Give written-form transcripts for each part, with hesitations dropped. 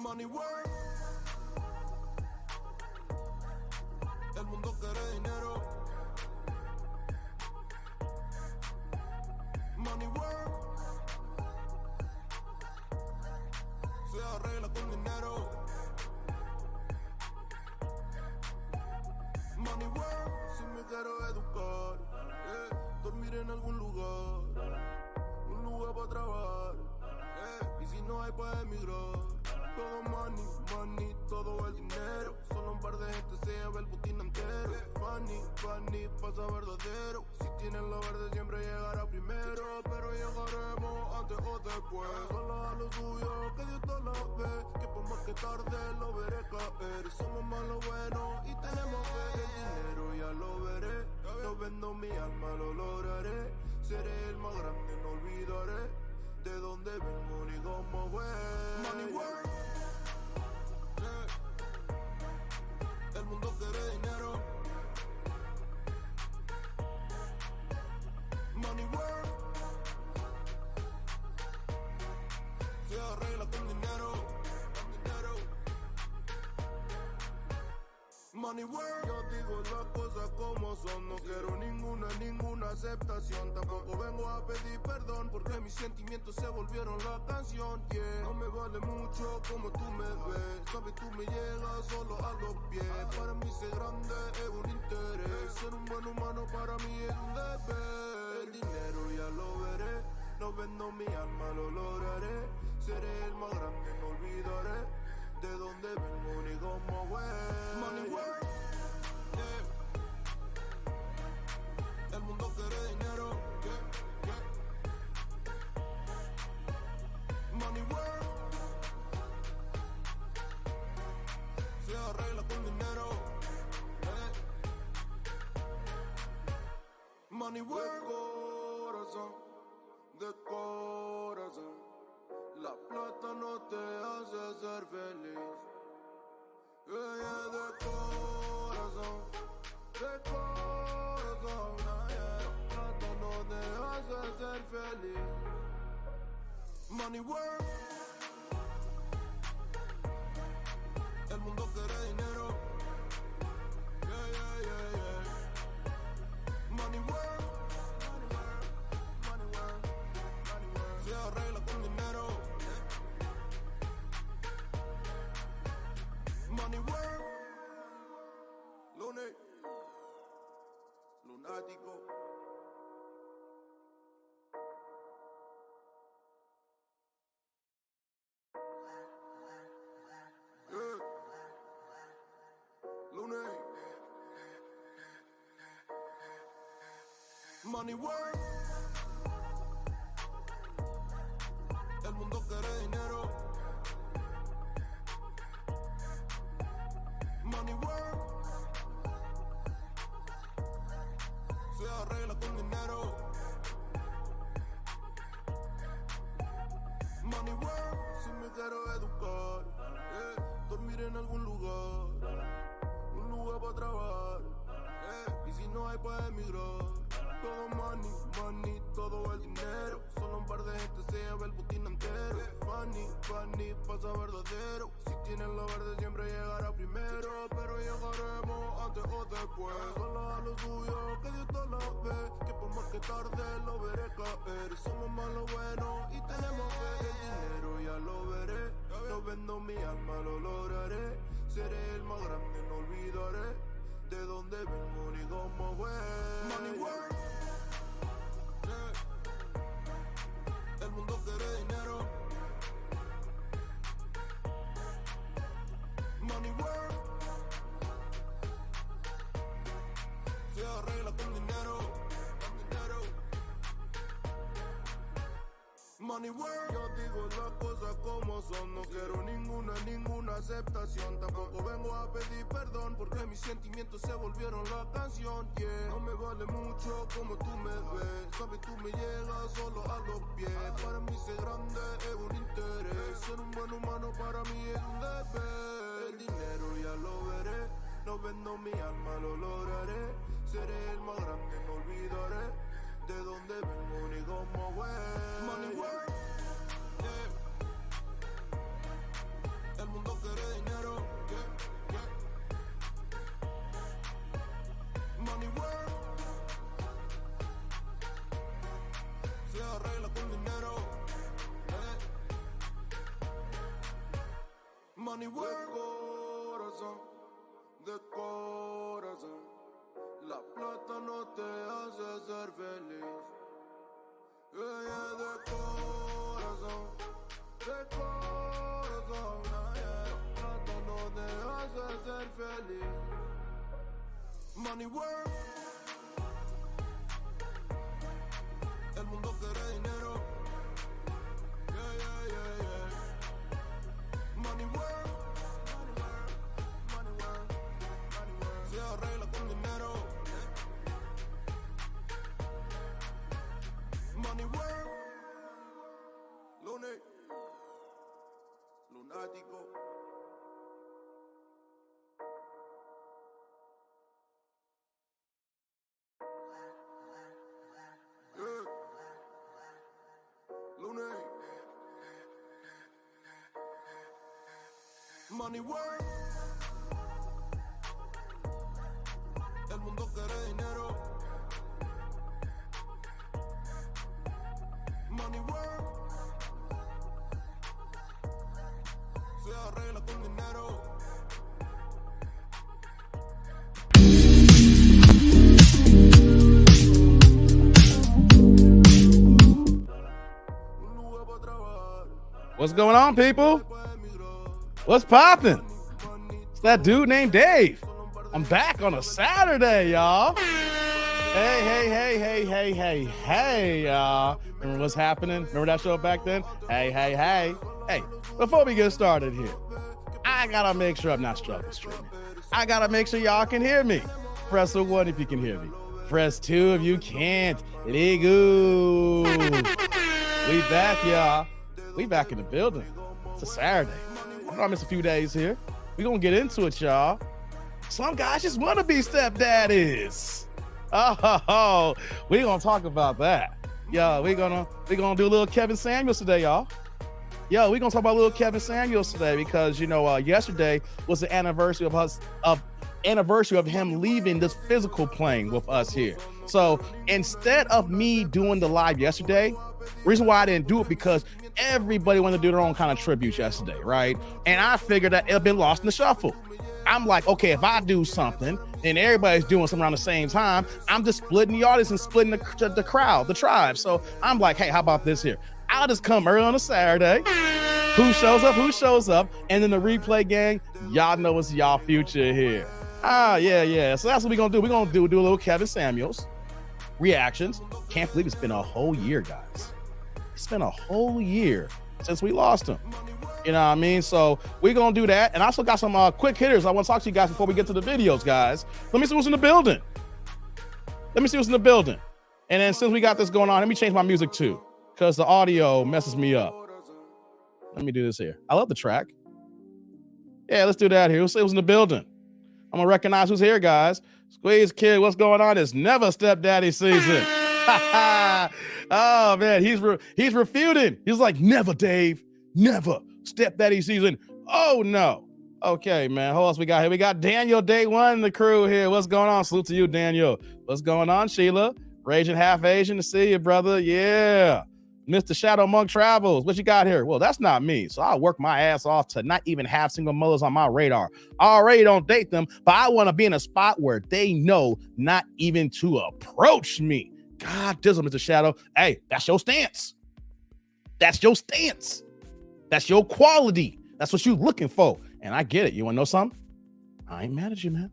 Money work. El mundo quiere dinero. Money work. Se arregla con dinero. Money work. Si me quiero educar, dormir en algún lugar, un lugar para trabajar, y si no hay para emigrar. Todo money, money, todo el dinero. Solo un par de gente se lleva el botín entero. Funny, funny, pasa verdadero. Si tienen lo verde siempre llegará primero. Pero llegaremos antes o después. Solo a lo suyo, que Dios te lo ve. Que por más que tarde lo veré caer. Somos más lo bueno y tenemos fe. El dinero ya lo veré. No vendo mi alma, lo lograré. Seré el más grande, no olvidaré de dónde vengo ni cómo voy. Money work. El mundo quiere dinero. Money work. Se arregla con dinero. Money work. Yo digo las cosas como son. No quiero ninguna aceptación. Tampoco vengo a pedir perdón porque mis sentimientos se volvieron la canción. Yeah. No me vale mucho como tú me ves. Sabes, tú me llegas solo a los pies. Para mí ser grande es un interés. Ser un buen humano para mí es un deber. El dinero ya lo veré. No vendo mi alma, lo lograré. Seré el más grande, no olvidaré de dónde vengo ni cómo voy. Money work. Yeah. El mundo quiere dinero. Yeah, yeah. Money work. Se arregla con dinero. Yeah. Money work. De corazón. La plata no te hace ser feliz. Yeah, de corazón. De corazón. La plata no te hace ser feliz. Money work. El mundo quiere dinero. Yeah, yeah, yeah, yeah. Money work. Se arregla con dinero. Money work. Lunes. Lunático. Yeah. Lunes. Money work. El mundo quiere dinero. Money work. Se arregla con dinero. Money work. Si me quiero educar, dormir en algún lugar, un lugar para trabajar, y si no hay para emigrar. Todo money, money, todo el dinero. Solo un par de gente se lleva el botín entero. Funny, funny, pasa verdadero. Si tienen lo verde siempre llegará primero. Pero llegaremos antes o después. Solo a lo suyo, que Dios te lo ve. Que por más que tarde lo veré caer. Somos más lo bueno y tenemos fe. El dinero ya lo veré. No vendo mi alma, lo lograré. Seré el más grande, no olvidaré de dónde vengo ni cómo voy. Money work. El mundo quiere dinero. Money work. Se arregla con dinero. Money work. Yo digo las cosas como son. No quiero ninguna aceptación. Tampoco vengo a pedir perdón porque mis sentimientos se volvieron la canción. Yeah. No me vale mucho como tú me ves. Sabes, tú me llegas solo a los pies. Para mí ser grande es un interés. Ser un buen humano para mí es un deber. El dinero ya lo veré. No vendo mi alma, lo lograré. Seré el más grande, no olvidaré de dónde vengo ni cómo voy. Money work. Yeah. El mundo Money work. De corazón, la plata no te hace ser feliz. Yeah, de corazón, yeah. La plata no te hace ser feliz. Money work. El mundo quiere dinero. Yeah. Money work. Se arregla con dinero. Money work. Lunático. Money work. El mundo quiere dinero. Money work. Se arregla con dinero. What's going on, people? What's poppin'? It's that dude named Dave. I'm back on a Saturday, y'all. Hey, y'all. Remember what's happening? Remember that show back then? Hey. Hey, before we get started here, I gotta make sure I'm not struggle streaming. I gotta make sure y'all can hear me. Press the 1 if you can hear me. Press 2 if you can't. Ligoo. We back, y'all. We back in the building. It's a Saturday. I'm gonna miss a few days here. We gonna get into it, y'all. Some guys just want to be stepdaddies. Oh, we gonna talk about that. Yo, we gonna do a little Kevin Samuels today, y'all. Yo, we gonna talk about little Kevin Samuels today because yesterday was the anniversary of him leaving this physical plane with us here. So instead of me doing the live yesterday, reason why I didn't do it because everybody wanted to do their own kind of tributes yesterday, right? And I figured that it had been lost in the shuffle. I'm like, okay, if I do something and everybody's doing something around the same time, I'm just splitting the audience and splitting the crowd, the tribe. So I'm like, hey, how about this here? I'll just come early on a Saturday. Who shows up? And then the replay gang, y'all know it's y'all future here. Yeah. So that's what we're going to do. We're going to do a little Kevin Samuels reactions. Can't believe it's been a whole year, guys. It's been a whole year since we lost him. You know what I mean? So we're going to do that. And I also got some quick hitters I want to talk to you guys before we get to the videos, guys. Let me see what's in the building. And then since we got this going on, let me change my music too, because the audio messes me up. Let me do this here. I love the track. Yeah, let's do that here. We'll see who's in the building. I'm going to recognize who's here, guys. Squeeze Kid, what's going on? It's never stepdaddy season. Oh, man, he's refuting. He's like, never, Dave. Never. Stepdaddy season. Oh, no. Okay, man. Who else we got here? We got Daniel Day One in the crew here. What's going on? Salute to you, Daniel. What's going on, Sheila? Raging half Asian to see you, brother. Yeah. Mr. Shadow Monk Travels. What you got here? Well, that's not me. So I'll work my ass off to not even have single mothers on my radar. I already don't date them, but I want to be in a spot where they know not even to approach me. God damn, Mr. Shadow. Hey, that's your stance. That's your stance. That's your quality. That's what you're looking for. And I get it. You want to know something? I ain't mad at you, man.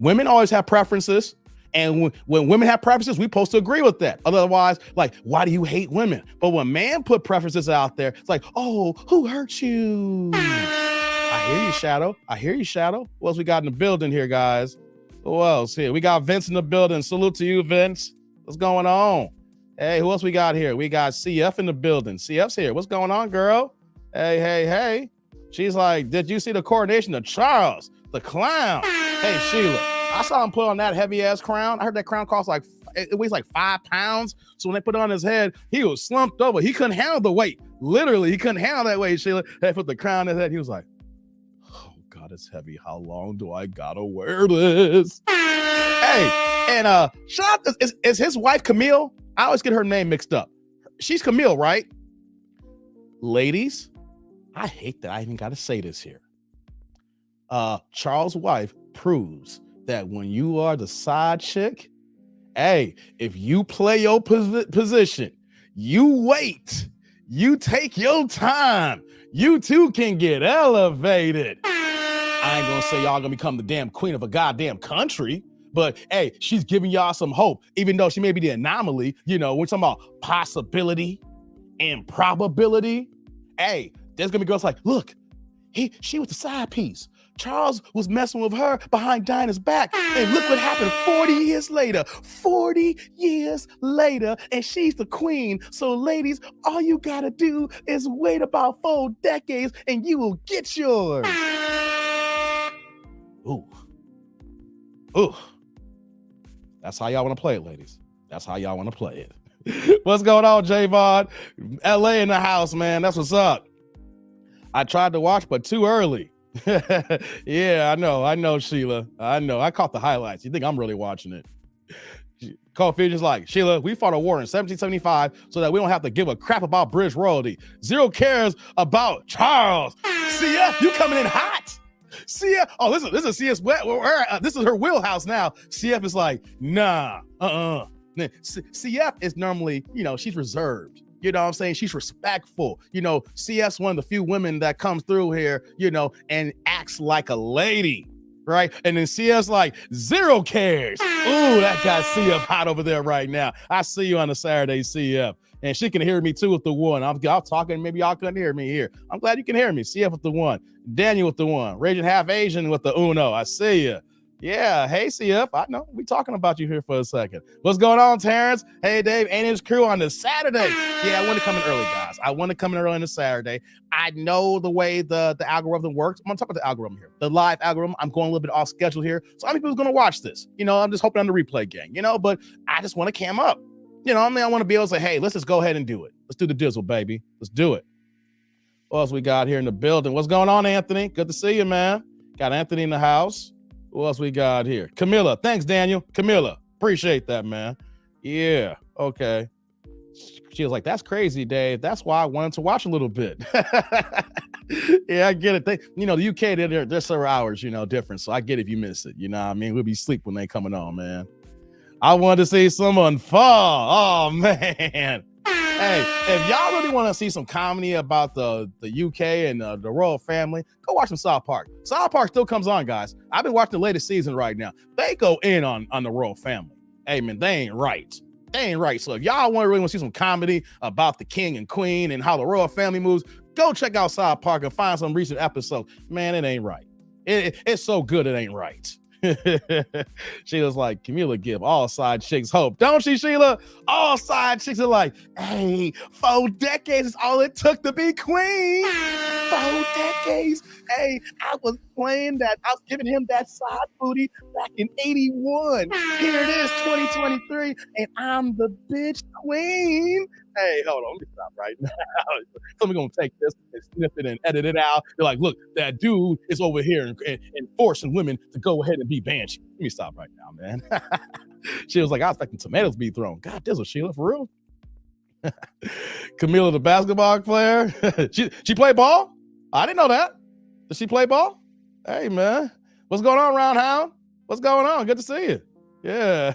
Women always have preferences. And when women have preferences, we're supposed to agree with that. Otherwise, like, why do you hate women? But when man put preferences out there, it's like, oh, who hurt you? I hear you, Shadow. What else we got in the building here, guys? Who else here? We got Vince in the building. Salute to you, Vince. What's going on? Hey, who else we got here? We got CF in the building. CF's here. What's going on, girl? Hey. She's like, did you see the coronation of Charles, the clown? Hey, Sheila. I saw him put on that heavy ass crown. I heard that crown cost it weighs like 5 pounds. So when they put it on his head, he was slumped over. He couldn't handle the weight. Literally, he couldn't handle that weight, Sheila. They put the crown on his head. He was like, oh God, it's heavy. How long do I gotta wear this? Hey, and shout out, is his wife Camille? I always get her name mixed up. She's Camille, right? Ladies, I hate that I even got to say this here. Charles' wife proves that when you are the side chick, hey, if you play your position, you wait, you take your time, you too can get elevated. I ain't gonna say y'all gonna become the damn queen of a goddamn country, but hey, she's giving y'all some hope, even though she may be the anomaly. You know, we're talking about possibility and probability. Hey, there's gonna be girls like, look, she was the side piece. Charles was messing with her behind Dinah's back. And look what happened 40 years later. 40 years later, and she's the queen. So, ladies, all you gotta do is wait about 4 decades and you will get yours. Ooh. Ooh. That's how y'all want to play it, ladies. That's how y'all want to play it. What's going on, Javon? LA in the house, man. That's what's up. I tried to watch, but too early. Yeah, I know, Sheila. I know. I caught the highlights. You think I'm really watching it? Coffee is like, Sheila, we fought a war in 1775 so that we don't have to give a crap about British royalty. Zero cares about Charles. See ya, you coming in hot. CF, oh, this is CS. This is her wheelhouse now. CF is like, nah, CF is normally, she's reserved. You know what I'm saying? She's respectful. CF's one of the few women that comes through here, and acts like a lady, right? And then CF's like, zero cares. Ooh, that got CF hot over there right now. I see you on a Saturday, CF. And she can hear me too with the one. I'm talking, maybe y'all couldn't hear me here. I'm glad you can hear me. CF with the one. Daniel with the one. Raging Half Asian with the uno. I see you. Yeah, hey CF, I know we talking about you here for a second. What's going on, Terrence? Hey Dave, and his crew on the Saturday. Yeah, I want to come in early, guys. I want to come in early on the Saturday. I know the way the algorithm works. I'm gonna talk about the algorithm here, the live algorithm. I'm going a little bit off schedule here, so how many people's gonna watch this? I'm just hoping on the replay gang, but I just want to cam up. I want to be able to say, hey, let's just go ahead and do it. Let's do the dizzle, baby. Let's do it. What else we got here in the building? What's going on, Anthony? Good to see you, man. Got Anthony in the house. What else we got here? Camilla. Thanks, Daniel. Camilla. Appreciate that, man. Yeah. Okay. She was like, that's crazy, Dave. That's why I wanted to watch a little bit. Yeah, I get it. The UK, they're several hours, different. So I get if you miss it. You know what I mean? We'll be asleep when they coming on, man. I wanted to see someone fall. Oh, man. Hey, if y'all really want to see some comedy about the UK and the royal family, go watch some South Park. South Park still comes on, guys. I've been watching the latest season right now. They go in on the royal family. Hey, man, they ain't right. They ain't right. So if y'all really want to see some comedy about the king and queen and how the royal family moves, go check out South Park and find some recent episodes. Man, it ain't right. It's so good it ain't right. Sheila's like, Camilla give all side chicks hope, don't she, Sheila? All side chicks are like, hey, 4 decades is all it took to be queen. 4 decades. Hey, I was giving him that side booty back in 81. Here it is, 2023, and I'm the bitch queen. Hey, hold on, let me stop right now. Someone's gonna take this and snip it and edit it out. They're like, look, that dude is over here and forcing women to go ahead and be banshee. Let me stop right now, man. She was like, I was expecting tomatoes to be thrown. God, this was Sheila for real. Camilla, the basketball player. she play ball? I didn't know that. Does she play ball? Hey, man. What's going on, Roundhound? What's going on? Good to see you. Yeah.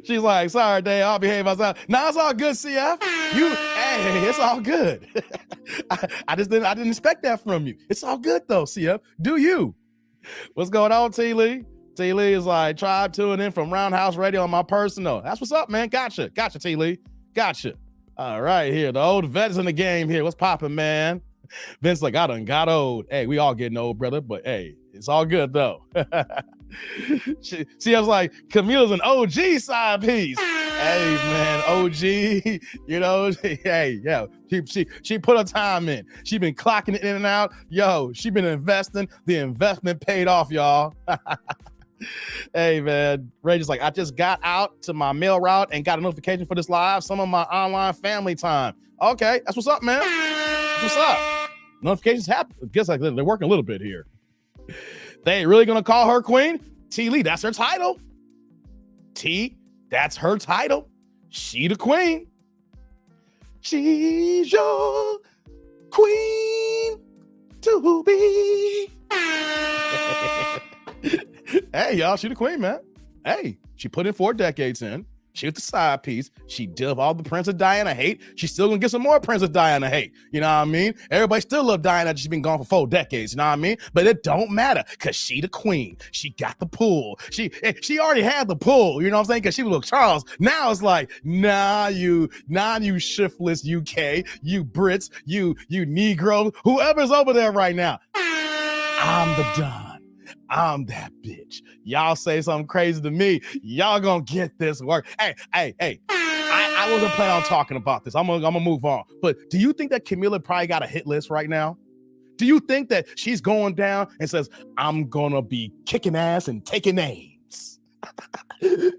She's like, sorry, Dave, I'll behave myself. Nah, it's all good, CF. Hey, it's all good. I didn't expect that from you. It's all good though, CF. Do you? What's going on, T Lee? T Lee is like, try tuning in from Roundhouse Radio on my personal. That's what's up, man. Gotcha, T Lee. Gotcha. All right, here. The old vets in the game here. What's popping, man? Vince like, I done got old. Hey, we all getting old, brother, but hey, it's all good though. I was like, Camilla's an OG side piece. Hey man, OG, hey, yeah, she put her time in. She been clocking it in and out. Yo, she been investing. The investment paid off, y'all. Hey man, Ray just like, I just got out to my mail route and got a notification for this live. Some of my online family time. Okay, that's what's up, man. That's what's up. Notifications happen. I guess like they're working a little bit here. They ain't really gonna call her queen. T Lee, that's her title. That's her title. She the queen. She's your queen. to be. Hey, y'all, she the queen, man. Hey, she put in 4 decades in. She was the side piece. She did all the Princess Diana hate. She's still gonna get some more Princess Diana hate. You know what I mean? Everybody still love Diana. She's been gone for 4 decades. You know what I mean? But it don't matter because she the queen. She got the pull. She already had the pull. You know what I'm saying? Because she was with Charles. Now it's like, nah, you shiftless UK, you Brits, you Negroes, whoever's over there right now. I'm the Don. I'm that bitch. Y'all say something crazy to me, y'all gonna get this work. Hey. I wasn't planning on talking about this. I'm gonna move on. But do you think that Camila probably got a hit list right now? Do you think that she's going down and says, I'm gonna be kicking ass and taking names?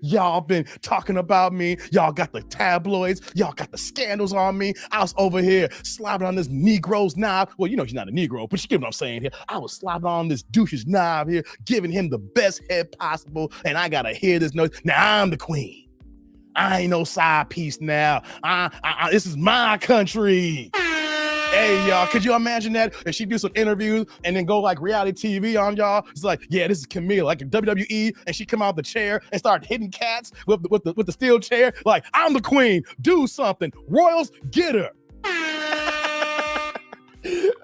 Y'all been talking about me. Y'all got the tabloids. Y'all got the scandals on me. I was over here slobbing on this Negro's knob. Well, you know she's not a Negro, but you get what I'm saying here. I was slobbing on this douche's knob here, giving him the best head possible, and I gotta hear this noise. Now I'm the queen. I ain't no side piece now. This is my country. Hey, y'all, could you imagine that? If she do some interviews and then go like reality TV on y'all, it's like, yeah, this is Camille, like in WWE, and she come out the chair and start hitting cats with the steel chair. Like, I'm the queen, do something. Royals, get her.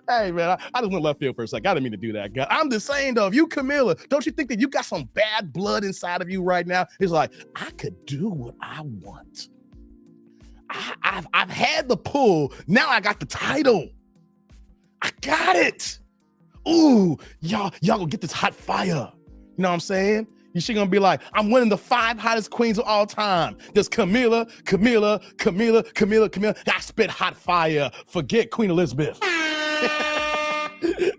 Hey, man, I just went left field for a second. I didn't mean to do that, guy. I'm just saying, though, if you Camilla, don't you think that you got some bad blood inside of you right now? It's like, I could do what I want. I've had the pull. Now I got the title. I got it. Ooh, y'all gonna get this hot fire. You know what I'm saying? She gonna be like, I'm winning the 5 hottest queens of all time. There's Camilla. I spit hot fire. Forget Queen Elizabeth.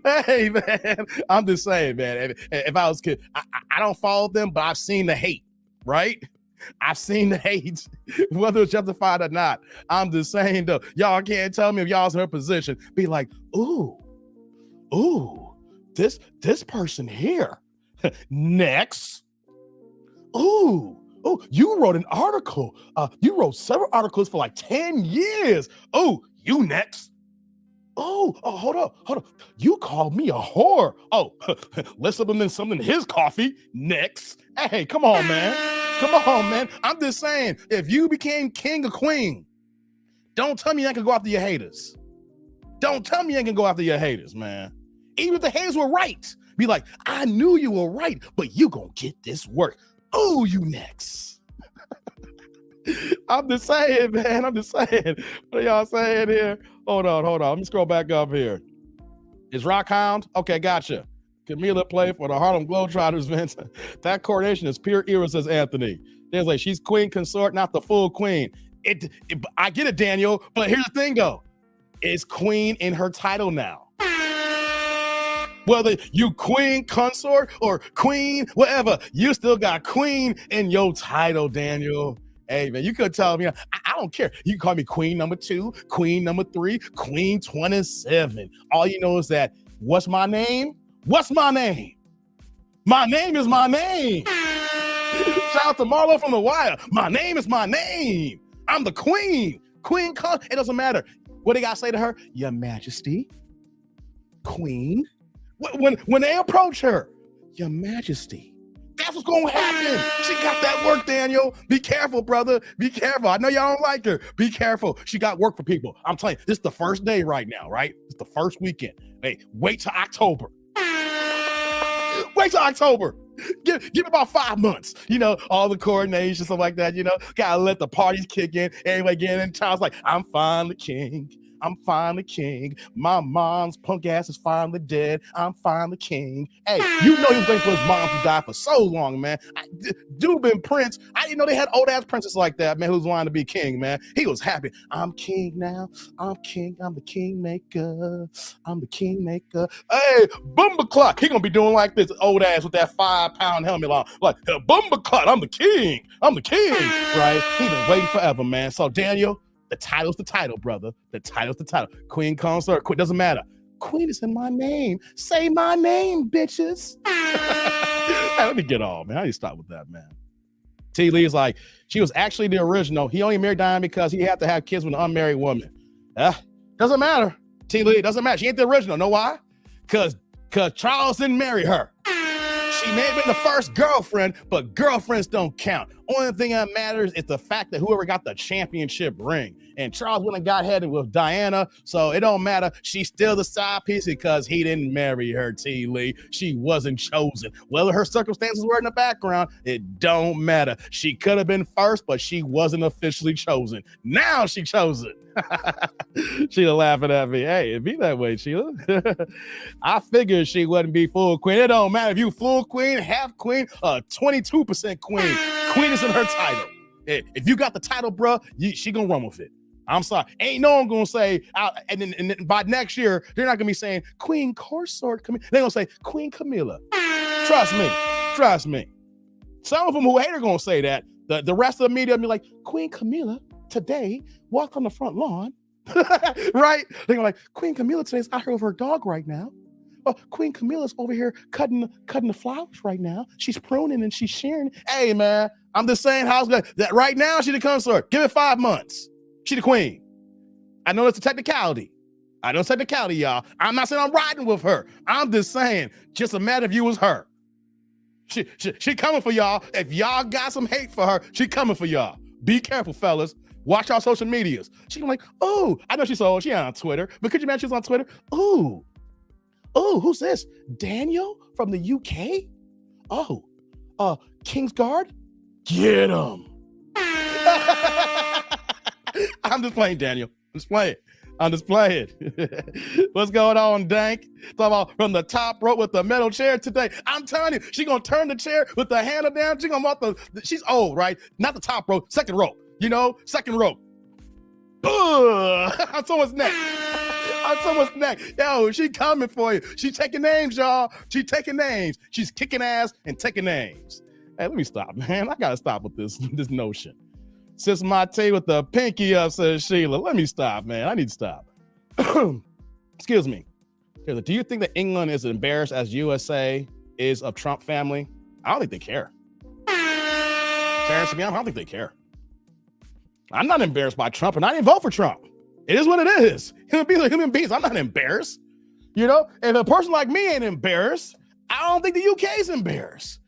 Hey, man, I'm just saying, man. If I was kid, I don't follow them, but I've seen the hate, right? I've seen the hate, whether it's justified or not. I'm just saying, though, y'all can't tell me if y'all's in her position. Be like, ooh, this person here. Next. Ooh, you wrote an article. You wrote several articles for like 10 years. Oh, you next. Oh, hold up. You called me a whore. Oh, let's put something in his coffee. Next. Hey, come on, man. I'm just saying, if you became king or queen, don't tell me you ain't gonna go after your haters. Don't tell me you ain't gonna go after your haters, man. Even if the haters were right, be like, I knew you were right, but you gonna get this work. Oh, you next. I'm just saying, man. What are y'all saying here? Hold on. Let me scroll back up here. Is Rockhound? Okay, gotcha. Camila play for the Harlem Globetrotters, Vince. That coronation is pure era, says Anthony. There's like, she's queen consort, not the full queen. I get it, Daniel, but here's the thing, though. Is queen in her title now? Whether you queen consort or queen, whatever, you still got queen in your title, Daniel. Hey, man, you could tell me, I don't care. You can call me queen number 2, queen number 3, queen 27. All you know is that, what's my name? What's my name? My name is my name. Shout out to Marlo from The Wire. My name is my name. I'm the queen. It doesn't matter. What they got to say to her? Your Majesty, queen. When they approach her, Your Majesty. That's what's going to happen. She got that work, Daniel. Be careful, brother. Be careful. I know y'all don't like her. Be careful. She got work for people. I'm telling you, this is the first day right now, right? It's the first weekend. Hey, wait till October. Wait till October. Give about 5 months. You know, all the coordination, stuff like that, you know. Gotta let the parties kick in. Anyway, get in. Child's like, I'm finally king. I'm finally king. My mom's punk ass is finally dead. I'm finally king. Hey, you know he was waiting for his mom to die for so long, man. Dude been Prince. I didn't know they had old ass princess like that, man, who's wanting to be king, man. He was happy. I'm king now. I'm king. I'm the king maker. I'm the king maker. Hey, Bumba Clock. He gonna be doing like this old ass with that 5-pound helmet on. Like, Bumba Clock. I'm the king. I'm the king. Right? He been waiting forever, man. So Daniel, the title's the title, brother. The title's the title. Queen consort, queen, doesn't matter. Queen is in my name. Say my name, bitches. Hey, let me get off, man. How do you stop with that, man? T. Lee is like, she was actually the original. He only married Diana because he had to have kids with an unmarried woman. Doesn't matter. T. Lee, doesn't matter. She ain't the original. Know why? Cause Charles didn't marry her. She may have been the first girlfriend, but girlfriends don't count. Only thing that matters is the fact that whoever got the championship ring. And Charles went and got headed with Diana, so it don't matter. She's still the side piece because he didn't marry her, T. Lee. She wasn't chosen. Whether her circumstances were in the background, it don't matter. She could have been first, but she wasn't officially chosen. Now she chosen. Sheila laughing at me. Hey, it be that way, Sheila. I figured she wouldn't be full queen. It don't matter if you full queen, half queen, 22% queen. Queen is in her title. If you got the title, bro, she gonna run with it. I'm sorry. Ain't no one gonna say, and then by next year, they're not gonna be saying Queen Consort Camilla. They're gonna say Queen Camilla. Trust me. Some of them who hate are gonna say that. The rest of the media will be like, Queen Camilla today walked on the front lawn, right? They're like, Queen Camilla today's out here with her dog right now. Oh, Queen Camilla's over here cutting the flowers right now. She's pruning and she's sharing. Hey, man, I'm just saying how's good. That right now she the consort. Give it 5 months. She the queen. I know it's a technicality. Y'all. I'm not saying I'm riding with her. I'm just saying, just a matter of you was her. She coming for y'all. If y'all got some hate for her, she coming for y'all. Be careful, fellas. Watch our social medias. She like, oh, I know she's old. She on Twitter, but could you imagine she's on Twitter? Oh, who's this? Daniel from the UK? Oh, Kingsguard? Get him. I'm just playing, Daniel. I'm just playing. What's going on, Dank? Talk about from the top rope with the metal chair today. I'm telling you, she gonna turn the chair with the handle down. She gonna walk she's old, right? Not the top rope, second rope. You know, second rope. On someone's neck. Yo, she coming for you. She taking names, y'all. She taking names. She's kicking ass and taking names. Hey, let me stop, man. I gotta stop with this notion. Since my tea with the pinky up, says Sheila. Let me stop, man. I need to stop. Excuse me. Do you think that England is embarrassed as USA is of Trump family? I don't think they care. Terrence, I don't think they care. I'm not embarrassed by Trump, and I didn't vote for Trump. It is what it is. Human beings, I'm not embarrassed. You know, if a person like me ain't embarrassed, I don't think the UK is embarrassed.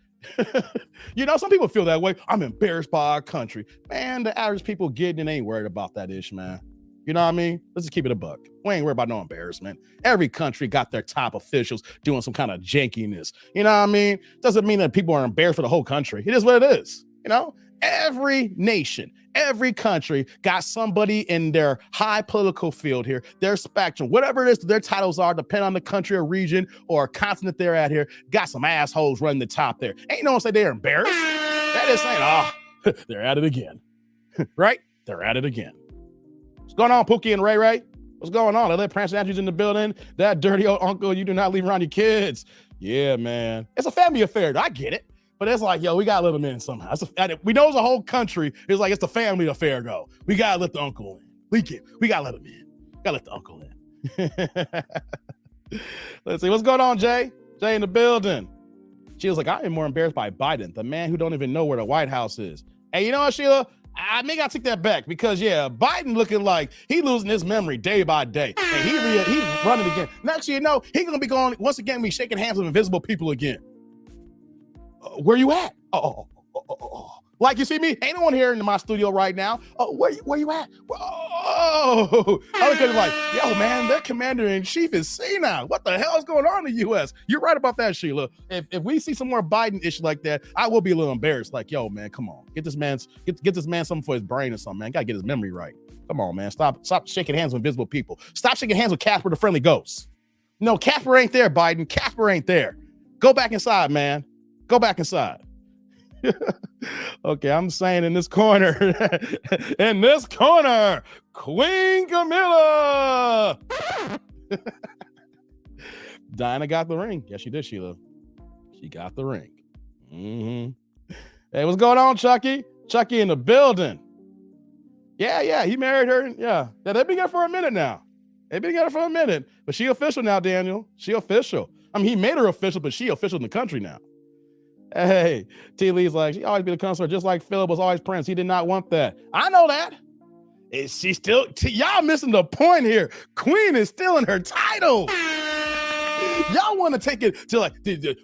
You know, some people feel that way. I'm embarrassed by our country. Man, the average people getting it ain't worried about that ish, man. You know what I mean? Let's just keep it a buck. We ain't worried about no embarrassment. Every country got their top officials doing some kind of jankiness. You know what I mean? Doesn't mean that people are embarrassed for the whole country. It is what it is. You know, every nation, every country got somebody in their high political field here, their spectrum, whatever it is their titles are, depending on the country or region or continent they're at here, got some assholes running the top there. Ain't no one say they're embarrassed. That is saying, they're at it again. Right? They're at it again. What's going on, Pookie and Ray Ray? What's going on? I let Prancer Andrews in the building. That dirty old uncle you do not leave around your kids. Yeah, man. It's a family affair. I get it. But it's like, yo, we got to let him in somehow. We know it's a whole country. It's like, it's the family affair, go. We got to let the uncle in. We got to let him in. Got to let the uncle in. Let's see. What's going on, Jay? Jay in the building. She was like, I am more embarrassed by Biden, the man who don't even know where the White House is. Hey, you know what, Sheila? I think I take that back because, yeah, Biden looking like he losing his memory day by day. And he's running again. Next year, you know, he's going to be going, once again, be shaking hands with invisible people again. Where you at? Oh. Like, you see me? Ain't no one here in my studio right now. Oh, where you at? Oh, I look at it like, yo, man, their commander-in-chief is senile. What the hell is going on in the U.S.? You're right about that, Sheila. If we see some more Biden issue like that, I will be a little embarrassed. Like, yo, man, come on. Get this man something for his brain or something, man. Gotta get his memory right. Come on, man. Stop shaking hands with invisible people. Stop shaking hands with Casper the Friendly Ghost. No, Casper ain't there, Biden. Casper ain't there. Go back inside, man. Go back inside. Okay, I'm saying in this corner, Queen Camilla. Diana got the ring. Yes, she did, Sheila. She got the ring. Mm-hmm. Hey, what's going on, Chucky? Chucky in the building. Yeah, he married her. Yeah, they've been together for a minute now. They've been together for a minute, but she official now, Daniel. She official. I mean, he made her official, but she official in the country now. Hey, T. Lee's like, she always be the consort, just like Philip was always Prince. He did not want that. I know that. Is she still, y'all missing the point here. Queen is still in her title. Y'all want to take it to like,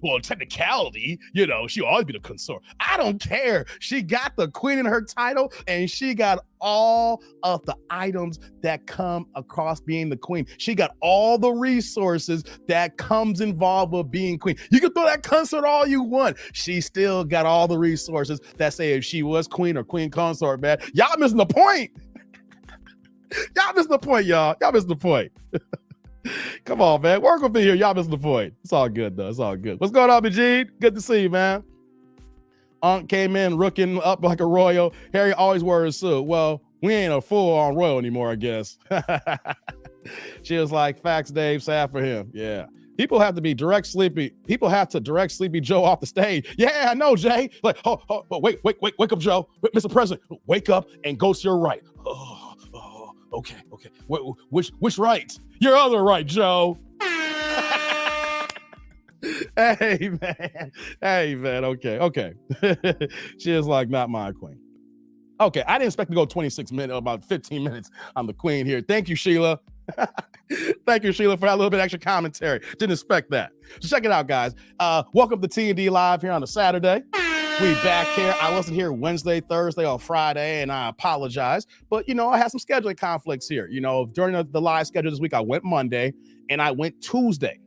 well, technicality, you know, she always be the consort. I don't care. She got the queen in her title, and she got all of the items that come across being the queen. She got all the resources that comes involved with being queen. You can throw that consort all you want. She still got all the resources that say if she was queen or queen consort, man. Y'all missing the point. Y'all missing the point, y'all. Y'all missing the point. Come on, man. Work with me here. Y'all missing the point. It's all good, though. It's all good. What's going on, Eugene? Good to see you, man. Unc came in rooking up like a royal. Harry always wears a suit. Well, we ain't a full-on royal anymore, I guess. She was like, facts, Dave. Sad for him. Yeah. People have to be direct sleepy. People have to direct Sleepy Joe off the stage. Yeah, I know, Jay. Like, wake up, Joe. Mr. President, wake up and go to your right. Okay. Which right? Your other right, Joe. Hey, man. Okay. She is like, not my queen. Okay, I didn't expect to go 26 minutes, about 15 minutes on the queen here. Thank you, Sheila. Thank you, Sheila, for that little bit extra commentary. Didn't expect that. So check it out, guys. Welcome to T&D Live here on a Saturday. We back here. I wasn't here Wednesday, Thursday, or Friday, and I apologize. But, you know, I had some scheduling conflicts here. You know, during the live schedule this week, I went Monday, and I went Tuesday.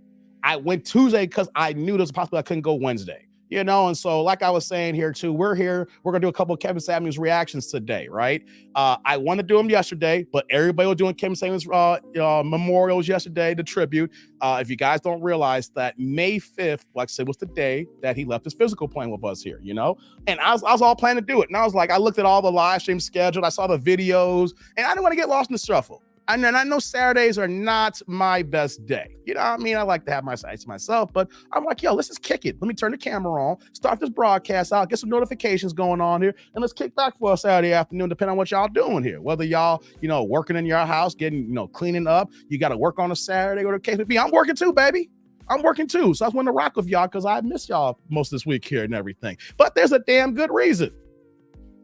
I went Tuesday because I knew there was a possibility I couldn't go Wednesday. You know, and so like I was saying here too, we're here. We're going to do a couple of Kevin Samuels reactions today, right? I wanted to do them yesterday, but everybody was doing Kevin Samuels memorials yesterday, the tribute. If you guys don't realize that May 5th, like I said, was the day that he left his physical plane with us here, you know? And I was all planning to do it. And I was like, I looked at all the live stream scheduled. I saw the videos, and I didn't want to get lost in the shuffle. And then I know Saturdays are not my best day. You know what I mean? I like to have my sites to myself, but I'm like, yo, let's just kick it. Let me turn the camera on, start this broadcast out, get some notifications going on here, and let's kick back for a Saturday afternoon, depending on what y'all doing here. Whether y'all, you know, working in your house, getting, you know, cleaning up, you got to work on a Saturday or the case may be. I'm working too, baby. I'm working too. So I just want to rock with y'all because I miss y'all most of this week here and everything. But there's a damn good reason.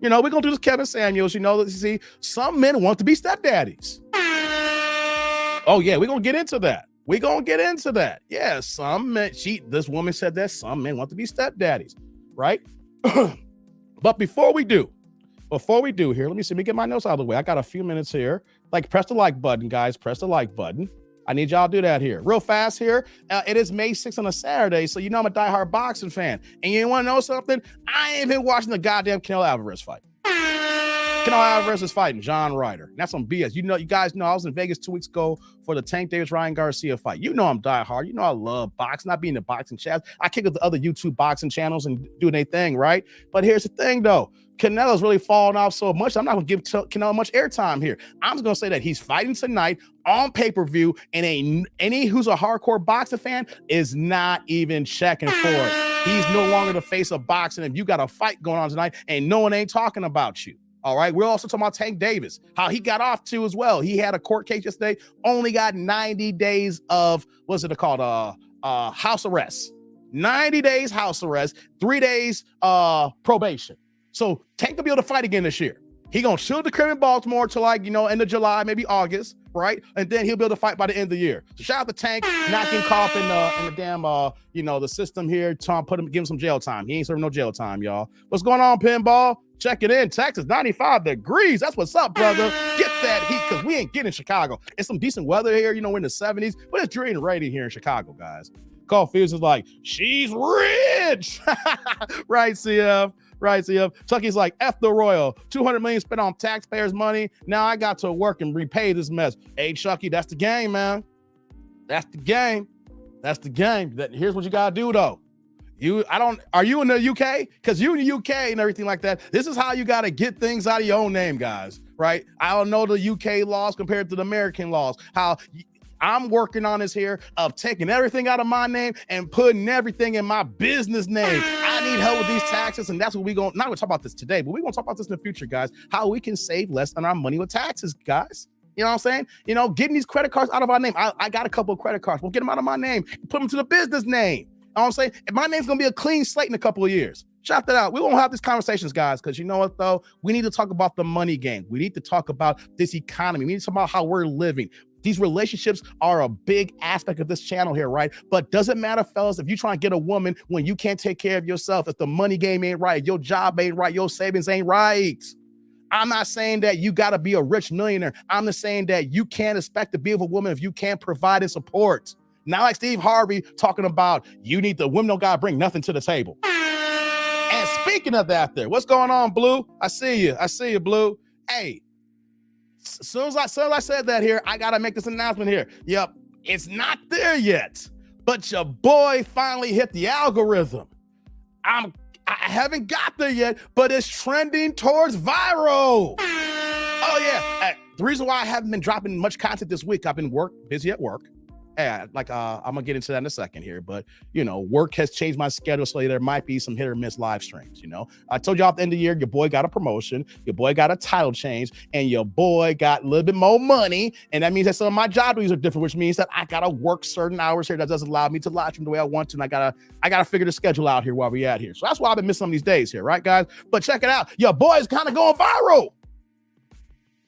You know, we're going to do this Kevin Samuels. You know, you see, some men want to be stepdaddies. Oh, yeah, we're going to get into that. Yeah, some men, this woman said that some men want to be stepdaddies, right? But before we do here, let me get my notes out of the way. I got a few minutes here. Like, press the like button, guys. Press the like button. I need y'all to do that here. Real fast here. It is May 6th on a Saturday, so you know I'm a diehard boxing fan. And you want to know something? I ain't been watching the goddamn Canelo Alvarez fight. Canelo Alvarez is fighting John Ryder. And that's some BS. You know, you guys know I was in Vegas 2 weeks ago for the Tank Davis Ryan Garcia fight. You know I'm diehard. You know I love boxing. Not being the boxing chats. I kick with the other YouTube boxing channels and doing their thing, right? But here's the thing, though. Canelo's really falling off so much. I'm not going to give Canelo much airtime here. I'm just going to say that he's fighting tonight on pay-per-view, and any who's a hardcore boxing fan is not even checking for it. He's no longer the face of boxing. If you got a fight going on tonight and no one ain't talking about you. All right. We're also talking about Tank Davis, how he got off too as well. He had a court case yesterday, only got 90 days of, what's it called? House arrest. 90 days house arrest, 3 days probation. So Tank will be able to fight again this year. He gonna chill the crib in Baltimore till like, you know, end of July, maybe August, right? And then he'll be able to fight by the end of the year. So shout out to Tank, not getting caught up in the damn, you know, the system here. Tom, give him some jail time. He ain't serving no jail time, y'all. What's going on, Pinball? Check it in. Texas, 95 degrees. That's what's up, brother. Get that heat because we ain't getting Chicago. It's some decent weather here. You know, we're in the 70s, but it's dreary and rainy here in Chicago, guys. Call Fields is like, she's rich. Right, CF. Right, CF. Chucky's like, F the Royal. 200 million spent on taxpayers' money. Now I got to work and repay this mess. Hey, Chucky, that's the game, man. That's the game. Here's what you gotta do, though. Are you in the UK? Because you in the UK and everything like that. This is how you got to get things out of your own name, guys, right? I don't know the UK laws compared to the American laws. How I'm working on this here of taking everything out of my name and putting everything in my business name. I need help with these taxes, and that's what we're going to, not going to talk about this today, but we're going to talk about this in the future, guys, how we can save less on our money with taxes, guys. You know what I'm saying? You know, getting these credit cards out of our name. I got a couple of credit cards. We'll get them out of my name, put them to the business name. You know what I'm saying? And my name's going to be a clean slate in a couple of years. Shout that out. We won't have these conversations, guys, because you know what, though? We need to talk about the money game. We need to talk about this economy. We need to talk about how we're living. These relationships are a big aspect of this channel here, right? But doesn't matter, fellas, if you try and get a woman when you can't take care of yourself, if the money game ain't right, your job ain't right, your savings ain't right. I'm not saying that you got to be a rich millionaire. I'm just saying that you can't expect to be with a woman if you can't provide and support. Not like Steve Harvey talking about the women don't got to bring nothing to the table. And speaking of that there, what's going on, Blue? I see you, Blue. Hey, as soon as I said that here, I got to make this announcement here. Yep, it's not there yet, but your boy finally hit the algorithm. I haven't got there yet, but it's trending towards viral. Oh yeah, the reason why I haven't been dropping much content this week, I've been busy at work. I'm gonna get into that in a second here, but work has changed my schedule, so there might be some hit or miss live streams. I told y'all at the end of the year, your boy got a promotion, your boy got a title change, and your boy got a little bit more money, and that means that some of my job duties are different, which means that I gotta work certain hours here that doesn't allow me to live stream the way I want to, and I gotta figure the schedule out here while we at here. So that's why I've been missing some of these days here, right, guys? But check it out, your boy's kind of going viral.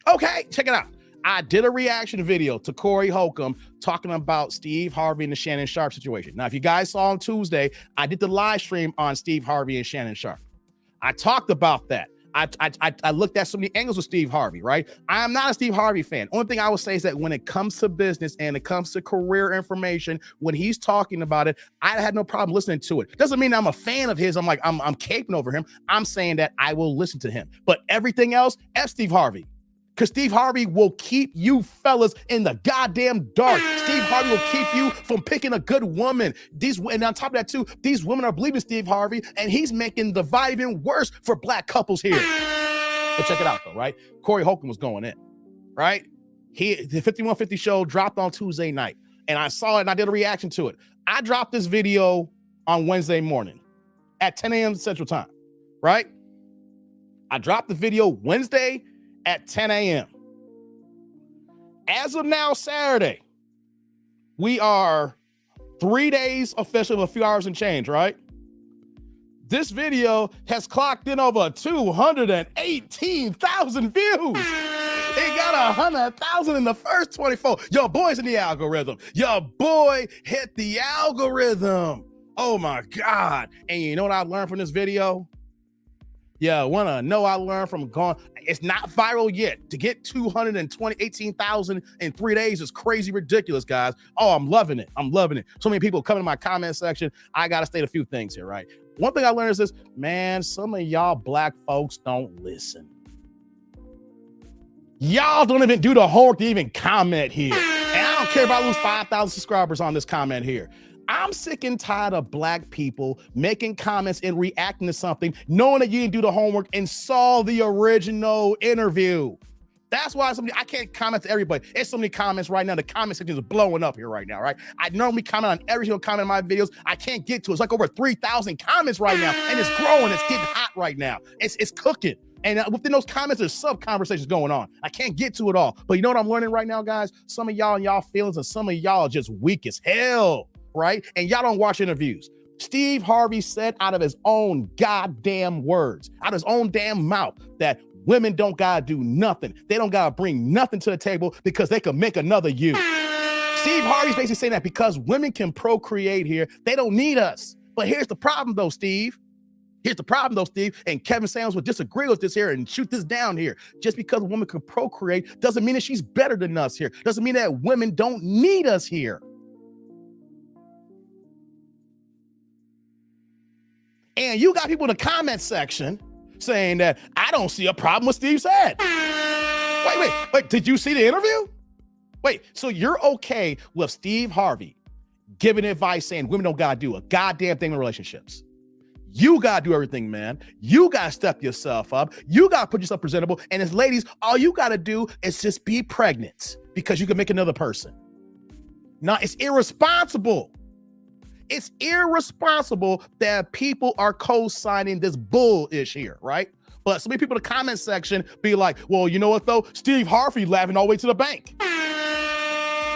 Okay, check it out. I did a reaction video to Corey Holcomb talking about Steve Harvey and the Shannon Sharpe situation. Now, if you guys saw on Tuesday, I did the live stream on Steve Harvey and Shannon Sharpe. I talked about that. I looked at so many angles with Steve Harvey, right? I am not a Steve Harvey fan. Only thing I will say is that when it comes to business and it comes to career information, when he's talking about it, I had no problem listening to it. Doesn't mean I'm a fan of his. I'm caping over him. I'm saying that I will listen to him. But everything else, F Steve Harvey. Because Steve Harvey will keep you fellas in the goddamn dark. Steve Harvey will keep you from picking a good woman. And on top of that, too, these women are believing Steve Harvey, and he's making the vibe even worse for black couples here. But check it out, though, right? Corey Holcomb was going in, right? The 5150 show dropped on Tuesday night, and I saw it, and I did a reaction to it. I dropped this video on Wednesday morning at 10 a.m. Central Time, right? I dropped the video Wednesday at 10 a.m. As of now, Saturday, we are 3 days officially with a few hours and change, right? This video has clocked in over 218,000 views. It got 100,000 in the first 24. Your boy's in the algorithm. Your boy hit the algorithm. Oh my God. And you know what I learned from this video? Yeah, wanna know I learned from it's not viral yet. To get 218,000 in 3 days is crazy ridiculous, guys. Oh, I'm loving it. I'm loving it. So many people come in my comment section. I gotta state a few things here, right? One thing I learned is this, man, some of y'all black folks don't listen. Y'all don't even do the homework to even comment here. And I don't care if I lose 5,000 subscribers on this comment here. I'm sick and tired of black people making comments and reacting to something, knowing that you didn't do the homework and saw the original interview. That's why I can't comment to everybody. There's so many comments right now. The comment section is blowing up here right now, right? I normally comment on every single comment in my videos. I can't get to it. It's like over 3,000 comments right now, and it's growing. It's getting hot right now. It's cooking. And within those comments, there's sub-conversations going on. I can't get to it all. But you know what I'm learning right now, guys? Some of y'all and y'all feelings, and some of y'all are just weak as hell. Right? And y'all don't watch interviews. Steve Harvey said out of his own goddamn words, out of his own damn mouth, that women don't gotta do nothing. They don't gotta bring nothing to the table because they can make another you. Steve Harvey's basically saying that because women can procreate here, they don't need us. But here's the problem though, Steve. And Kevin Samuels would disagree with this here and shoot this down here. Just because a woman can procreate doesn't mean that she's better than us here. Doesn't mean that women don't need us here. And you got people in the comment section saying that I don't see a problem with Steve said. Wait, did you see the interview? Wait, so you're okay with Steve Harvey giving advice saying women don't gotta do a goddamn thing in relationships? You gotta do everything, man. You gotta step yourself up. You gotta put yourself presentable. And as ladies, all you gotta do is just be pregnant because you can make another person. Now, it's irresponsible. It's irresponsible that people are co-signing this bull-ish here, right? But so many people in the comment section be like, well, you know what though? Steve Harvey laughing all the way to the bank.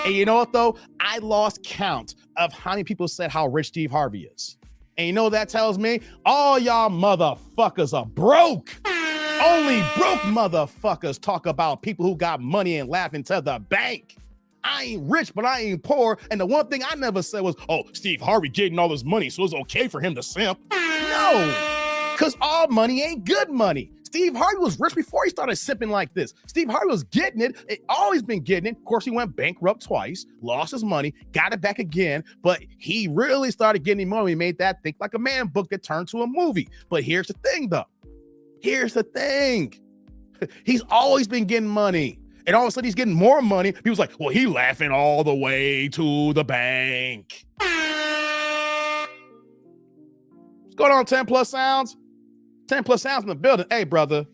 And you know what though? I lost count of how many people said how rich Steve Harvey is. And you know what that tells me? All y'all motherfuckers are broke. Only broke motherfuckers talk about people who got money and laughing to the bank. I ain't rich, but I ain't poor. And the one thing I never said was, oh, Steve Harvey getting all this money, so it's okay for him to simp. No, because all money ain't good money. Steve Harvey was rich before he started sipping like this. Steve Harvey was getting it, always been getting it. Of course, he went bankrupt twice, lost his money, got it back again, but he really started getting money. He made that Think Like a Man book that turned to a movie. But here's the thing, though. Here's the thing. He's always been getting money. And all of a sudden, he's getting more money. People's like, well, he laughing all the way to the bank. What's going on, 10 Plus Sounds? 10 Plus Sounds in the building. Hey, brother,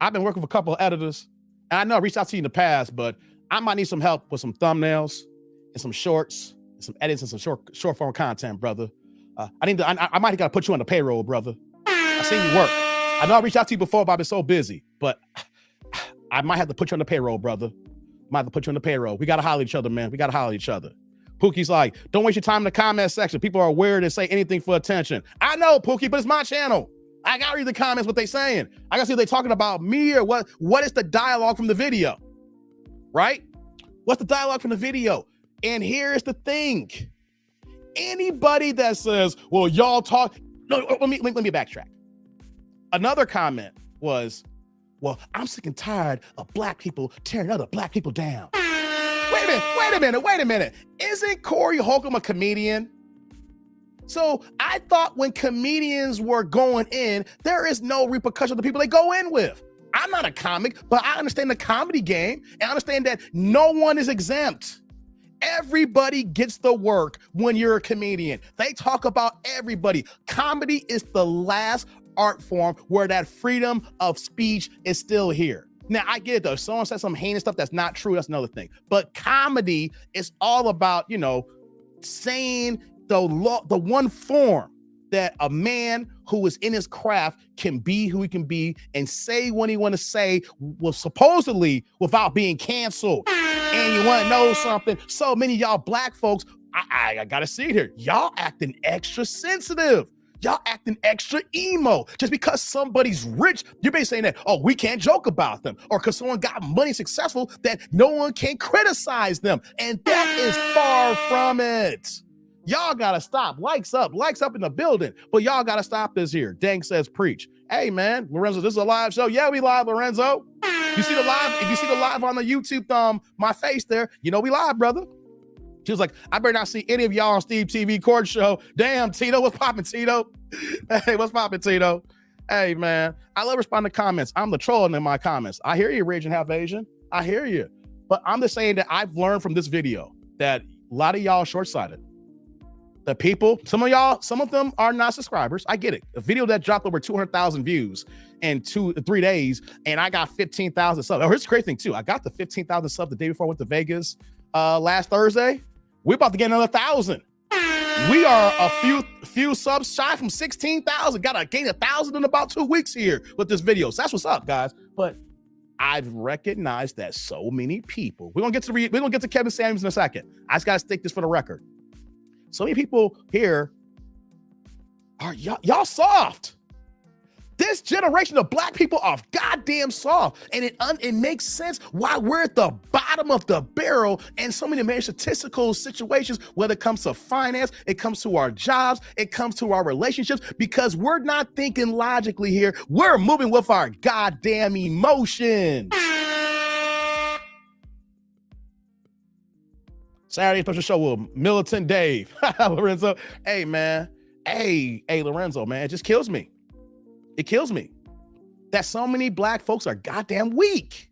I've been working with a couple of editors, and I know I reached out to you in the past, but I might need some help with some thumbnails and some shorts, and some edits and some short form content, brother. I might have got to put you on the payroll, brother. I seen you work. I know I reached out to you before, but I've been so busy, but I might have to put you on the payroll, brother. Might have to put you on the payroll. We got to holler at each other, man. We got to holler at each other. Pookie's like, don't waste your time in the comment section. People are weird and say anything for attention. I know, Pookie, but it's my channel. I gotta read the comments, what they saying. I gotta see if they talking about me or what. What is the dialogue from the video, right? What's the dialogue from the video? And here's the thing. Anybody that says, well, y'all talk, no, let me backtrack. Another comment was, well, I'm sick and tired of black people tearing other black people down. Wait a minute. Isn't Corey Holcomb a comedian? So I thought when comedians were going in, there is no repercussion of the people they go in with. I'm not a comic, but I understand the comedy game and I understand that no one is exempt. Everybody gets the work when you're a comedian. They talk about everybody. Comedy is the last art form where that freedom of speech is still here. Now, I get it though. If someone says some heinous stuff that's not true, that's another thing. But comedy is all about, saying the one form that a man who is in his craft can be who he can be and say what he want to say, well, supposedly without being canceled. And you want to know something? So many of y'all black folks, I gotta see it here. Y'all acting extra sensitive. Y'all acting extra emo. Just because somebody's rich, you're basically saying that, oh, we can't joke about them. Or because someone got money successful, that no one can criticize them. And that is far from it. Y'all gotta stop. Likes up in the building. But y'all gotta stop this here. Dang says preach. Hey man, Lorenzo, this is a live show. Yeah, we live, Lorenzo. You see the live, if you see the live on the YouTube, my face there, we live, brother. She was like, I better not see any of y'all on Steve TV Court Show. Damn, Tito, what's poppin', Tito? Hey, what's poppin', Tito? Hey man, I love responding to comments. I'm the trolling in my comments. I hear you, Raging Half Asian. I hear you. But I'm just saying that I've learned from this video that a lot of y'all short-sighted. The people, some of them are not subscribers. I get it. A video that dropped over 200,000 views in 3 days, and I got 15,000 subs. Oh, here's the crazy thing too. I got the 15,000 subs the day before I went to Vegas last Thursday. We're about to get another 1,000. We are a few subs shy from 16,000. Got to gain 1,000 in about 2 weeks here with this video. So that's what's up, guys. But I've recognized that so many people. We're gonna get to Kevin Samuels in a second. I just gotta stick this for the record. So many people here are y'all soft. This generation of black people are goddamn soft, and it makes sense why we're at the bottom of the barrel in so many major statistical situations, whether it comes to finance, it comes to our jobs, it comes to our relationships, because we're not thinking logically here. We're moving with our goddamn emotions. Saturday special show with Militant Dave. Lorenzo, hey man, hey Lorenzo, man, it just kills me. It kills me that so many black folks are goddamn weak.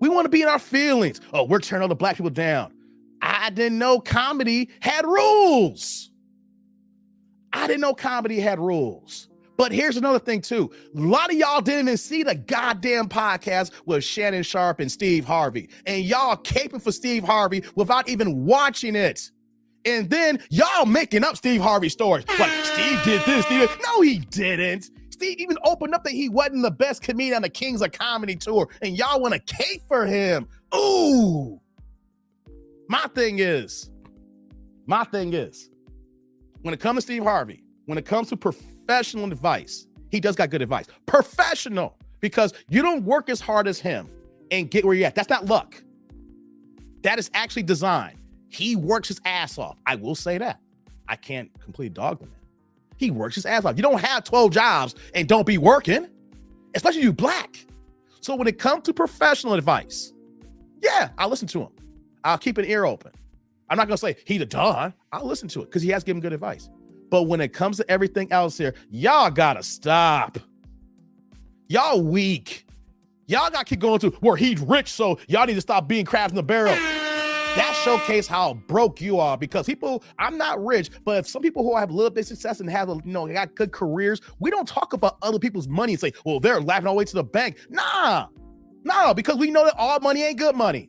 We want to be in our feelings. Oh, we're turning all the black people down. I didn't know comedy had rules. But here's another thing too. A lot of y'all didn't even see the goddamn podcast with Shannon Sharp and Steve Harvey. And y'all caping for Steve Harvey without even watching it. And then y'all making up Steve Harvey stories. Like, Steve did this, Steve. No, he didn't. Steve even opened up that he wasn't the best comedian on the Kings of Comedy tour. And y'all want to cape for him. Ooh. My thing is, when it comes to Steve Harvey, when it comes to professional advice, he does got good advice. Professional. Because you don't work as hard as him and get where you're at. That's not luck. That is actually designed. He works his ass off. I will say that. I can't completely dog the man. He works his ass off. You don't have 12 jobs and don't be working, especially you black. So when it comes to professional advice, yeah, I'll listen to him. I'll keep an ear open. I'm not going to say he the Don. I'll listen to it because he has given good advice. But when it comes to everything else here, y'all got to stop. Y'all weak. Y'all got to keep going to where he's rich, so y'all need to stop being crabs in the barrel. That showcase how broke you are, because people, I'm not rich, but if some people who have a little bit of success and have, got good careers, we don't talk about other people's money and say, well, they're laughing all the way to the bank. Nah, because we know that all money ain't good money.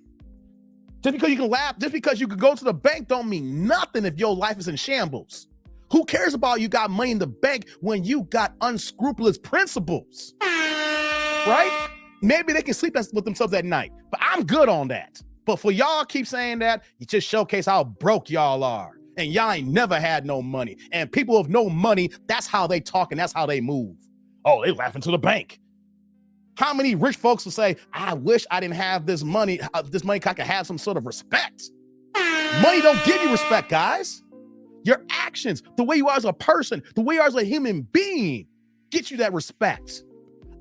Just because you can laugh, just because you can go to the bank don't mean nothing if your life is in shambles. Who cares about you got money in the bank when you got unscrupulous principles, right? Maybe they can sleep with themselves at night, but I'm good on that. But for y'all keep saying that, you just showcase how broke y'all are. And y'all ain't never had no money. And people with no money, that's how they talk and that's how they move. Oh, they laughing to the bank. How many rich folks will say, I wish I didn't have this money. This money I could have some sort of respect. Money don't give you respect, guys. Your actions, the way you are as a person, the way you are as a human being, get you that respect.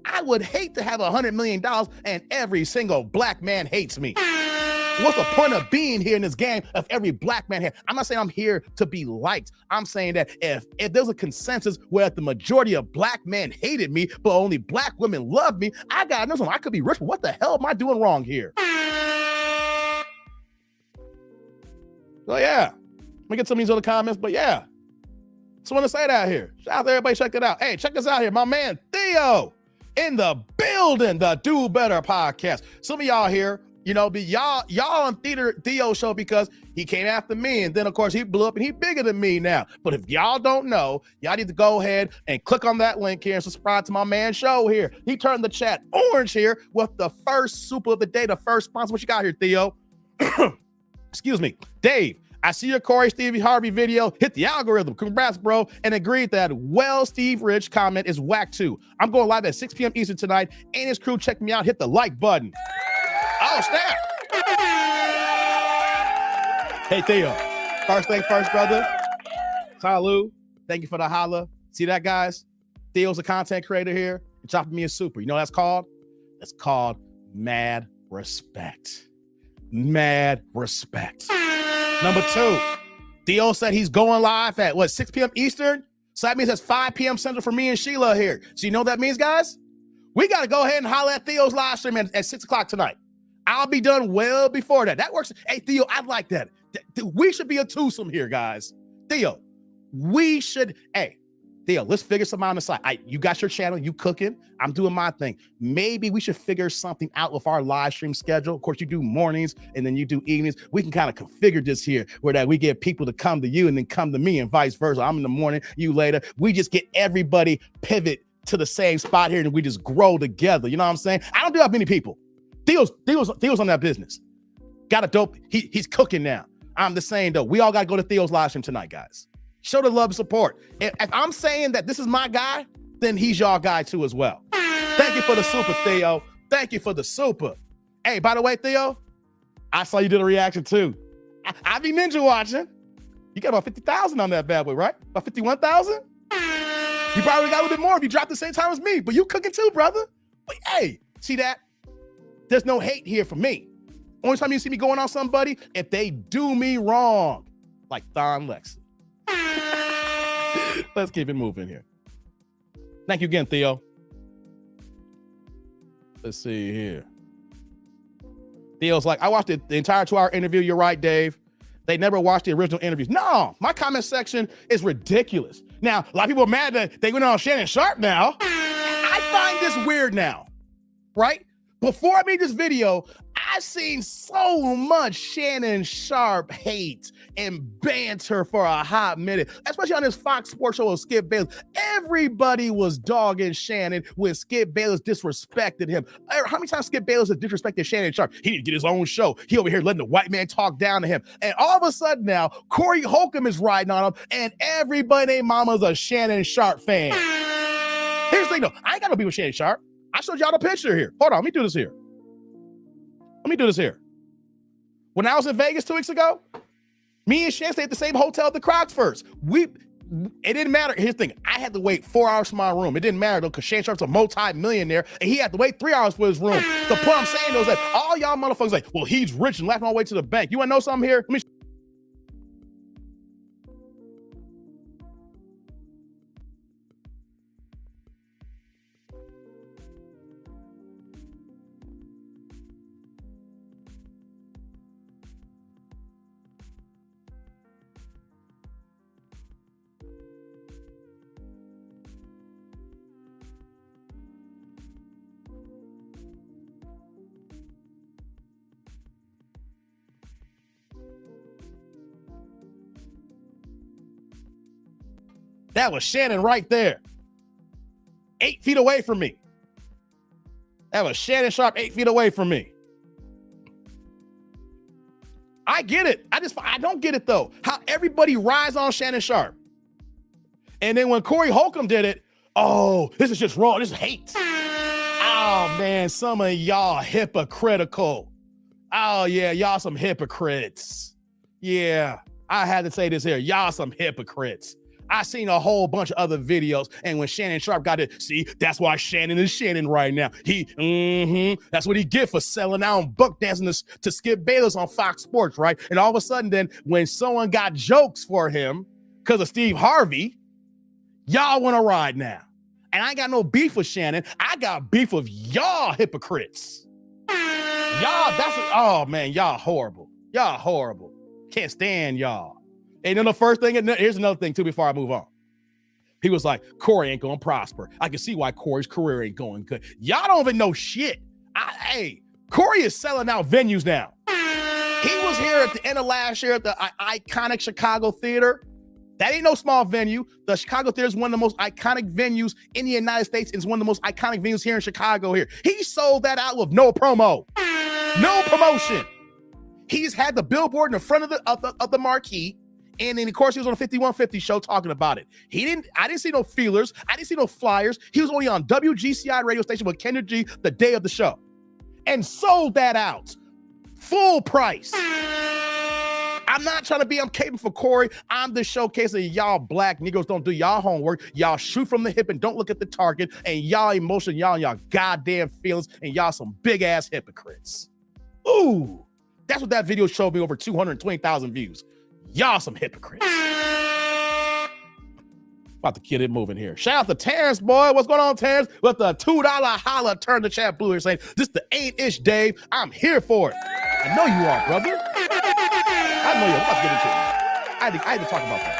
I would hate to have $100 million and every single black man hates me. What's the point of being here in this game if every black man here? I'm not saying I'm here to be liked. I'm saying that if there's a consensus where the majority of black men hated me, but only black women love me, I gotta know something. I could be rich, but what the hell am I doing wrong here? So yeah, let me get some of these other comments, but yeah. Just want to say that here. Shout out to everybody, check it out. Hey, check this out here. My man Theo in the building, the Do Better podcast. Some of y'all here, y'all on Theo show because he came after me, and then of course he blew up and he bigger than me now. But if y'all don't know, y'all need to go ahead and click on that link here and subscribe to my man's show here. He turned the chat orange here with the first super of the day, the first sponsor. What you got here, Theo? Excuse me, Dave. I see your Corey Stevie Harvey video, hit the algorithm. Congrats, bro. And agreed that, Steve Rich comment is whack too. I'm going live at 6 p.m. Eastern tonight. And his crew, check me out. Hit the like button. Oh, snap. Hey, Theo. First thing first, brother. Salud. Thank you for the holla. See that, guys? Theo's a content creator here. And chopping me is super. You know what that's called? That's called mad respect. Mad respect. Number 2, Theo said he's going live at 6 p.m. Eastern? So that means it's 5 p.m. Central for me and Sheila here. So you know what that means, guys? We got to go ahead and holler at Theo's live stream at 6 o'clock tonight. I'll be done well before that. That works. Hey, Theo, I like that. We should be a twosome here, guys. Theo, we should. Hey, Theo, let's figure something out on the side. You got your channel, you cooking. I'm doing my thing. Maybe we should figure something out with our live stream schedule. Of course, you do mornings and then you do evenings. We can kind of configure this here where that we get people to come to you and then come to me and vice versa. I'm in the morning, you later. We just get everybody pivot to the same spot here and we just grow together. You know what I'm saying? I don't do that many people. Theo's on that business. Got a dope. He's cooking now. I'm just saying though, we all got to go to Theo's live stream tonight, guys. Show the love and support. If I'm saying that this is my guy, then he's y'all guy too as well. Thank you for the super, Theo. Thank you for the super. Hey, by the way, Theo, I saw you did a reaction too. I be ninja watching. You got about 50,000 on that bad boy, right? About 51,000? You probably got a little bit more if you dropped the same time as me, but you cooking too, brother. But hey, see that? There's no hate here for me. Only time you see me going on somebody, if they do me wrong, like Thon Lexi. Let's keep it moving here. Thank you again, Theo. Let's see here. Theo's like, I watched the entire 2-hour interview. You're right, Dave. They never watched the original interviews. No, my comment section is ridiculous. Now, a lot of people are mad that they went on Shannon Sharp now. I find this weird now, right? Before I made this video, I've seen so much Shannon Sharp hate and banter for a hot minute, especially on this Fox Sports show with Skip Bayless. Everybody was dogging Shannon when Skip Bayless disrespected him. How many times Skip Bayless has disrespected Shannon Sharp? He need to get his own show. He over here letting the white man talk down to him. And all of a sudden now, Corey Holcomb is riding on him, and everybody named mama's a Shannon Sharp fan. Here's the thing though, I ain't got no beef with Shannon Sharp. I showed y'all the picture here. Hold on, let me do this here. When I was in Vegas 2 weeks ago, me and Shan stayed at the same hotel at the Crocs first. It didn't matter. Here's the thing. I had to wait 4 hours for my room. It didn't matter though, because Shan Sharp's a multi-millionaire and he had to wait 3 hours for his room. The point I'm saying though is that all y'all motherfuckers like, well, he's rich and laughing all the way to the bank. You wanna know something here? Let me. That was Shannon right there. 8 feet away from me. That was Shannon Sharp 8 feet away from me. I get it. I don't get it though. How everybody rides on Shannon Sharp. And then when Corey Holcomb did it, oh, this is just wrong. This is hate. Oh man, some of y'all hypocritical. Oh yeah, y'all some hypocrites. Yeah, I had to say this here. Y'all some hypocrites. I seen a whole bunch of other videos, and when Shannon Sharp got it, see, that's why Shannon is Shannon right now. That's what he get for selling out and buck dancing to Skip Bayless on Fox Sports, right? And all of a sudden, then when someone got jokes for him because of Steve Harvey, y'all want to ride now. And I ain't got no beef with Shannon. I got beef with y'all hypocrites. Oh man, y'all horrible. Y'all horrible. Can't stand y'all. And then the first thing, and here's another thing too before I move on. He was like, Corey ain't gonna prosper. I can see why Corey's career ain't going good. Y'all don't even know shit. Hey, Corey is selling out venues now. He was here at the end of last year at the iconic Chicago Theater. That ain't no small venue. The Chicago Theater is one of the most iconic venues in the United States. It's one of the most iconic venues here in Chicago here. He sold that out with no promo, no promotion. He's had the billboard in the front of the marquee. And then, of course, he was on a 5150 show talking about it. I didn't see no feelers. I didn't see no flyers. He was only on WGCI radio station with Kendra G the day of the show and sold that out. Full price. I'm not trying to be, I'm caping for Corey. I'm the showcase of y'all black Negroes don't do y'all homework. Y'all shoot from the hip and don't look at the target. And y'all emotion, y'all and y'all goddamn feelings. And y'all some big ass hypocrites. Ooh, that's what that video showed me, over 220,000 views. Y'all some hypocrites. About to get it moving here. Shout out to Terrence, boy. What's going on, Terrence? With the $2 holla, turn the chat blue here saying, this the 8-ish, Dave. I'm here for it. I know you are, brother. I know you're about to get into it. I had to talk about that.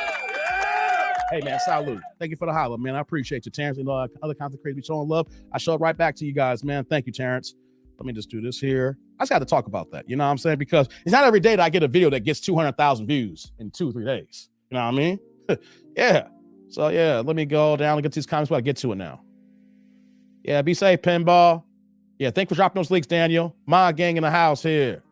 Hey, man, salute. Thank you for the holla, man. I appreciate you, Terrence. And other content creators be showing love. I show it right back to you guys, man. Thank you, Terrence. Let me just do this here. I just got to talk about that. You know what I'm saying? Because it's not every day that I get a video that gets 200,000 views in 2 or 3 days. You know what I mean? Yeah. So, yeah, let me go down and get these comments, but I get to it now. Yeah, be safe, Pinball. Yeah, thanks for dropping those links, Daniel. My gang in the house here.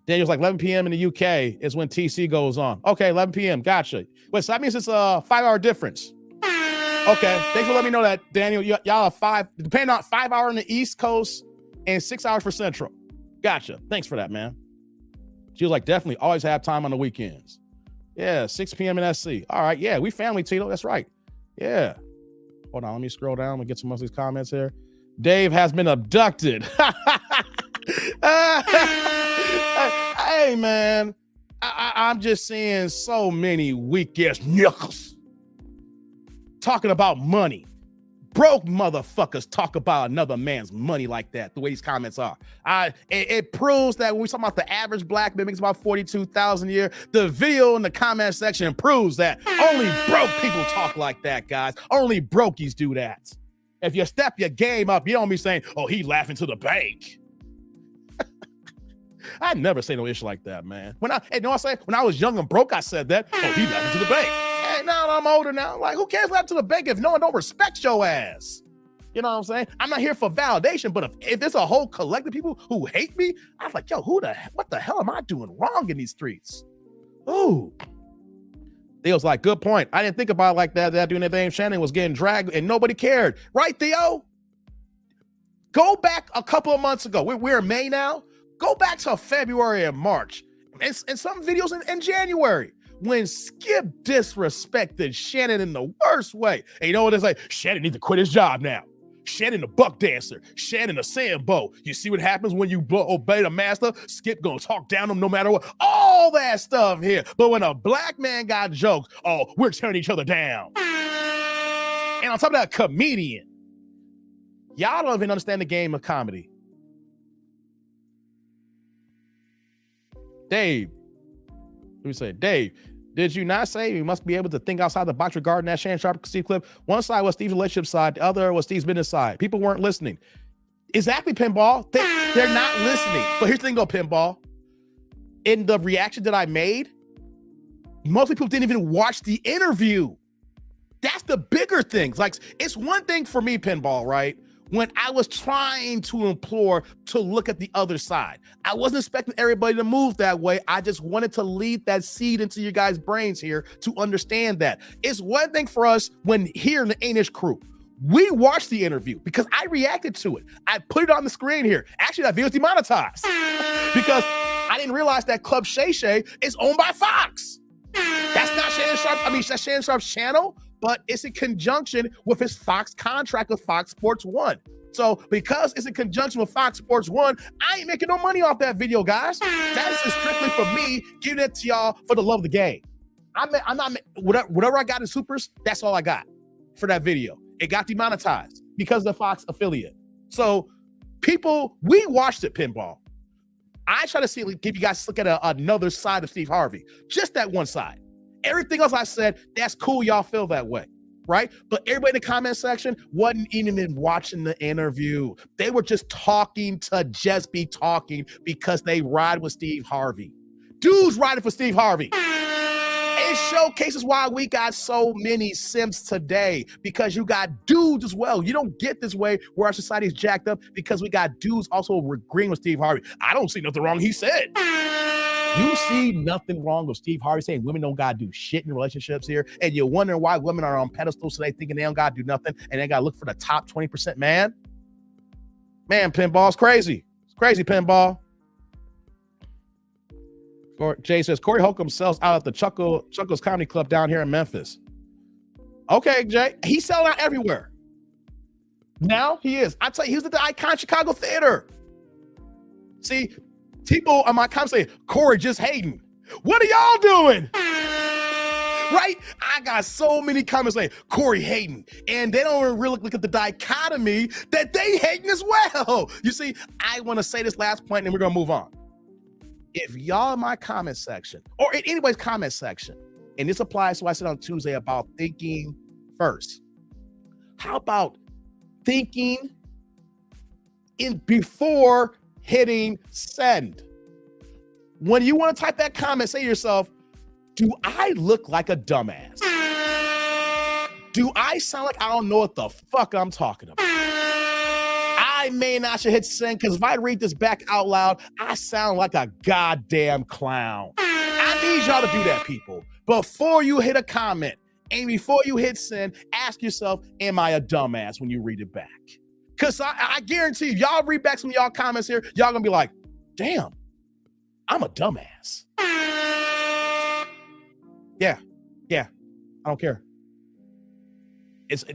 Daniel's like 11 p.m. in the UK is when TC goes on. Okay, 11 p.m. Gotcha. Wait, so that means it's a 5-hour difference. Okay, thanks for letting me know that, Daniel. Y'all are depending on 5 hour on the East Coast and 6 hours for Central. Gotcha. Thanks for that, man. She was like, definitely always have time on the weekends. Yeah, 6 p.m. in SC. All right, yeah, we family, Tito. That's right. Yeah. Hold on, let me scroll down and get some of these comments here. Dave has been abducted. Hey, man, I'm just seeing so many weak-ass knuckles talking about money. Broke motherfuckers talk about another man's money like that, the way these comments are. It proves that when we talk about the average black man makes about 42,000 a year, the video in the comment section proves that only broke people talk like that, guys. Only brokies do that. If you step your game up, you don't be saying, oh, he laughing to the bank. I never say no issue like that, man. When I was young and broke, I said that. Oh, he laughing to the bank. Hey, now I'm older now. Like, who cares what to the bank if no one don't respect your ass? You know what I'm saying? I'm not here for validation, but if there's a whole collective of people who hate me, I'm like, yo, what the hell am I doing wrong in these streets? Ooh. Theo's like, good point. I didn't think about it like that. That doing that thing, Shannon was getting dragged and nobody cared. Right, Theo? Go back a couple of months ago. We're in May now. Go back to February and March. and some videos in January when Skip disrespected Shannon in the worst way. And you know what it's like? Shannon needs to quit his job now. Shannon the buck dancer. Shannon the Sambo. You see what happens when you obey the master? Skip gonna talk down to him no matter what. All that stuff here. But when a black man got jokes, oh, we're tearing each other down. And on top of that, comedian. Y'all don't even understand the game of comedy. Dave, let me say, Dave, did you not say you must be able to think outside the box regarding that Shannon Sharpe Steve clip? One side was Steve's relationship side, the other was Steve's business side. People weren't listening. Exactly, Pinball. They're not listening. But here's the thing, though, Pinball. In the reaction that I made, most people didn't even watch the interview. That's the bigger things. Like, it's one thing for me, Pinball, right? When I was trying to implore to look at the other side. I wasn't expecting everybody to move that way. I just wanted to lead that seed into your guys' brains here to understand that. It's one thing for us when here in the Anish crew, we watched the interview because I reacted to it. I put it on the screen here. Actually, that video is demonetized because I didn't realize that Club Shay Shay is owned by Fox. That's not Shannon Sharpe. I mean, that's Shannon Sharpe's channel, but it's in conjunction with his Fox contract with Fox Sports 1. So because it's in conjunction with Fox Sports 1, I ain't making no money off that video, guys. That is strictly for me, giving it to y'all for the love of the game. I'm not, whatever I got in Supers, that's all I got for that video. It got demonetized because of the Fox affiliate. So people, we watched it, Pinball. I try to see, give you guys a look at another side of Steve Harvey. Just that one side. Everything else I said, that's cool. Y'all feel that way, right? But everybody in the comment section wasn't even watching the interview. They were just talking to just be talking because they ride with Steve Harvey. Dudes riding for Steve Harvey. It showcases why we got so many simps today, because you got dudes as well. You don't get this way where our society is jacked up because we got dudes also agreeing with Steve Harvey. I don't see nothing wrong, he said. You see nothing wrong with Steve Harvey saying women don't gotta do shit in relationships here, and you're wondering why women are on pedestals today thinking they don't gotta do nothing and they gotta look for the top 20% man? Man, Pinball's crazy. It's crazy, Pinball. Jay says, Corey Holcomb sells out at the Chuckles Comedy Club down here in Memphis. Okay, Jay. He's selling out everywhere. Now he is. I tell you, he was at the Icon Chicago Theater. See, people on my comments say, Corey just hating. What are y'all doing? Right? I got so many comments saying, Corey hating. And they don't really look at the dichotomy that they hating as well. You see, I want to say this last point and we're going to move on. If y'all in my comment section, or in anybody's comment section, and this applies to what I said on Tuesday about thinking first. How about thinking before hitting send? When you want to type that comment, say to yourself, do I look like a dumbass? Do I sound like I don't know what the fuck I'm talking about? I may not should hit send because if I read this back out loud, I sound like a goddamn clown. I need y'all to do that, people. Before you hit a comment and before you hit send, ask yourself, am I a dumbass when you read it back? Because I guarantee you, y'all read back some of y'all comments here, y'all gonna be like, damn, I'm a dumbass. Yeah, I don't care. It's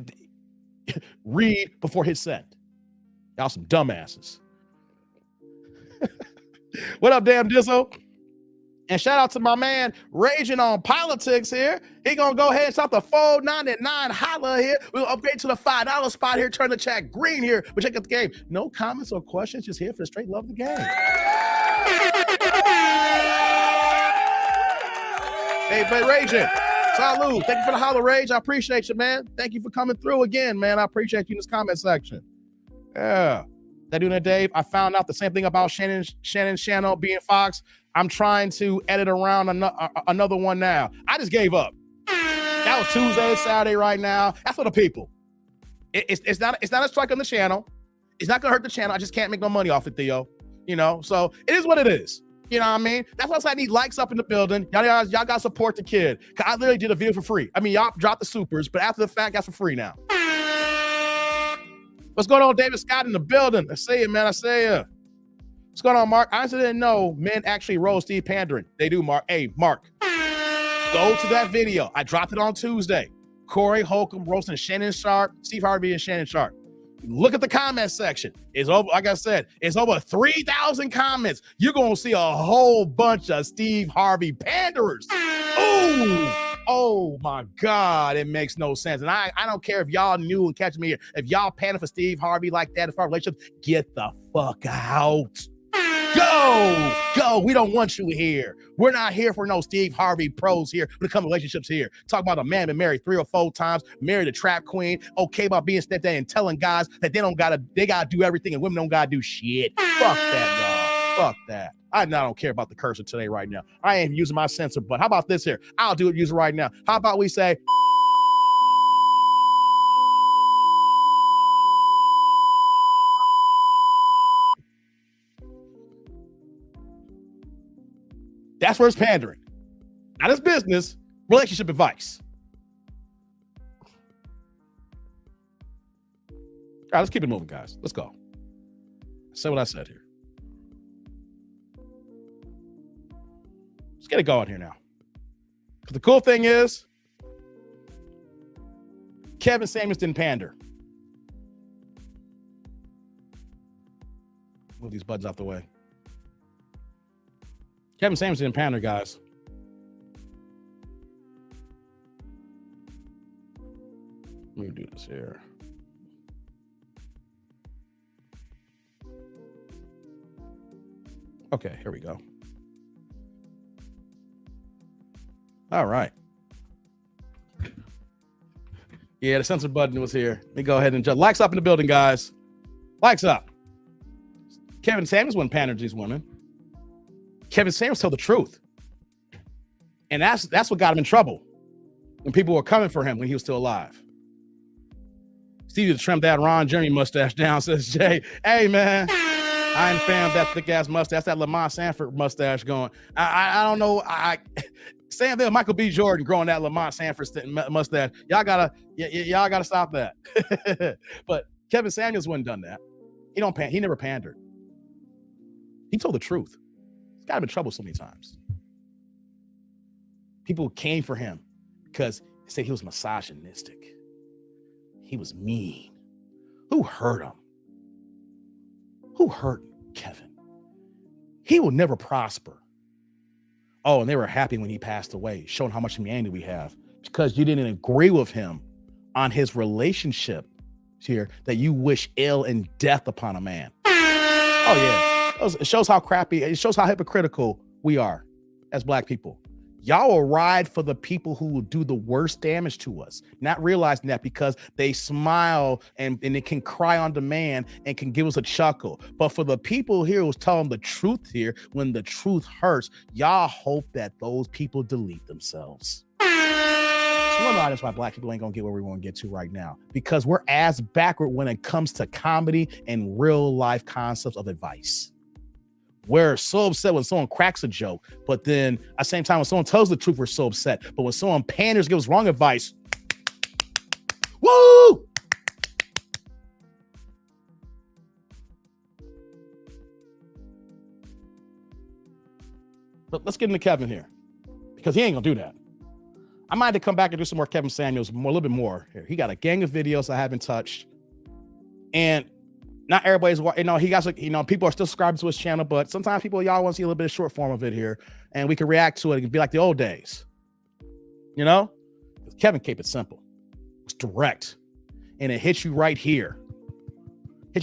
read before hit send. Y'all some dumbasses. What up, damn Dizzo? And shout out to my man raging on politics here. He gonna go ahead and stop the $4.99 holla here. We'll upgrade to the $5 spot here. Turn the chat green here. But check out the game. No comments or questions. Just here for the straight love of the game. Hey, but raging. Salud. Thank you for the holla, Rage. I appreciate you, man. Thank you for coming through again, man. I appreciate you in this comment section. Yeah. That doing it, Dave. I found out the same thing about Shannon channel being Fox. I'm trying to edit around another one now. I just gave up. That was Tuesday, Saturday right now. That's for the people. It's not a strike on the channel. It's not gonna hurt the channel. I just can't make no money off it, Theo. You know, so it is what it is. You know what I mean? That's why I need likes up in the building. Y'all got to support the kid. Cause I literally did a video for free. I mean, y'all dropped the supers, but after the fact, that's for free now. What's going on, David Scott in the building? I say it, man. I say it. What's going on, Mark? I honestly didn't know men actually roll Steve pandering. They do, Mark. Hey, Mark, go to that video. I dropped it on Tuesday. Corey Holcomb roasting Shannon Sharp, Steve Harvey and Shannon Sharp. Look at the comment section. It's over, like I said, it's over 3,000 comments. You're gonna see a whole bunch of Steve Harvey panderers. Ooh, oh my God, it makes no sense. And I don't care if y'all knew and catch me here. If y'all pandering for Steve Harvey like that as far as relationships, get the fuck out. Go. We don't want you here. We're not here for no Steve Harvey pros here. When it comes to relationships here. Talk about a man been married 3 or 4 times, married a trap queen, okay about being stepdad and telling guys that they gotta do everything and women don't gotta do shit. Fuck that, y'all. Fuck that. I don't care about the cursor today right now. I ain't using my censor, but how about this here? I'll do it using right now. How about we say that's where it's pandering. Not his business, relationship advice. All right, let's keep it moving, guys. Let's go. Say what I said here. Let's get it going here now. But the cool thing is, Kevin Samuels didn't pander. Move these buttons out the way. Kevin Samuels didn't pander, guys. Let me do this here. Okay, here we go. All right. Yeah, the censor button was here. Let me go ahead and judge. Likes up in the building, guys. Likes up. Kevin Samuels wouldn't pander to these women. Kevin Samuels told the truth. And that's what got him in trouble when people were coming for him when he was still alive. Stevie to trim that Ron Jeremy mustache down, says Jay. Hey, man, I ain't a fan of that thick-ass mustache. That's that Lamont Sanford mustache going. I don't know. Sam there, Michael B. Jordan growing that Lamont Sanford mustache. Y'all gotta stop that. But Kevin Samuels wouldn't done that. He never pandered. He told the truth. He's got him in trouble so many times. People came for him because they said he was misogynistic. He was mean. Who hurt him? Who hurt Kevin? He will never prosper. Oh, and they were happy when he passed away, showing how much humanity we have because you didn't agree with him on his relationship here that you wish ill and death upon a man. Oh, yeah. It shows how crappy, it shows how hypocritical we are as Black people. Y'all will ride for the people who will do the worst damage to us, not realizing that because they smile and they can cry on demand and can give us a chuckle. But for the people here who's telling the truth here, when the truth hurts, y'all hope that those people delete themselves. So that's why Black people ain't gonna get where we want to get to right now, because we're ass backward when it comes to comedy and real life concepts of advice. We're so upset when someone cracks a joke, but then at the same time, when someone tells the truth, we're so upset. But when someone panders, gives wrong advice, woo! But let's get into Kevin here, because he ain't gonna do that. I might have to come back and do some more Kevin Samuels, a little bit more here. He got a gang of videos I haven't touched, and not everybody's, he got, people are still subscribing to his channel, but sometimes y'all want to see a little bit of short form of it here, and we can react to it and be like the old days. Kevin kept it simple. It's direct, and it hits you right here. You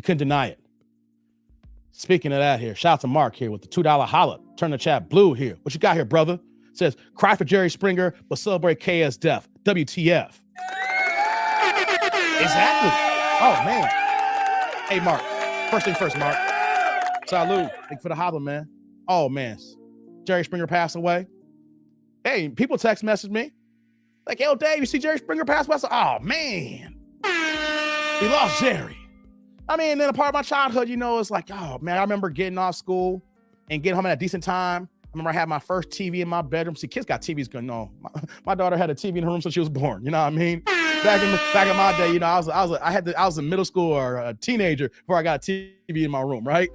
couldn't deny it. Speaking of that here, shout out to Mark here with the $2 holla. Turn the chat blue here. What you got here, brother? It says, cry for Jerry Springer, but celebrate KS death. WTF. Exactly. Oh, man. Hey, Mark. First thing first, Mark. Salud. Thank you for the holla, man. Oh, man. Jerry Springer passed away. Hey, people text message me. Like, yo, Dave, you see Jerry Springer pass away? Oh, man. We lost Jerry. I mean, then a part of my childhood, it's like, oh, man, I remember getting off school and getting home at a decent time. I remember I had my first TV in my bedroom. See, kids got TVs going on. My daughter had a TV in her room since she was born. You know what I mean? back in my day, you know, I was a middle school or a teenager before I got a TV in my room, right?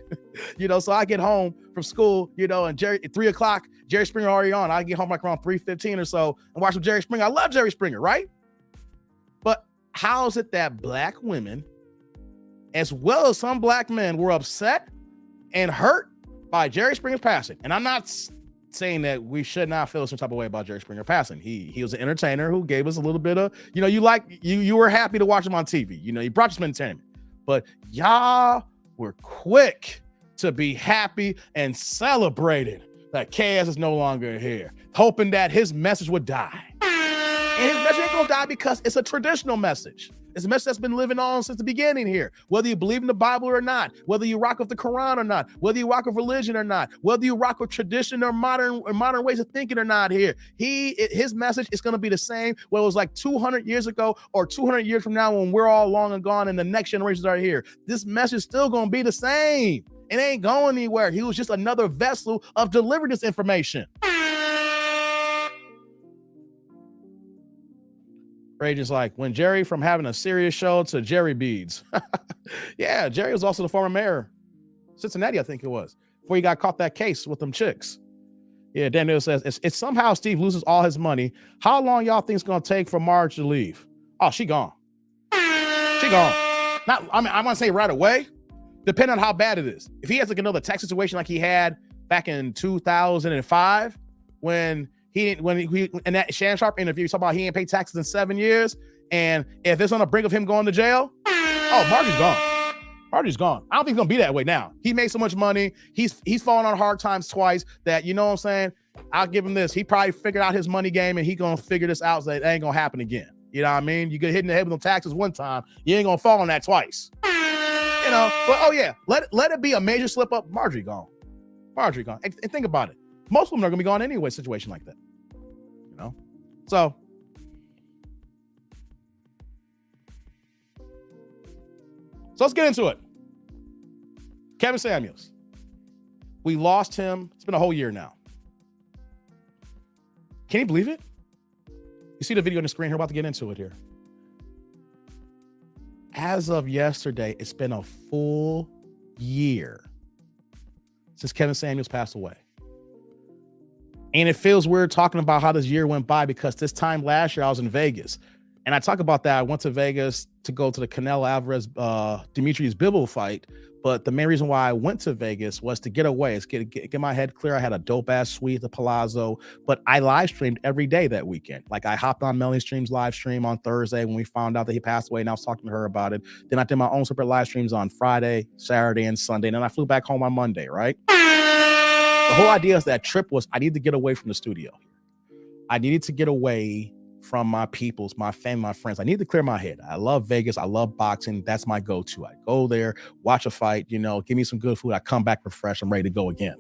You know, so I get home from school, you know, and at 3 o'clock, Jerry Springer already on. I get home like around 3:15 or so and watch some Jerry Springer. I love Jerry Springer, right? But how is it that black women, as well as some black men, were upset and hurt by Jerry Springer's passing? And I'm not saying that we should not feel some type of way about Jerry Springer passing. He was an entertainer who gave us a little bit of, you know, you were happy to watch him on TV. You know, he brought you some entertainment. But y'all were quick to be happy and celebrating that KS is no longer here, hoping that his message would die. And his message ain't gonna die because it's a traditional message. It's a message that's been living on since the beginning here. Whether you believe in the Bible or not, whether you rock with the Quran or not, whether you rock with religion or not, whether you rock with tradition or modern ways of thinking or not here, his message is going to be the same, whether it was like 200 years ago or 200 years from now when we're all long and gone and the next generations are here. This message is still going to be the same. It ain't going anywhere. He was just another vessel of delivering this information. Rage is like, when Jerry from having a serious show to Jerry Beads. Yeah, Jerry was also the former mayor, Cincinnati, I think it was, before he got caught that case with them chicks. Yeah, Daniel says, it's somehow Steve loses all his money. How long y'all think it's going to take for Marge to leave? Oh, she gone. She gone. I want to say right away, depending on how bad it is. If he has like another tax situation like he had back in 2005, when in that Shannon Sharp interview, he talked about he ain't paid taxes in 7 years. And if it's on the brink of him going to jail, oh, Margie's gone. Margie's gone. I don't think he's gonna be that way now. He made so much money. He's fallen on hard times twice that, you know what I'm saying? I'll give him this. He probably figured out his money game and he gonna figure this out so that it ain't gonna happen again. You know what I mean? You get hit in the head with no taxes one time, you ain't gonna fall on that twice. You know, but oh yeah, let it be a major slip up. Margie gone. Margie gone. And think about it. Most women are gonna be gone anyway, situation like that. You know? So let's get into it. Kevin Samuels. We lost him. It's been a whole year now. Can you believe it? You see the video on the screen here, about to get into it here. As of yesterday, it's been a full year since Kevin Samuels passed away. And it feels weird talking about how this year went by because this time last year I was in Vegas. And I talk about that. I went to Vegas to go to the Canelo Alvarez, Demetrius Bivol fight. But the main reason why I went to Vegas was to get away, get my head clear. I had a dope ass suite at the Palazzo, but I live streamed every day that weekend. Like I hopped on Melanie Stream's live stream on Thursday when we found out that he passed away, and I was talking to her about it. Then I did my own separate live streams on Friday, Saturday, and Sunday. And then I flew back home on Monday, right? The whole idea is that trip was I need to get away from the studio. I needed to get away from my peoples, my family, my friends. I need to clear my head. I love Vegas. I love boxing. That's my go-to. I go there, watch a fight, you know, give me some good food. I come back refreshed. I'm ready to go again.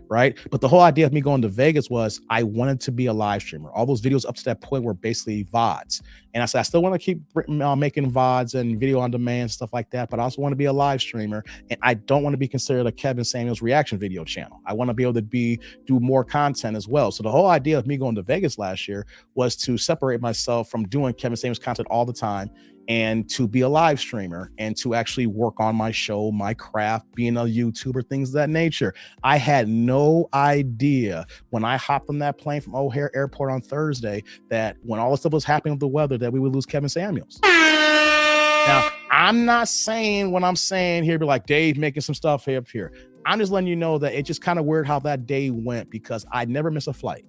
Right. But the whole idea of me going to Vegas was I wanted to be a live streamer. All those videos up to that point were basically VODs. And I said, I still want to keep making VODs and video on demand, stuff like that. But I also want to be a live streamer. And I don't want to be considered a Kevin Samuels reaction video channel. I want to be able to do more content as well. So the whole idea of me going to Vegas last year was to separate myself from doing Kevin Samuels content all the time and to be a live streamer and to actually work on my show, my craft, being a YouTuber, things of that nature. I had no idea when I hopped on that plane from O'Hare Airport on Thursday that when all the stuff was happening with the weather that we would lose Kevin Samuels. Now, I'm not saying what I'm saying here, be like Dave making some stuff up here. I'm just letting you know that it's just kind of weird how that day went because I never missed a flight.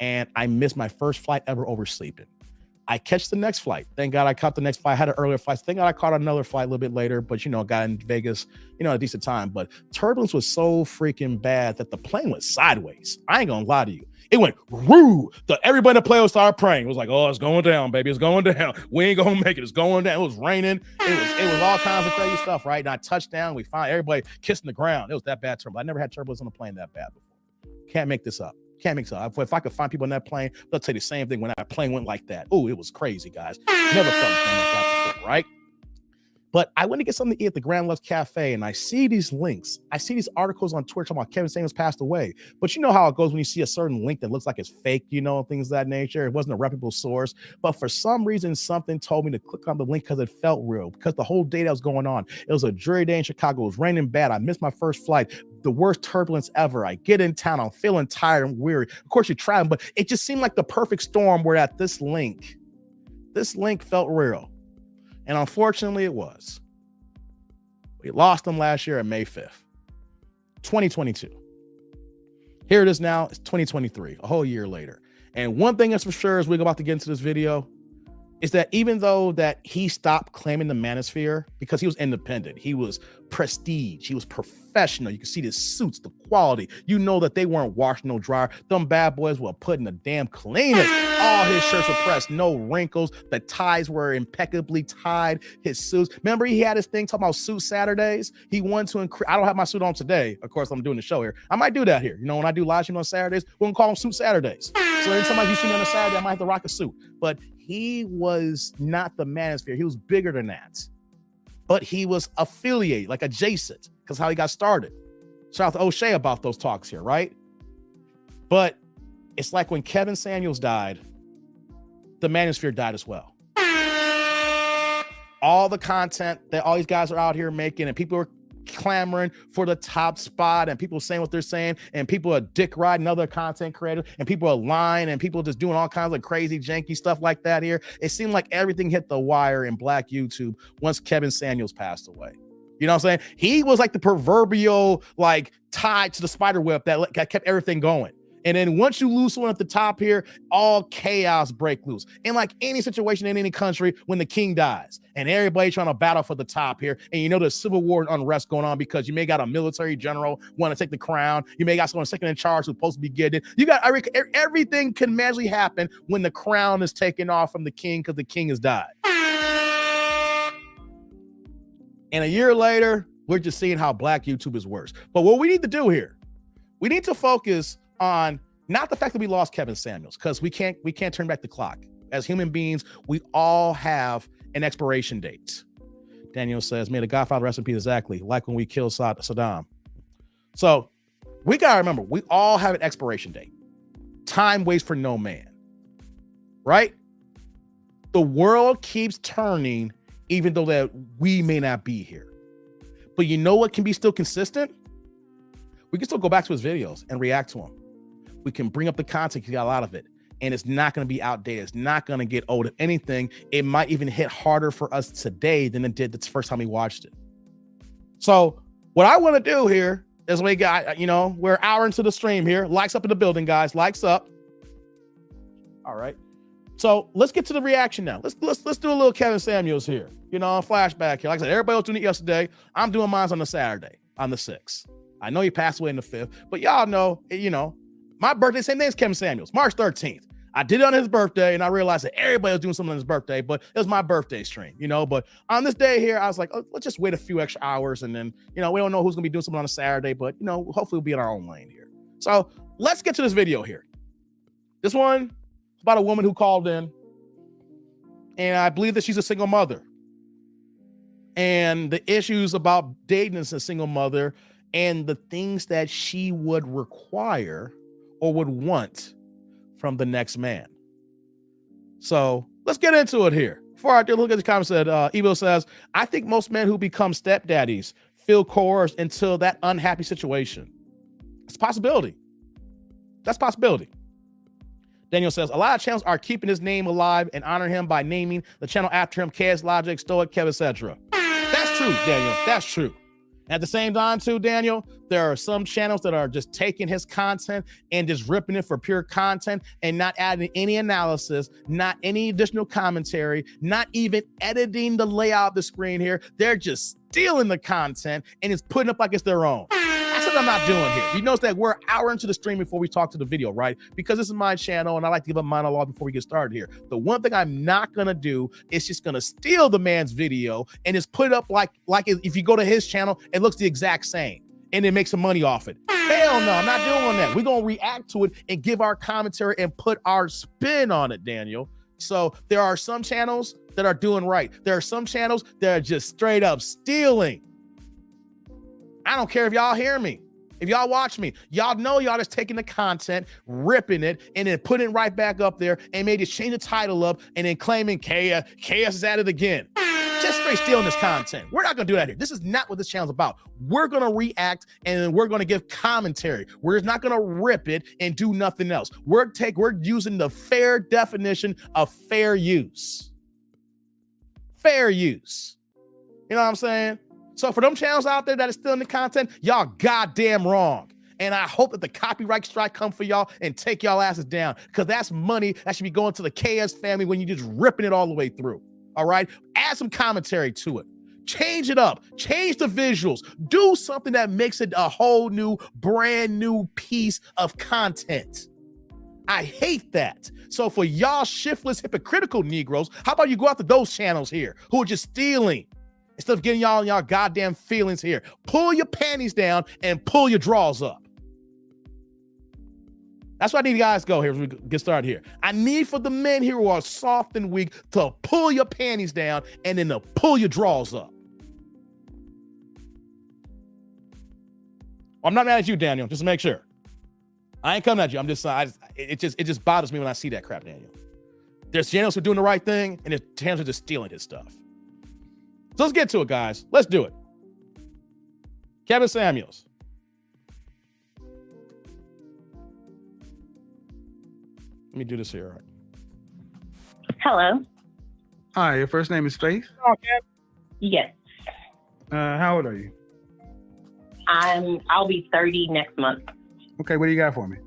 And I missed my first flight ever oversleeping. I catch the next flight. Thank God I caught the next flight. I had an earlier flight. Thank God I caught another flight a little bit later, but you know, got in Vegas, you know, a decent time. But turbulence was so freaking bad that the plane went sideways. I ain't gonna lie to you. It went woo. Everybody in the plane started praying. It was like, oh, it's going down, baby. It's going down. We ain't gonna make it. It's going down. It was raining. It was all kinds of crazy stuff, right? And I touched down. We found everybody kissing the ground. It was that bad turbulence. I never had turbulence on a plane that bad before. Can't make this up. Can't make so. If I could find people in that plane, they'll tell you the same thing when that plane went like that. Oh, it was crazy, guys. Never felt anything like that before, right? But I went to get something to eat at the Grand Lux Cafe, and I see these links. I see these articles on Twitter talking about Kevin Samuels passed away. But you know how it goes when you see a certain link that looks like it's fake, you know, things of that nature. It wasn't a reputable source. But for some reason, something told me to click on the link because it felt real, because the whole day that was going on, it was a dreary day in Chicago. It was raining bad. I missed my first flight, the worst turbulence ever. I get in town. I'm feeling tired and weary. Of course, you're traveling, but it just seemed like the perfect storm where at this link felt real. And unfortunately, it was. We lost them last year on May 5th, 2022. Here it is now. It's 2023, a whole year later. And one thing that's for sure, as we're about to get into this video, is that even though that he stopped claiming the manosphere because he was independent, he was prestige, he was professional. You can see the suits, the quality. You know that they weren't washed, no dryer. Them bad boys were put in the damn cleanest. All his shirts were pressed, no wrinkles. The ties were impeccably tied. His suits. Remember, he had his thing talking about suit Saturdays. He wanted to increase. I don't have my suit on today. Of course, I'm doing the show here. I might do that here. You know, when I do live stream on Saturdays, we're gonna call them Suit Saturdays. So anytime you see me on a Saturday, I might have to rock a suit. But he was not the manosphere. He was bigger than that. But he was affiliated, like adjacent, because how he got started. Shout out to O'Shea about those talks here, right? But it's like when Kevin Samuels died, the manosphere died as well. All the content that all these guys are out here making, and people are clamoring for the top spot, and people saying what they're saying, and people are dick riding other content creators, and people are lying, and people just doing all kinds of crazy janky stuff like that here. It seemed like everything hit the wire in Black YouTube once Kevin Samuels passed away. You know what I'm saying? He was like the proverbial like tie to the spider web that kept everything going. And then once you lose one at the top here, all chaos break loose. In like any situation in any country when the king dies and everybody trying to battle for the top here, and you know there's civil war and unrest going on because you may got a military general want to take the crown. You may got someone second in charge who's supposed to be getting it. You got everything can magically happen when the crown is taken off from the king because the king has died. And a year later, we're just seeing how Black YouTube is worse. But what we need to do here, we need to focus on not the fact that we lost Kevin Samuels, because we can't turn back the clock. As human beings, we all have an expiration date. Daniel says, may the Godfather rest in peace, exactly, like when we killed Saddam. So we got to remember, we all have an expiration date. Time waits for no man, right? The world keeps turning, even though that we may not be here. But you know what can be still consistent? We can still go back to his videos and react to them. We can bring up the content, he got a lot of it, and it's not going to be outdated. It's not going to get old. If anything, it might even hit harder for us today than it did the first time we watched it. So what I want to do here is we got, you know, we're an hour into the stream here. Likes up in the building, guys. Likes up. All right. So let's get to the reaction now. Let's do a little Kevin Samuels here. You know, flashback here. Like I said, everybody was doing it yesterday. I'm doing mine on the Saturday, on the 6th. I know he passed away in the 5th, but y'all know, you know, my birthday, same day as Kevin Samuels, March 13th. I did it on his birthday, and I realized that everybody was doing something on his birthday, but it was my birthday stream, you know. But on this day here, I was like, oh, let's just wait a few extra hours, and then, you know, we don't know who's going to be doing something on a Saturday, but, you know, hopefully we'll be in our own lane here. So let's get to this video here. This one is about a woman who called in, and I believe that she's a single mother. And the issues about dating as a single mother and the things that she would require or would want from the next man. So let's get into it here. Before I do, look at the comments that Evo says, I think most men who become stepdaddies feel coerced into that unhappy situation. It's a possibility. That's a possibility. Daniel says, a lot of channels are keeping his name alive and honoring him by naming the channel after him, Chaos Logic, Stoic, Kev, etc. That's true, Daniel. That's true. At the same time, too, Daniel, there are some channels that are just taking his content and just ripping it for pure content and not adding any analysis, not any additional commentary, not even editing the layout of the screen here. They're just stealing the content and it's putting up like it's their own. That's what I'm not doing here. You notice that we're an hour into the stream before we talk to the video, right? Because this is my channel and I like to give a monologue before we get started here. The one thing I'm not going to do is just going to steal the man's video and just put it up like if you go to his channel, it looks the exact same and then make some money off it. Hell no, I'm not doing that. We're going to react to it and give our commentary and put our spin on it, Daniel. So there are some channels that are doing right. There are some channels that are just straight up stealing. I don't care if y'all hear me. If y'all watch me, y'all know y'all just taking the content, ripping it, and then putting it right back up there and maybe just change the title up and then claiming chaos is at it again. Just straight stealing this content. We're not going to do that here. This is not what this channel's about. We're going to react and we're going to give commentary. We're not going to rip it and do nothing else. We're using the fair definition of fair use. Fair use. You know what I'm saying? So for them channels out there that are stealing the content, y'all goddamn wrong. And I hope that the copyright strike come for y'all and take y'all asses down, because that's money that should be going to the KS family when you're just ripping it all the way through. All right? Add some commentary to it. Change it up. Change the visuals. Do something that makes it a whole new, brand new piece of content. I hate that. So for y'all shiftless, hypocritical Negroes, how about you go after those channels here who are just stealing? Instead of getting y'all in y'all goddamn feelings here, pull your panties down and pull your drawers up. That's why I need you guys to go here as we get started here. I need for the men here who are soft and weak to pull your panties down and then to pull your drawers up. I'm not mad at you, Daniel, just to make sure. I ain't coming at you. I'm just, it just bothers me when I see that crap, Daniel. There's channels who are doing the right thing and there's channels who are just stealing his stuff. So let's get to it, guys. Let's do it. Kevin Samuels. Let me do this here. All right. Hello. Hi, your first name is Faith? Oh, Kevin. Yes. How old are you? I'll be 30 next month. Okay, what do you got for me?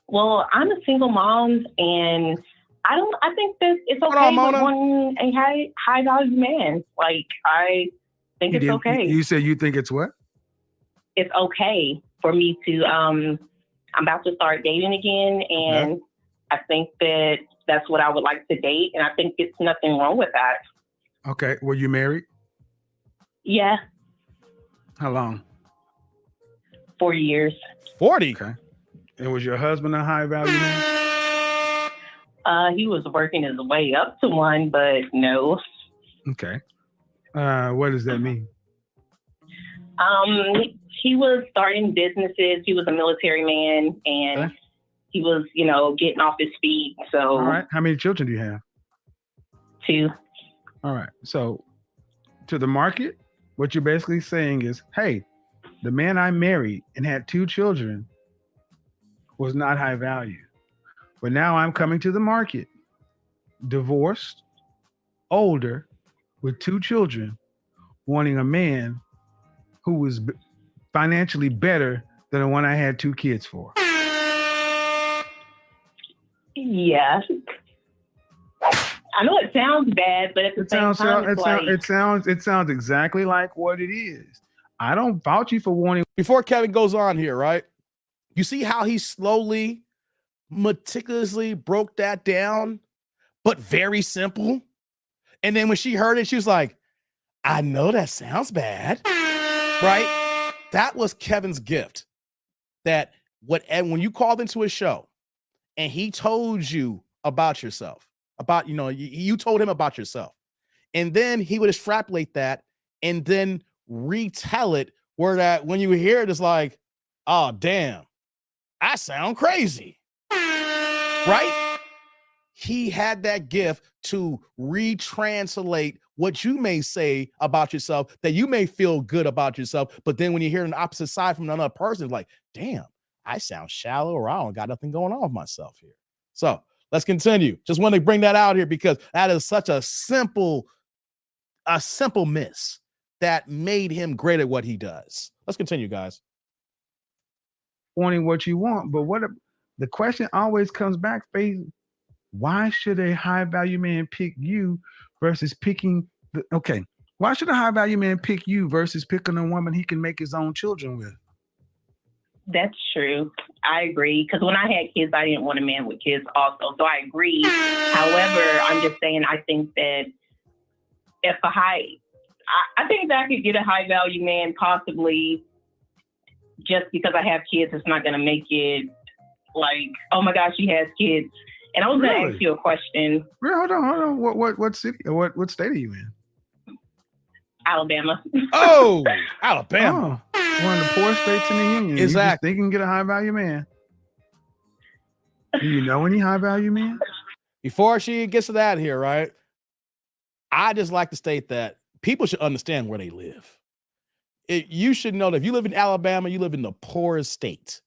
Well, I'm a single mom, and I think that it's okay with wanting a high value man. Like, I think it's okay. You said you think it's what? It's okay for me to, I'm about to start dating again, and okay. I think that that's what I would like to date, and I think it's nothing wrong with that. Okay, were you married? Yeah. How long? 4 years. 40? Okay. And was your husband a high value man? He was working his way up to one, but no. Okay. What does that mean? He was starting businesses. He was a military man, and he was, getting off his feet. So. All right. How many children do you have? 2. All right. So to the market, what you're basically saying is, hey, the man I married and had 2 children was not high value. But now I'm coming to the market, divorced, older, with 2 children, wanting a man who was financially better than the one I had 2 kids for. Yeah. I know it sounds bad, but at the same time, it sounds exactly like what it is. I don't fault you for wanting. Before Kevin goes on here, right? You see how he slowly, meticulously broke that down, but very simple. And then when she heard it, she was like, I know that sounds bad, right? That was Kevin's gift. That when you called into his show and he told you about yourself, about, you told him about yourself, and then he would extrapolate that and then retell it where that when you hear it, it's like, oh, damn, I sound crazy. Right? He had that gift to retranslate what you may say about yourself, that you may feel good about yourself. But then when you hear an opposite side from another person, it's like, damn, I sound shallow, or I don't got nothing going on with myself here. So let's continue. Just want to bring that out here because that is such a simple miss that made him great at what he does. Let's continue, guys. Wanting what you want, but the question always comes back, Faith, why should a high value man pick you versus picking why should a high value man pick you versus picking a woman he can make his own children with? That's true. I agree. Because when I had kids, I didn't want a man with kids also. So I agree. However, I'm just saying, I think that I think that I could get a high value man possibly just because I have kids. It's not going to make it like, oh my gosh, she has kids And I was going to Really? ask you a question. Hold on. What city? What state are you in? Alabama. Oh, Alabama. Oh, one of the poor states in the union. You just think you can get a high value man. Do you know any high value men? Before she gets to that here, right? I just like to state that people should understand where they live. You should know that if you live in Alabama, you live in the poorest state.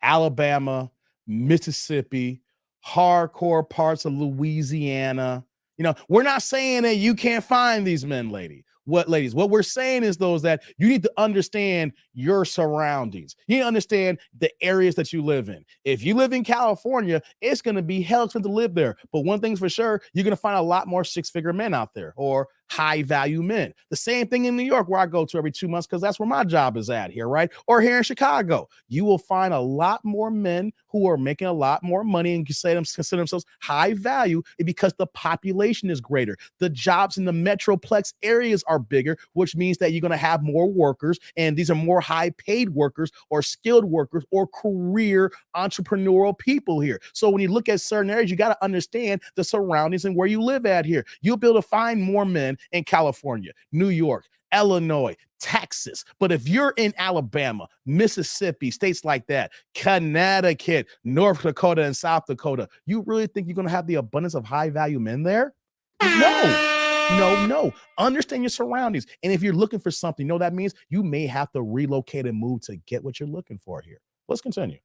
Alabama, Mississippi, hardcore parts of Louisiana. You know, we're not saying that you can't find these men, ladies. What we're saying is those that you need to understand your surroundings. You need to understand the areas that you live in. If you live in California, it's going to be hell expensive to live there. But one thing's for sure, you're going to find a lot more six-figure men out there or high value men. The same thing in New York, where I go to every 2 months because that's where my job is at here, right? Or here in Chicago, you will find a lot more men who are making a lot more money and consider themselves high value because the population is greater. The jobs in the metroplex areas are bigger, which means that you're going to have more workers, and these are more high paid workers or skilled workers or career entrepreneurial people here. So when you look at certain areas, you got to understand the surroundings and where you live at here. You'll be able to find more men in California, New York, Illinois, Texas. But if you're in Alabama, Mississippi, states like that, Connecticut, North Dakota, and South Dakota, you really think you're going to have the abundance of high value men there? No. Understand your surroundings. And if you're looking for something, you know that means you may have to relocate and move to get what you're looking for here. Let's continue.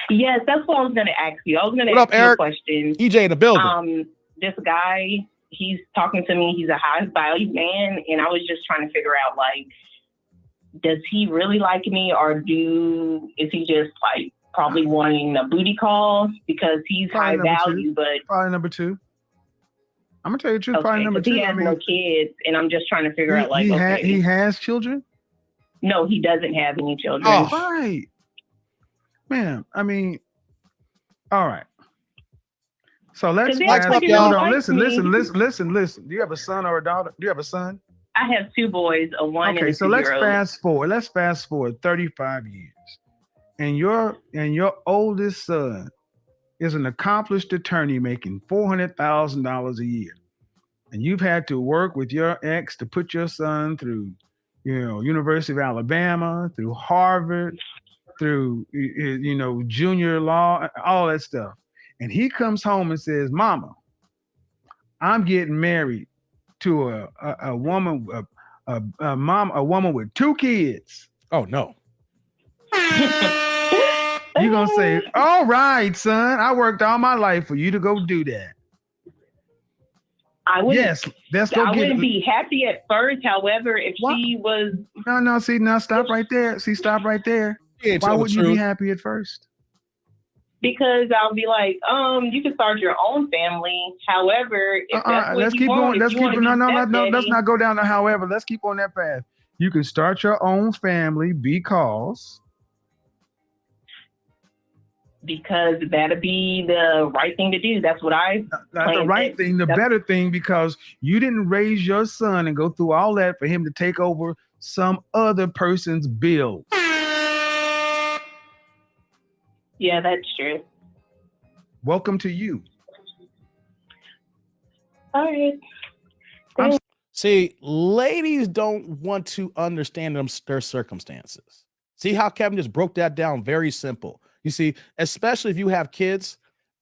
Yes, that's what I was going to ask you. I was going to ask you a question. EJ in the building. This guy, he's talking to me. He's a high value man. And I was just trying to figure out, like, does he really like me, or is he just like probably wanting a booty call because he's probably high value, but probably number two. I'm gonna tell you the truth. Okay, probably number two. He has no kids, and I'm just trying to figure out, like, he has children. No, he doesn't have any children. Oh, right, ma'am. I mean, all right. So let's listen. Do you have a son or a daughter? Do you have a son? I have 2 boys, a 1 and a 2-year-old. Okay, so let's fast forward 35 years. And your oldest son is an accomplished attorney making $400,000 a year. And you've had to work with your ex to put your son through, University of Alabama, through Harvard, through, junior law, all that stuff. And he comes home and says, "Mama, I'm getting married to a woman, a woman with 2 kids." Oh no. You're gonna say, "All right, son, I worked all my life for you to go do that." I wouldn't be happy at first. However, if she was stop right there. Stop right there. Why wouldn't you be happy at first? Because I'll be like, you can start your own family. However, if that's what you want, let's not go down to however. Let's keep on that path. You can start your own family because that'll be the right thing to do. That's what not the right thing, the better thing, because you didn't raise your son and go through all that for him to take over some other person's bill. Yeah, that's true. Welcome to you. All right. See, ladies don't want to understand their circumstances. See how Kevin just broke that down? Very simple. You see, especially if you have kids,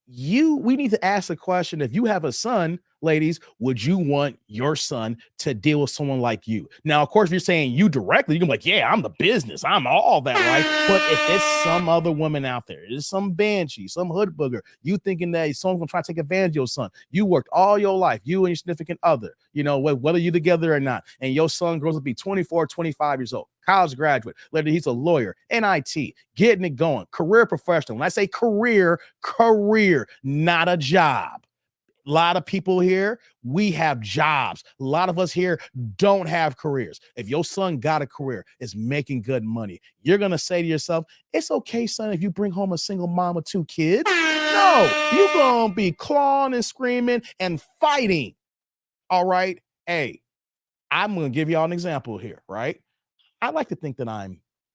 we need to ask the question, if you have a son, ladies, would you want your son to deal with someone like you? Now, of course, if you're saying you directly, you can be like, yeah, I'm the business, I'm all that, right? But if it's some other woman out there, it's some banshee, some hood booger, you thinking that someone's gonna try to take advantage of your son. You worked all your life, you and your significant other, whether you're together or not, and your son grows up to be 24, 25 years old, college graduate, later he's a lawyer, NIT, getting it going, career professional. When I say career, not a job. A lot of people here, we have jobs. A lot of us here don't have careers. If your son got a career, is making good money, you're going to say to yourself, it's okay, son, if you bring home a single mom with 2 kids. No, you're going to be clawing and screaming and fighting. All right. Hey, I'm going to give y'all an example here, right? I like to think that I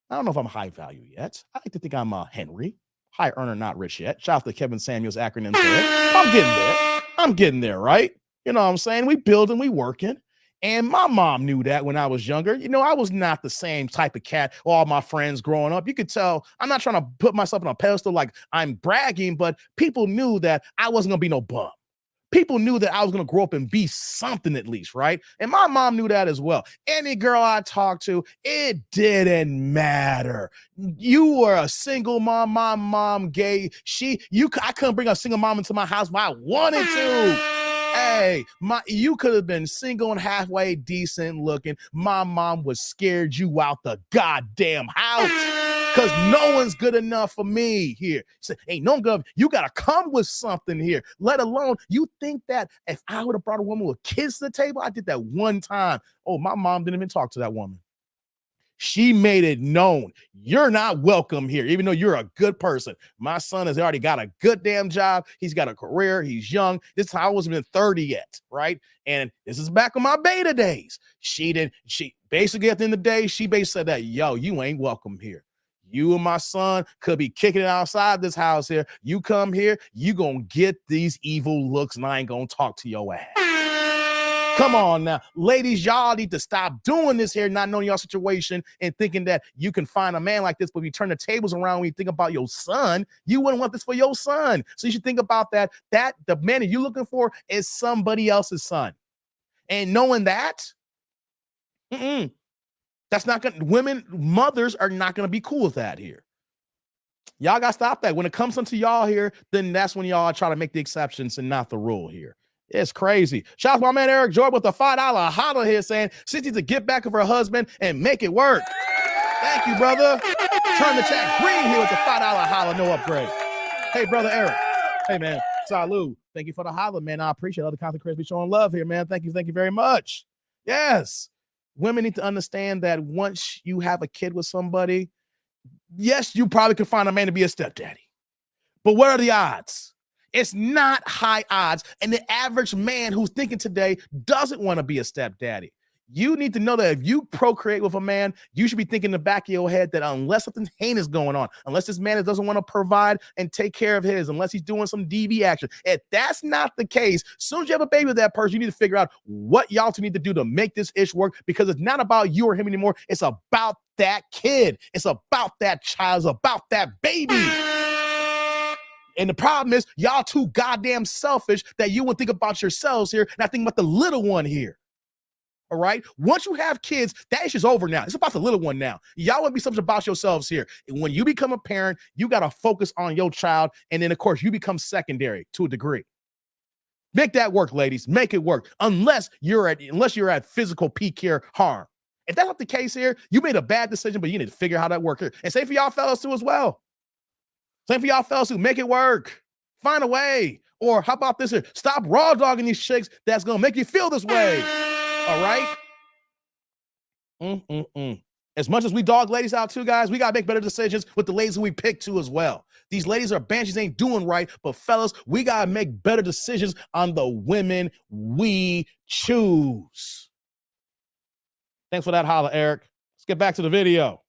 don't know if I'm high value yet. I like to think I'm a Henry. high earner, not rich yet. Shout out to Kevin Samuels acronym there. I'm getting there. I'm getting there, right? You know what I'm saying? We building, we working. And my mom knew that when I was younger. You know, I was not the same type of cat all my friends growing up. You could tell I'm not trying to put myself on a pedestal like I'm bragging, but people knew that I wasn't going to be no bum. People knew that I was going to grow up and be something at least, right? And my mom knew that as well. Any girl I talked to, it didn't matter. You were a single mom. My mom gay. I couldn't bring a single mom into my house if I wanted to. Hey, you could have been single and halfway decent looking. My mom was scared you out the goddamn house because no one's good enough for me here. Said, ain't no good. You got to come with something here, let alone you think that if I would have brought a woman with kids to the table, I did that one time. Oh, my mom didn't even talk to that woman. She made it known you're not welcome here, even though you're a good person. My son has already got a good damn job. He's got a career. He's young. This time I wasn't even 30 yet, right? And this is back in my beta days. She basically at the end of the day, she basically said that, yo, you ain't welcome here. You and my son could be kicking it outside this house here. You come here, you gonna get these evil looks, and I ain't gonna talk to your ass. Come on now. Ladies, y'all need to stop doing this here, not knowing your situation and thinking that you can find a man like this, but if you turn the tables around when you think about your son, you wouldn't want this for your son. So you should think about that the man that you're looking for is somebody else's son. And knowing that, that's not going to, mothers are not going to be cool with that here. Y'all got to stop that. When it comes into y'all here, then that's when y'all try to make the exceptions and not the rule here. It's crazy. Shout out to my man Eric Jordan with the $5 holler here saying she needs to get back with her husband and make it work. Thank you, brother. Turn the chat green here with the $5 holler, no upgrade. Hey, brother Eric. Hey, man. Salud. Thank you for the holler, man. I appreciate all the content creators be showing love here, man. Thank you very much. Yes. Women need to understand that once you have a kid with somebody, yes, you probably could find a man to be a stepdaddy. But what are the odds? It's not high odds. And the average man who's thinking today doesn't want to be a stepdaddy. You need to know that if you procreate with a man, you should be thinking in the back of your head that unless something heinous going on, unless this man doesn't want to provide and take care of his, unless he's doing some DV action, if that's not the case, as soon as you have a baby with that person, you need to figure out what y'all two need to do to make this ish work, because it's not about you or him anymore. It's about that kid. It's about that child. It's about that baby. And the problem is y'all too goddamn selfish that you would think about yourselves here, not think about the little one here. All right. Once you have kids, that issue's over now. It's about the little one now. Y'all want to be something about yourselves here. And when you become a parent, you got to focus on your child. And then, of course, you become secondary to a degree. Make that work, ladies. Make it work. Unless you're at physical peak here harm. If that's not the case here, you made a bad decision, but you need to figure out how that works here. And same for y'all fellas too as well. Same for y'all fellas who make it work. Find a way. Or how about this here? Stop raw dogging these chicks that's going to make you feel this way. All right? As much as we dog ladies out too, guys, we got to make better decisions with the ladies who we pick too as well. These ladies are banshees, ain't doing right. But fellas, we got to make better decisions on the women we choose. Thanks for that holler, Eric. Let's get back to the video.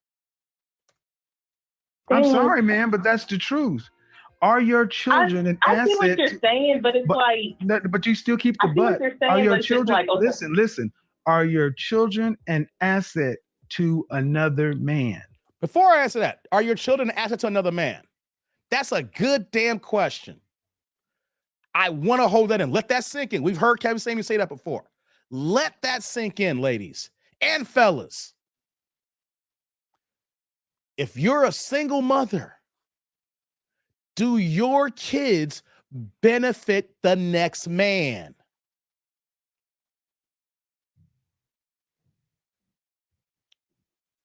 I'm sorry, man, but that's the truth. Are your children an asset? I see what you're saying, but it's but you still keep the but. Are your children? Like, okay. Listen. Are your children an asset to another man? Before I answer that, are your children an asset to another man? That's a good damn question. I want to hold that in. Let that sink in. We've heard Kevin Samuels say that before. Let that sink in, ladies and fellas. If you're a single mother, do your kids benefit the next man?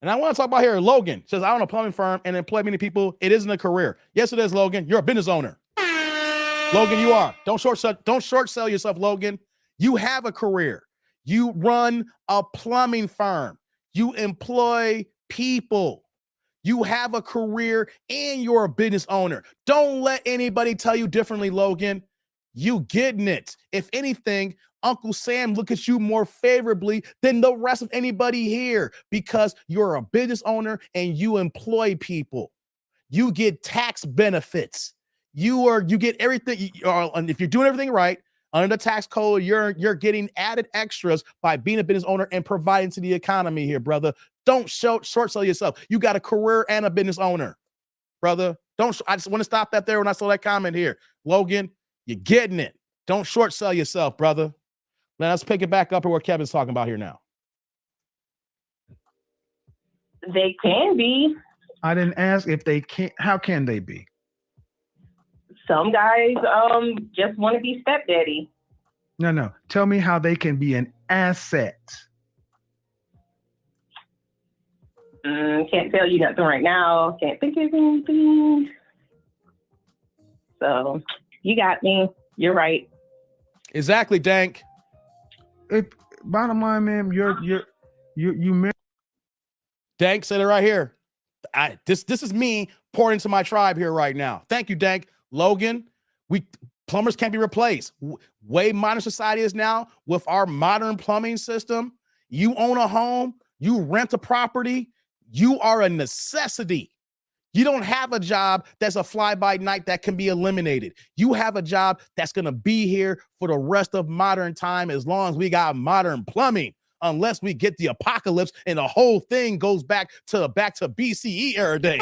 And I want to talk about here, Logan says, I own a plumbing firm and employ many people. It isn't a career. Yes, it is, Logan. You're a business owner. Logan, you are. Don't short sell yourself, Logan. You have a career. You run a plumbing firm. You employ people. You have a career and you're a business owner. Don't let anybody tell you differently, Logan. You getting it. If anything, Uncle Sam look at you more favorably than the rest of anybody here because you're a business owner and you employ people. you get tax benefits. You get everything. And if you're doing everything right under the tax code, you're getting added extras by being a business owner and providing to the economy here, brother. Don't short sell yourself. You got a career and a business owner, brother. I just want to stop that there when I saw that comment here. Logan, you're getting it. Don't short sell yourself, brother. Now let's pick it back up to where Kevin's talking about here now. They can be. I didn't ask if they can. How can they be? Some guys just want to be stepdaddy. No. Tell me how they can be an asset. Can't tell you nothing right now. Can't think of anything. So you got me. You're right. Exactly, Dank. Bottom line, man, you married. Dank said it right here. This is me pouring into my tribe here right now. Thank you, Dank. Logan, plumbers can't be replaced. Way modern society is now with our modern plumbing system. You own a home, you rent a property, you are a necessity. You don't have a job that's a fly-by-night that can be eliminated. You have a job that's going to be here for the rest of modern time as long as we got modern plumbing, unless we get the apocalypse and the whole thing goes back to BCE era days.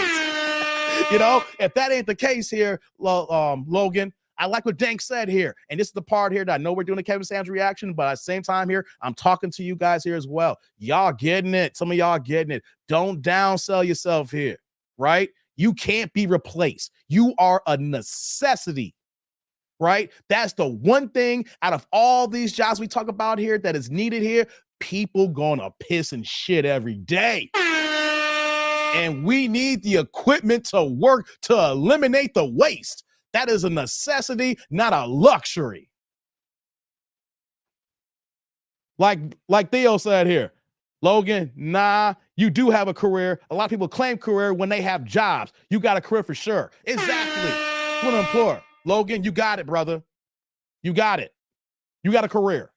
If that ain't the case here, Logan, I like what Dank said here. And this is the part here that I know we're doing the Kevin Sam's reaction, but at the same time here, I'm talking to you guys here as well. Y'all getting it. Some of y'all getting it. Don't downsell yourself here, right? You can't be replaced. You are a necessity, right? That's the one thing out of all these jobs we talk about here that is needed here. People gonna piss and shit every day. And we need the equipment to work to eliminate the waste. That is a necessity, not a luxury. Like Theo said here, Logan, nah, you do have a career. A lot of people claim career when they have jobs. You got a career for sure. Exactly. What I'm implore. Logan, you got it, brother. You got it. You got a career.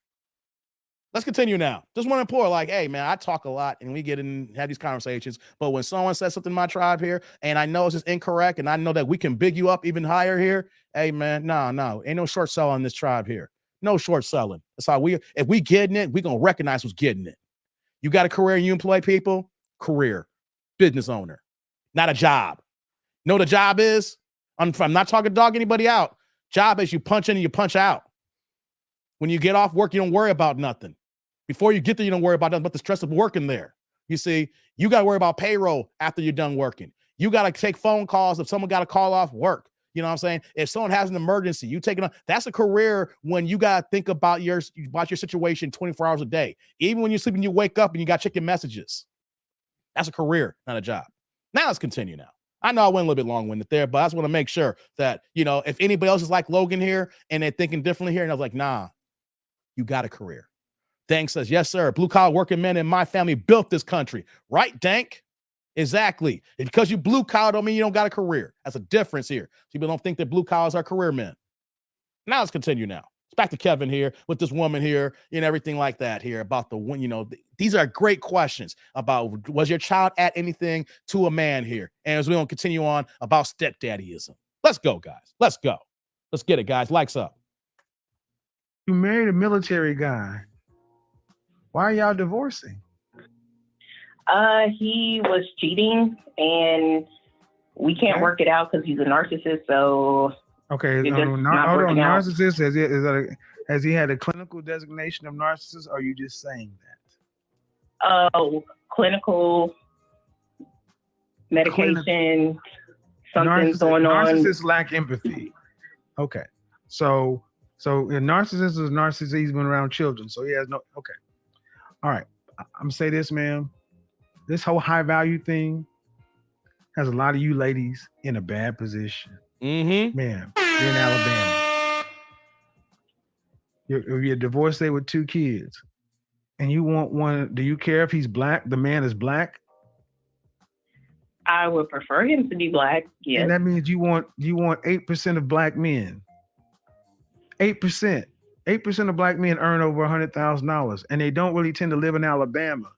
Let's continue now. Just want to implore, like, hey, man, I talk a lot and we get in, have these conversations. But when someone says something in my tribe here, and I know it's just incorrect, and I know that we can big you up even higher here, hey, man, no, ain't no short selling in this tribe here. No short selling. That's how if we getting it, we going to recognize who's getting it. You got a career and you employ people? Career. Business owner. Not a job. Know what a job is? I'm not talking to dog anybody out. Job is you punch in and you punch out. When you get off work, you don't worry about nothing. Before you get there, you don't worry about nothing but the stress of working there. You see, you got to worry about payroll after you're done working. You got to take phone calls if someone got to call off work. You know what I'm saying? If someone has an emergency, you take it on. That's a career when you got to think about your situation 24 hours a day. Even when you're sleeping, you wake up and you got to check your messages. That's a career, not a job. Now let's continue now. I know I went a little bit long-winded there, but I just want to make sure that, if anybody else is like Logan here and they're thinking differently here, and I was like, nah, you got a career. Dank says, yes, sir. Blue-collar working men in my family built this country. Right, Dank? Exactly. And because you blue-collar don't mean you don't got a career. That's a difference here. People don't think that blue-collars are career men. Now let's continue now. It's back to Kevin here with this woman here and everything like that here about these are great questions about was your child at anything to a man here? And as we don't continue on about stepdaddyism. Let's go, guys. Let's go. Let's get it, guys. Lights up. You married a military guy. Why are y'all divorcing? He was cheating, and we can't work it out because he's a narcissist. So okay, narcissist has he had a clinical designation of narcissist? Or are you just saying that? Clinical medication. Something's going on. Narcissists lack empathy. Okay, so a narcissist is narcissist. He's been around children, so he has no. Okay. All right, I'm gonna say this, man. This whole high value thing has a lot of you ladies in a bad position. Mm-hmm. Man, you're in Alabama. You're divorced there with 2 kids, and you want one. Do you care if he's black? The man is black. I would prefer him to be black. Yes. And that means you want 8% of black men. 8%. 8% of black men earn over $100,000, and they don't really tend to live in Alabama.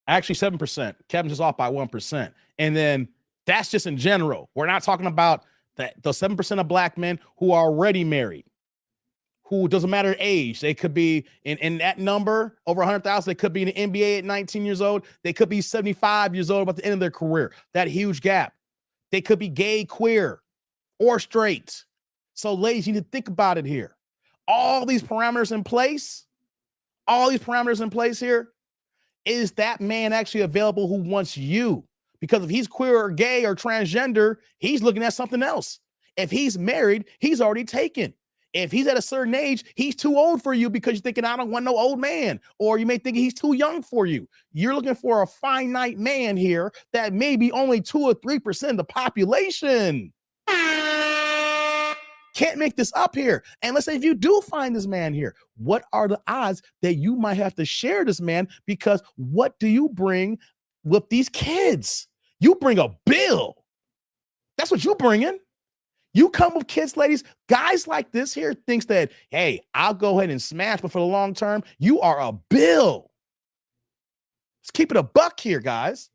Actually, 7%. Kevin's just off by 1%. And then That's just in general. We're not talking about the 7% of black men who are already married, who doesn't matter age. They could be in that number, over 100,000. They could be in the NBA at 19 years old. They could be 75 years old at the end of their career. That huge gap. They could be gay, queer, or straight. So ladies, you need to think about it here. All these parameters in place here, is that man actually available who wants you? Because if he's queer or gay or transgender, he's looking at something else. If he's married, he's already taken. If he's at a certain age, he's too old for you because you're thinking, I don't want no old man. Or you may think he's too young for you. You're looking for a finite man here that may be only 2 or 3% of the population. Can't make this up here. And let's say if you do find this man here, what are the odds that you might have to share this man? Because what do you bring with these kids? You bring a bill. That's what you bring in. You come with kids, ladies. Guys like this here thinks that, hey, I'll go ahead and smash, but for the long term, you are a bill. Let's keep it a buck here, guys.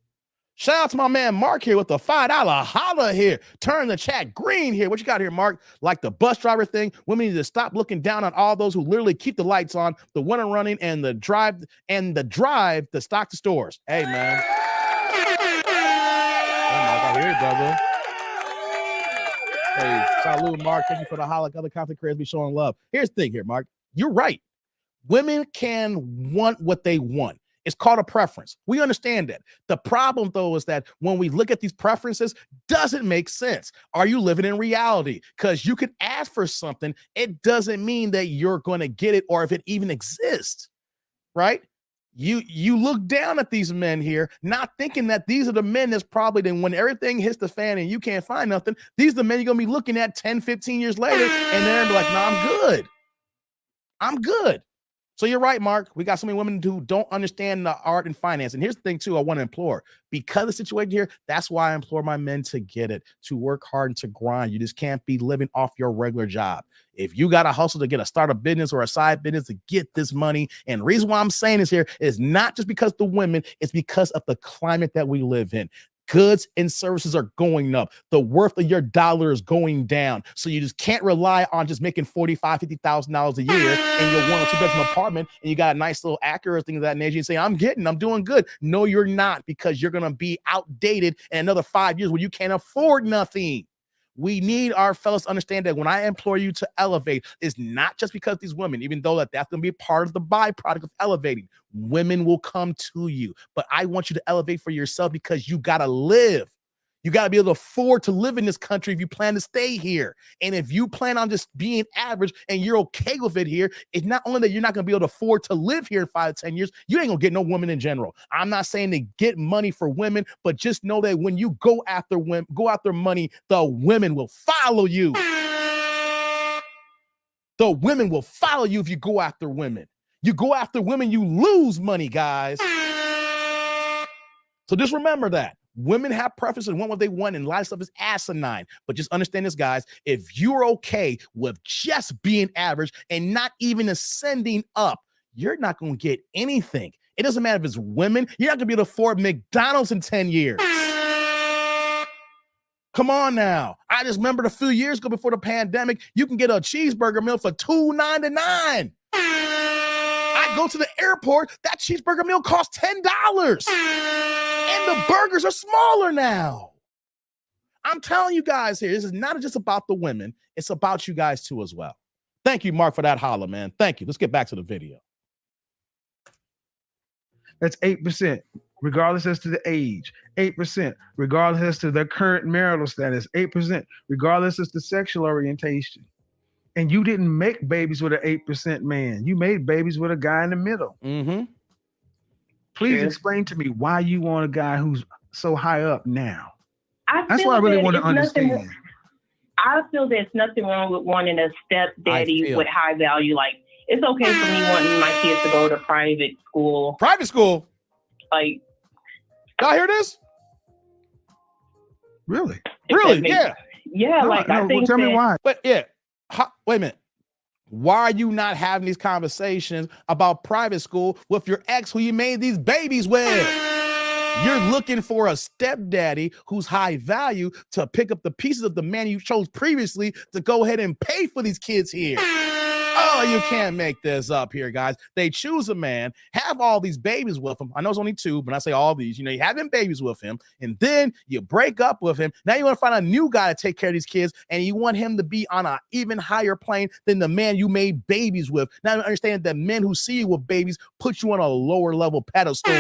Shout out to my man Mark here with the $5 holla here. Turn the chat green here. What you got here, Mark? Like the bus driver thing. Women need to stop looking down on all those who literally keep the lights on, the winter running, and the drive to stock the stores. Hey, man. Hey, Mark, I hear it, brother. Hey, salute, Mark. Thank you for the holla. Other content creators be showing love. Here's the thing here, Mark. You're right. Women can want what they want. It's called a preference. We understand that. The problem, though, is that when we look at these preferences, doesn't make sense. Are you living in reality? Because you could ask for something. It doesn't mean that you're going to get it or if it even exists, right? You look down at these men here, not thinking that these are the men that's probably then when everything hits the fan and you can't find nothing, these are the men you're going to be looking at 10, 15 years later, and they're like, no, I'm good. I'm good. So you're right, Mark. We got so many women who don't understand the art and finance. And here's the thing, too, I want to implore. Because of the situation here, that's why I implore my men to get it, to work hard and to grind. You just can't be living off your regular job. If you got to hustle to start a business or a side business to get this money, and the reason why I'm saying this here is not just because of the women, it's because of the climate that we live in. Goods and services are going up. The worth of your dollar is going down. So you just can't rely on just making $45,000, $50,000 a year and you're 1 or 2 bedroom apartment and you got a nice little Acura thing of that nature and say, I'm doing good. No, you're not, because you're going to be outdated in another 5 years when you can't afford nothing. We need our fellas to understand that when I implore you to elevate, it's not just because these women, even though that's going to be part of the byproduct of elevating. Women will come to you, but I want you to elevate for yourself because you got to live. You got to be able to afford to live in this country if you plan to stay here. And if you plan on just being average and you're okay with it here, it's not only that you're not going to be able to afford to live here in 5 to 10 years, you ain't going to get no women in general. I'm not saying to get money for women, but just know that when you go after women, go after money, the women will follow you. The women will follow you if you go after women. You go after women, you lose money, guys. So just remember that. Women have preferences and want what they want, and a lot of stuff is asinine. But just understand this, guys. If you're okay with just being average and not even ascending up, you're not going to get anything. It doesn't matter if it's women. You're not going to be able to afford McDonald's in 10 years. Come on now. I just remembered a few years ago before the pandemic, you can get a cheeseburger meal for $2.99. I go to the airport, that cheeseburger meal costs $10. And the burgers are smaller now. I'm telling you guys here, this is not just about the women. It's about you guys too as well. Thank you, Mark, for that holla, man. Thank you. Let's get back to the video. That's 8%, regardless as to the age. 8%, regardless as to their current marital status. 8%, regardless as to sexual orientation. And you didn't make babies with an 8% man. You made babies with a guy in the middle. Mm-hmm. Please explain to me why you want a guy who's so high up now. That's what I really want to understand. I feel there's nothing wrong with wanting a stepdaddy with high value. Like, it's okay for me wanting my kids to go to private school. Private school? Like, y'all hear this? Really? Really? Yeah. Yeah, I think tell me why. But yeah, wait a minute. Why are you not having these conversations about private school with your ex who you made these babies with? You're looking for a stepdaddy who's high value to pick up the pieces of the man you chose previously to go ahead and pay for these kids here. Oh, you can't make this up here, guys. They choose a man, have all these babies with him. I know it's only 2, but I say all these. You know, you having babies with him, and then you break up with him. Now you want to find a new guy to take care of these kids, and you want him to be on an even higher plane than the man you made babies with. Now you understand that men who see you with babies put you on a lower level pedestal.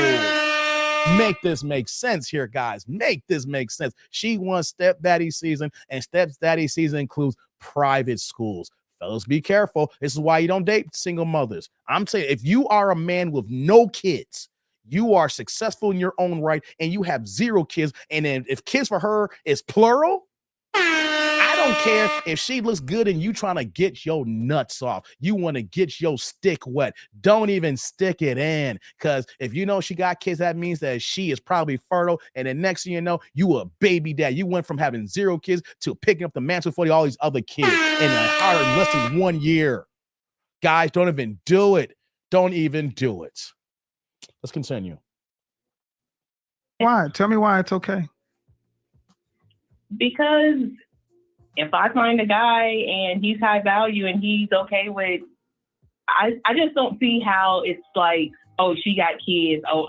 Make this make sense here, guys. Make this make sense. She wants stepdaddy season, and stepdaddy season includes private schools. Fellas, be careful. This is why you don't date single mothers. I'm saying if you are a man with no kids, you are successful in your own right, and you have 0 kids, and then if kids for her is plural, I don't care if she looks good and you trying to get your nuts off. You want to get your stick wet. Don't even stick it in, because if you know she got kids, that means that she is probably fertile, and the next thing you know, you a baby dad. You went from having 0 kids to picking up the mantle for all these other kids in less than 1 year. Guys, don't even do it. Don't even do it. Let's continue. Why? Tell me why it's okay. Because if I find a guy and he's high value and he's okay with, I just don't see how it's like, oh, she got kids. Oh,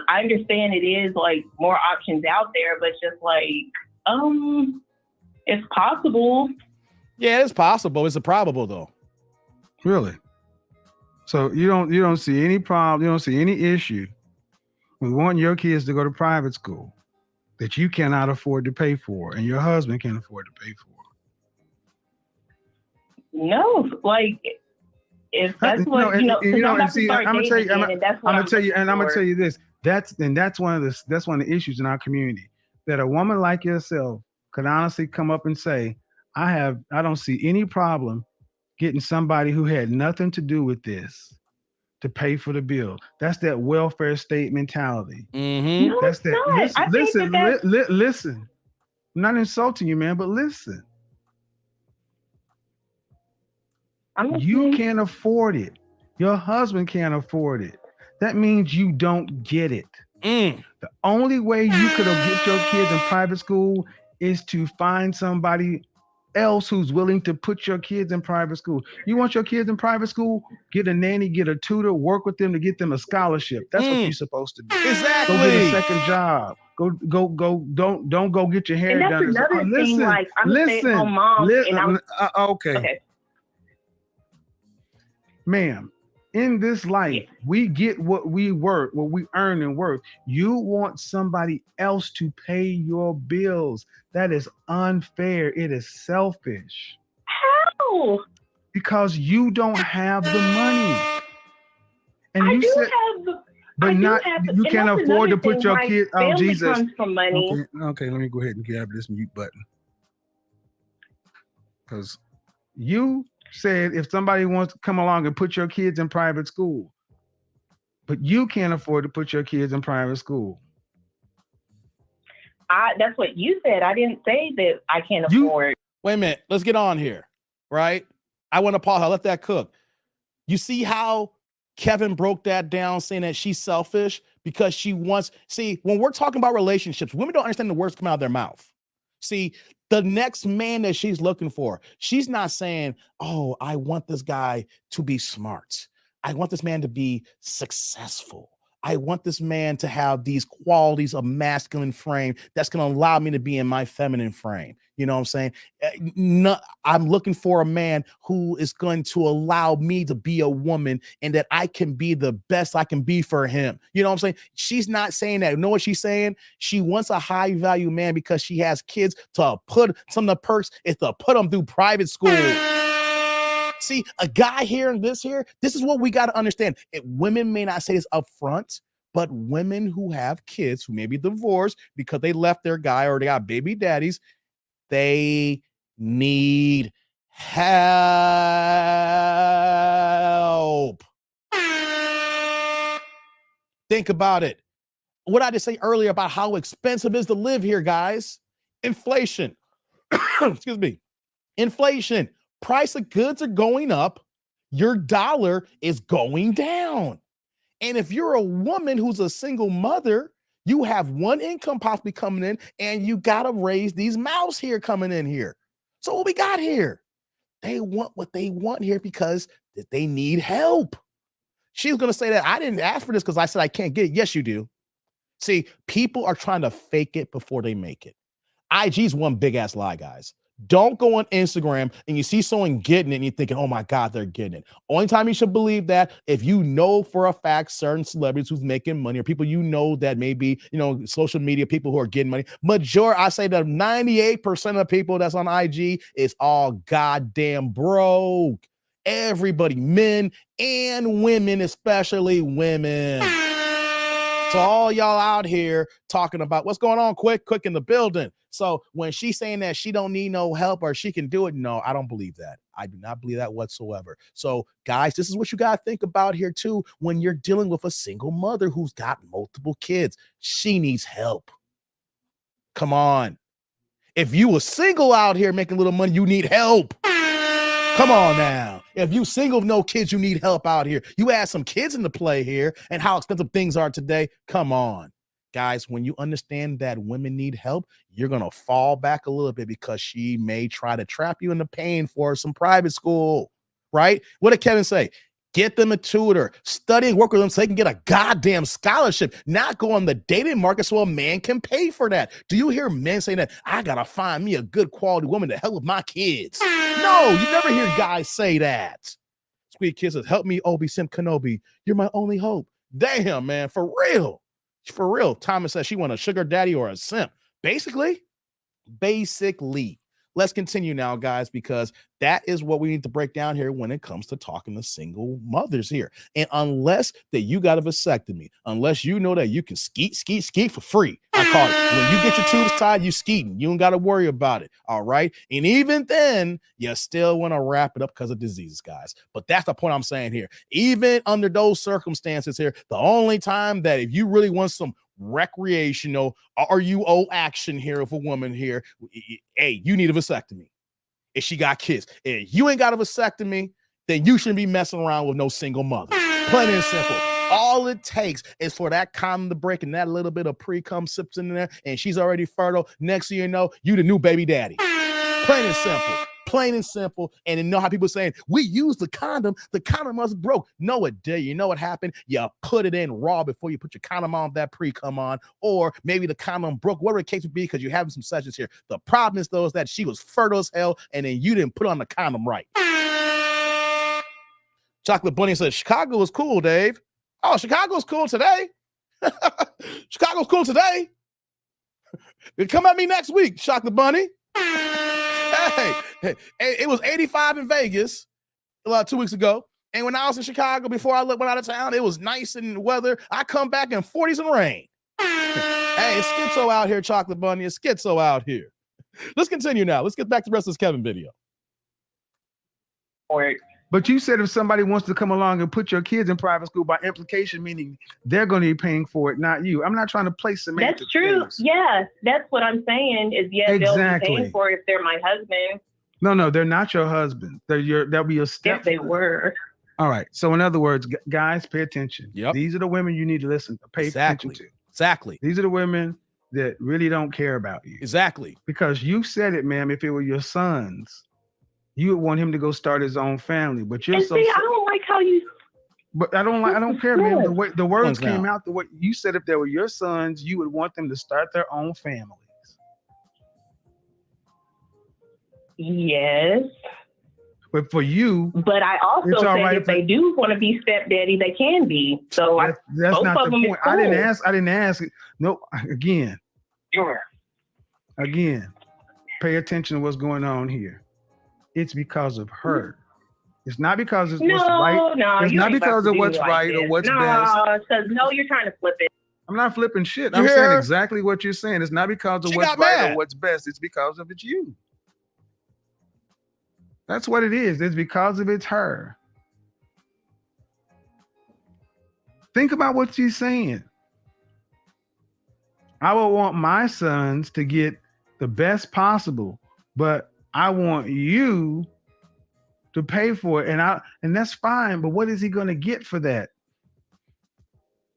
I understand it is like more options out there, but just like, it's possible. Yeah, it's possible. It's a probable though. Really? So you don't see any problem, you don't see any issue with wanting your kids to go to private school that you cannot afford to pay for and your husband can't afford to pay for. No, like if that's what I'm gonna tell you this. That's one of the issues in our community, that a woman like yourself could honestly come up and say, I don't see any problem getting somebody who had nothing to do with this to pay for the bill. That's that welfare state mentality. Mm-hmm. No, that's that. Not. Listen. I'm not insulting you, man, but listen. You can't afford it. Your husband can't afford it. That means you don't get it. The only way you could get your kids in private school is to find somebody else who's willing to put your kids in private school. You want your kids in private school? Get a nanny, get a tutor, work with them to get them a scholarship. That's what you're supposed to do. Exactly. Go get a second job. Go. Don't go get your hair done. And that's another thing. Like I'm a stay-at-home mom, and I'm okay. Ma'am, in this life, we get what we work, what we earn and worth. You want somebody else to pay your bills. That is unfair. It is selfish. How? Because you don't have the money. And I you do said, have, but I not, you can't afford to put your kids. Oh, Jesus. Comes from money. Okay, let me go ahead and grab this mute button. Because you said if somebody wants to come along and put your kids in private school, but you can't afford to put your kids in private school. That's what you said. I didn't say that I can't afford. Wait a minute. Let's get on here, right? I want to pause. I'll let that cook. You see how Kevin broke that down, saying that she's selfish because she wants. See, when we're talking about relationships, women don't understand the words come out of their mouth. See, the next man that she's looking for, she's not saying, oh, I want this guy to be smart. I want this man to be successful. I want this man to have these qualities of masculine frame that's going to allow me to be in my feminine frame. You know what I'm saying? No, I'm looking for a man who is going to allow me to be a woman and that I can be the best I can be for him. You know what I'm saying? She's not saying that. You know what she's saying? She wants a high value man because she has kids to put some of the perks is to put them through private school. See, a guy here and this is what we got to understand. Women may not say this up front, but women who have kids who may be divorced because they left their guy or they got baby daddies, they need help. Think about it. What I just say earlier about how expensive it is to live here, guys. Inflation. Excuse me. Inflation. Price of goods are going up. Your dollar is going down. And if you're a woman who's a single mother, You have one income possibly coming in, and you got to raise these mouths here coming in here. So what we got here? They want what they want here because they need help. She's going to say that I didn't ask for this because I said I can't get it. Yes, you do. See, people are trying to fake it before they make it. IG's one big ass lie, guys. Don't go on Instagram and you see someone getting it and you're thinking, oh my God, they're getting it. Only time you should believe that if you know for a fact certain celebrities who's making money or people you know that maybe, social media people who are getting money. I say that 98% of the people that's on IG is all goddamn broke. Everybody, men and women, especially women. So all y'all out here talking about what's going on, quick in the building. So when she's saying that she don't need no help or she can do it, no, I don't believe that. I do not believe that whatsoever. So guys, this is what you got to think about here too when you're dealing with a single mother who's got multiple kids. She needs help. Come on. If you were single out here making a little money, you need help. Come on now. If you single with no kids, you need help out here. You add some kids into play here and how expensive things are today. Come on. Guys, when you understand that women need help, you're going to fall back a little bit because she may try to trap you into paying for some private school, right? What did Kevin say? Get them a tutor, study and work with them so they can get a goddamn scholarship, not go on the dating market so a man can pay for that. Do you hear men saying that? I got to find me a good quality woman to help with my kids. No, you never hear guys say that. Sweet Kid says, help me, Obi Sim Kenobi. You're my only hope. Damn, man, for real. For real. Thomas says she want a sugar daddy or a simp. Basically. Let's continue now, guys, because that is what we need to break down here when it comes to talking to single mothers here. And unless that you got a vasectomy, unless you know that you can skeet for free, I call it. When you get your tubes tied, you skeeting. You don't got to worry about it. All right. And even then, you still want to wrap it up because of diseases, guys. But that's the point I'm saying here. Even under those circumstances here, the only time that if you really want some recreational RUO action here of a woman here, hey, you need a vasectomy. If she got kids, if you ain't got a vasectomy, then you shouldn't be messing around with no single mother. Plain and simple. All it takes is for that condom to break and that little bit of pre-cum sips in there, and she's already fertile. Next thing you know, you the new baby daddy. Plain and simple. Plain and simple. And you know how people saying, we use the condom was broke. No, it did. You know what happened? You put it in raw before you put your condom on that pre-cum on, or maybe the condom broke, whatever the case would be, because you're having some sessions here. The problem is, though, is that she was fertile as hell, and then you didn't put on the condom right. Chocolate Bunny says, Chicago was cool, Dave. Oh, Chicago's cool today. Chicago's cool today. Come at me next week, Chocolate Bunny. Hey, it was 85 in Vegas 2 weeks ago. And when I was in Chicago, before I went out of town, it was nice and weather. I come back in 40s and rain. Hey, it's schizo out here, Chocolate Bunny. It's schizo out here. Let's continue now. Let's get back to the rest of this Kevin video. But you said if somebody wants to come along and put your kids in private school, by implication, meaning they're going to be paying for it, not you. I'm not trying to play semantics. That's true. Things. Yeah, that's what I'm saying is, yes, exactly. They'll be paying for it if they're my husband. No, they're not your husband. They'll be a step. If they were. All right. So in other words, guys, pay attention. Yep. These are the women you need to pay attention to. Exactly. These are the women that really don't care about you. Exactly. Because you said it, ma'am, if it were your sons, you would want him to go start his own family. But you're I don't like how you. But I don't care, man. The way the words came out, the way you said, if they were your sons, you would want them to start their own families. Yes. But for you, but I also think if they do want to be stepdaddy, they can be. So that's not the point. Cool. I didn't ask it. No, again. Sure. Again, pay attention to what's going on here. It's because of her. It's not because it's what's right. No, it's not because of what's right or what's best. Because you're trying to flip it. I'm not flipping shit. I'm saying exactly what you're saying. It's not because of what's right or what's best. It's because of it's you. That's what it is. It's because of it's her. Think about what she's saying. I would want my sons to get the best possible, but I want you to pay for it. And that's fine, but what is he going to get for that?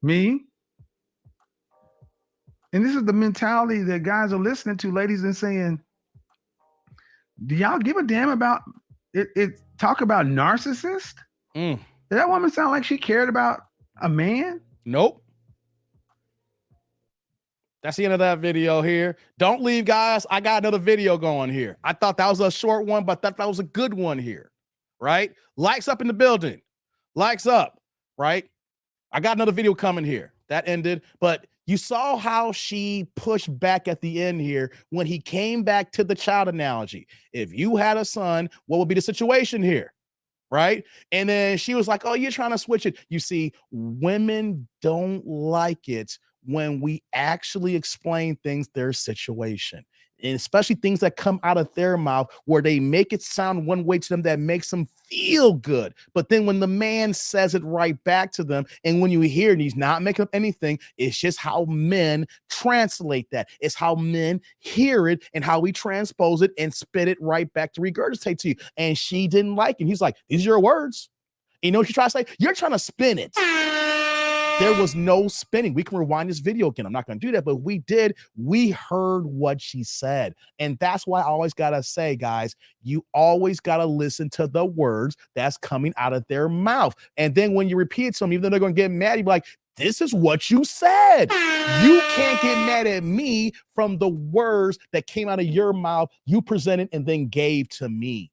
Me? And this is the mentality that guys are listening to, ladies, and saying, do y'all give a damn about it? Talk about narcissist? Did that woman sound like she cared about a man? Nope. That's the end of that video here. Don't leave, guys. I got another video going here. I thought that was a short one, but that was a good one here, right? Likes up in the building. Likes up, right? I got another video coming here. That ended, but you saw how she pushed back at the end here when he came back to the child analogy. If you had a son, what would be the situation here? Right? And then she was like, oh, you're trying to switch it. You see, women don't like it when we actually explain things, their situation, and especially things that come out of their mouth where they make it sound one way to them that makes them feel good. But then when the man says it right back to them, and when you hear it, he's not making up anything, it's just how men translate that. It's how men hear it and how we transpose it and spit it right back to regurgitate to you. And she didn't like it. He's like, these are your words. And you know what you try to say? You're trying to spin it. There was no spinning. We can rewind this video again. I'm not going to do that, but we did. We heard what she said. And that's why I always got to say, guys, you always got to listen to the words that's coming out of their mouth. And then when you repeat it to them, even though they're going to get mad, you're like, this is what you said. You can't get mad at me from the words that came out of your mouth, you presented and then gave to me.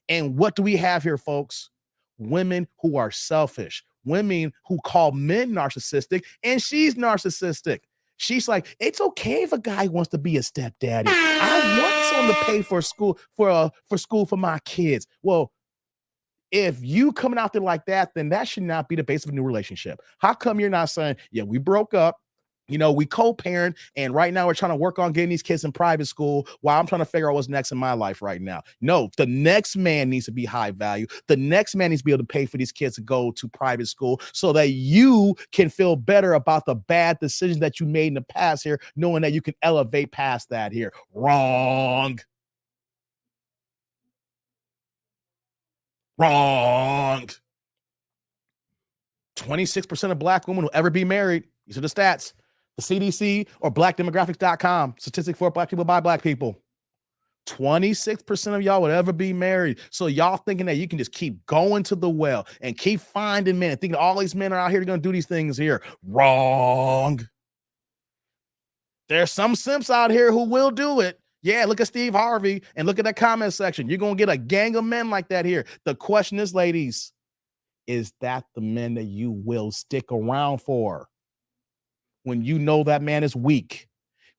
And what do we have here, folks? Women who are selfish. Women who call men narcissistic, and she's narcissistic. She's like, it's okay if a guy wants to be a stepdaddy. I want someone to pay for school for my kids. Well, if you coming out there like that, then that should not be the base of a new relationship. How come you're not saying, yeah, we broke up, you know, we co-parent, and right now we're trying to work on getting these kids in private school while I'm trying to figure out what's next in my life right now. No, the next man needs to be high value. The next man needs to be able to pay for these kids to go to private school so that you can feel better about the bad decisions that you made in the past here, knowing that you can elevate past that here. Wrong. Wrong. 26% of black women will ever be married. These are the stats. The CDC or blackdemographics.com, statistic for black people by black people. 26% of y'all would ever be married. So y'all thinking that you can just keep going to the well and keep finding men, thinking all these men are out here going to do these things here. Wrong. There's some simps out here who will do it. Yeah, look at Steve Harvey and look at that comment section. You're going to get a gang of men like that here. The question is, ladies, is that the men that you will stick around for? When you know that man is weak,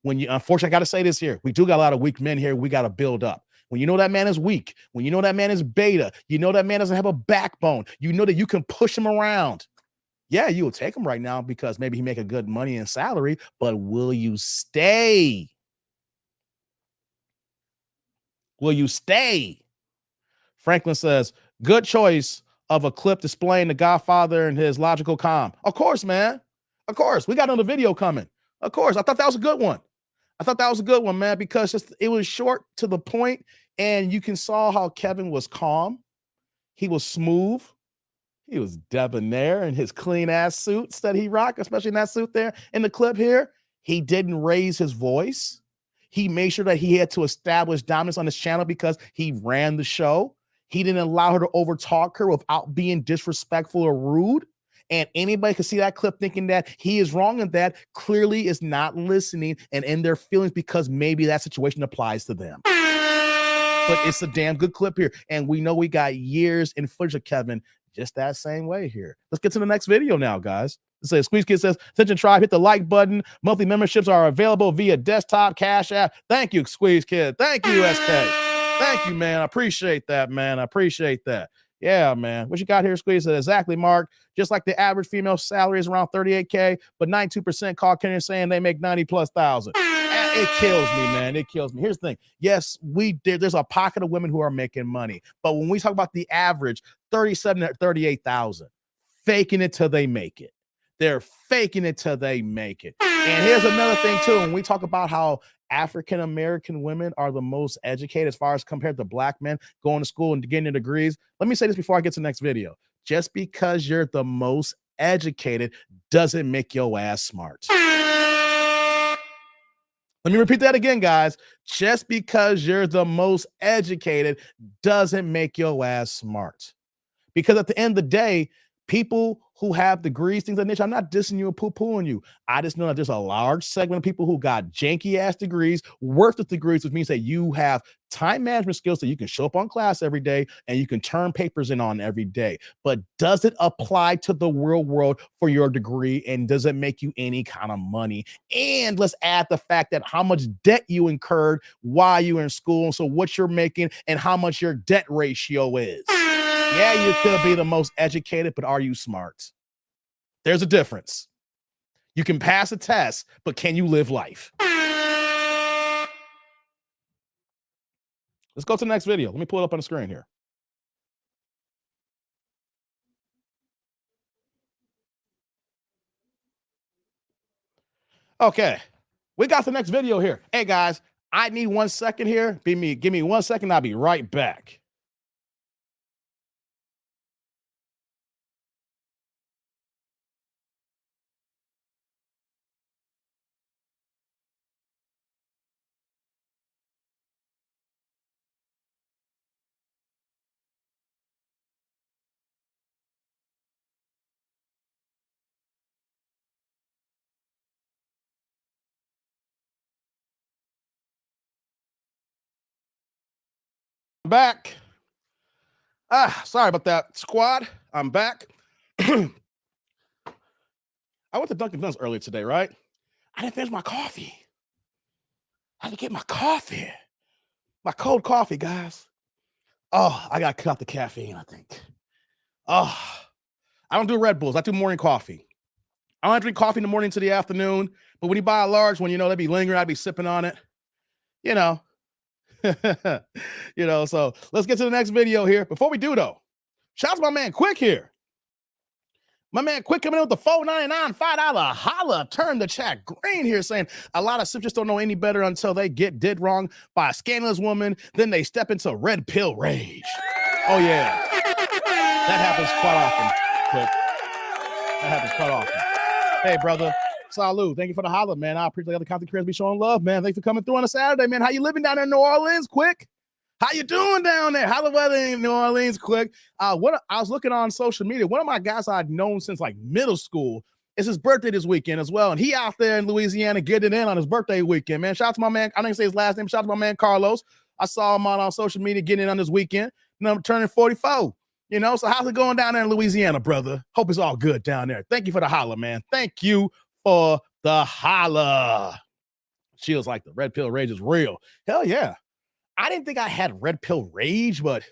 when you, unfortunately, I got to say this here, we do got a lot of weak men here. We got to build up. When you know that man is weak, when you know that man is beta, you know that man doesn't have a backbone, you know that you can push him around. Yeah, you will take him right now because maybe he make a good money and salary, but will you stay? Will you stay? Franklin says, good choice of a clip displaying the Godfather and his logical calm. Of course, man. Of course. We got another video coming. Of course. I thought that was a good one. I thought that was a good one, man, because it was short to the point, and you can saw how Kevin was calm. He was smooth. He was debonair in his clean-ass suits that he rocked, especially in that suit there in the clip here. He didn't raise his voice. He made sure that he had to establish dominance on his channel because he ran the show. He didn't allow her to overtalk her without being disrespectful or rude. And anybody can see that clip thinking that he is wrong and that clearly is not listening and in their feelings because maybe that situation applies to them. But it's a damn good clip here. And we know we got years in footage of Kevin just that same way here. Let's get to the next video now, guys. It says, Squeeze Kid says, Attention Tribe, hit the like button. Monthly memberships are available via desktop, Cash App. Thank you, Squeeze Kid. Thank you, SK. Thank you, man. I appreciate that, man. I appreciate that. Yeah, man. What you got here, Squeeze? Exactly, Mark. Just like the average female salary is around 38K, but 92% call Kenyan saying they make 90,000+. It kills me, man. It kills me. Here's the thing. Yes, there's a pocket of women who are making money, but when we talk about the average, 37 to 38,000, faking it till they make it. They're faking it till they make it. And here's another thing too. When we talk about how African-American women are the most educated as far as compared to black men going to school and getting their degrees. Let me say this before I get to the next video. Just because you're the most educated doesn't make your ass smart. Let me repeat that again, guys. Just because you're the most educated doesn't make your ass smart. Because at the end of the day, people who have degrees, things like that, I'm not dissing you or poo-pooing you. I just know that there's a large segment of people who got janky ass degrees, worthless degrees, which means that you have time management skills so you can show up on class every day and you can turn papers in on every day. But does it apply to the real world for your degree? And does it make you any kind of money? And let's add the fact that how much debt you incurred while you were in school. So what you're making and how much your debt ratio is. Yeah, you could be the most educated, but are you smart? There's a difference. You can pass a test, but can you live life? Let's go to the next video. Let me pull it up on the screen here. Okay, we got the next video here. Hey guys, I need 1 second here. Give me 1 second. I'll be right back. Back. Sorry about that, squad. I'm back. I went to Dunkin' Donuts earlier today, right? I didn't finish my coffee. I had to get my coffee. My cold coffee, guys. Oh, I gotta cut out the caffeine, I think. Oh, I don't do Red Bulls. I do morning coffee. I don't drink coffee in the morning to the afternoon, but when you buy a large one, you know, they'd be lingering, I'd be sipping on it. You know. So let's get to the next video here. Before we do, though, shout out to my man Quick here. My man Quick coming in with the $4.99 $5 holla. Turn the chat green here, saying a lot of sips just don't know any better until they get did wrong by a scandalous woman. Then they step into red pill rage. Oh, yeah. That happens quite often, Quick. That happens quite often. Hey, brother. Salud. Thank you for the holla, man. I appreciate the content creators be showing love, man. Thanks for coming through on a Saturday, man. How you living down there in New Orleans, Quick? How you doing down there? How the weather in New Orleans, Quick? I was looking on social media. One of my guys I'd known since like middle school. It's his birthday this weekend as well. And he out there in Louisiana getting in on his birthday weekend, man. Shout out to my man. I didn't say his last name. Shout out to my man, Carlos. I saw him on social media getting in on this weekend. And I'm turning 44. So how's it going down there in Louisiana, brother? Hope it's all good down there. Thank you for the holla, man. Thank you for the holla. She was like, the red pill rage is real. Hell yeah. I didn't think I had red pill rage, but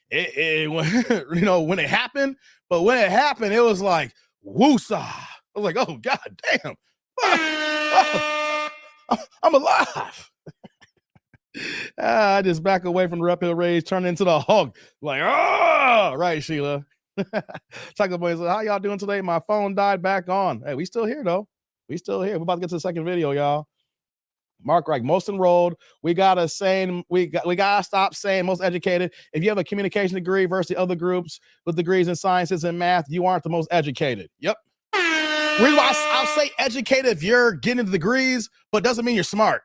when it happened, it was like, woosah. I was like, oh, God damn. I'm alive. I just back away from the red pill rage, turn into the Hulk. Like, oh, right, Sheila. Taco Boy said, how y'all doing today? My phone died, back on. Hey, we still here, though. We still here. We're about to get to the second video, y'all. Mark Reich, most enrolled. We gotta stop saying most educated. If you have a communication degree versus the other groups with degrees in sciences and math, you aren't the most educated. Yep. Reason why I'll say educated if you're getting the degrees, but doesn't mean you're smart.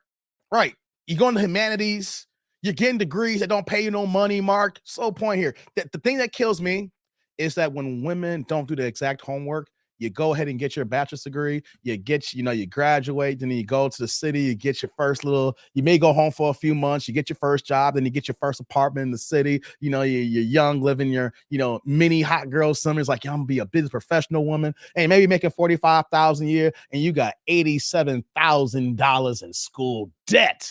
Right. You go into humanities, you're getting degrees that don't pay you no money, Mark. So point here. The thing that kills me is that when women don't do the exact homework, you go ahead and get your bachelor's degree, you graduate, then you go to the city, you get your first you may go home for a few months, you get your first job, then you get your first apartment in the city, you're young, living your, mini hot girl summers, like, I'm gonna be a business professional woman, and maybe making $45,000 a year, and you got $87,000 in school debt.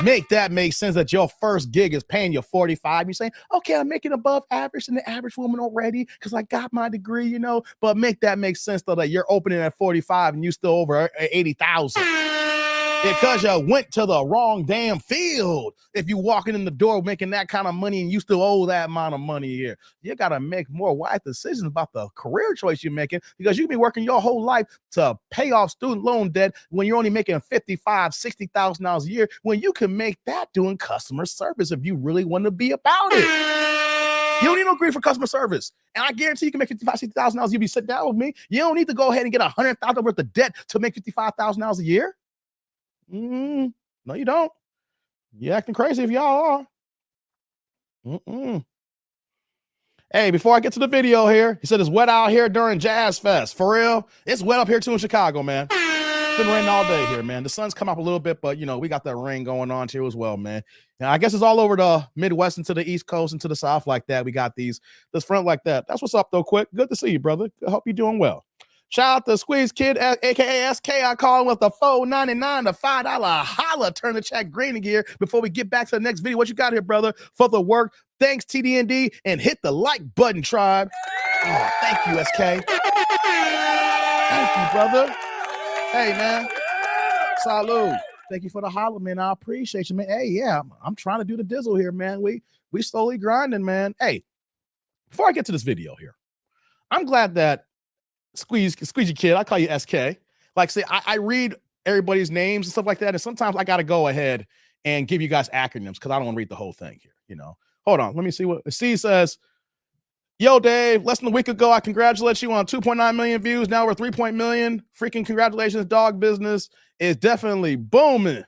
Make that make sense that your first gig is paying you $45,000. You're saying, okay, I'm making above average than the average woman already because I got my degree, but make that make sense though that you're opening at $45,000 and you still over $80,000 because you went to the wrong damn field. If you walking in the door making that kind of money and you still owe that amount of money here, you got to make more wise decisions about the career choice you're making because you can be working your whole life to pay off student loan debt when you're only making $55,000, $60,000 a year when you can make that doing customer service if you really want to be about it. You don't need no degree for customer service. And I guarantee you can make $55,000, $60,000 you'll be sitting down with me. You don't need to go ahead and get $100,000 worth of debt to make $55,000 a year. No, you don't. You acting crazy if y'all are. Hey, before I get to the video here, he said it's wet out here during Jazz Fest. For real? It's wet up here too in Chicago, man. It's been raining all day here, man. The sun's come up a little bit, but we got that rain going on here as well, man. Now, I guess it's all over the Midwest and to the East Coast and to the South like that. We got this front like that. That's what's up, though, Quick. Good to see you, brother. I hope you're doing well. Shout out to Squeeze Kid, aka SK. I call him with the $4.99, the $5 holla. Turn the chat green gear before we get back to the next video. What you got here, brother? For the work. Thanks, TDND, and hit the like button, tribe. Oh, thank you, SK. Thank you, brother. Hey, man. Salud. Thank you for the holla, man. I appreciate you, man. Hey, yeah, I'm trying to do the dizzle here, man. We slowly grinding, man. Hey, before I get to this video here, I'm glad that Squeegee Kid, I call you SK. Like, say, I read everybody's names and stuff like that, and sometimes I got to go ahead and give you guys acronyms because I don't want to read the whole thing here, Hold on, let me see what C says. Yo, Dave, less than a week ago, I congratulate you on 2.9 million views. Now we're 3 million. Freaking congratulations, dog business is definitely booming.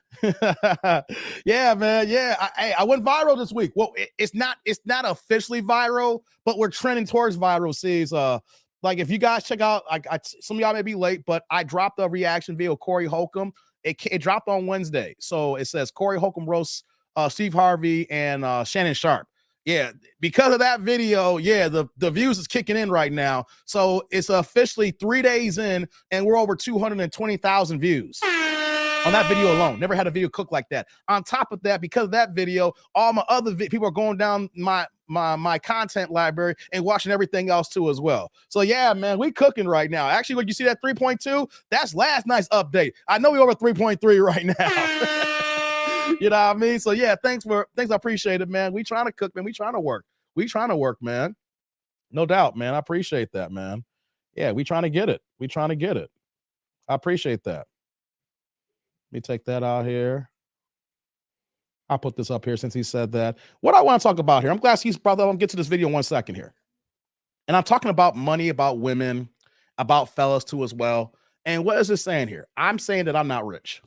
Yeah, man. Yeah, I went viral this week. Well, it's not officially viral, but we're trending towards viral. C's. Like, if you guys check out, some of y'all may be late, but I dropped a reaction video, Corey Holcomb. It dropped on Wednesday. So it says Corey Holcomb roasts Steve Harvey and Shannon Sharp. Yeah, because of that video, yeah, the views is kicking in right now. So it's officially 3 days in, and we're over 220,000 views on that video alone. Never had a video cook like that. On top of that, because of that video, all my other people are going down my content library and watching everything else too as well. So yeah, man, we cooking right now. Actually, when you see that 3.2, that's last night's update. I know we're over 3.3 right now. You know what I mean? So yeah, thanks. I appreciate it, man. We trying to cook, man. We trying to work, man. No doubt, man. I appreciate that, man. Yeah, we trying to get it. I appreciate that. Let me take that out here. I'll put this up here since he said that. What I want to talk about here, I'm glad he's brought that. I'll get to this video in 1 second here. And I'm talking about money, about women, about fellas too as well. And what is this saying here? I'm saying that I'm not rich.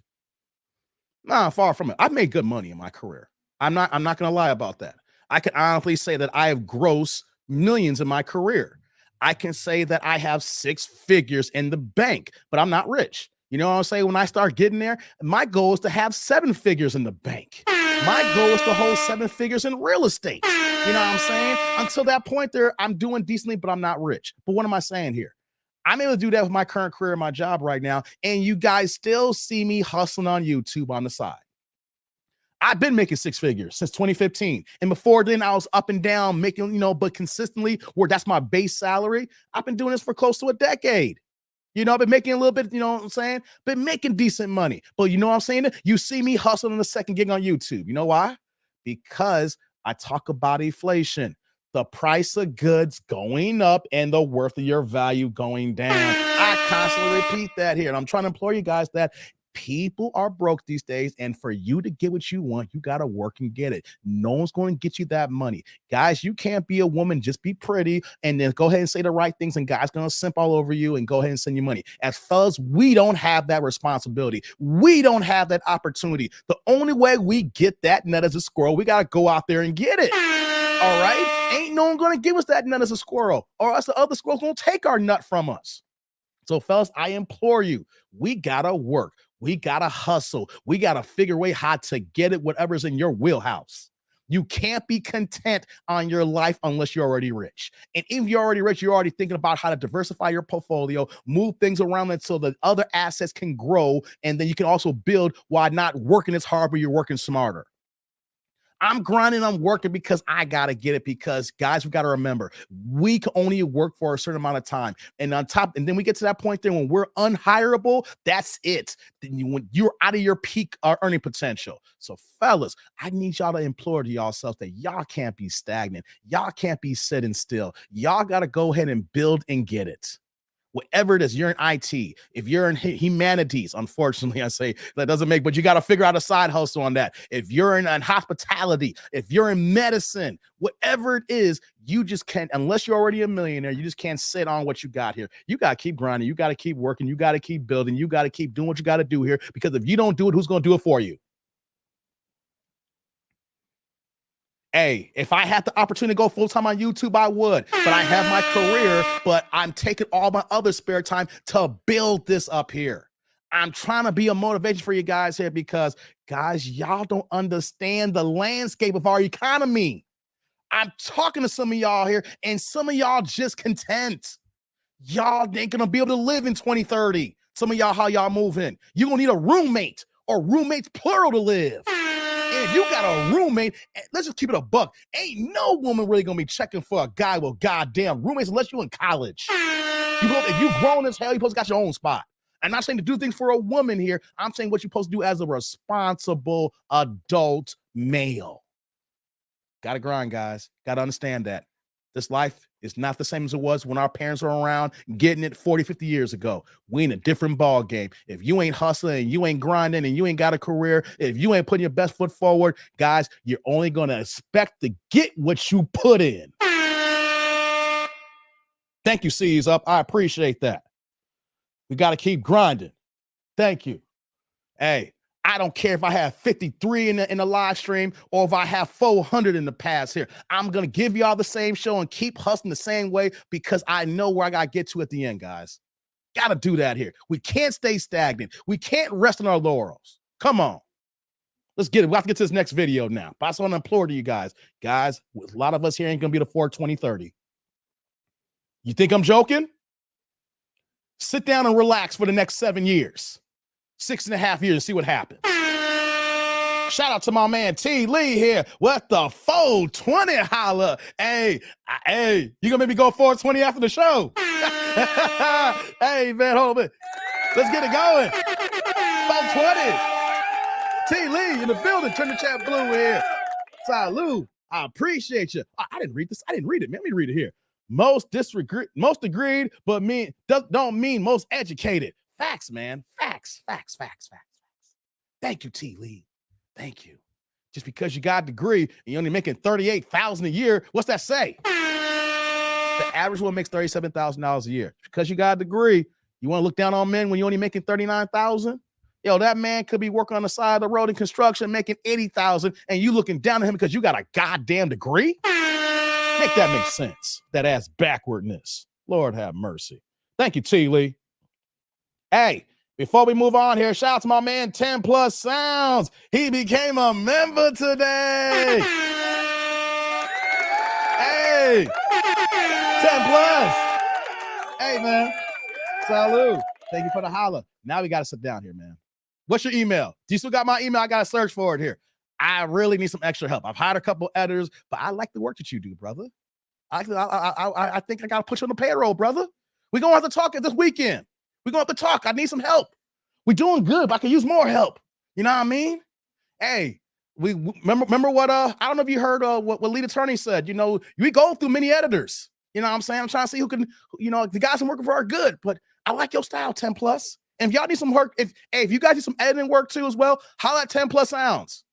Nah, far from it. I've made good money in my career. I'm not going to lie about that. I can honestly say that I have grossed millions in my career. I can say that I have 6 figures in the bank, but I'm not rich. You know what I'm saying? When I start getting there, my goal is to have 7 figures in the bank. My goal is to hold 7 figures in real estate. You know what I'm saying? Until that point there, I'm doing decently, but I'm not rich. But what am I saying here? I'm able to do that with my current career, my job right now. And you guys still see me hustling on YouTube on the side. I've been making 6 figures since 2015. And before then, I was up and down making, but consistently where that's my base salary. I've been doing this for close to a decade. I've been making a little bit, you know what I'm saying? Been making decent money. But you know what I'm saying? You see me hustling on the second gig on YouTube. You know why? Because I talk about inflation. The price of goods going up and the worth of your value going down. I constantly repeat that here. And I'm trying to implore you guys that people are broke these days. And for you to get what you want, you got to work and get it. No one's going to get you that money. Guys, you can't be a woman, just be pretty and then go ahead and say the right things. And guys going to simp all over you and go ahead and send you money. As fellas, we don't have that responsibility. We don't have that opportunity. The only way we get that nut as a squirrel, we got to go out there and get it. All right? Ain't no one going to give us that nut as a squirrel, or else the other squirrels going to take our nut from us. So, fellas, I implore you, we got to work. We got to hustle. We got to figure a way how to get it, whatever's in your wheelhouse. You can't be content on your life unless you're already rich. And if you're already rich, you're already thinking about how to diversify your portfolio, move things around it so that other assets can grow, and then you can also build while not working as hard, but you're working smarter. I'm grinding, I'm working because I got to get it, because guys, we got to remember, we can only work for a certain amount of time. And then we get to that point there when we're unhireable, that's it. When you're out of your peak earning potential. So fellas, I need y'all to implore to yourselves that y'all can't be stagnant. Y'all can't be sitting still. Y'all got to go ahead and build and get it. Whatever it is, you're in IT, if you're in humanities, unfortunately, I say that doesn't make, but you got to figure out a side hustle on that. If you're in hospitality, if you're in medicine, whatever it is, you just can't, unless you're already a millionaire, you just can't sit on what you got here. You got to keep grinding. You got to keep working. You got to keep building. You got to keep doing what you got to do here, because if you don't do it, who's going to do it for you? Hey, if I had the opportunity to go full-time on YouTube, I would, but I have my career, but I'm taking all my other spare time to build this up here. I'm trying to be a motivation for you guys here, because guys, y'all don't understand the landscape of our economy. I'm talking to some of y'all here, and some of y'all just content. Y'all ain't gonna be able to live in 2030. Some of y'all, how y'all moving? You're gonna need a roommate or roommates plural to live. If you got a roommate, let's just keep it a buck. Ain't no woman really gonna be checking for a guy with goddamn roommates unless you in college. If you grown as hell, you supposed to got your own spot. I'm not saying to do things for a woman here. I'm saying what you're supposed to do as a responsible adult male. Gotta grind, guys. Gotta understand that. This life is not the same as it was when our parents were around getting it 40, 50 years ago. We in a different ball game. If you ain't hustling and you ain't grinding and you ain't got a career, if you ain't putting your best foot forward, guys, you're only going to expect to get what you put in. Thank you, C's Up. I appreciate that. We got to keep grinding. Thank you. Hey, I don't care if I have 53 in the live stream or if I have 400 in the past here. I'm going to give y'all the same show and keep hustling the same way, because I know where I got to get to at the end, guys. Got to do that here. We can't stay stagnant. We can't rest on our laurels. Come on. Let's get it. We have to get to this next video now. But I just want to implore to you guys. Guys, a lot of us here ain't going to be the 2030. You think I'm joking? Sit down and relax for the next 7 years. 6.5 years and see what happens. Shout out to my man T Lee here. What the 420 holla? Hey, you gonna make me go 420 after the show? Hey man, hold on. Let's get it going. 420. T Lee in the building. Turn the chat blue here. Salute. I appreciate you. I didn't read this. I didn't read it. Man, let me read it here. Most agreed, but don't mean most educated. Facts, man. Facts. Thank you, T. Lee. Thank you. Just because you got a degree and you're only making $38,000 a year, what's that say? The average one makes $37,000 a year. Because you got a degree, you want to look down on men when you're only making $39,000? Yo, that man could be working on the side of the road in construction making $80,000, and you looking down at him because you got a goddamn degree? Make that make sense. That ass backwardness. Lord have mercy. Thank you, T. Lee. Hey, before we move on here, shout out to my man 10 Plus Sounds. He became a member today. Hey, 10 Plus. Hey, man. Salute. Thank you for the holla. Now we got to sit down here, man. What's your email? Do you still got my email? I got to search for it here. I really need some extra help. I've hired a couple editors, but I like the work that you do, brother. I think I got to put you on the payroll, brother. We're going to have to talk this weekend. We're going to have to talk. I need some help. We're doing good, but I could use more help. You know what I mean? Hey, we remember what, I don't know if you heard what lead attorney said. You know, we go through many editors. You know what I'm saying? I'm trying to see who can, you know, the guys I'm working for are good, but I like your style, 10 Plus. And if y'all need some work, if you guys need some editing work too as well, holla at 10 Plus Sounds.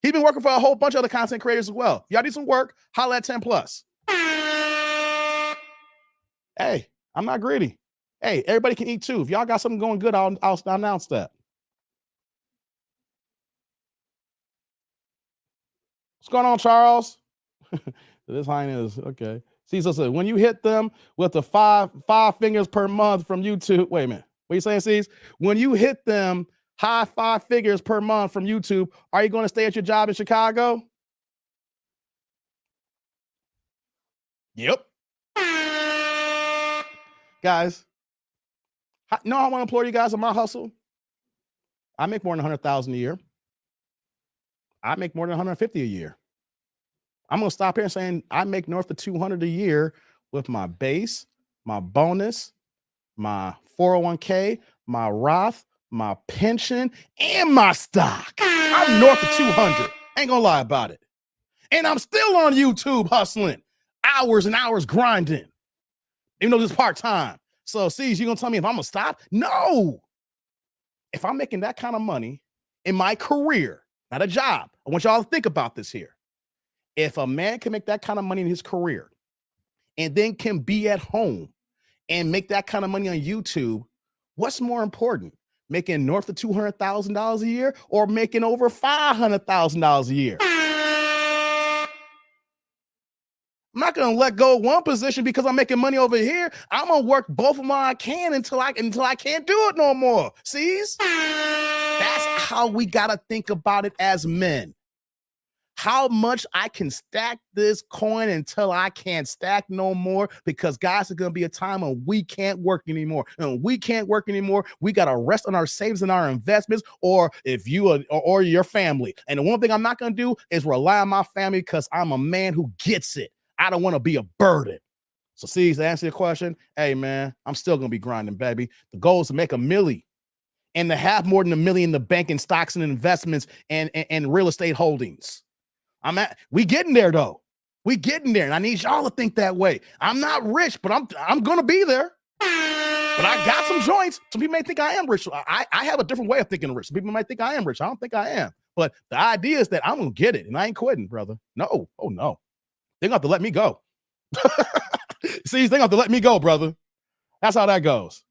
He's been working for a whole bunch of other content creators as well. If y'all need some work, holla at 10 Plus. Hey, I'm not greedy. Hey, everybody can eat too. If y'all got something going good, I'll announce that. What's going on, Charles? This highness, okay. Cecil said, when you hit them with the five fingers per month from YouTube, wait a minute. What you saying, Cecil? When you hit them high 5 figures per month from YouTube, are you going to stay at your job in Chicago? Yep. Guys, no, I want to implore you guys on my hustle. I make more than 100,000 a year. I make more than 150 a year. I'm going to stop here saying I make north of 200 a year with my base, my bonus, my 401k, my Roth, my pension, and my stock. I'm north of 200. Ain't gonna lie about it. And I'm still on YouTube hustling, hours and hours grinding. Even though this is part-time, So, see, you gonna tell me if I'm gonna stop? No. If I'm making that kind of money in my career, not a job, I want y'all to think about this here. If a man can make that kind of money in his career and then can be at home and make that kind of money on YouTube, what's more important? Making north of $200,000 a year or making over $500,000 a year? I'm not gonna let go of one position because I'm making money over here. I'm gonna work both of them I can until I can't do it no more. Sees? That's how we gotta think about it as men. How much I can stack this coin until I can't stack no more, because guys, there's gonna be a time when we can't work anymore. And when we can't work anymore, we gotta rest on our savings and our investments, or if you or your family. And the one thing I'm not gonna do is rely on my family, because I'm a man who gets it. I don't want to be a burden. So, see, to answer your question, hey man, I'm still gonna be grinding, baby. The goal is to make $1 million and to have more than $1 million in the bank in stocks and investments and real estate holdings. We getting there though. We getting there, and I need y'all to think that way. I'm not rich, but I'm gonna be there. But I got some joints. Some people may think I am rich. I have a different way of thinking rich. Some people might think I am rich. I don't think I am. But the idea is that I'm gonna get it, and I ain't quitting, brother. No, oh no. They're gonna have to let me go. See, they're gonna have to let me go, brother. That's how that goes.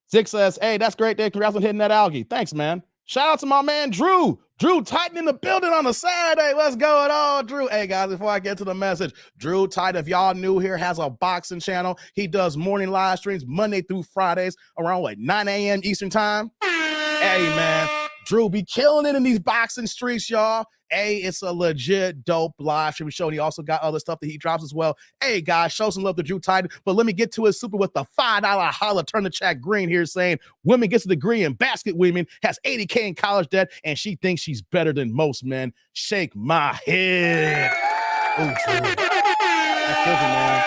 Zig says, hey, that's great, Dave. Congrats on hitting that algae. Thanks, man. Shout out to my man, Drew. Drew Titan in the building on a Saturday. What's going on, Drew? Hey, guys, before I get to the message, Drew Titan, if y'all new here, has a boxing channel. He does morning live streams Monday through Fridays around, 9 a.m. Eastern time. Hey, man, Drew be killing it in these boxing streets, y'all. Hey, it's a legit dope live stream show. And he also got other stuff that he drops as well. Hey, guys, show some love to Drew Titan. But let me get to his super with the $5 holla. Turn the chat green here saying, women gets a degree in basket women, has $80K in college debt, and she thinks she's better than most men. Shake my head. Ooh, Drew. That kills you, man.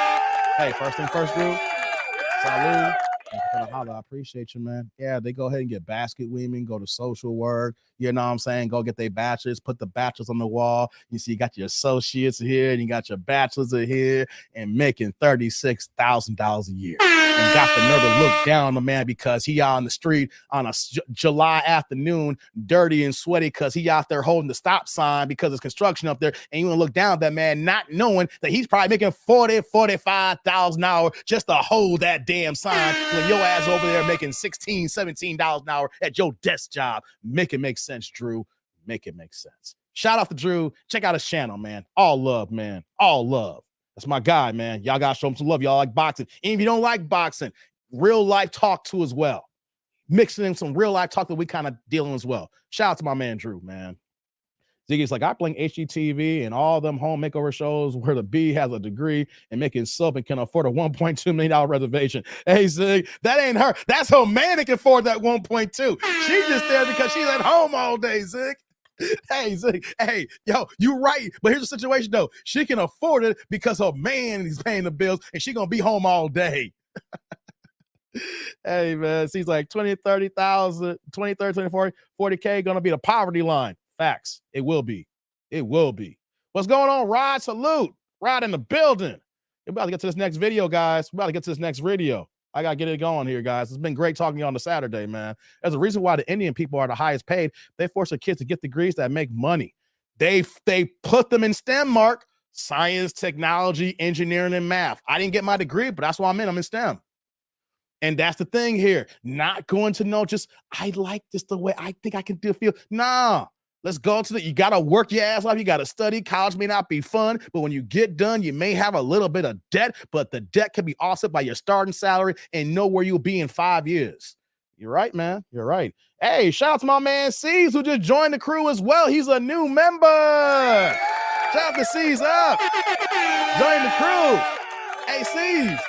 Hey, first thing first, Drew. Salud. Holla, I appreciate you, man. Yeah, they go ahead and get basket women, go to social work, you know what I'm saying? Go get their bachelors, put the bachelors on the wall. You see, you got your associates here, and you got your bachelors are here, and making $36,000 a year. And got the nerve to look down on the man because he out on the street on a July afternoon, dirty and sweaty, because he out there holding the stop sign because it's construction up there. And you want to look down at that man, not knowing that he's probably making $40,000-$45,000 an hour just to hold that damn sign when your ass over there making $16-$17 an hour at your desk job. Make it make sense, Drew. Make it make sense. Shout out to Drew. Check out his channel, man. All love, man. All love. That's my guy, man. Y'all got to show him some love. Y'all like boxing. And if you don't like boxing, real life talk too as well. Mixing in some real life talk that we kind of dealing as well. Shout out to my man, Drew, man. Ziggy's like, I blame HGTV and all them home makeover shows where the B has a degree and making soap and can afford a $1.2 million reservation. Hey, Zig, that ain't her. That's her man that can afford that 1.2. She's just there because she's at home all day, Zig. Hey, Zig, hey, yo, you right. But here's the situation, though. She can afford it because her man is paying the bills and she going to be home all day. Hey, man, she's like 20, 30,000, 20, 30, 20, 40, 40K going to be the poverty line. Facts. It will be. It will be. What's going on, Rod? Salute. Rod in the building. We're about to get to this next video, guys. We're about to get to this next video. I got to get it going here, guys. It's been great talking to you on the Saturday, man. There's a reason why the Indian people are the highest paid. They force their kids to get degrees that make money. They put them in STEM, Mark. Science, technology, engineering, and math. I didn't get my degree, but that's why I'm in STEM. And that's the thing here. Not going to know just, I like this the way I think I can feel. Nah. Let's go to you got to work your ass off. You got to study. College may not be fun, but when you get done, you may have a little bit of debt, but the debt can be offset by your starting salary and know where you'll be in 5 years. You're right, man. You're right. Hey, shout out to my man C's who just joined the crew as well. He's a new member. Shout out to C's up. Join the crew. Hey, C's.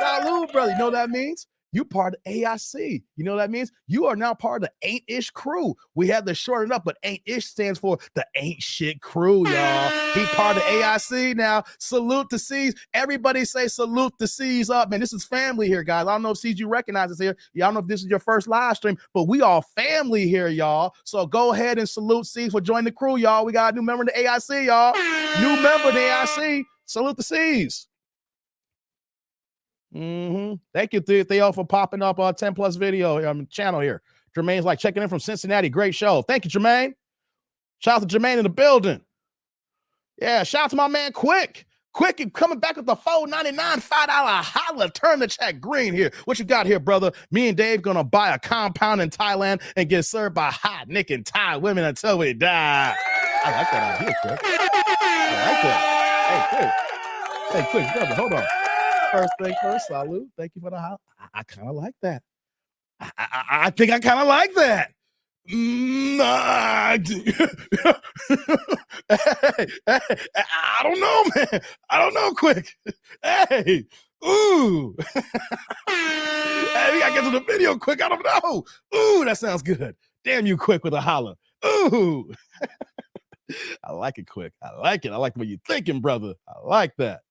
Salud, brother. You know what that means? You part of AIC. You know what that means? You are now part of the Ain't-ish crew. We had to shorten it up, but Ain't-ish stands for the Ain't Shit crew, y'all. He part of AIC now. Salute to C's. Everybody say salute to C's up, man. This is family here, guys. I don't know if C's you recognize us here. I don't know if this is your first live stream, but we all family here, y'all. So go ahead and salute C's for joining the crew, y'all. We got a new member in the AIC, y'all. New member in the AIC. Salute to C's. Thank you, Theo, for popping up on 10 plus video channel here. Jermaine's like checking in from Cincinnati. Great show. Thank you, Jermaine. Shout out to Jermaine in the building. Yeah, shout out to my man Quick. Quick coming back with the $4.99 $5 holla. Turn the check green here. What you got here, brother? Me and Dave gonna buy a compound in Thailand and get served by hot Nick and Thai women until we die. I like that idea, Quick. I like that. Hey, Quick, brother, hold on. First thing first, salute. Thank you for the holla. I kind of like that. I think I kind of like that. I don't know, man. I don't know, Quick. Hey, ooh. Hey, we gotta get to the video quick. I don't know. Ooh, that sounds good. Damn you, Quick, with a holla. Ooh. I like it, Quick. I like it. I like the way you're thinking, brother. I like that.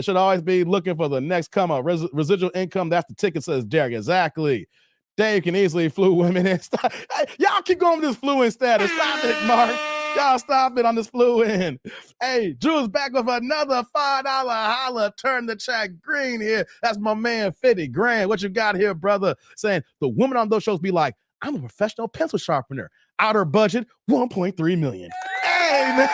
Should always be looking for the next come up. Residual income, that's the ticket, says Derek. Exactly. Dave can easily flu women and stop. Hey, y'all keep going with this flu in status. Stop it, Mark. Y'all stop it on this flu in. Hey, Drew's back with another $5 holla. Turn the check green here. That's my man 50 grand. What you got here, brother? Saying the woman on those shows be like, I'm a professional pencil sharpener. Outer budget, 1.3 million. Hey, man.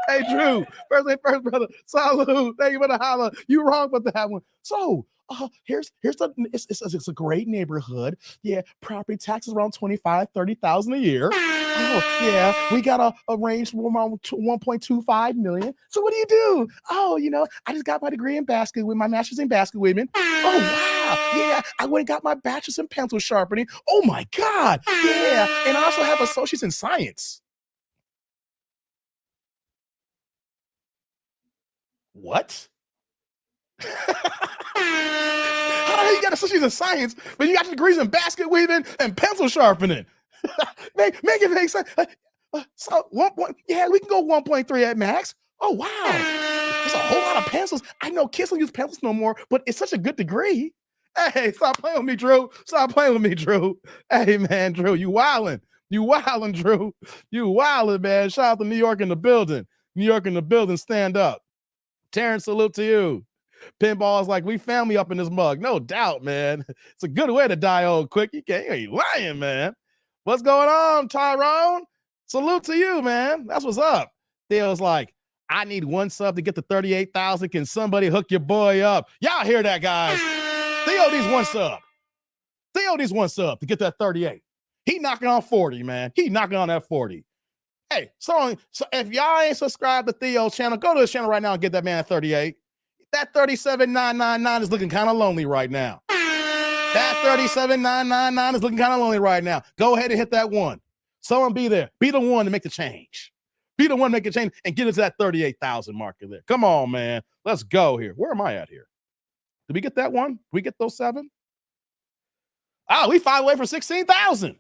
Hey, Drew, first thing first, brother. Salute. Thank you for the holla. You wrong with that one. So, here's it's a great neighborhood. Yeah, property taxes around 25,000-30,000 a year. Oh, yeah, we got a range from around 1.25 million. So what do? Oh, I just got my degree in my master's in basket weaving. Oh, wow. Yeah, I went and got my bachelor's in pencil sharpening. Oh my God. Yeah, and I also have associates in science. What? How the hell you got associates in science, but you got degrees in basket weaving and pencil sharpening? make it make sense. So yeah, we can go 1.3 at max. Oh wow, there's a whole lot of pencils. I know kids don't use pencils no more, but it's such a good degree. Hey, stop playing with me, Drew. Stop playing with me, Drew. Hey man, Drew, you wildin', Drew. You wildin', man. Shout out to New York in the building. New York in the building, stand up. Terrence, salute to you. Pinball is like, we family up in this mug. No doubt, man. It's a good way to die old quick. You ain't lying, man. What's going on, Tyrone? Salute to you, man. That's what's up. Theo's like, I need one sub to get to 38,000. Can somebody hook your boy up? Y'all hear that, guys? Theo needs one sub. Theo needs one sub to get that 38. He knocking on 40, man. He knocking on that 40. Hey, so if y'all ain't subscribed to Theo's channel, go to his channel right now and get that man at 38. That 37,999 is looking kind of lonely right now. That 37,999 is looking kind of lonely right now. Go ahead and hit that one. Someone be there. Be the one to make the change. Be the one to make the change and get us that 38,000 marker there. Come on, man. Let's go here. Where am I at here? Did we get that one? Did we get those 7? Oh, we 5 away from 16,000.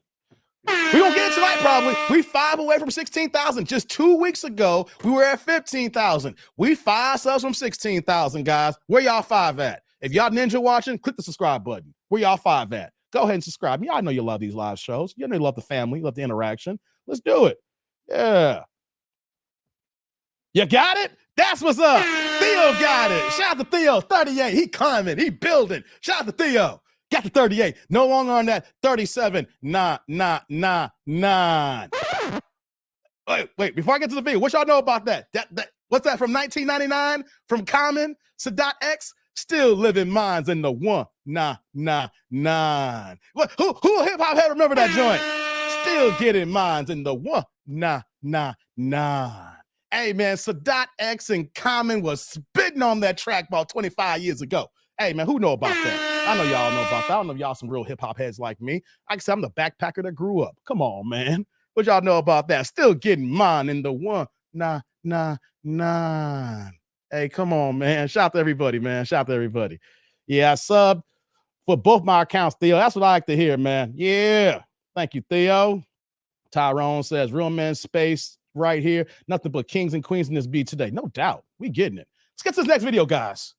We don't get it tonight, probably. We 5 away from 16,000. Just 2 weeks ago, we were at 15,000. We 5 subs from 16,000, guys. Where y'all 5 at? If y'all ninja watching, click the subscribe button. Where y'all 5 at? Go ahead and subscribe. Y'all know you love these live shows. You know you love the family, you love the interaction. Let's do it. Yeah. You got it? That's what's up. Theo got it. Shout out to Theo. 38. He climbing. He building. Shout out to Theo. Got the 38. No longer on that 37,999. Wait. Before I get to the video, what y'all know about that? What's that from 1999? From Common, Sadat X? Still living minds in the 199. Who hip hop head remember that joint? Still getting minds in the 199. Hey man, Sadat X and Common was spitting on that track about 25 years ago. Hey man, who know about that? I know y'all know about that. I don't know if y'all some real hip hop heads like me. Like I said, I'm the backpacker that grew up. Come on, man. What y'all know about that? Still getting mine in the 199. Hey, come on, man. Shout out to everybody, man. Shout out to everybody. Yeah, I subbed for both my accounts, Theo. That's what I like to hear, man. Yeah. Thank you, Theo. Tyrone says, real man space right here. Nothing but kings and queens in this beat today. No doubt. We getting it. Let's get to this next video, guys.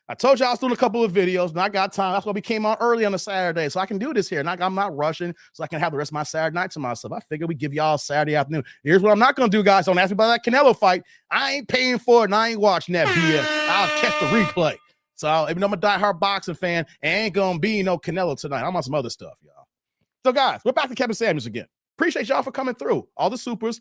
I told you I was doing a couple of videos, and I got time. That's why we came on early on a Saturday, so I can do this here. And I'm not rushing, so I can have the rest of my Saturday night to myself. I figured we give y'all Saturday afternoon. Here's what I'm not going to do, guys. Don't ask me about that Canelo fight. I ain't paying for it, and I ain't watching that BS. I'll catch the replay. So even though I'm a diehard boxing fan, ain't going to be no Canelo tonight. I'm on some other stuff, y'all. So, guys, we're back to Kevin Samuels again. Appreciate y'all for coming through. All the supers,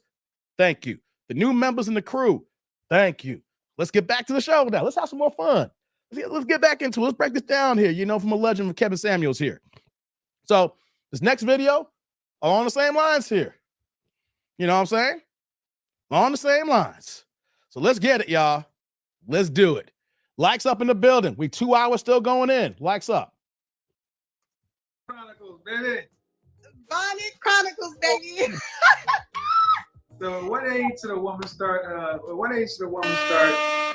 thank you. The new members in the crew, thank you. Let's get back to the show now. Let's have some more fun. Let's get back into it. Let's break this down here, from a legend of Kevin Samuels here. So this next video, along the same lines here. You know what I'm saying? On the same lines. So let's get it, y'all. Let's do it. Likes up in the building. We 2 hours still going in. Likes up. Chronicles, baby. Bonnet Chronicles, baby. So what age should a woman start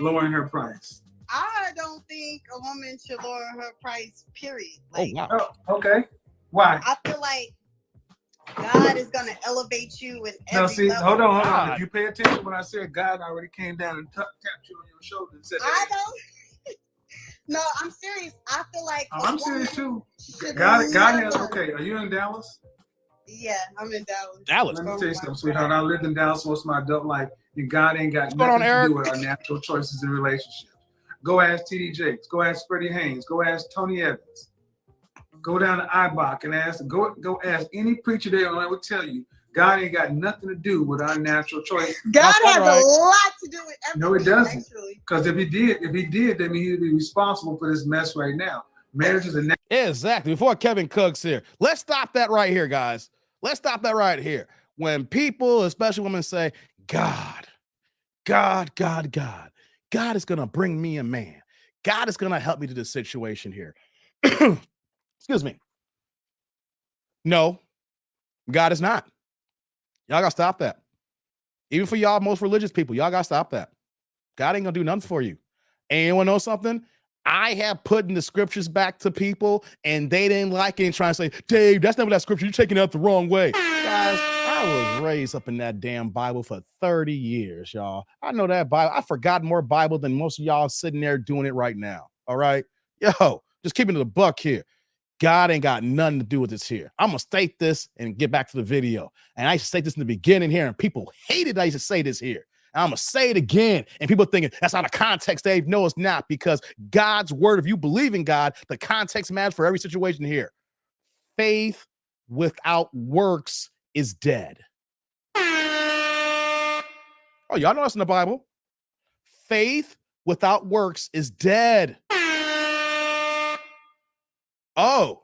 lowering her price? I don't think a woman should lower her price, period. Wow. Oh, okay. Why? I feel like God is going to elevate you in every level. Hold on. If you pay attention when I said God already came down and tapped you on your shoulder and said, I don't. No, I'm serious. I feel like I'm serious too. God has, okay, are you in Dallas? Yeah, I'm in Dallas. Dallas. Let me tell you something, sweetheart. I lived in Dallas most of my adult life, and God ain't got nothing to do with our natural choices in relationships. Go ask TD Jakes. Go ask Freddie Haynes. Go ask Tony Evans. Go down to IBOC and ask. Go ask any preacher there, and I will tell you, God ain't got nothing to do with our natural choices. God has a lot to do with everything. No, it doesn't. Because if he did, then he'd be responsible for this mess right now. Marriage is a exactly. Before Kevin Cooks here, let's stop that right here, guys. Let's stop that right here. When people, especially women, say, God is going to bring me a man. God is going to help me to this situation here. Excuse me. No, God is not. Y'all got to stop that. Even for y'all most religious people, y'all got to stop that. God ain't going to do nothing for you. And you want to know something? I have put in the scriptures back to people, and they didn't like it and trying to say, Dave, that's not that scripture. You're taking it out the wrong way. Guys, I was raised up in that damn Bible for 30 years, y'all. I know that Bible. I forgot more Bible than most of y'all sitting there doing it right now. All right? Yo, just keeping it a buck here. God ain't got nothing to do with this here. I'm going to state this and get back to the video. And I used to state this in the beginning here, and people hated I used to say this here. And I'm going to say it again. And people thinking that's out of context, Dave. No, it's not, because God's word, if you believe in God, the context matters for every situation here. Faith without works is dead. Oh, y'all know that's in the Bible. Faith without works is dead. Oh,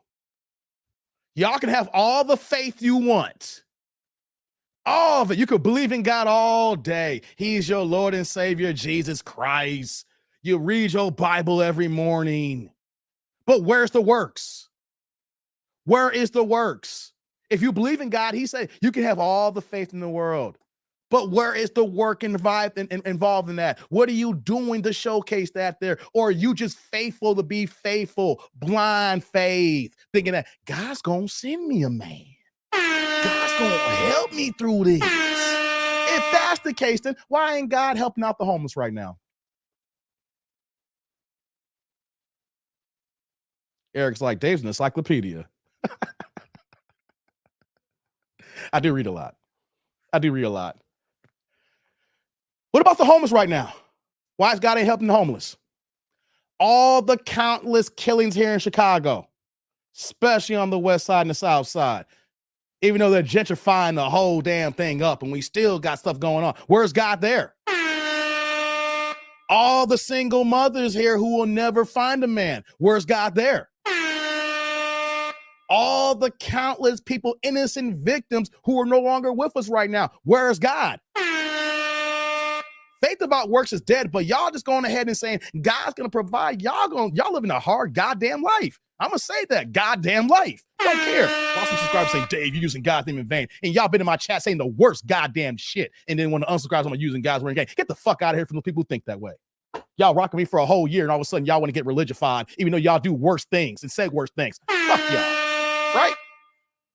y'all can have all the faith you want. All of it. You could believe in God all day. He's your Lord and Savior, Jesus Christ. You read your Bible every morning. But where's the works? Where is the works? If you believe in God, he said you can have all the faith in the world. But where is the work involved in that? What are you doing to showcase that there? Or are you just faithful to be faithful? Blind faith, thinking that God's going to send me a man. God's going to help me through this. If that's the case, then why ain't God helping out the homeless right now? Eric's like, Dave's an encyclopedia. I do read a lot. What about the homeless right now? Why is God ain't helping the homeless? All the countless killings here in Chicago, especially on the west side and the south side. Even though they're gentrifying the whole damn thing up and we still got stuff going on. Where's God there? All the single mothers here who will never find a man. Where's God there? All the countless people, innocent victims who are no longer with us right now. Where's God? Faith about works is dead, but y'all just going ahead and saying God's going to provide. Y'all living a hard goddamn life. I'm going to say that goddamn life. Don't care. Lots of subscribers say, Dave, you're using God's name in vain. And y'all been in my chat saying the worst goddamn shit. And then when the unsubscribers, I'm using God's word in vain. Get the fuck out of here from the people who think that way. Y'all rocking me for a whole year, and all of a sudden y'all want to get religified, even though y'all do worse things and say worse things. Fuck y'all. Right?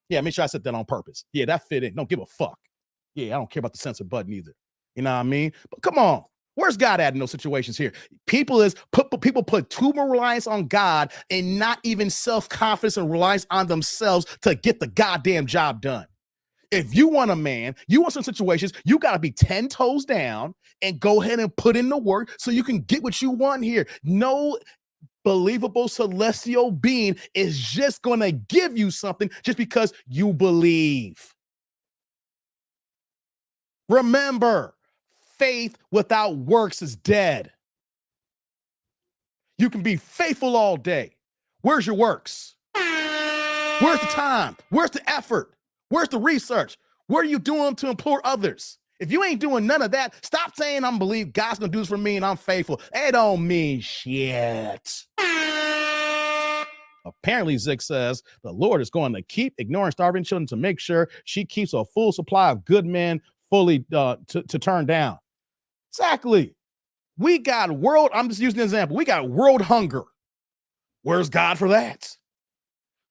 Yeah, make sure I said that on purpose. Yeah, that fit in. Don't give a fuck. Yeah, I don't care about the censor button either. You know what I mean? But come on. Where's God at in those situations here? People put too much reliance on God and not even self-confidence and reliance on themselves to get the goddamn job done. If you want a man, you want some situations, you got to be 10 toes down and go ahead and put in the work so you can get what you want here. No believable celestial being is just going to give you something just because you believe. Remember, faith without works is dead. You can be faithful all day. Where's your works? Where's the time? Where's the effort? Where's the research? What are you doing to implore others? If you ain't doing none of that, stop saying I'm believe God's gonna do this for me and I'm faithful. It don't mean shit. Apparently, Zik says the Lord is going to keep ignoring starving children to make sure she keeps a full supply of good men fully to turn down. Exactly. We got world, I'm just using an example. We got world hunger. Where's God for that?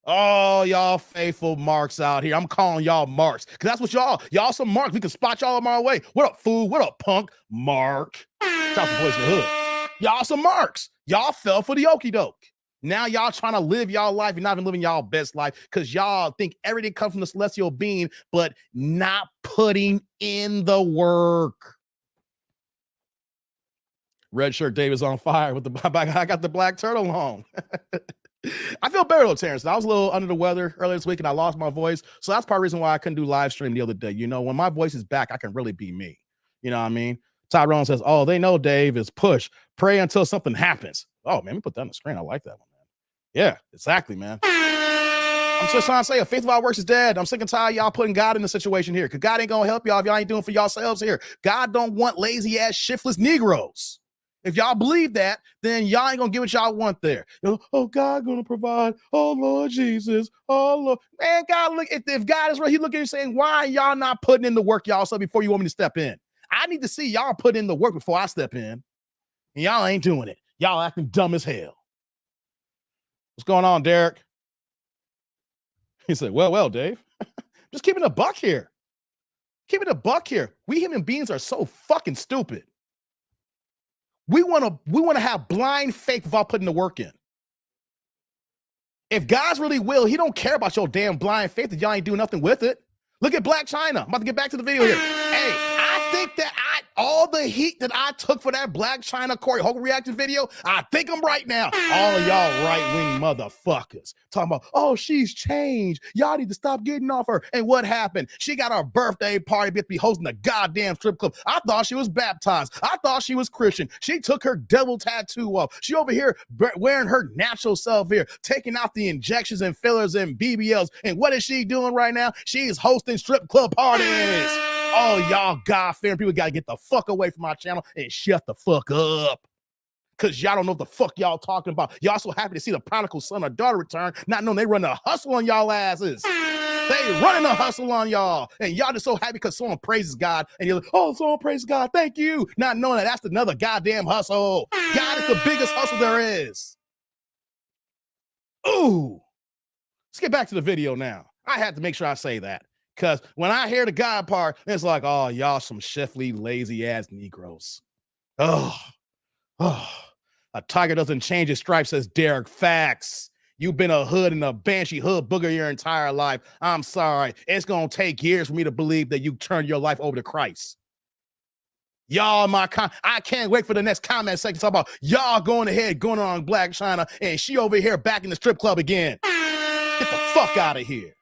Oh, y'all faithful marks out here. I'm calling y'all marks because that's what y'all some marks. We can spot y'all on our way. What up, fool? What up, punk? Mark. Shout the boys in the hood. Y'all some marks. Y'all fell for the okie doke. Now y'all trying to live y'all life. You're not even living y'all best life because y'all think everything comes from the celestial being, but not putting in the work. Red shirt Dave is on fire with the I got the black turtle on. I feel better though, Terrence. I was a little under the weather earlier this week and I lost my voice. So that's part of the reason why I couldn't do live stream the other day. You know, when my voice is back, I can really be me. You know what I mean? Tyrone says, oh, they know Dave is push. Pray until something happens. Oh, man, let me put that on the screen. I like that one, man. Yeah, exactly, man. I'm just trying to say, a faith without works is dead. I'm sick and tired of y'all putting God in the situation here because God ain't going to help y'all if y'all ain't doing for yourselves here. God don't want lazy-ass, shiftless Negroes. If y'all believe that, then y'all ain't gonna get what y'all want there. You know, oh, God gonna provide. Oh, Lord Jesus. Oh, Lord. Man, God, look, if God is real, he looking at you saying, why are y'all not putting in the work y'all said before you want me to step in? I need to see y'all put in the work before I step in. And y'all ain't doing it. Y'all acting dumb as hell. What's going on, Derek? He said, well, Dave. Just keeping a buck here. Keeping a buck here. We human beings are so fucking stupid. We want to have blind faith without putting the work in. If God's really will, he don't care about your damn blind faith if y'all ain't doing nothing with it. Look at Black China. I'm about to get back to the video here. Hey, I think that all the heat that I took for that Black China Corey Hogan reaction video, I think I'm right now. All of y'all right-wing motherfuckers talking about, oh, she's changed. Y'all need to stop getting off her. And what happened? She got her birthday party to be hosting a goddamn strip club. I thought she was baptized. I thought she was Christian. She took her devil tattoo off. She over here wearing her natural self here, taking out the injections and fillers and BBLs. And what is she doing right now? She's hosting strip club parties. Oh, y'all God-fearing people got to get the fuck away from my channel and shut the fuck up. Because y'all don't know what the fuck y'all talking about. Y'all so happy to see the prodigal son or daughter return, not knowing they run a hustle on y'all asses. They running a hustle on y'all. And y'all just so happy because someone praises God. And you're like, oh, someone praises God. Thank you. Not knowing that that's another goddamn hustle. God is the biggest hustle there is. Ooh. Let's get back to the video now. I had to make sure I say that. Because when I hear the God part, it's like, oh, y'all some shifty, lazy-ass Negroes. Oh. A tiger doesn't change his stripes, says Derek. Facts. You've been a hood and a banshee hood booger your entire life. I'm sorry. It's going to take years for me to believe that you turned your life over to Christ. Y'all, I can't wait for the next comment section to talk about y'all going ahead, going on Black China, and she over here back in the strip club again. Get the fuck out of here.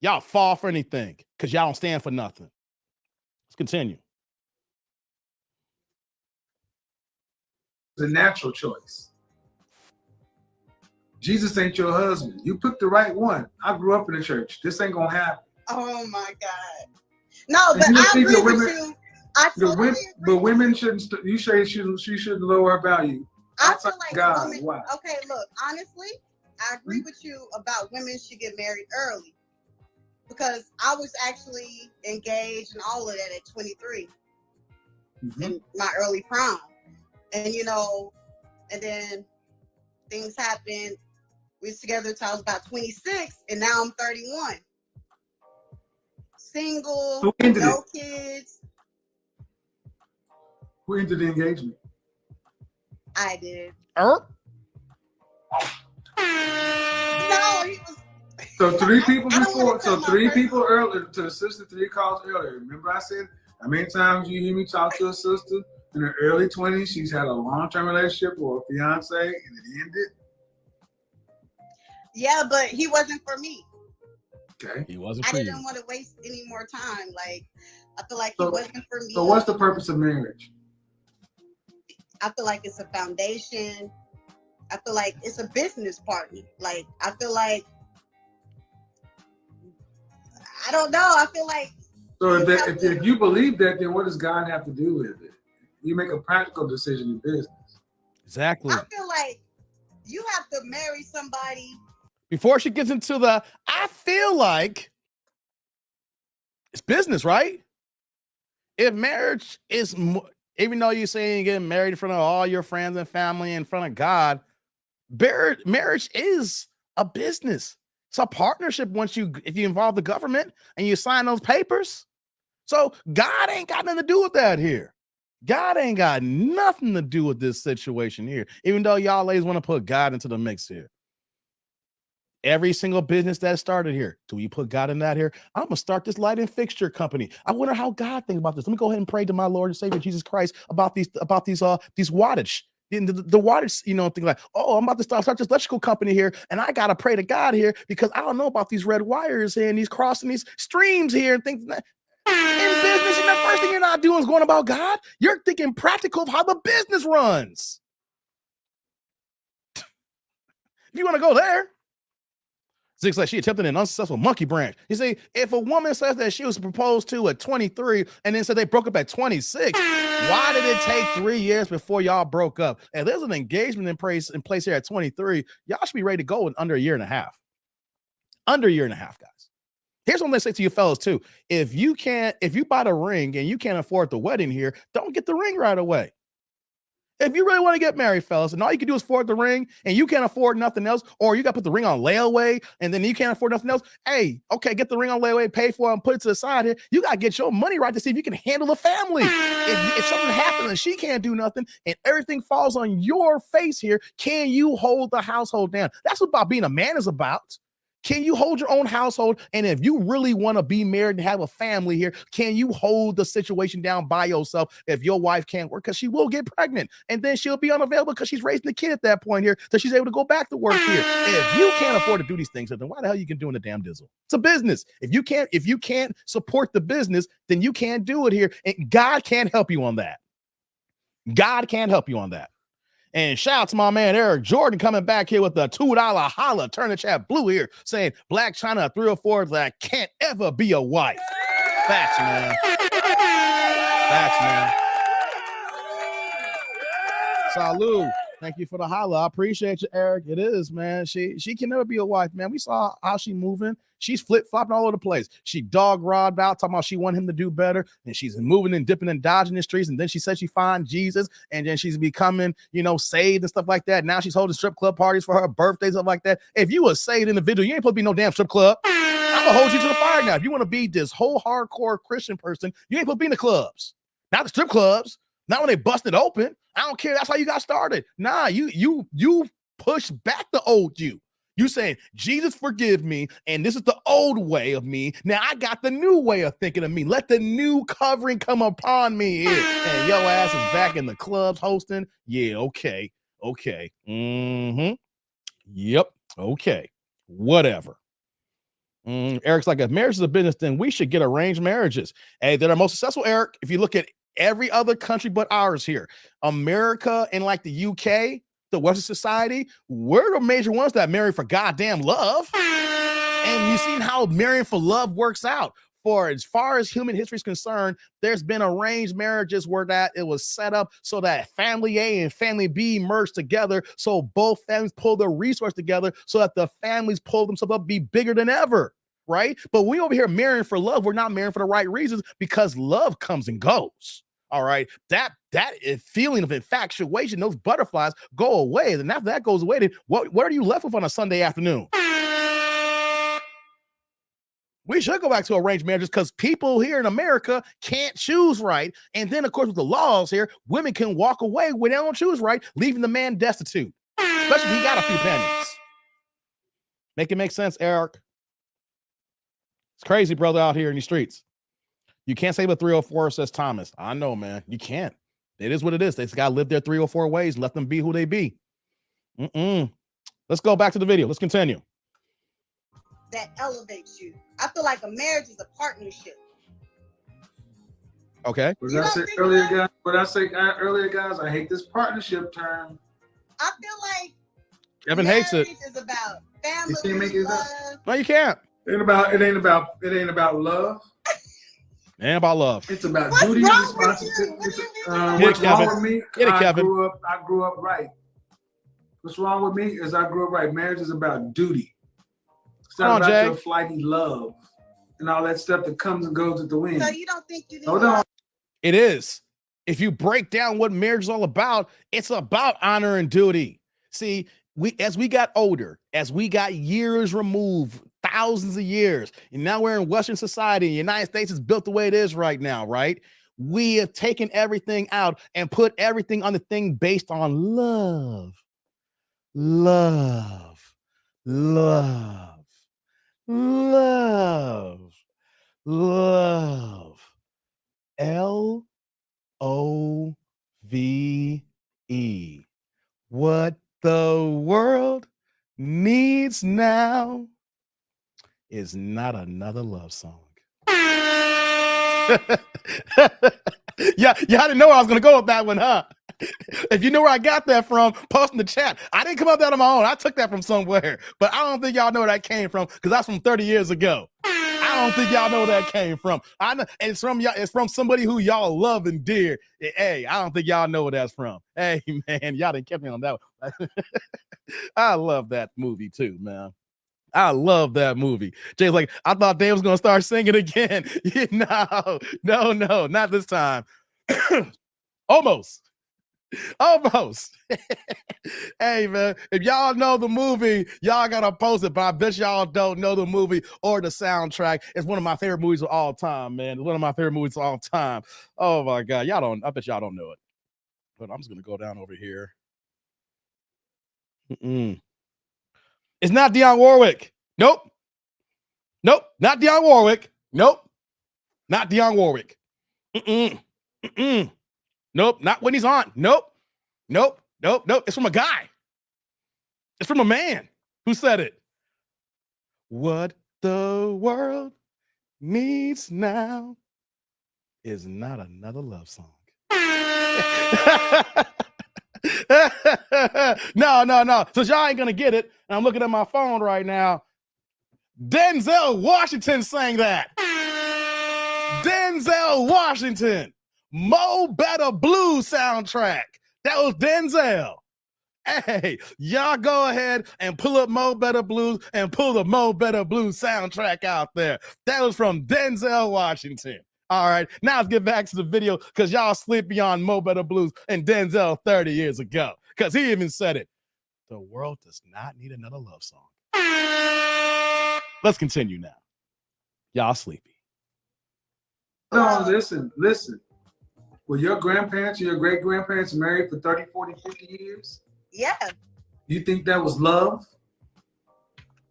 Y'all fall for anything because y'all don't stand for nothing. Let's continue. It's a natural choice. Jesus ain't your husband. You picked the right one. I grew up in the church. This ain't gonna happen. Oh my God. No, but I agree with you. I totally agree. But women shouldn't. You say she shouldn't lower her value. I feel like God. women. Why? Okay, look. Honestly, I agree with you about women should get married early because I was actually engaged and all of that at 23 in my early prime. And, you know, and then things happened. We was together until I was about 26, and now I'm 31. Single, no kids. Who ended the engagement? I did. Er? No, he was. So three people I don't wanna before. So tell my three personal- people earlier to the sister. 3 calls earlier. Remember I said how many times you hear me talk to a sister in her early 20s? She's had a long-term relationship or a fiance, and it ended. Yeah, but he wasn't for me. Okay. He wasn't I for you. didn't want to waste any more time. Like, I feel like So- he wasn't for me. So what's the purpose of marriage? I feel like it's a foundation. I feel like it's a business partner. Like, I feel like, I don't know. I feel like, So if you believe that, then what does God have to do with it? You make a practical decision in business. Exactly. I feel like you have to marry somebody. Before she gets into the, I feel like it's business, right? If marriage is, even though you're saying you're getting married in front of all your friends and family, in front of God, marriage is a business. It's a partnership if you involve the government and you sign those papers. So God ain't got nothing to do with that here. God ain't got nothing to do with this situation here, even though y'all ladies want to put God into the mix here. Every single business that started here, do we put God in that here? I'm gonna start this lighting fixture company. I wonder how God thinks about this. Let me go ahead and pray to my Lord and Savior Jesus Christ about these wattage. The wattage, thing like, oh, I'm about to start this electrical company here, and I gotta pray to God here because I don't know about these red wires here and these crossing these streams here and things. In business, and the first thing you're not doing is going about God. You're thinking practical of how the business runs. If you want to go there. Zig's like, she attempted an unsuccessful monkey branch. You see, if a woman says that she was proposed to at 23 and then said they broke up at 26, why did it take 3 years before y'all broke up? And there's an engagement in place here at 23. Y'all should be ready to go in under a year and a half. Under a year and a half, guys. Here's what I'm gonna say to you fellas too. If you buy the ring and you can't afford the wedding here, don't get the ring right away. If you really want to get married, fellas, and all you can do is afford the ring and you can't afford nothing else, or you got to put the ring on layaway and then you can't afford nothing else, hey, okay, get the ring on layaway, pay for it, and put it to the side here. You got to get your money right to see if you can handle a family. If something happens and she can't do nothing and everything falls on your face here, can you hold the household down? That's what about being a man is about. Can you hold your own household? And if you really want to be married and have a family here, can you hold the situation down by yourself if your wife can't work? Because she will get pregnant and then she'll be unavailable because she's raising the kid at that point here, so she's able to go back to work here. If you can't afford to do these things, then why the hell you can do in the damn dizzle? It's a business. If you can't support the business, then you can't do it here. And God can't help you on that. God can't help you on that. And shout out to my man Eric Jordan coming back here with the $2 holla. Turn the chat blue here saying Black China 304 that can't ever be a wife. Facts, man. Facts, man. Salud. Thank you for the holla. I appreciate you, Eric. It is, man. She can never be a wife, man. We saw how she moving. She's flip-flopping all over the place. She dog-robbed out, talking about she wanted him to do better, and she's moving and dipping and dodging the streets, and then she said she found Jesus, and then she's becoming, saved and stuff like that. Now she's holding strip club parties for her birthday, stuff like that. If you a saved individual, you ain't supposed to be no damn strip club. I'm gonna hold you to the fire now. If you want to be this whole hardcore Christian person, you ain't supposed to be in the clubs. Not the strip clubs. Not when they busted open. I don't care. That's how you got started. Nah, you push back the old you. You saying, Jesus, forgive me, and this is the old way of me. Now I got the new way of thinking of me. Let the new covering come upon me here. And your ass is back in the clubs hosting. Yeah, okay. Mm-hmm. Yep. Okay. Whatever. Eric's like, if marriage is a business, then we should get arranged marriages. Hey, they're the most successful, Eric. If you look at every other country but ours here, America and like the UK, the Western society, we're the major ones that marry for goddamn love. And you've seen how marrying for love works out. For as far as human history is concerned, there's been arranged marriages where that it was set up so that family A and family B merge together, so both families pull their resources together so that the families pull themselves up, be bigger than ever, right? But we over here marrying for love, we're not marrying for the right reasons because love comes and goes. All right, that feeling of infatuation, those butterflies go away. And after that goes away, then what are you left with on a Sunday afternoon? We should go back to arranged marriages because people here in America can't choose right. And then, of course, with the laws here, women can walk away when they don't choose right, leaving the man destitute, especially if he got a few pennies. Make it make sense, Eric. It's crazy, brother, out here in the streets. You can't say what 304 says, Thomas. I know, man. You can't. It is what it is. They just got to live their 304 ways. Let them be who they be. Let's go back to the video. Let's continue. That elevates you. I feel like a marriage is a partnership. Okay. What I said earlier, guys, I hate this partnership term. I feel like Evan hates it. marriage is about family, You can't make it love. No, you can't. It ain't about love. It ain't about love. It's about What's duty and wrong with responsibility. you? What's wrong Kevin. with me? Get it, Kevin. I grew up right. What's wrong with me is I grew up right. Marriage is about duty. It's not about Jay. your flighty love and all that stuff that comes and goes with the wind. So you don't think you need Hold on. It is. If you break down what marriage is all about, it's about honor and duty. See, as we got older, as we got years removed, thousands of years, and now we're in Western society, the United States is built the way it is right now, right? We have taken everything out and put everything on the thing based on love. Love. Love. Love. Love. Love. What the world needs now is not another love song. Yeah, y'all didn't know I was gonna go with that one, huh? If you know where I got that from, post in the chat. I didn't come up with that on my own. I took that from somewhere, but I don't think y'all know where that came from because that's from 30 years ago. I don't think y'all know where that came from. I know, and it's from y'all. It's from somebody who y'all love and dear. Hey, I don't think y'all know where that's from. Hey, man, y'all didn't keep me on that one. I love that movie too, man. I love that movie. Jay's like, I thought Dave was gonna start singing again. No, not this time. Almost. Hey, man, if y'all know the movie, y'all gotta post it, but I bet y'all don't know the movie or the soundtrack. It's one of my favorite movies of all time, man. It's one of my favorite movies of all time. Oh my God, I bet y'all don't know it. But I'm just gonna go down over here. It's not Dionne Warwick. Nope, not Dionne Warwick. Nope, not Dionne Warwick. Nope, not Whitney's aunt. Nope. It's from a guy. It's from a man who said it. What the world needs now is not another love song. No. So y'all ain't gonna get it. And I'm looking at my phone right now. Denzel Washington sang that. Denzel Washington. Mo Better Blues soundtrack. That was Denzel. Hey, y'all go ahead and pull up Mo Better Blues and pull the Mo Better Blues soundtrack out there. That was from Denzel Washington. All right, now let's get back to the video because y'all sleep beyond Mo Better Blues and Denzel 30 years ago because he even said it. The world does not need another love song. Let's continue now. Y'all sleepy. No, listen. Were your grandparents or your great-grandparents married for 30, 40, 50 years? Yeah. You think that was love?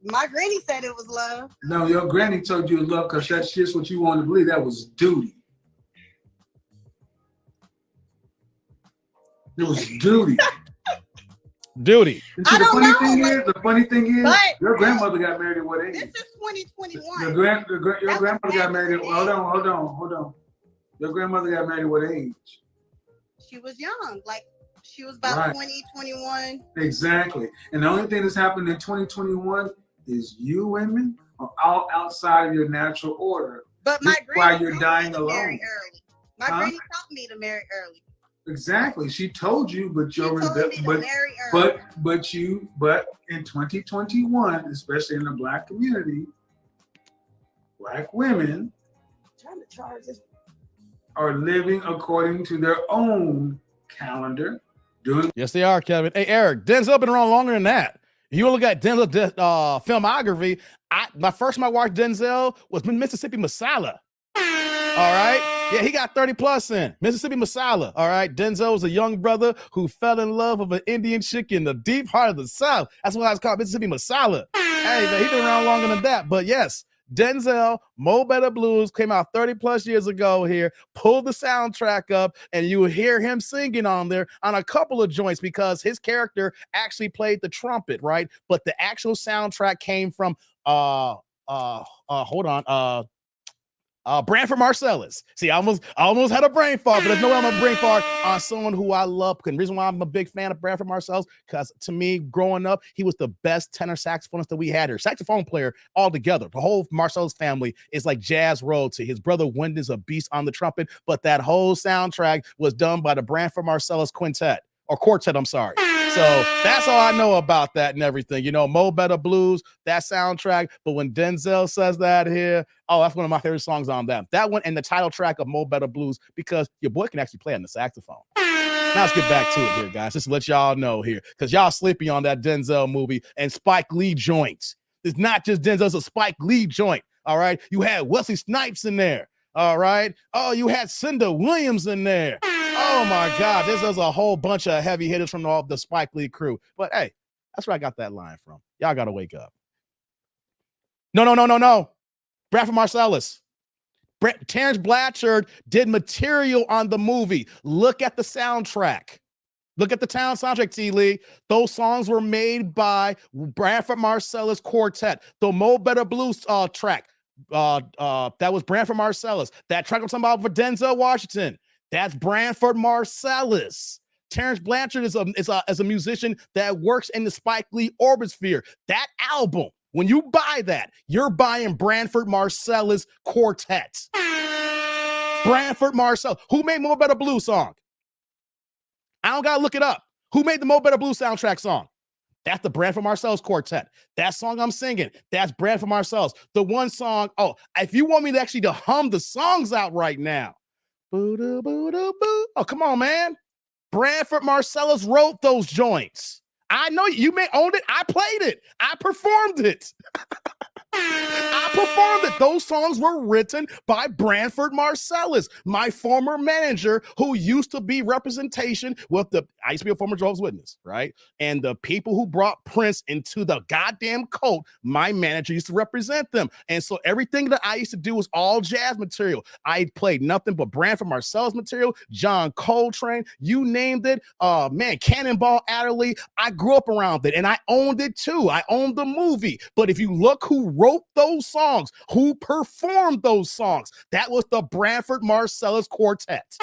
My granny said it was love. No, your granny told you it was love because that's just what you wanted to believe. That was duty. It was duty. Duty. And see, the funny thing is, but your grandmother got married at what age? This is 2021. Your grandmother got married at, hold on. Your grandmother got married at what age? She was young, like she was about Right. 20, 21. Exactly. And the only thing that's happened in 2021 is you women are all outside of your natural order. But my This is granny why you're taught dying me to marry alone. early. My Huh? granny taught me to marry early. Exactly. She told you, but She you're told me to marry early. but in 2021, especially in the Black community, Black women Trying to charge this. are living according to their own calendar, doing Yes, they are, Kevin. Hey, Eric, Denzel been around longer than that. You look at Denzel's filmography. My first time I watched Denzel was Mississippi Masala. All right. Yeah, he got 30 plus in Mississippi Masala. All right. Denzel was a young brother who fell in love with an Indian chick in the deep heart of the South. That's why it's called Mississippi Masala. Hey, man, he's been around longer than that. But yes, Denzel, Mo Better Blues came out 30 plus years ago here. Pull the soundtrack up and you will hear him singing on there on a couple of joints because his character actually played the trumpet, right? But the actual soundtrack came from Branford Marsalis. See, I almost had a brain fart, but there's no way I'm a brain fart on someone who I love. And the reason why I'm a big fan of Branford Marsalis, because to me, growing up, he was the best tenor saxophonist that we had here. Saxophone player altogether. The whole Marsalis family is like jazz royalty. His brother Wyndon's a beast on the trumpet, but that whole soundtrack was done by the Branford Marsalis Quintet. Or quartet, I'm sorry. So that's all I know about that and everything. You know, Mo Better Blues, that soundtrack. But when Denzel says that here, oh, that's one of my favorite songs on that. That one and the title track of Mo Better Blues, because your boy can actually play on the saxophone. Now let's get back to it here, guys. Just to let y'all know here, because y'all sleepy on that Denzel movie and Spike Lee joints. It's not just Denzel, it's a Spike Lee joint. All right. You had Wesley Snipes in there. All right. Oh, you had Cinda Williams in there. Oh my God, this is a whole bunch of heavy hitters from the Spike Lee crew. But hey, that's where I got that line from. Y'all got to wake up. No. Branford Marsalis. Terrence Blanchard did material on the movie. Look at the soundtrack. Look at the town soundtrack, T. Lee. Those songs were made by Branford Marsalis Quartet. The Mo Better Blues track. That was Branford Marsalis. That track I'm talking about for Denzel Washington. That's Branford Marsalis. Terrence Blanchard is a musician that works in the Spike Lee orbit sphere. That album, when you buy that, you're buying Branford Marsalis Quartet. Branford Marsalis. Who made Mo Better Blues song? I don't gotta look it up. Who made the Mo Better Blues soundtrack song? That's the Branford Marsalis Quartet. That song I'm singing, that's Branford Marsalis. The one song, if you want me to actually to hum the songs out right now. Oh, come on, man. Branford Marsalis wrote those joints. I know you may own it. I played it. I performed it. I performed it. Those songs were written by Branford Marsalis, my former manager who used to be representation with I used to be a former Jehovah's Witness, right? And the people who brought Prince into the goddamn cult, my manager used to represent them. And so everything that I used to do was all jazz material. I played nothing but Branford Marsalis material, John Coltrane, you named it. Cannonball Adderley. I grew up around it and I owned it too. I owned the movie. But if you look who wrote those songs, who performed those songs, that was the Branford Marsalis Quartet.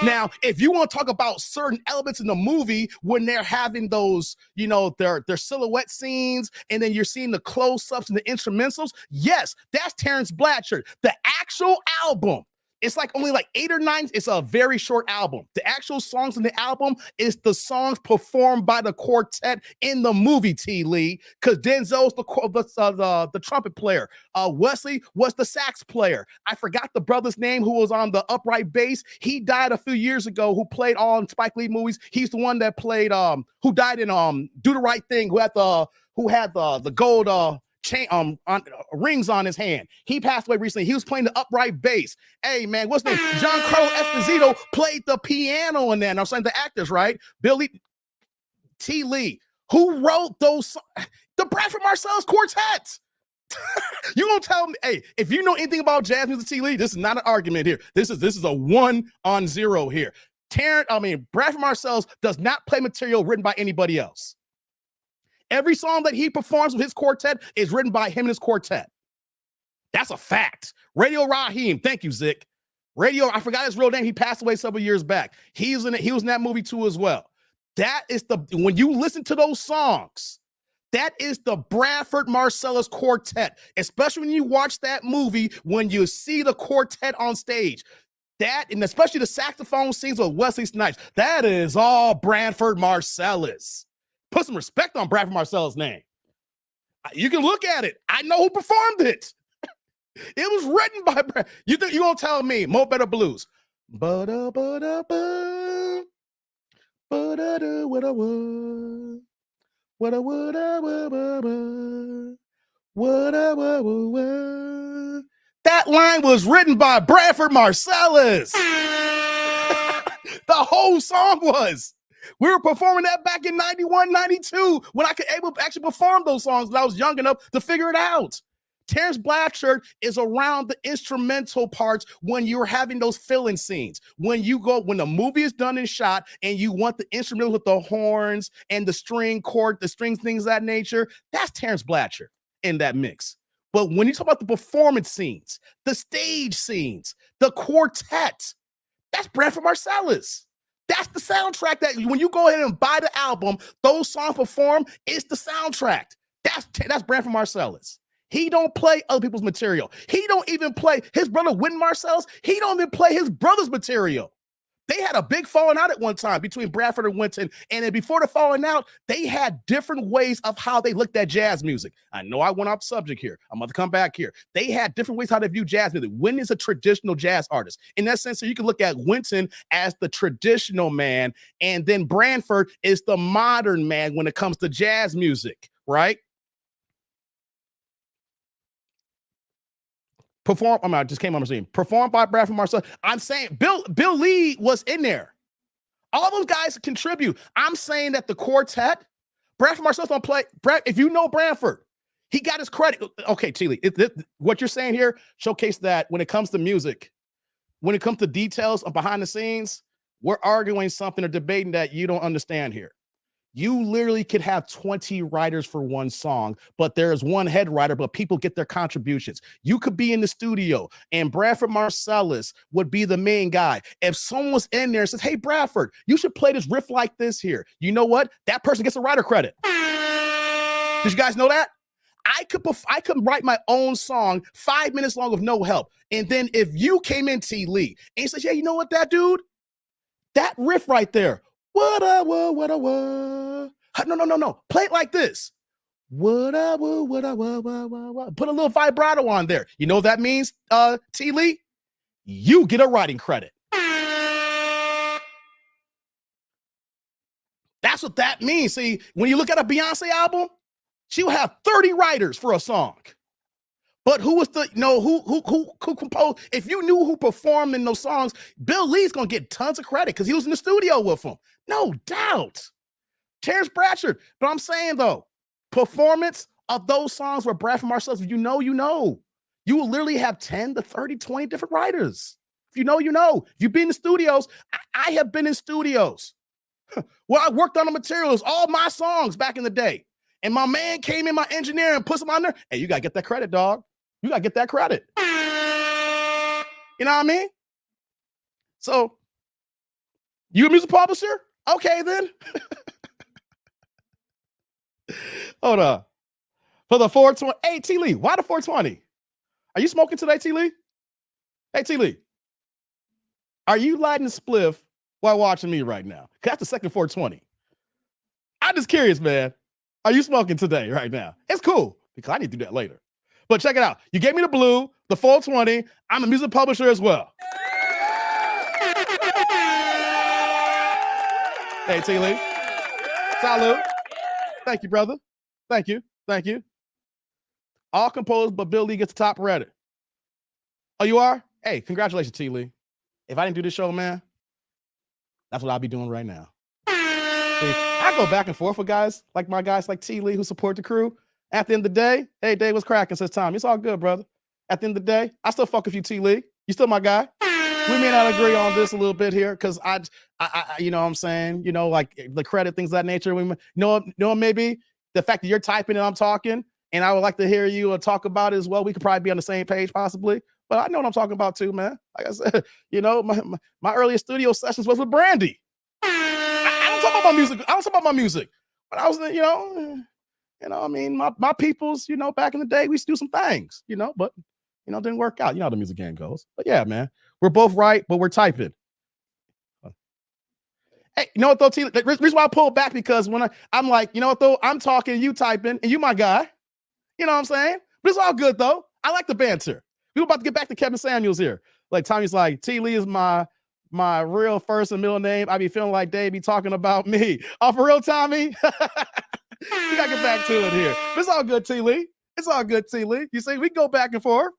Now, if you want to talk about certain elements in the movie when they're having those, their silhouette scenes, and then you're seeing the close-ups and the instrumentals, yes, that's Terrence Blanchard. The actual album, it's like only like 8 or 9. It's a very short album. The actual songs in the album is the songs performed by the quartet in the movie, T. Lee, because Denzel's the trumpet player. Wesley was the sax player. I forgot the brother's name who was on the upright bass. He died a few years ago, who played on Spike Lee movies. He's the one that played, who died in Do the Right Thing, who had the gold chain on rings on his hand. He passed away recently. He was playing the upright bass. Hey man, what's his name? Giancarlo Esposito played the piano in there. And I'm saying the actors, right? Billy T. Lee, who wrote those? The Branford Marsalis Quartet. You gonna tell me? Hey, if you know anything about jazz music, T. Lee, this is not an argument here. This is a 1-0 here. Branford Marsalis does not play material written by anybody else. Every song that he performs with his quartet is written by him and his quartet. That's a fact. Radio Raheem, thank you, Zick. I forgot his real name. He passed away several years back. He was in that movie too as well. That is when you listen to those songs, that is the Branford Marsalis Quartet, especially when you watch that movie, when you see the quartet on stage. That, and especially the saxophone scenes with Wesley Snipes, that is all Branford Marsalis. Put some respect on Branford Marsalis' name. You can look at it. I know who performed it. It was written by Branford. You gonna tell me Mo Better Blues? What a what. That line was written by Bradford Marcellus. The whole song was. We were performing that back in 91, 92 when I could able to actually perform those songs when I was young enough to figure it out. Terrence Blanchard is around the instrumental parts when you're having those filling scenes. When the movie is done and shot and you want the instrumentals with the horns and the string chord, the strings, things of that nature, that's Terrence Blanchard in that mix. But when you talk about the performance scenes, the stage scenes, the quartet, that's Bradford Marcellus. That's the soundtrack that when you go ahead and buy the album, those songs perform, it's the soundtrack. That's Bradford Marcellus. He don't play other people's material. He don't even play his brother Wynton Marcellus. He don't even play his brother's material. They had a big falling out at one time between Bradford and Wynton. And then before the falling out, they had different ways of how they looked at jazz music. I know I went off subject here. I'm going to come back here. They had different ways how they view jazz music. Wynton is a traditional jazz artist. In that sense, so you can look at Wynton as the traditional man, and then Bradford is the modern man when it comes to jazz music, right? I just came on the scene. Performed by Bradford Marcellus. I'm saying Bill Lee was in there. All those guys contribute. I'm saying that the quartet, Bradford Marcellus don't play. If you know Bradford, he got his credit. Okay, Chile, what you're saying here showcase that when it comes to music, when it comes to details of behind the scenes, we're arguing something or debating that you don't understand here. You literally could have 20 writers for one song, but there's one head writer, but people get their contributions. You could be in the studio and Bradford Marcellus would be the main guy. If someone was in there and says, hey, Bradford, you should play this riff like this here. You know what? That person gets a writer credit. Did you guys know that? I could write my own song 5 minutes long with no help. And then if you came in, T. Lee, and you said, yeah, you know what, that dude? That riff right there. What. No. Play it like this. What. Put a little vibrato on there. You know what that means, T. Lee? You get a writing credit. That's what that means. See, when you look at a Beyonce album, she will have 30 writers for a song. But who was who composed? If you knew who performed in those songs, Bill Lee's gonna get tons of credit because he was in the studio with them. No doubt. Terrence Blanchard. But I'm saying though, performance of those songs where Bradford Marcellus, if you know, you know. You will literally have 10 to 30, 20 different writers. If you know, you know. If you've been in studios, I have been in studios where I worked on the materials, all my songs back in the day. And my man came in, my engineer, and put some on there. Hey, you got to get that credit, dog. You got to get that credit. You know what I mean? So, you a music publisher? Okay, then. Hold on. For the 420. Hey, T. Lee, why the 420? Are you smoking today, T. Lee? Hey, T. Lee. Are you lighting a spliff while watching me right now? That's the second 420. I'm just curious, man. Are you smoking today, right now? It's cool, because I need to do that later. But check it out. You gave me the blue, the 420. I'm a music publisher as well. Hey, T. Lee. Salute. Thank you, brother. Thank you. Thank you. All composed, but Bill Lee gets the top rated. Oh, you are? Hey, congratulations, T. Lee. If I didn't do this show, man, that's what I'll be doing right now. See, I go back and forth with guys like my guys like T. Lee who support the crew. At the end of the day, hey, Dave was cracking, says Tom. It's all good, brother. At the end of the day, I still fuck with you, T. Lee. You still my guy. We may not agree on this a little bit here because I you know what I'm saying, you know, like the credit, things of that nature. We know maybe the fact that you're typing and I'm talking, and I would like to hear you talk about it as well. We could probably be on the same page possibly, but I know what I'm talking about too, man. Like I said, you know, my earliest studio sessions was with Brandy. I don't talk about my music. I don't talk about my music, but I was, you know, I mean, my peoples, you know, back in the day, we used to do some things, you know, but, you know, it didn't work out. You know how the music game goes. But yeah, man, we're both right, but we're typing. Hey, you know what, though, T? The reason why I pulled back because when I'm like, you know what, though, I'm talking, you typing, and you my guy. You know what I'm saying? But it's all good, though. I like the banter. We're about to get back to Kevin Samuels here. Like, Tommy's like, T. Lee is my real first and middle name. I be feeling like they be talking about me. Oh, for real, Tommy? We gotta get back to it here. It's all good, T. Lee. It's all good, T. Lee. You see, we go back and forth.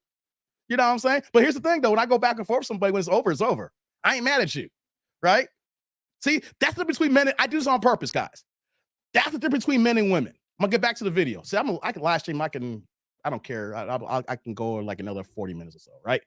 You know what I'm saying? But here's the thing, though. When I go back and forth with somebody, when it's over, it's over. I ain't mad at you, right? See, that's the difference between men. I do this on purpose, guys. That's the difference between men and women. I'm gonna get back to the video. See, I can live stream. I don't care. I can go like another 40 minutes or so, right?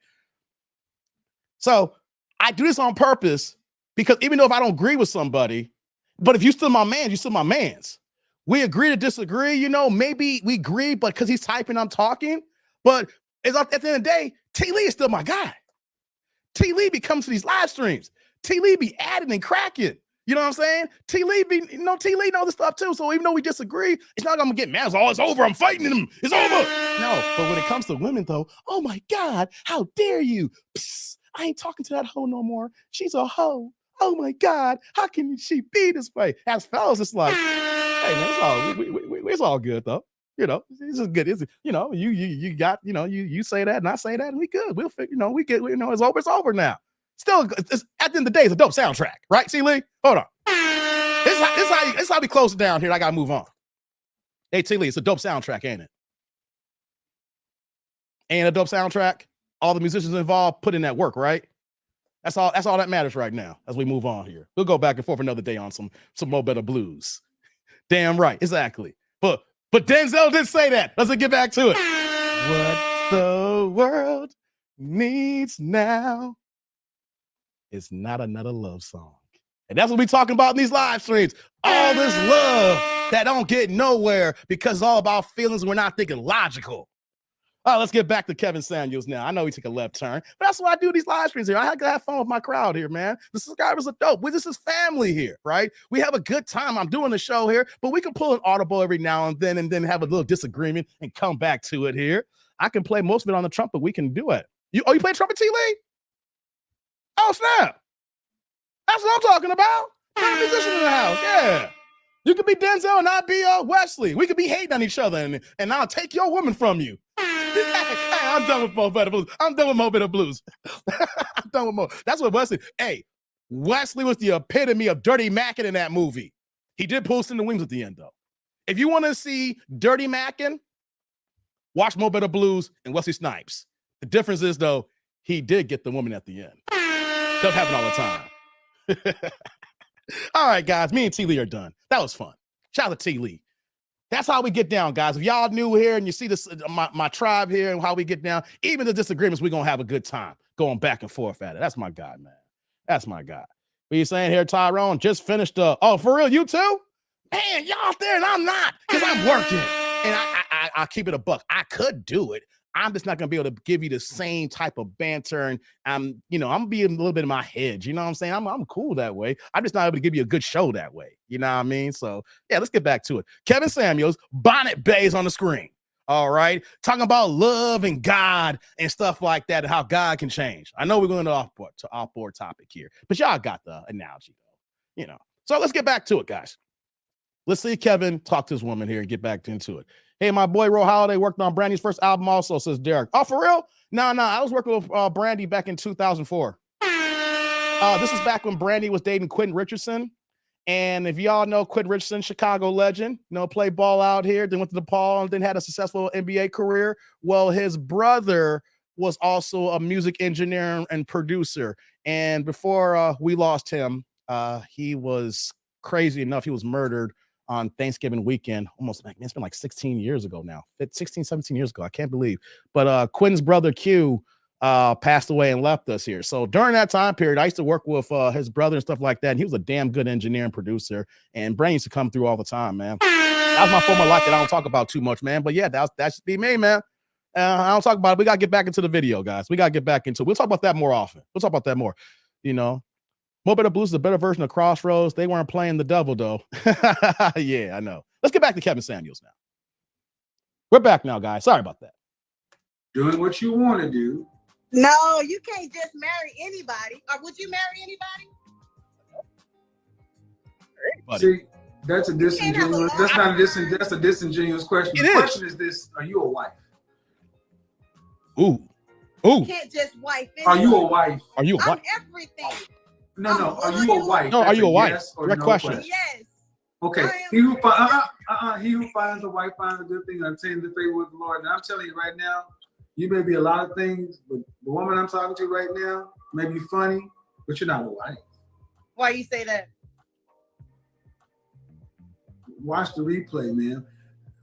So I do this on purpose because even though if I don't agree with somebody, but if you still my man, you still my man's. We agree to disagree, you know, maybe we agree, but because he's typing, I'm talking. But at the end of the day, T. Lee is still my guy. T. Lee be coming to these live streams. T. Lee be adding and cracking. You know what I'm saying? T. Lee T. Lee know this stuff too. So even though we disagree, it's not gonna get mad. It's over. I'm fighting him. It's over. No, but when it comes to women, though, oh my God, how dare you? Psst, I ain't talking to that hoe no more. She's a hoe. Oh my God, how can she be this way? As fellas, it's like, hey man, it's all good though. You know, it's just good. It's, you know, you got, you know, you say that and I say that and we good. We'll figure, you know, we get, you know, it's over now. Still, it's, at the end of the day, it's a dope soundtrack, right? See, Lee? Hold on. This is how we close it down here. I gotta move on. Hey, T. Lee, it's a dope soundtrack, ain't it? Ain't a dope soundtrack? All the musicians involved put in that work, right? That's all that matters right now as we move on here. We'll go back and forth another day on some Mo Better Blues. Damn right, exactly. But Denzel did say that. Let's get back to it. What the world needs now is not another love song. And that's what we're talking about in these live streams. All this love that don't get nowhere because it's all about feelings and we're not thinking logical. All right, let's get back to Kevin Samuels now. I know he took a left turn, but that's why I do these live streams here. I have to have fun with my crowd here, man. The subscribers are dope. This is family here, right? We have a good time. I'm doing the show here, but we can pull an audible every now and then have a little disagreement and come back to it here. I can play most of it on the trumpet. We can do it. You play trumpet, T. Lee? Oh, snap. That's what I'm talking about. Play a musician in the house, yeah. You could be Denzel and I'll be Wesley. We could be hating on each other and I'll take your woman from you. Hey, I'm done with Mo Better Blues. I'm done with Mo Better Blues. I'm done with Mo. That's what Wesley. Hey, Wesley was the epitome of Dirty Mackin' in that movie. He did pull us in the wings at the end, though. If you want to see Dirty Mackin', watch Mo Better Blues and Wesley Snipes. The difference is, though, he did get the woman at the end. Doesn't happen all the time. All right, guys. Me and T. Lee are done. That was fun. Shout out to T. Lee. That's how we get down, guys. If y'all new here and you see this, my tribe here and how we get down, even the disagreements, we're going to have a good time going back and forth at it. That's my guy, man. That's my guy. What you saying here, Tyrone? Just finished oh, for real, you too? Man, y'all out there and I'm not because I'm working. And I'll keep it a buck. I could do it. I'm just not going to be able to give you the same type of banter. And I'm being a little bit in my head. You know what I'm saying? I'm cool that way. I'm just not able to give you a good show that way. You know what I mean? So, yeah, let's get back to it. Kevin Samuels, Bonnet Bays on the screen. All right. Talking about love and God and stuff like that and how God can change. I know we're going to off-board topic here, but y'all got the analogy, though. You know. So let's get back to it, guys. Let's see Kevin talk to his woman here and get back into it. Hey, my boy Ro Holiday worked on Brandy's first album also, says Derek. Oh, for real? No, I was working with Brandy back in 2004. This is back when Brandy was dating Quentin Richardson. And if y'all know Quentin Richardson, Chicago legend, played ball out here, then went to DePaul and then had a successful NBA career. Well, his brother was also a music engineer and producer. And before we lost him, he was crazy enough. He was murdered on Thanksgiving weekend, almost like, it's been like 16 years ago now, 16, 17 years ago. I can't believe. But Quinn's brother Q passed away and left us here. So during that time period, I used to work with his brother and stuff like that. And he was a damn good engineer and producer. And Brain used to come through all the time, man. That was my former life that I don't talk about too much, man. But yeah, that should be me, man. I don't talk about it. We got to get back into the video, guys. We got to get back into it. We'll talk about that more often. We'll talk about that more, Mo Better Blues is a better version of Crossroads. They weren't playing the devil, though. Yeah, I know. Let's get back to Kevin Samuels now. We're back now, guys. Sorry about that. Doing what you want to do. No, you can't just marry anybody. Or would you marry anybody? See, that's a disingenuous. That's not a that's a disingenuous question. The question is this: are you a wife? Ooh. You can't just wife anybody. Are you a wife? Are you a wife? I'm everything. No. Are you a wife? No, are you a wife? Yes or Direct no question. Yes. Okay. He who finds a wife finds a good thing and obtains the favor with the Lord. And I'm telling you right now, you may be a lot of things, but the woman I'm talking to right now may be funny, but you're not a wife. Why you say that? Watch the replay, man.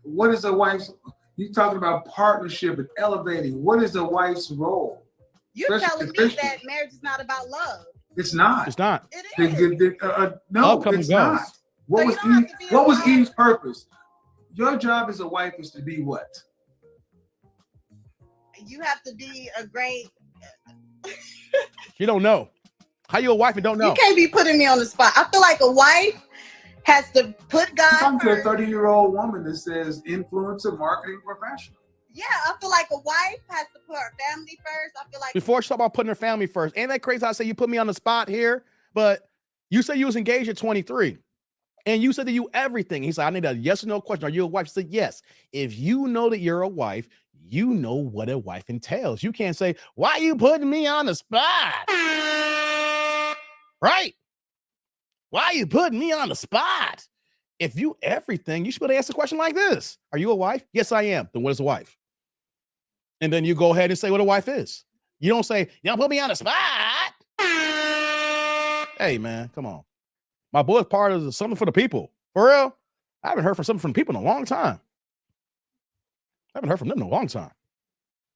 What is a wife's? You talking about partnership and elevating? What is a wife's role? You're telling me that marriage is not about love. It's not. It's not. It is. No, it's not. What was Eve's purpose? Your job as a wife is to be what? You have to be a great. You don't know. How you a wife and don't know? You can't be putting me on the spot. I feel like a wife has to put God I'm to a first. 30-year-old woman that says influencer marketing professional. Yeah, I feel like a wife has to put her family first. I feel like Before she talk about putting her family first, ain't that crazy? I say you put me on the spot here, but you said you was engaged at 23. And you said to you everything. He said, I need a yes or no question. Are you a wife? She said, yes. If you know that you're a wife, you know what a wife entails. You can't say, why are you putting me on the spot? Right? Why are you putting me on the spot? If you everything, you should be able to ask a question like this. Are you a wife? Yes, I am. Then what is a wife? And then you go ahead and say what a wife is. You don't say, you don't put me on the spot. Hey, man, come on. My boy's part of something for the people. For real. I haven't heard from something from the people in a long time. I haven't heard from them in a long time.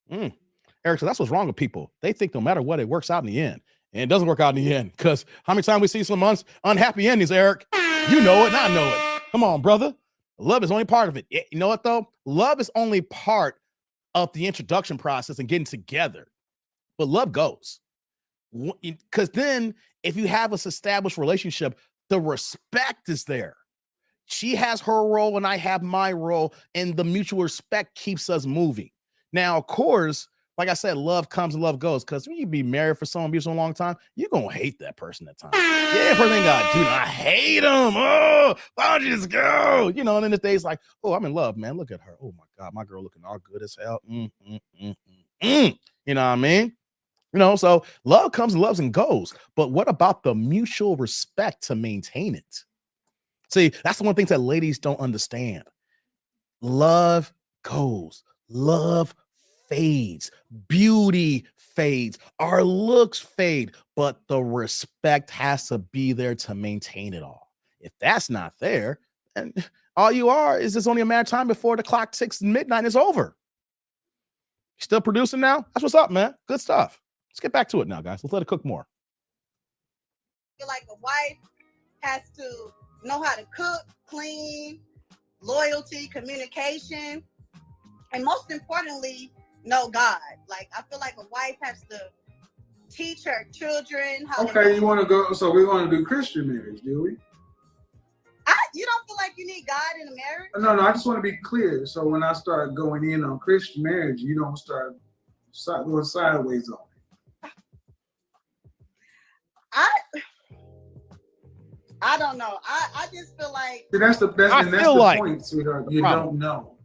Eric, so that's what's wrong with people. They think no matter what, it works out in the end. And it doesn't work out in the end. Because how many times we see some unhappy endings, Eric? You know it, and I know it. Come on, brother. Love is only part of it. You know what, though? Love is only part of the introduction process and getting together. But love goes. Because then if you have this established relationship, the respect is there. She has her role and I have my role, and the mutual respect keeps us moving. Now, of course, like I said, love comes and love goes, because when you be married for someone for so long time, you're going to hate that person at times. Yeah, person ain't got to do that. I hate him. Oh, why don't you just go? You know, and then the day's like, oh, I'm in love, man. Look at her. Oh, my God, my girl looking all good as hell. You know what I mean? You know, so love comes and loves and goes. But what about the mutual respect to maintain it? See, that's the one thing that ladies don't understand. Love goes. Love fades. Beauty fades. Our looks fade. But the respect has to be there to maintain it all. If that's not there, and all you are is it's only a matter of time before the clock ticks midnight and it's over. Still producing now? That's what's up, man. Good stuff. Let's get back to it now, guys. Let's let it cook more. I feel like a wife has to know how to cook, clean, loyalty, communication, and most importantly, know God. Like, I feel like a wife has to teach her children how to. Okay, you want to go? So we want to do Christian marriage, do we? You don't feel like you need God in a marriage? No. I just want to be clear. So when I start going in on Christian marriage, you don't start going sideways on it. I don't know. I just feel like that's the point, sweetheart. You don't know.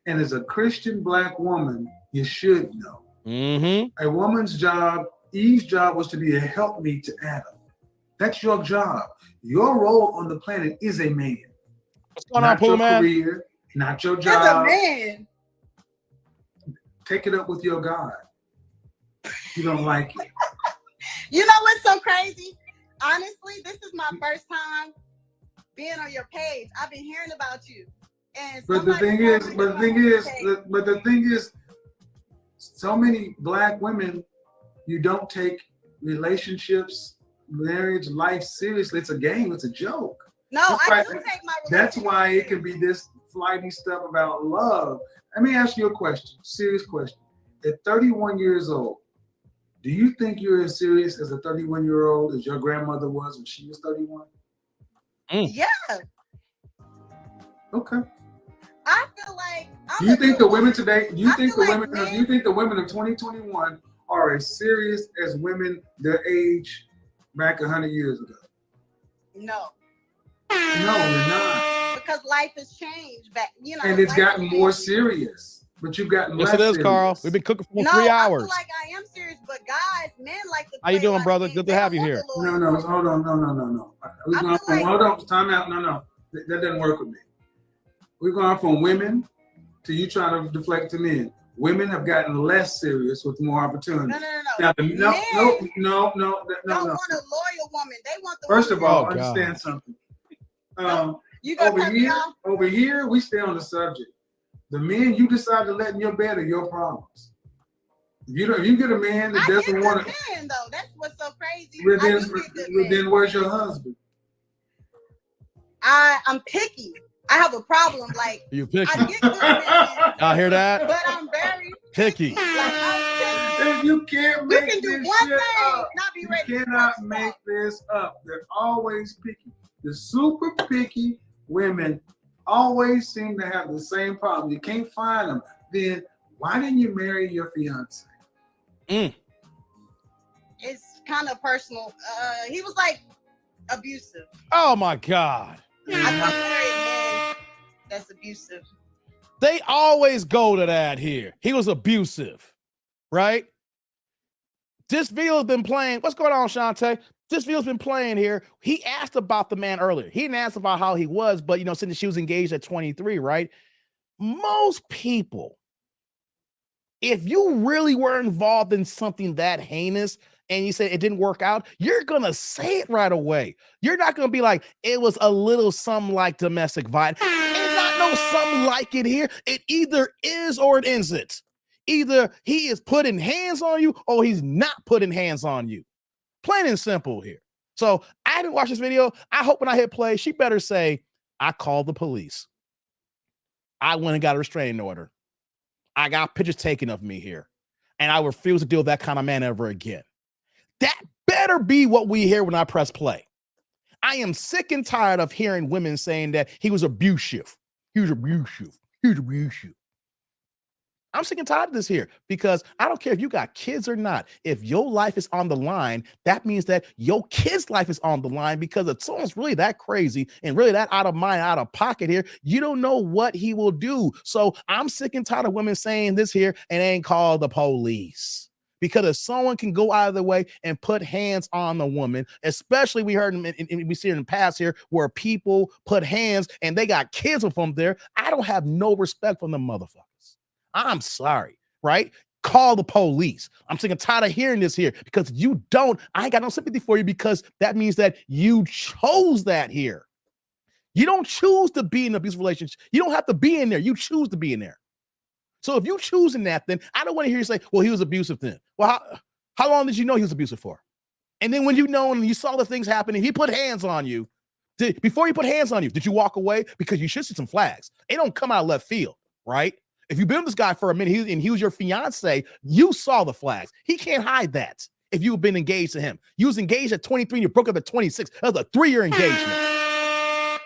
And as a Christian black woman, you should know. Mm-hmm. A woman's job, Eve's job, was to be a helpmeet to Adam. That's your job. Your role on the planet is a man. What's going on, Pooh, man? Not your career, not your job. As a man. Take it up with your God. You don't like it. You know what's so crazy? Honestly, this is my first time being on your page. I've been hearing about you. And but the thing is, so many black women, you don't take relationships, marriage, life seriously. It's a game. It's a joke. No, I do take my relationship. That's why it can be this flighty stuff about love. Let me ask you a question, serious question. At 31 years old, do you think you're as serious as a 31-year-old as your grandmother was when she was 31? Yeah. Okay. I feel like. Do you think the women today? Do you think the women of 2021 are as serious as women their age back 100 years ago? No. No, they're not. Because life has changed back, and it's gotten more serious. But you've gotten less serious. Yes, it is, Carl. We've been cooking for 3 hours. I feel like I am serious, but guys, men like to. How you doing, brother? Good to have you here. No. Hold on. No. Hold on. Time out. No. That doesn't work with me. We're going from women to you trying to deflect to men. Women have gotten less serious with more opportunities. No. No. Don't want a loyal woman. They want the First of woman all, Oh, understand God. something. you gonna cut me off? Over here, we stay on the subject. The men you decide to let in your bed are your problems. If you get a man that doesn't want to, man, though. That's what's so crazy. then where's your husband? I'm picky. I have a problem. Like You picky. I get good men, Y'all hear that? but I'm very Picky. Like I'm picky. If you can't You make can do this one shit thing, up. not be You ready. to cannot fuck make stuff. this up. They're always picky. The super picky women always seem to have the same problem. You can't find them. Then why didn't you marry your fiance? Mm. It's kind of personal. He was like abusive. Oh my God. I don't marry a man that's abusive. They always go to that here. He was abusive, right? This video's been playing. What's going on, Shantae? This video's been playing here. He asked about the man earlier. He didn't ask about how he was, but since she was engaged at 23, right? Most people, if you really were involved in something that heinous and you said it didn't work out, you're going to say it right away. You're not going to be like, it was a little something like domestic violence. It's not no something like it here. It either is or it isn't. Either he is putting hands on you or he's not putting hands on you. Plain and simple here. So I didn't watch this video. I hope when I hit play, she better say, I called the police. I went and got a restraining order. I got pictures taken of me here. And I refuse to deal with that kind of man ever again. That better be what we hear when I press play. I am sick and tired of hearing women saying that he was abusive. He was abusive. He was abusive. I'm sick and tired of this here because I don't care if you got kids or not. If your life is on the line, that means that your kid's life is on the line because if someone's really that crazy and really that out of mind, out of pocket here, you don't know what he will do. So I'm sick and tired of women saying this here and ain't call the police. Because if someone can go out of the way and put hands on the woman, especially we heard we see it in the past here where people put hands and they got kids with them there, I don't have no respect for them motherfuckers. I'm sorry, right? Call the police. I'm sick and tired of hearing this here because if you don't, I ain't got no sympathy for you because that means that you chose that here. You don't choose to be in an abusive relationship. You don't have to be in there. You choose to be in there. So if you choosing that, then I don't want to hear you say, well, he was abusive then. Well, how long did you know he was abusive for? And then when you know and you saw the things happening, he put hands on you. Before he put hands on you, did you walk away? Because you should see some flags. They don't come out of left field, right? If you've been with this guy for a minute and he was your fiance, you saw the flags. He can't hide that if you've been engaged to him. You was engaged at 23 and you broke up at 26. That was a 3-year engagement.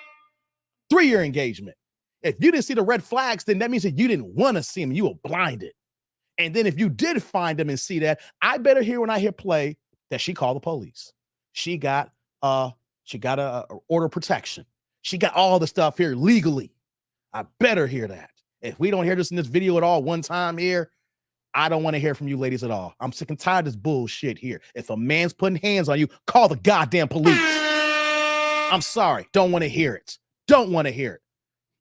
3-year engagement. If you didn't see the red flags, then that means that you didn't want to see them. You were blinded. And then if you did find them and see that, I better hear when I hear play that she called the police. She got a order of protection. She got all the stuff here legally. I better hear that. If we don't hear this in this video at all one time here, I don't want to hear from you ladies at all. I'm sick and tired of this bullshit here. If a man's putting hands on you, call the goddamn police. I'm sorry. Don't want to hear it. Don't want to hear it.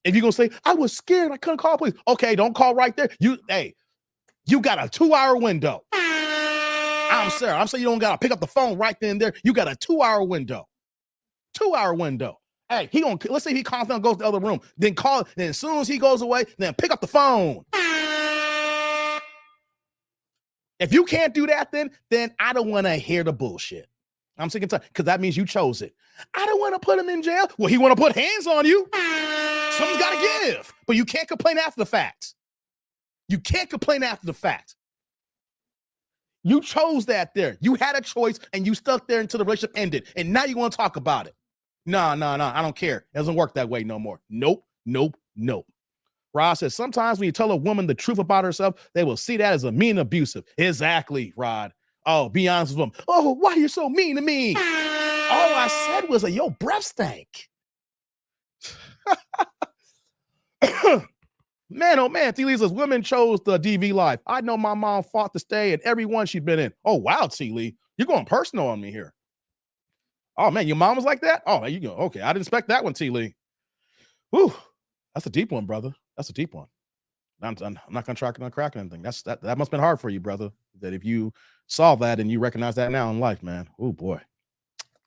If you're going to say, I was scared, I couldn't call police. Okay, don't call right there. You got a 2-hour window. I'm sorry. I'm saying you don't got to pick up the phone right then and there. You got a 2-hour window. 2-hour window. Hey, let's say he calls down, goes to the other room, then call, then as soon as he goes away, then pick up the phone. If you can't do that, then I don't want to hear the bullshit. I'm sick and tired because that means you chose it. I don't want to put him in jail. Well, he want to put hands on you. Something's got to give, but you can't complain after the fact. You can't complain after the fact. You chose that there. You had a choice and you stuck there until the relationship ended. And now you want to talk about it. No, I don't care. It doesn't work that way no more. Nope. Rod says, sometimes when you tell a woman the truth about herself, they will see that as a mean and abusive. Exactly, Rod. Oh, be honest with them. Oh, why are you so mean to me? All I said was, your breath stank. Man, oh man, T. Lee says, women chose the DV life. I know my mom fought to stay in every one she's been in. Oh, wow, T. Lee. You're going personal on me here. Oh, man, your mom was like that? Oh, you go. Okay, I didn't expect that one, T. Lee. Whew, that's a deep one, brother. That's a deep one. I'm not gonna try to crack anything. That must have been hard for you, brother. That if you saw that and you recognize that now in life, man. Oh boy.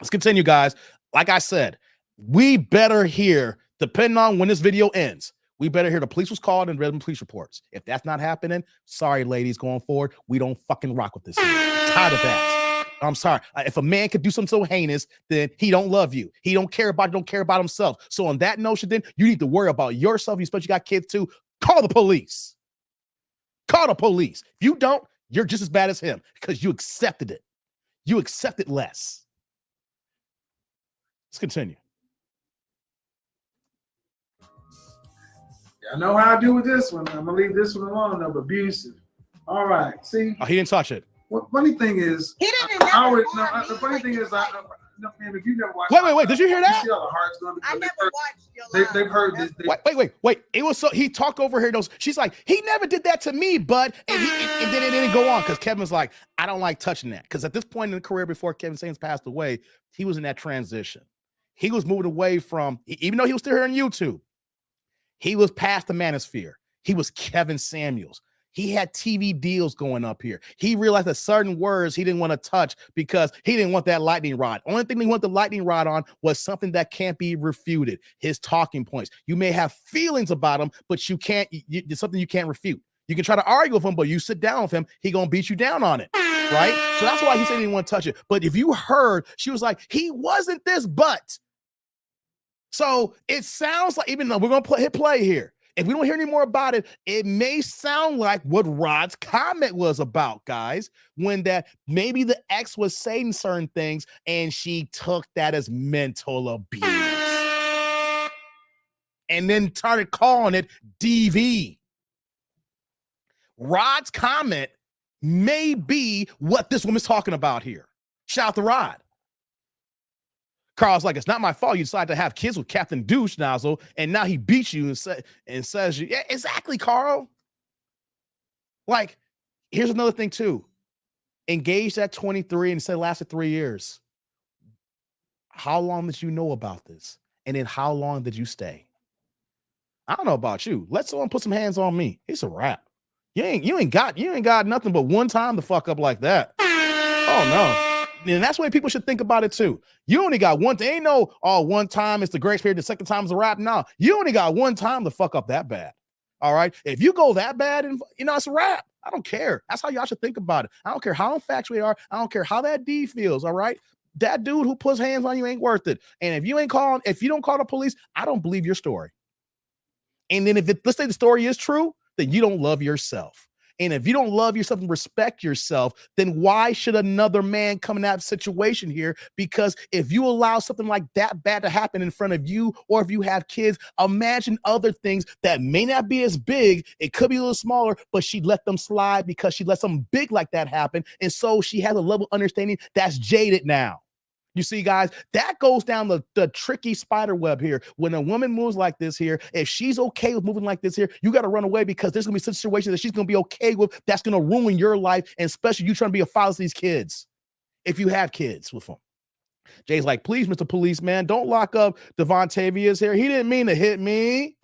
Let's continue, guys. Like I said, we better hear, depending on when this video ends, we better hear the police was called and read the police reports. If that's not happening, sorry, ladies, going forward, we don't fucking rock with this. I'm tired of that. I'm sorry. If a man could do something so heinous, then he don't love you. He don't care about you, don't care about himself. So on that notion, then you need to worry about yourself. You especially got kids too. Call the police. Call the police. If you don't, you're just as bad as him because you accepted it. You accepted less. Let's continue. I know how I do with this one. I'm gonna leave this one alone. Of abusive. All right. See. Oh, he didn't touch it. What funny thing is, He didn't. the funny thing is, no, man, if you never watched, Wait. Did you hear that? You see how the heart's gonna be. I never watched your live. They've heard this. Wait. It was so he talked over here. She's like, he never did that to me, bud. And then it didn't go on because Kevin's like, I don't like touching that. Because at this point in the career, before Kevin Samuels passed away, he was in that transition. He was moving away from, even though he was still here on YouTube, he was past the manosphere. He was Kevin Samuels. He had TV deals going up here. He realized that certain words he didn't want to touch because he didn't want that lightning rod. Only thing he wanted the lightning rod on was something that can't be refuted. His talking points. You may have feelings about him, but you can't. It's something you can't refute. You can try to argue with him, but you sit down with him, he gonna beat you down on it, right? So that's why he said he didn't want to touch it. But if you heard, she was like, he wasn't this, but. So it sounds like, even though we're gonna hit play here, if we don't hear any more about it, it may sound like what Rod's comment was about, guys, when that maybe the ex was saying certain things and she took that as mental abuse and then started calling it DV. Rod's comment may be what this woman's talking about here. Shout out to Rod. Carl's like, it's not my fault you decided to have kids with Captain Douche Nozzle, and now he beats you and says, yeah, exactly, Carl. Like, here's another thing, too. Engaged at 23 and said lasted 3 years. How long did you know about this? And then how long did you stay? I don't know about you. Let someone put some hands on me. It's a wrap. You ain't got nothing but one time to fuck up like that. Oh, no. And that's the way people should think about it too. You only got one. Ain't no, one time it's the grace period. The second time is a wrap. No, you only got one time to fuck up that bad. All right. If you go that bad, and it's a wrap. I don't care. That's how y'all should think about it. I don't care how infatuated you are. I don't care how that D feels. All right. That dude who puts hands on you ain't worth it. And if you don't call the police, I don't believe your story. And then let's say the story is true, then you don't love yourself. And if you don't love yourself and respect yourself, then why should another man come in that situation here? Because if you allow something like that bad to happen in front of you, or if you have kids, imagine other things that may not be as big. It could be a little smaller, but she let them slide because she let something big like that happen. And so she has a level of understanding that's jaded now. You see, guys, that goes down the tricky spider web here. When a woman moves like this here, if she's okay with moving like this here, you got to run away because there's going to be situations that she's going to be okay with that's going to ruin your life, and especially you trying to be a father to these kids, if you have kids with them. Jay's like, please, Mr. Policeman, don't lock up Devontavious here. He didn't mean to hit me.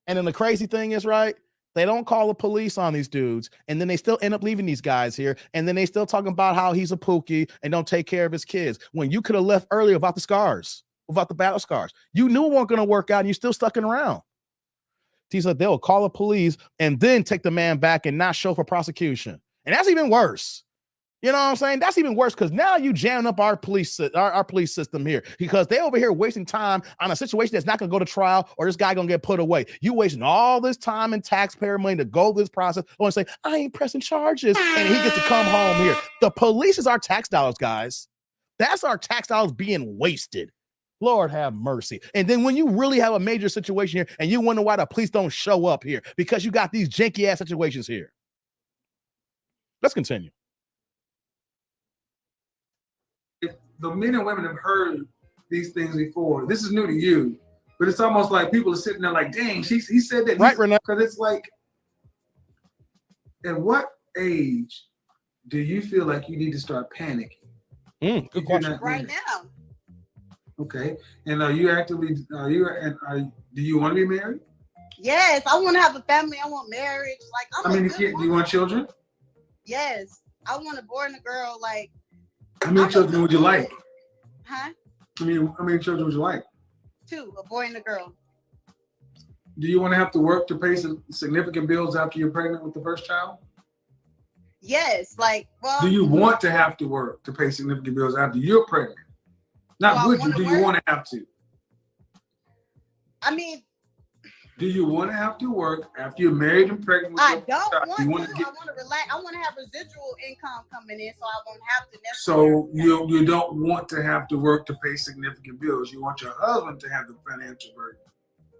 And then the crazy thing is, right, they don't call the police on these dudes, and then they still end up leaving these guys here, and then they still talking about how he's a pookie and don't take care of his kids, when you could have left earlier without the scars, without the battle scars. You knew it weren't going to work out, and you're still stuck around. He said they'll call the police and then take the man back and not show for prosecution. And that's even worse. You know what I'm saying? That's even worse because now you jamming up our police system here because they over here wasting time on a situation that's not going to go to trial, or this guy going to get put away. You wasting all this time and taxpayer money to go through this process. I want to say, I ain't pressing charges. And he gets to come home here. The police is our tax dollars, guys. That's our tax dollars being wasted. Lord have mercy. And then when you really have a major situation here and you wonder why the police don't show up here, because you got these janky ass situations here. Let's continue. The men and women have heard these things before. This is new to you, but it's almost like people are sitting there like, dang, he said that. Right, Renee. Because it's like, at what age do you feel like you need to start panicking? Good question. Right now. Okay. And do you want to be married? Yes, I want to have a family. I want marriage. Like, How many kids? Do you want children? Yes, I want a boy and a girl. Like, how many children would you like? Huh? How many children would you like? 2, a boy and a girl. Do you want to have to work to pay some significant bills after you're pregnant with the first child? Yes, like, well. Do you want to have to work to pay significant bills after you're pregnant? Not would you, do you want to have to? I mean. Do you want to have to work after you're married and pregnant with I don't child? want to. I want to relax. I want to have residual income coming in so I won't have to necessarily. So you don't want to have to work to pay significant bills. You want your husband to have the financial burden.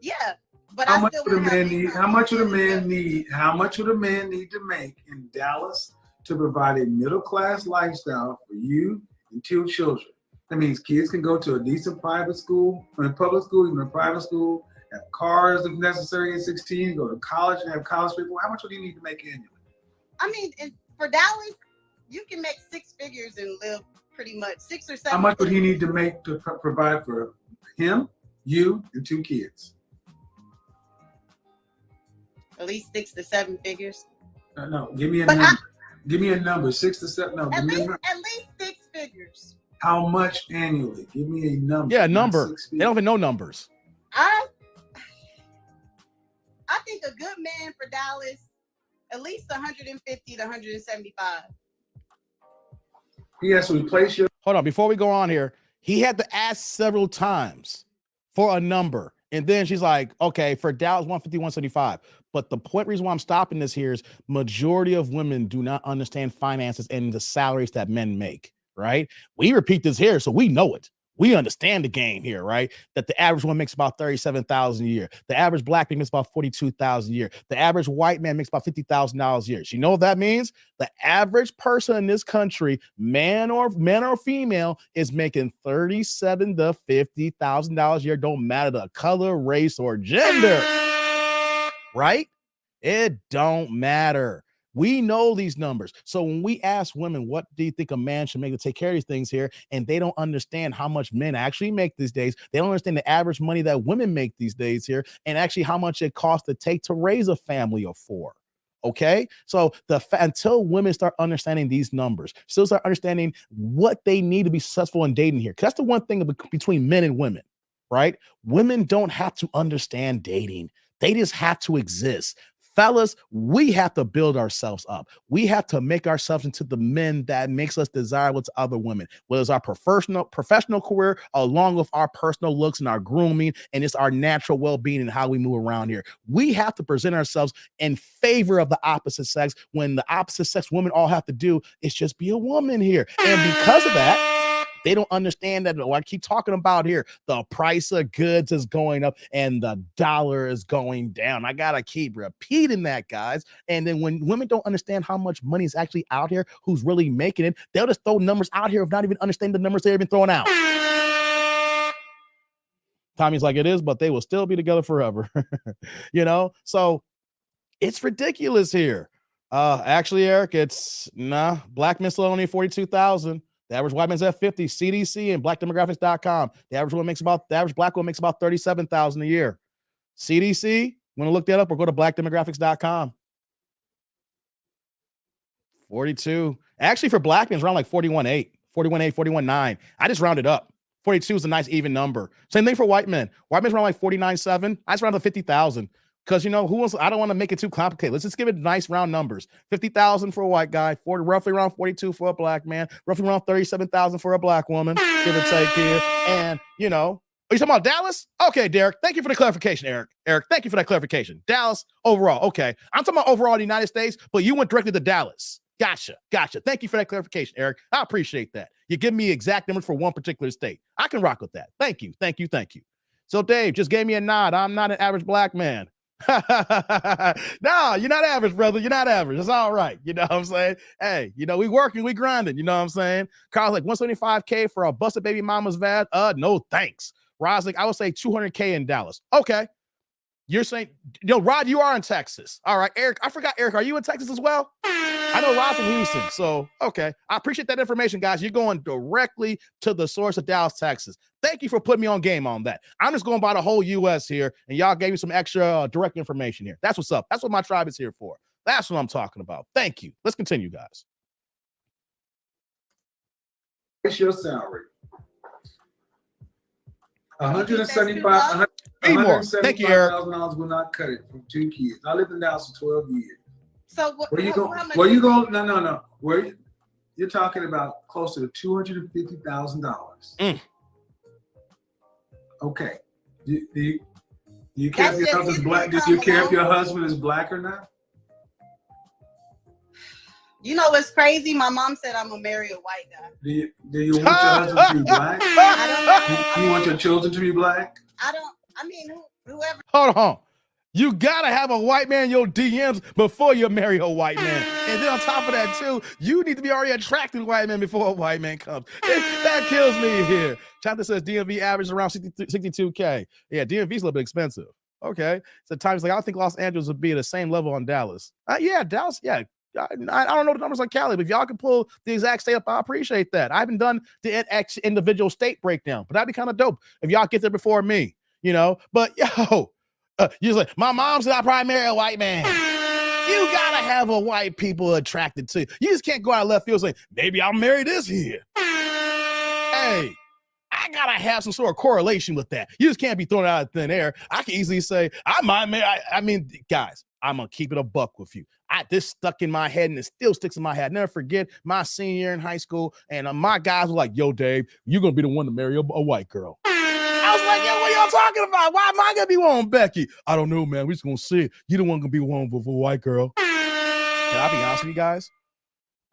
Yeah. But how much would a man need? How much would a man need? How much would a man need to make in Dallas to provide a middle class lifestyle for you and 2 children? That means kids can go to a decent private school, public school, even a private school, have cars if necessary at 16, go to college and have college people. How much would you need to make annually? I mean, for Dallas, you can make 6 figures and live pretty much 6 or 7. How much would he need to make to provide for him, you, and 2 kids? At least 6 to 7 figures. No, give me a number. Give me a number. 6 to 7. No, at least 6 figures. How much annually? Give me a number. Yeah, a number. They don't even know numbers. I think a good man for Dallas, at least 150 to 175. He has to replace your. Hold on, before we go on here, he had to ask several times for a number. And then she's like, okay, for Dallas, 150, 175. But the reason why I'm stopping this here is majority of women do not understand finances and the salaries that men make, right? We repeat this here, so we know it. We understand the game here, right? That the average one makes about $37,000 a year. The average black man makes about $42,000 a year. The average white man makes about $50,000 a year. So you know what that means? The average person in this country, man or female, is making $37,000 to $50,000 a year. Don't matter the color, race, or gender, right? It don't matter. We know these numbers. So when we ask women, what do you think a man should make to take care of these things here? And they don't understand how much men actually make these days. They don't understand the average money that women make these days here and actually how much it costs to take to raise a family of 4. Okay. So until women start understanding these numbers, still start understanding what they need to be successful in dating here. Because that's the one thing between men and women, right? Women don't have to understand dating. They just have to exist. Fellas, we have to build ourselves up. We have to make ourselves into the men that makes us desirable to other women, whether it's our professional career, along with our personal looks and our grooming, and it's our natural well-being and how we move around here. We have to present ourselves in favor of the opposite sex when the opposite sex women all have to do is just be a woman here. And because of that, they don't understand that what I keep talking about here. The price of goods is going up and the dollar is going down. I got to keep repeating that, guys. And then when women don't understand how much money is actually out here, who's really making it, they'll just throw numbers out here of not even understanding the numbers they've been throwing out. Tommy's like, it is, but they will still be together forever. So it's ridiculous here. Actually, Eric, it's black men still only 42,000. The average white man's at 50. CDC and blackdemographics.com. The average black woman makes about 37,000 a year. CDC, want to look that up or go to blackdemographics.com. 42. Actually, for black men, it's around like 41.8, 41.8, 41.9. I just rounded up. 42 is a nice even number. Same thing for white men. White men's around like 49.7. I just rounded to 50,000. Because, who wants? I don't want to make it too complicated. Let's just give it nice round numbers. 50,000 for a white guy, roughly around 42 for a black man, roughly around 37,000 for a black woman, give or take here. And, are you talking about Dallas? Okay, Derek, thank you for the clarification, Eric. Eric, thank you for that clarification. Dallas overall. Okay. I'm talking about overall in the United States, but you went directly to Dallas. Gotcha. Thank you for that clarification, Eric. I appreciate that. You give me exact numbers for one particular state. I can rock with that. Thank you. So Dave just gave me a nod. I'm not an average black man. No, you're not average, brother. You're not average. It's all right. You know what I'm saying? Hey, we working, we grinding. You know what I'm saying? Carl's like $175K for a busted baby mama's VAD. No, thanks. Rod's like, I would say $200K in Dallas. Okay. You're saying, Rod, you are in Texas. All right, Eric. I forgot, Eric, are you in Texas as well? I know Ross from Houston. So, okay. I appreciate that information, guys. You're going directly to the source of Dallas, Texas. Thank you for putting me on game on that. I'm just going by the whole U.S. here, and y'all gave me some extra direct information here. That's what's up. That's what my tribe is here for. That's what I'm talking about. Thank you. Let's continue, guys. What's your salary? $175,000 will not cut it from 2 kids. I lived in Dallas for 12 years. So where you going? Where you going? No. Where you're talking about closer to $250,000. Okay. Do you care if your husband's black? Do you care if your husband is black or not? You know what's crazy? My mom said I'm gonna marry a white guy. Do you want your husband to be black? Do you want your children to be black? I mean, whoever. Hold on. You gotta have a white man in your DMs before you marry a white man. And then on top of that, too, you need to be already attracted to a white man before a white man comes. That kills me here. Chapter says DMV average around 62K. Yeah, DMV's a little bit expensive. Okay. So times like I think Los Angeles would be at the same level on Dallas. Yeah, Dallas, yeah. I don't know the numbers on Cali, but if y'all can pull the exact state up, I appreciate that. I haven't done the individual state breakdown, but that'd be kind of dope if y'all get there before me, you know. But yo, you're like, my mom said I probably marry a white man. You gotta have a white people attracted to you. You just can't go out left field saying, maybe I'll marry this here. Hey, I gotta have some sort of correlation with that. You just can't be thrown out of thin air. I can easily say, I might marry. I mean, guys, I'm gonna keep it a buck with you. This stuck in my head and it still sticks in my head. Never forget my senior year in high school, and my guys were like, yo, Dave, you're gonna be the one to marry a white girl. I was like, yo, what y'all talking about? Why am I gonna be one, Becky? I don't know, man. We're just gonna see it. You the one gonna be one with a white girl. Can I be honest with you guys?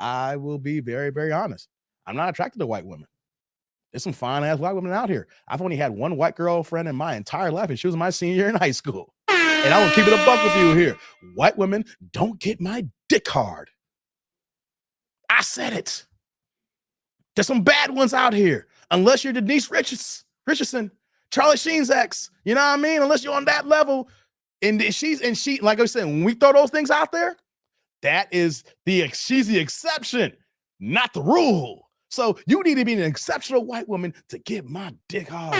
I will be very, very honest. I'm not attracted to white women. There's some fine ass white women out here. I've only had one white girlfriend in my entire life, and she was my senior year in high school. And I will keep it a buck with you here. White women don't get my dick hard. I said it. There's some bad ones out here. Unless you're Denise Richardson, Charlie Sheen's ex. You know what I mean? Unless you're on that level. And she, like I said, when we throw those things out there, she's the exception, not the rule. So you need to be an exceptional white woman to get my dick hard.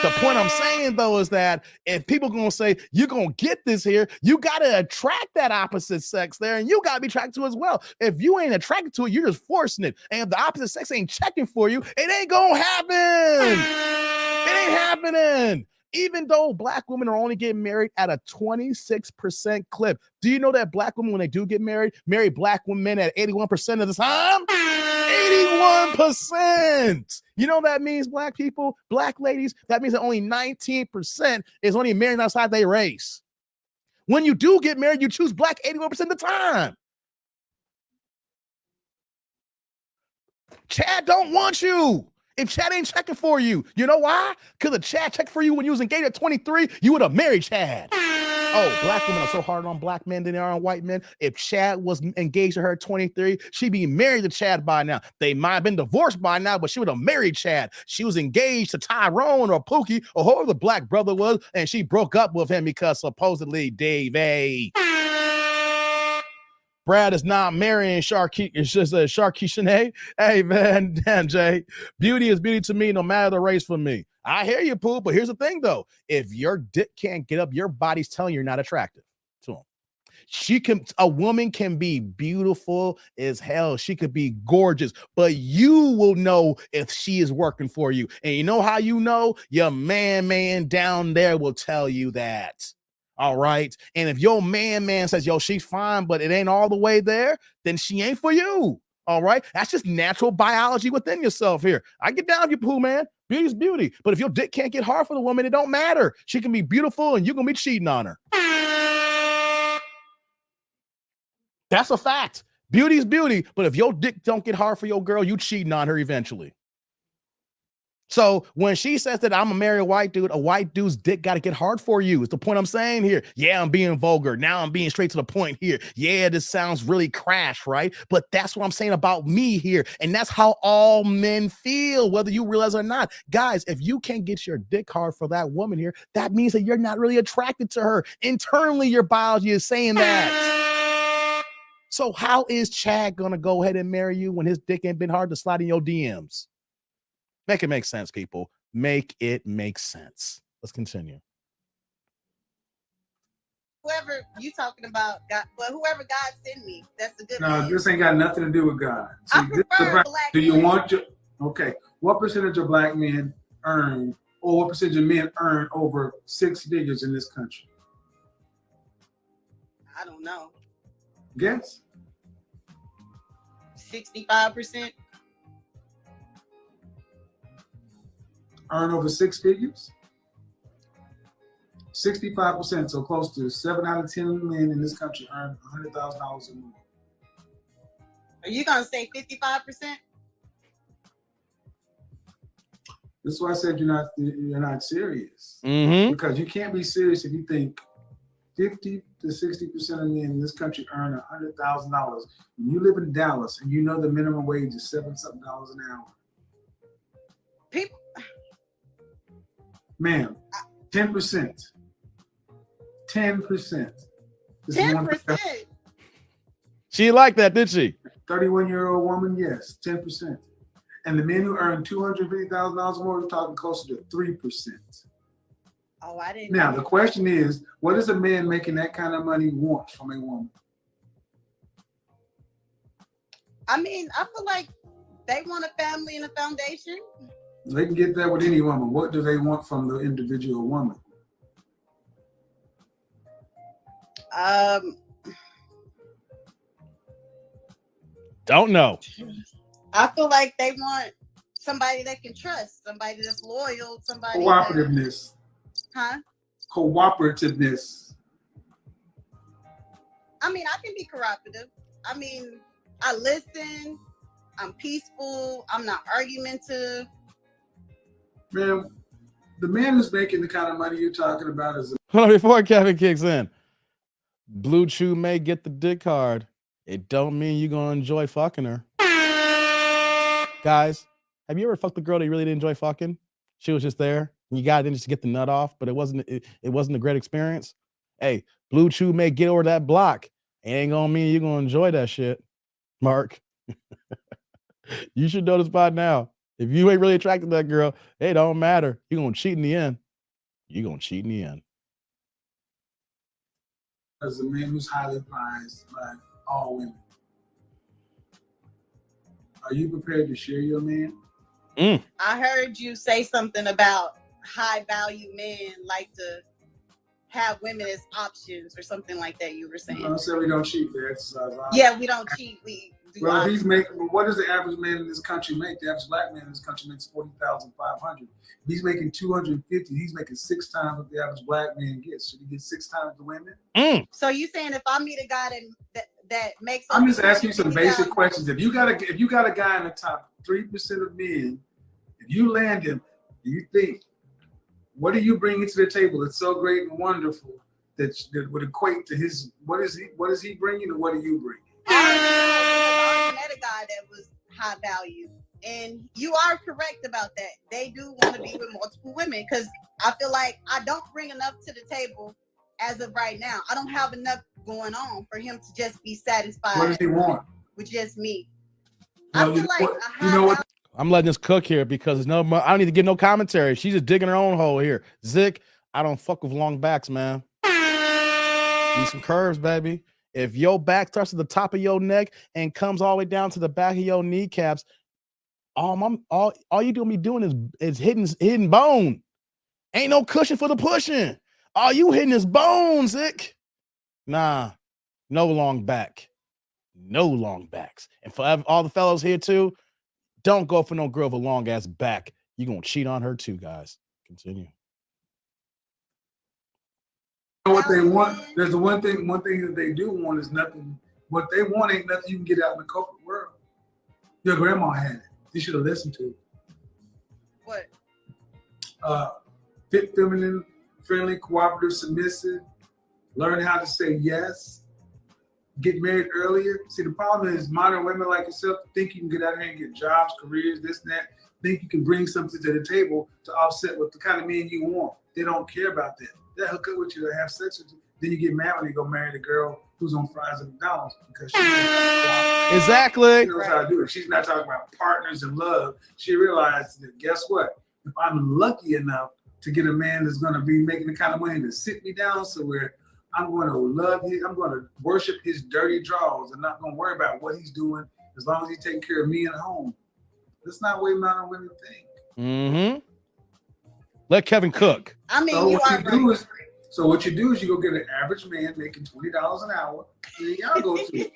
The point I'm saying, though, is that if people going to say, you're going to get this here, you got to attract that opposite sex there, and you got to be attracted to it as well. If you ain't attracted to it, you're just forcing it. And if the opposite sex ain't checking for you, it ain't going to happen. It ain't happening. Even though black women are only getting married at a 26% clip. Do you know that black women, when they do get married, marry black women at 81% of the time? 81%. You know what that means, black people, black ladies? That means that only 19% is only married outside their race. When you do get married, you choose black 81% of the time. Chad don't want you. If Chad ain't checking for you, you know why? Because if Chad checked for you when you was engaged at 23, you would have married Chad. Oh, black women are so hard on black men than they are on white men. If Chad was engaged to her at 23, she'd be married to Chad by now. They might have been divorced by now, but she would have married Chad. She was engaged to Tyrone or Pookie or whoever the black brother was, and she broke up with him because supposedly Dave. Brad is not marrying Sharky. It's just a Sharky Shanae. Hey, man, damn, Jay. Beauty is beauty to me, no matter the race for me. I hear you, Pooh, but here's the thing, though. If your dick can't get up, your body's telling you you're not attractive to him. A woman can be beautiful as hell. She could be gorgeous, but you will know if she is working for you. And you know how you know? Your man down there will tell you that. All right. And if your man says, yo, she's fine, but it ain't all the way there, then she ain't for you. All right. That's just natural biology within yourself here. I get down with you, Pooh, man. Beauty's beauty. But if your dick can't get hard for the woman, it don't matter. She can be beautiful and you're going to be cheating on her. That's a fact. Beauty's beauty. But if your dick don't get hard for your girl, you cheating on her eventually. So when she says that I'm gonna marry a white dude's dick got to get hard for you. It's the point I'm saying here. Yeah, I'm being vulgar. Now I'm being straight to the point here. Yeah, this sounds really crash, right? But that's what I'm saying about me here. And that's how all men feel, whether you realize it or not. Guys, if you can't get your dick hard for that woman here, that means that you're not really attracted to her. Internally, your biology is saying that. So how is Chad gonna go ahead and marry you when his dick ain't been hard to slide in your DMs? Make it make sense, people. Make it make sense. Let's continue. Whoever you talking about, God, but whoever God sent me, that's a good No, man. this ain't got nothing to do with God. See, I prefer black do you men. want your okay? What percentage of black men earn, or what percentage of men earn over 6 figures in this country? I don't know. Guess. 65%. Earn over 6 figures? 65%, so close to 7 out of 10 men in this country earn $100,000 or more. Are you gonna say 55%? This is why I said you're not serious. Mm-hmm. Because you can't be serious if you think 50 to 60% of men in this country earn $100,000. When you live in Dallas and you know the minimum wage is $7-something an hour. People, Ma'am, 10%. 10%. 10%. She liked that, did she? 31-year-old woman, yes, 10%. And the men who earn $250,000 more, we're talking closer to 3%. Oh, I didn't. Now, the question is, what does a man making that kind of money want from a woman? I mean, I feel like they want a family and a foundation. They can get that with any woman. What do they want from the individual woman? Don't know. I feel like they want somebody they can trust, somebody that's loyal, somebody Cooperativeness. Cooperativeness. I mean, I can be cooperative. I mean, I listen. I'm peaceful. I'm not argumentative. Man, the man who's making the kind of money you're talking about is Hold on, before Kevin kicks in. Blue Chew may get the dick hard. It don't mean you're gonna enjoy fucking her. Guys, have you ever fucked a girl that you really didn't enjoy fucking? She was just there. And you got in just to get the nut off, but it wasn't a great experience. Hey, Blue Chew may get over that block. It ain't gonna mean you're gonna enjoy that shit, Mark. You should know this by now. If you ain't really attracted to that girl, it don't matter. You're gonna cheat in the end. You're gonna cheat in the end. as a man who's highly prized by all women. Are you prepared to share your man? I heard you say something about high value men like to have women as options or something like that. You were saying. I said we don't cheat. The exercise. Yeah, we don't cheat. We do. Well, he's making. What does the average man in this country make? The average black man in this country makes $40,500. He's making $250. He's making 6 times what the average black man gets. Should he get 6 times the women? So you saying if I meet a guy that makes? I'm just asking you some basic questions. If you got a guy in the top 3% of men, if you land him, do you think what are you bringing to the table that's so great and wonderful that would equate to his? What is he bringing, and what are you bringing? I met a guy that was high value, and you are correct about that. They do want to be with multiple women because I feel like I don't bring enough to the table as of right now. I don't have enough going on for him to just be satisfied. What does he want? With just me. Well, I feel like you know what? I'm letting this cook here because I don't need to get no commentary. She's just digging her own hole here. Zick, I don't fuck with long backs, man. Need some curves, baby. If your back starts at the top of your neck and comes all the way down to the back of your kneecaps, all you gonna be doing is hitting bone. Ain't no cushion for the pushing. All you hitting is bone, Zick. Nah, no long back. No long backs. And for all the fellows here too, don't go for no girl with a long ass back. You're gonna cheat on her too, guys. Continue. What they want, there's the one thing that they do want is nothing. What they want ain't nothing you can get out in the corporate world. Your grandma had it. You should have listened to it. What? Fit, feminine, friendly, cooperative, submissive. Learn how to say yes. Get married earlier. See, the problem is modern women like yourself think you can get out here and get jobs, careers, this and that. Think you can bring something to the table to offset what the kind of men you want. They don't care about that. They'll hook up with you, they'll have sex with you. Then you get mad when they go marry the girl who's on fries at McDonald's because she knows how to cooperate. Exactly. She knows how to do it. She's not talking about partners in love. She realized that, guess what? If I'm lucky enough to get a man that's going to be making the kind of money to sit me down somewhere, I'm going to love him. I'm going to worship his dirty drawers and not going to worry about what he's doing as long as he's taking care of me at home. That's not the way men and women think. Mm-hmm. Let Kevin cook. I mean, So you what are you right. do is, so what you do is you go get an average man making $20 an hour, and then y'all go to it.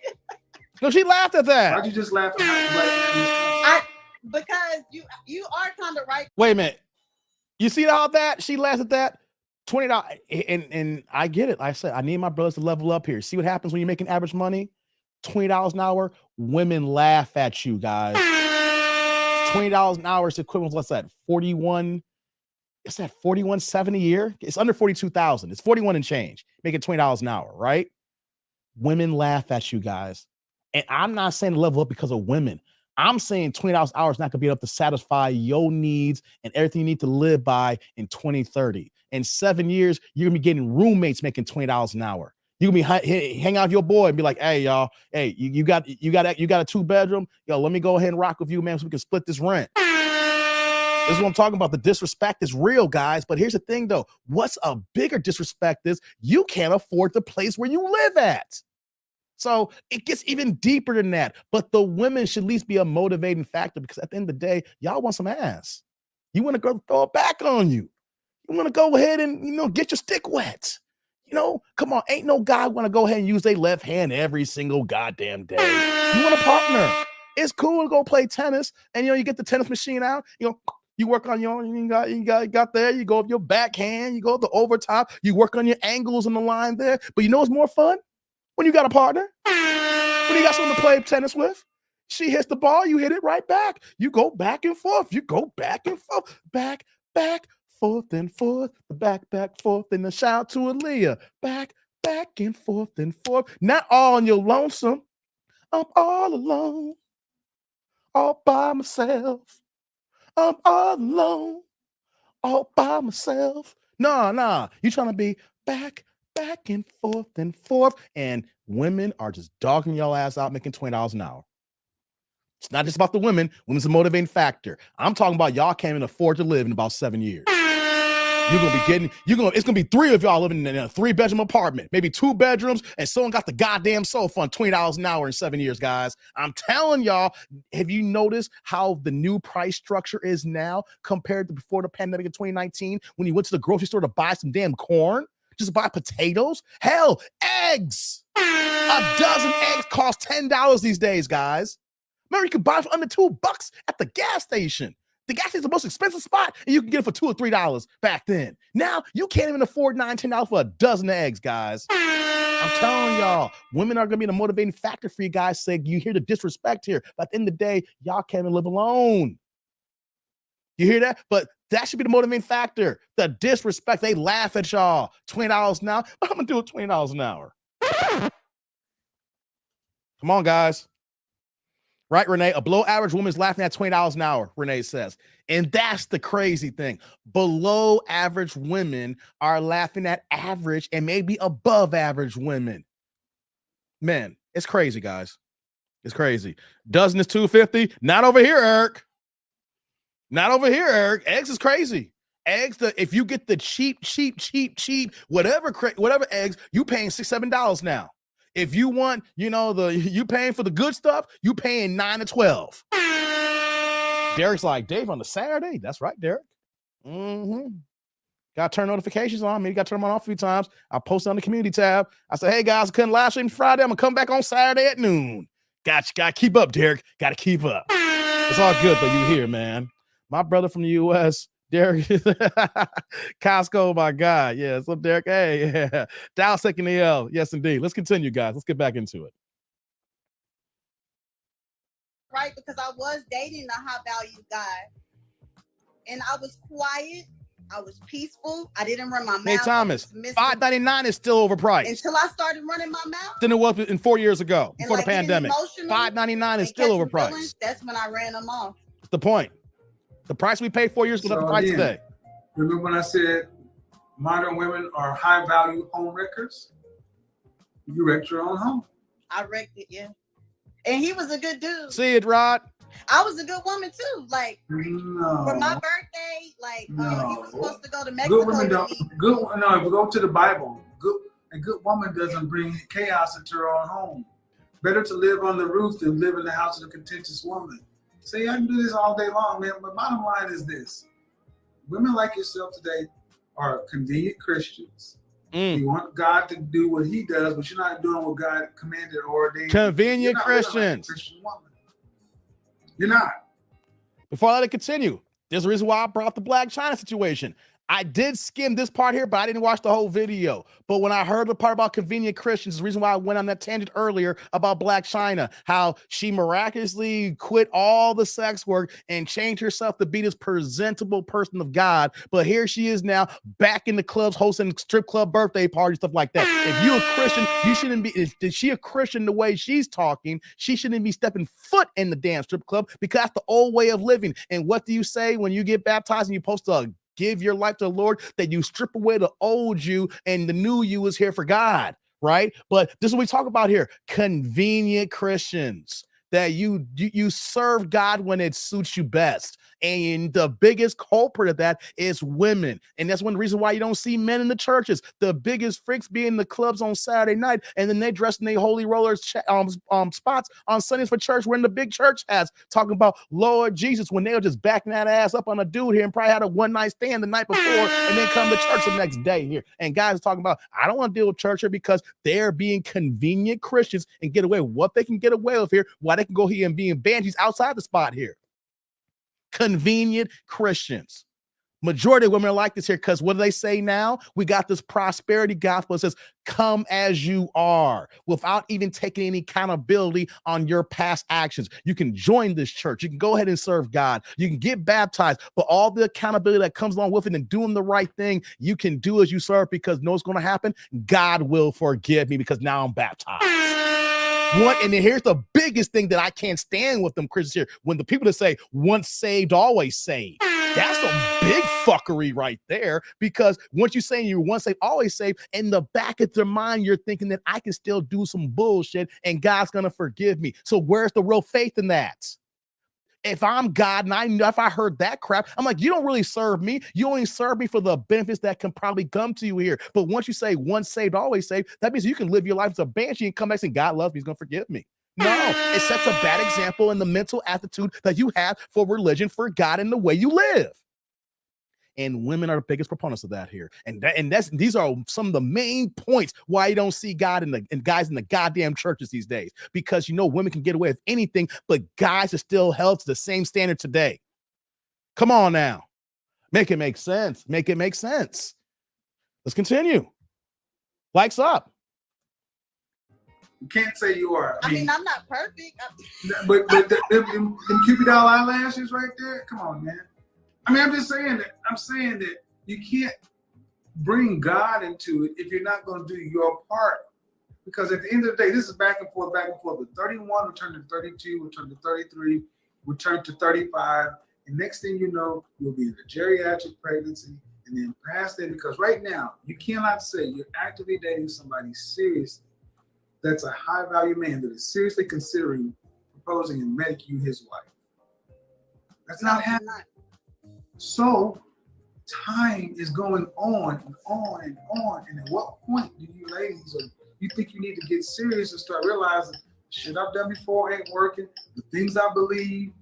No, she laughed at that. Why'd you just laugh at how black man is? Because you are kind of right. Wait a minute. You see all that? She laughed at that. $20. And I get it. I said, I need my brothers to level up here. See what happens when you're making average money? $20 an hour. Women laugh at you, guys. $20 an hour is equivalent to what's that? 41. It's that 41.70 a year. It's under 42,000. It's 41 and change. Making $20 an hour, right? Women laugh at you guys. And I'm not saying to level up because of women. I'm saying $20 an hour is not going to be enough to satisfy your needs and everything you need to live by in 2030. In 7 years, you're going to be getting roommates making $20 an hour. You're going to be hang out with your boy and be like, hey, y'all, hey, you got a 2-bedroom? Yo, let me go ahead and rock with you, man, so we can split this rent. This is what I'm talking about. The disrespect is real, guys. But here's the thing, though. What's a bigger disrespect is you can't afford the place where you live at. So it gets even deeper than that. But the women should at least be a motivating factor because at the end of the day, y'all want some ass. You want to go throw it back on you. You want to go ahead and, get your stick wet. Come on. Ain't no guy want to go ahead and use their left hand every single goddamn day. You want a partner. It's cool to go play tennis and, you get the tennis machine out, you work on you got there, you go up your backhand, you go up the overtop, you work on your angles on the line there. But you know what's more fun? When you got a partner, when you got someone to play tennis with, she hits the ball, you hit it right back. You go back and forth. You go back and forth, back, forth and forth, back, forth, and the shout to Aaliyah, back and forth. Not all on your lonesome. I'm all alone, all by myself. I'm all alone, all by myself. Nah. You trying to be back and forth. And women are just dogging y'all ass out making $20 an hour. It's not just about the women. Women's a motivating factor. I'm talking about y'all can't even afford to live in about 7 years. It's gonna be 3 of y'all living in a 3-bedroom apartment, maybe 2 bedrooms, and someone got the goddamn sofa on $20 an hour in 7 years, guys. I'm telling y'all, have you noticed how the new price structure is now compared to before the pandemic in 2019 when you went to the grocery store to buy some damn corn? Just buy potatoes? Hell, eggs. A dozen eggs cost $10 these days, guys. Remember, you could buy for under $2 at the gas station. The gas station is the most expensive spot, and you can get it for $2 or $3 back then. Now, you can't even afford $9, $10 for a dozen eggs, guys. I'm telling y'all, women are going to be the motivating factor for you guys. Say you hear the disrespect here, but at the end of the day, y'all can't even live alone. You hear that? But that should be the motivating factor. The disrespect. They laugh at y'all. $20 an hour. I'm going to do it $20 an hour. Come on, guys. Right, Renee? A below average woman is laughing at $20 an hour, Renee says. And that's the crazy thing. Below average women are laughing at average and maybe above average women. Man, it's crazy, guys. It's crazy. Dozen is $2.50. Not over here, Eric. Not over here, Eric. Eggs is crazy. Eggs, if you get the cheap, whatever eggs, you paying $6, $7 now. If you want, you paying for the good stuff, you paying $9 to $12. Derek's like, Dave, on the Saturday? That's right, Derek. Got to turn notifications on. Maybe got to turn them on a few times. I posted on the community tab. I said, hey, guys, I couldn't live stream Friday. I'm going to come back on Saturday at noon. Got to keep up, Derek. Got to keep up. It's all good, though. You here, man. My brother from the U.S., Derek, Costco, my God. Yeah, what's up, Derek? Hey, yeah. Dow second AL. Yes, indeed. Let's continue, guys. Let's get back into it. Right, because I was dating a high value guy. And I was quiet. I was peaceful. I didn't run my mouth. Hey, Thomas, $5.99 is still overpriced. Until I started running my mouth. Then it was in 4 years ago, before the pandemic. $5.99 is still overpriced. Feelings, that's when I ran them off. That's the point. The price we paid 4 years ago, not the price today. Remember when I said modern women are high value home wreckers? You wrecked your own home. I wrecked it, yeah. And he was a good dude. See it, Rod? I was a good woman too. Like No. for my birthday, like he No. was supposed to go to Mexico. Good women don't. with me. No, if we go to the Bible, a good woman doesn't bring chaos into her own home. Better to live on the roof than live in the house of a contentious woman. See, I can do this all day long, man. But bottom line is this: women like yourself today are convenient Christians. You want God to do what He does, but you're not doing what God commanded or ordained. Convenient You're not living like a Christians. Christian woman. You're not. Before I let it continue, there's a reason why I brought up the Black China situation. I did skim this part here, but I didn't watch the whole video. But when I heard the part about convenient Christians, the reason why I went on that tangent earlier about Black China, how she miraculously quit all the sex work and changed herself to be this presentable person of God. But here she is now back in the clubs hosting strip club birthday parties, stuff like that. If you're a Christian, you shouldn't be. Is she a Christian the way she's talking? She shouldn't be stepping foot in the damn strip club because that's the old way of living. And what do you say when you get baptized and you're supposed to give your life to the Lord? That you strip away the old you and the new you is here for God, right? But this is what we talk about here. Convenient Christians, that you serve God when it suits you best. And the biggest culprit of that is women. And that's one reason why you don't see men in the churches. The biggest freaks be in the clubs on Saturday night, and then they dress in their holy rollers spots on Sundays for church, wearing the big church hats, talking about Lord Jesus, when they were just backing that ass up on a dude here and probably had a one-night stand the night before and then come to church the next day here. And guys are talking about, I don't want to deal with church here because they're being convenient Christians and get away with what they can get away with here, why they can go here and be in banshees outside the spot here. Convenient Christians. Majority of women are like this here because what do they say now? We got this prosperity gospel that says, come as you are, without even taking any accountability on your past actions. You can join this church. You can go ahead and serve God. You can get baptized, but all the accountability that comes along with it and doing the right thing, you can do as you serve because know what's going to happen? God will forgive me because now I'm baptized. And then here's the biggest thing that I can't stand with them Christians here. When the people that say once saved, always saved. That's some big fuckery right there, because once you're saying you're once saved, always saved, in the back of their mind, you're thinking that I can still do some bullshit and God's going to forgive me. So where's the real faith in that? If I'm God and I know if I heard that crap, I'm like, you don't really serve me. You only serve me for the benefits that can probably come to you here. But once you say once saved, always saved, that means you can live your life as a banshee and come back and God loves me. He's going to forgive me. No, it sets a bad example in the mental attitude that you have for religion, for God, and the way you live. And women are the biggest proponents of that here. And these are some of the main points why you don't see God and guys in the goddamn churches these days. Because women can get away with anything, but guys are still held to the same standard today. Come on now. Make it make sense. Make it make sense. Let's continue. Likes up. You can't say you are. I mean, I'm not perfect. But them Cupid doll eyelashes right there, come on, man. I mean, I'm saying that you can't bring God into it if you're not going to do your part. Because at the end of the day, this is back and forth. With 31, we turn to 32, we turn to 33, we turn to 35. And next thing you know, you'll be in a geriatric pregnancy and then past that. Because right now, you cannot say you're actively dating somebody seriously that's a high-value man that is seriously considering proposing and making you his wife. That's not happening. So time is going on and on and on. And at what point do you ladies, or you think you need to get serious and start realizing shit I've done before ain't working? The things I believe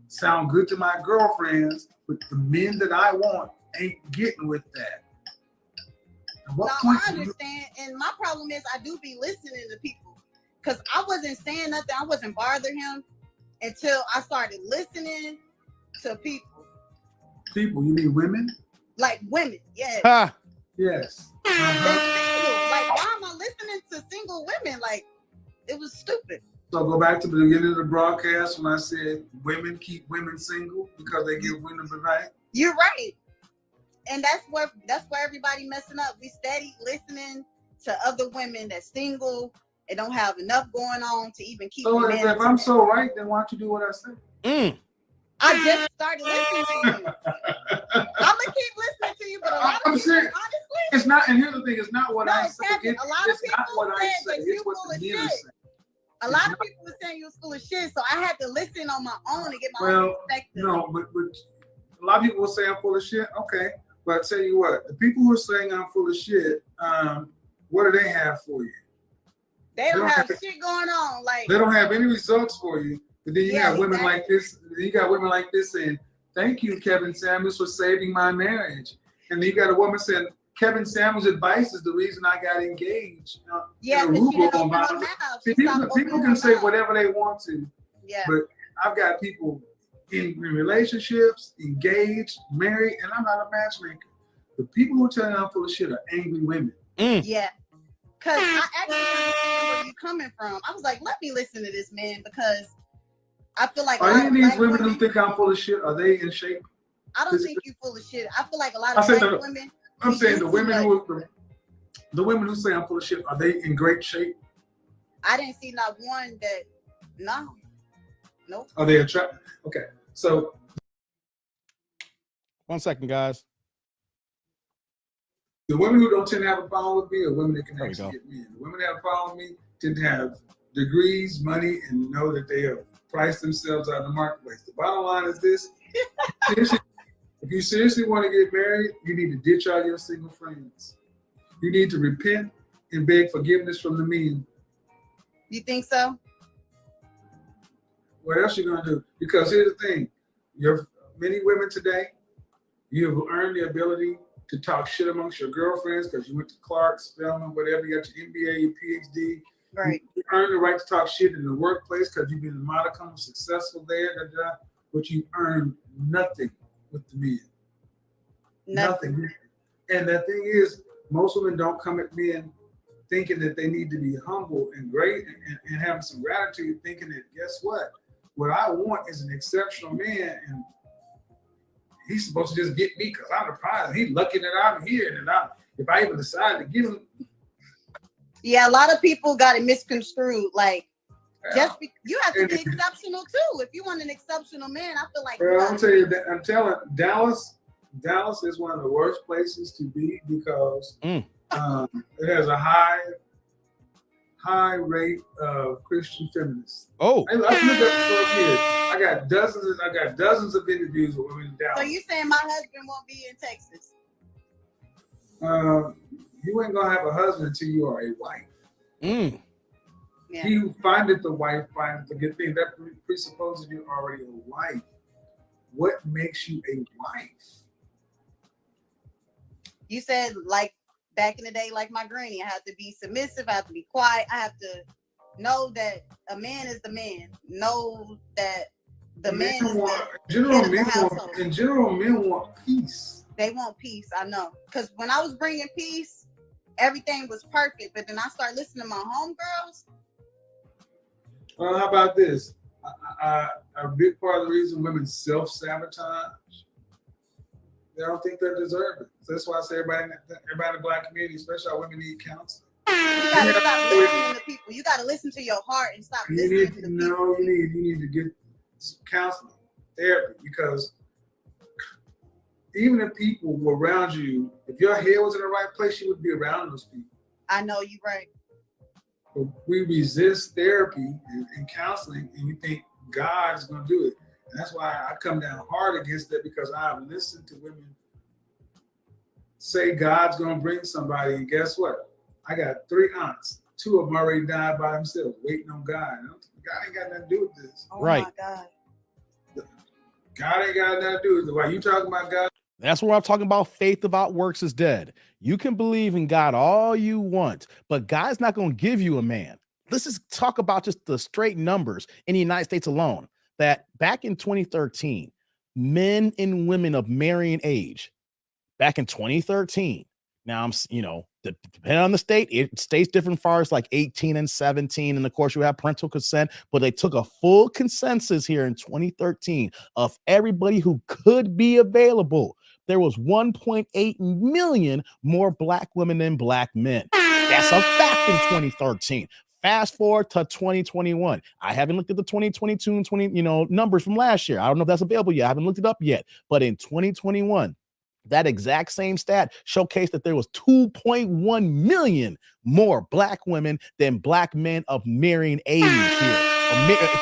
sound good to my girlfriends, but the men that I want ain't getting with that. At what point I understand. And my problem is I do be listening to people because I wasn't saying nothing. I wasn't bothering him until I started listening to people. People, you mean women? Like women, yes. Ha. Yes. They're single. Like, why am I listening to single women? Like, it was stupid. So go back to the beginning of the broadcast when I said women keep women single because they give women the right. You're right. And that's where everybody messing up. We steady listening to other women that's single and don't have enough going on to even keep. So if I'm so right, then why don't you do what I say? I just started listening to you. I'm gonna keep listening to you, but a lot of people, honestly, It's not, and here's the thing, it's not what No, I say. Kevin, a lot of It's not people what I said say. that you It's what full the of men are shit. saying. A lot of people were saying you was full of shit, so I had to listen on my own to get my own Well, perspective. no, but a lot of people will say I'm full of shit. Okay, but I tell you what, the people who are saying I'm full of shit, what do they have for you? They don't have shit going on. Like they don't have any results for you. But then you Yeah, have women exactly. like this. You got women like this saying, "Thank you, Kevin Samuels, for saving my marriage." And then you got a woman saying, "Kevin Samuels' advice is the reason I got engaged." yeah, in a because she didn't Rubo open her on mouth. See, She stopped people opening can her say mouth. whatever they want to, Yeah. but I've got people in relationships, engaged, married, and I'm not a matchmaker. The people who tell me I'm full of shit are angry women. Yeah. Because I actually understand where you're coming from. I was like, let me listen to this man because I feel like Are a lot any of of these black women women, who think I'm full of shit, are they in shape? I don't think you're full of shit. I feel like a lot I of said black the- women. I'm we saying do the too women much. who say I'm full of shit, are they in great shape? I didn't see not one that, no. Nope. Are they attractive? Okay, so 1 second, guys. the women who don't tend to have a problem with me are women that can There we actually go. get men. The women that have a problem with me tend to have degrees, money, and know that they have priced themselves out of the marketplace. The bottom line is this. Seriously, if you seriously want to get married, you need to ditch all your single friends. You need to repent and beg forgiveness from the men. You think so? What else you gonna do? Because here's the thing, many women today, you have earned the ability to talk shit amongst your girlfriends because you went to Clark, Spelman, whatever, you got your MBA, your PhD. Right. You earned the right to talk shit in the workplace because you've been a modicum of successful there, but you earned nothing with the men. Nothing. And the thing is, most women don't come at men thinking that they need to be humble and great and having some gratitude, thinking that, guess what? What I want is an exceptional man, and he's supposed to just get me because I'm the prize. He's lucky that I'm here, and if I even decide to get him. Yeah, a lot of people got it misconstrued. Like, you have to be exceptional too. If you want an exceptional man, I feel like. Well, I'm telling you that Dallas is one of the worst places to be because it has a high rate of Christian feminists. Oh, I've looked up for years. I got dozens of interviews with women in Dallas. So you saying my husband won't be in Texas? You ain't gonna have a husband until you are a wife. Yeah. He who findeth the wife findeth the good thing. That presupposes you're already a wife. What makes you a wife? You said like back in the day, like my granny, I have to be submissive, I have to be quiet, I have to know that a man is the man. Know that the man is in general, men want peace. They want peace, I know. Because when I was bringing peace, everything was perfect. But then I started listening to my homegirls. Well, how about this? A big part of the reason women self-sabotage, they don't think they deserve it. So that's why I say everybody in the black community, especially our women, need counseling. You gotta stop listening to people. You gotta listen to your heart and stop listening to people. No, you need to get counseling, therapy, because even if people were around you, if your head was in the right place, you would be around those people. I know you're right. But we resist therapy and counseling, and we think God is going to do it. And that's why I come down hard against that, because I've listened to women say God's going to bring somebody, and guess what? I got 3 aunts. 2 of them already died by themselves, waiting on God. God ain't got nothing to do with this. Oh right. My God. God ain't got nothing to do with it. Why you talking about God? That's where I'm talking about faith without works is dead. You can believe in God all you want, but God's not going to give you a man. Let's just talk about just the straight numbers in the United States alone, that back in 2013, men and women of marrying age, back in 2013, now I'm, depending on the state, it stays different as far as like 18 and 17. And of course you have parental consent, but they took a full consensus here in 2013 of everybody who could be available. There was 1.8 million more black women than black men. That's a fact in 2013. Fast forward to 2021. I haven't looked at the 2022 and 20, numbers from last year. I don't know if that's available yet. I haven't looked it up yet. But in 2021, That exact same stat showcased that there was 2.1 million more black women than black men of marrying age here.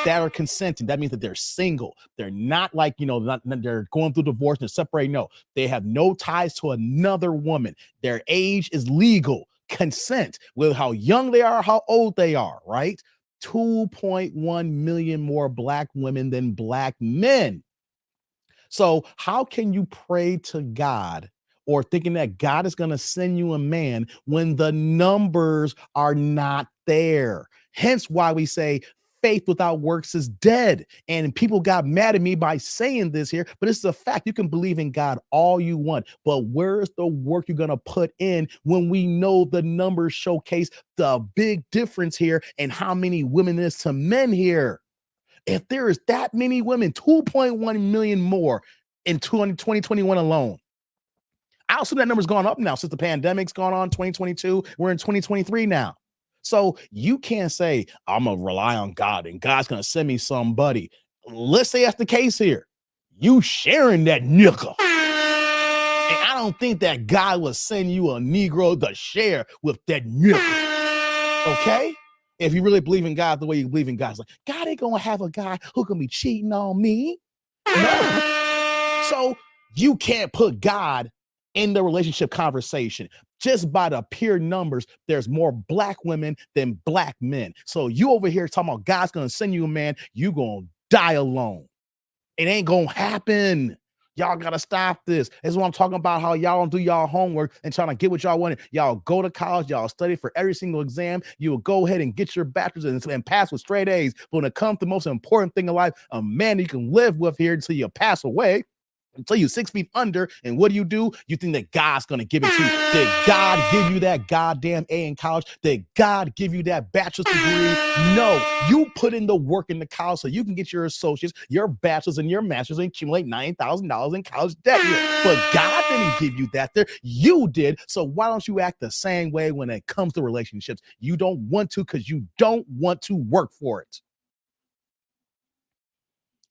That are consenting. That means that they're single. They're not like, they're going through divorce and they're separating. No, they have no ties to another woman. Their age is legal. Consent with how young they are, how old they are, right? 2.1 million more black women than black men. So how can you pray to God or thinking that God is going to send you a man when the numbers are not there? Hence why we say faith without works is dead. And people got mad at me by saying this here, but it's a fact. You can believe in God all you want, but where's the work you're going to put in when we know the numbers showcase the big difference here and how many women is to men here? If there is that many women, 2.1 million more in 2021 alone. I also that number's gone up now since the pandemic's gone on 2022. We're in 2023 now. So you can't say, I'm going to rely on God and God's going to send me somebody. Let's say that's the case here. You sharing that nickel. And I don't think that God will send you a Negro to share with that nickel. Okay? If you really believe in God the way you believe in God, it's like, God ain't gonna have a guy who can be cheating on me. No. So you can't put God in the relationship conversation. Just by the pure numbers, there's more black women than black men. So you over here talking about God's gonna send you a man, you gonna die alone. It ain't gonna happen. Y'all gotta stop this. This is what I'm talking about, how y'all don't do y'all homework and trying to get what y'all want. Y'all go to college, y'all study for every single exam. You will go ahead and get your bachelor's and pass with straight A's. But when it comes to the most important thing in life, a man you can live with here until you pass away, until you're 6 feet under, and what do? You think that God's going to give it to you. Did God give you that goddamn A in college? Did God give you that bachelor's degree? No, you put in the work in the college so you can get your associates, your bachelor's, and your master's and accumulate $9,000 in college debt here. But God didn't give you that there. You did. So why don't you act the same way when it comes to relationships? You don't want to because you don't want to work for it.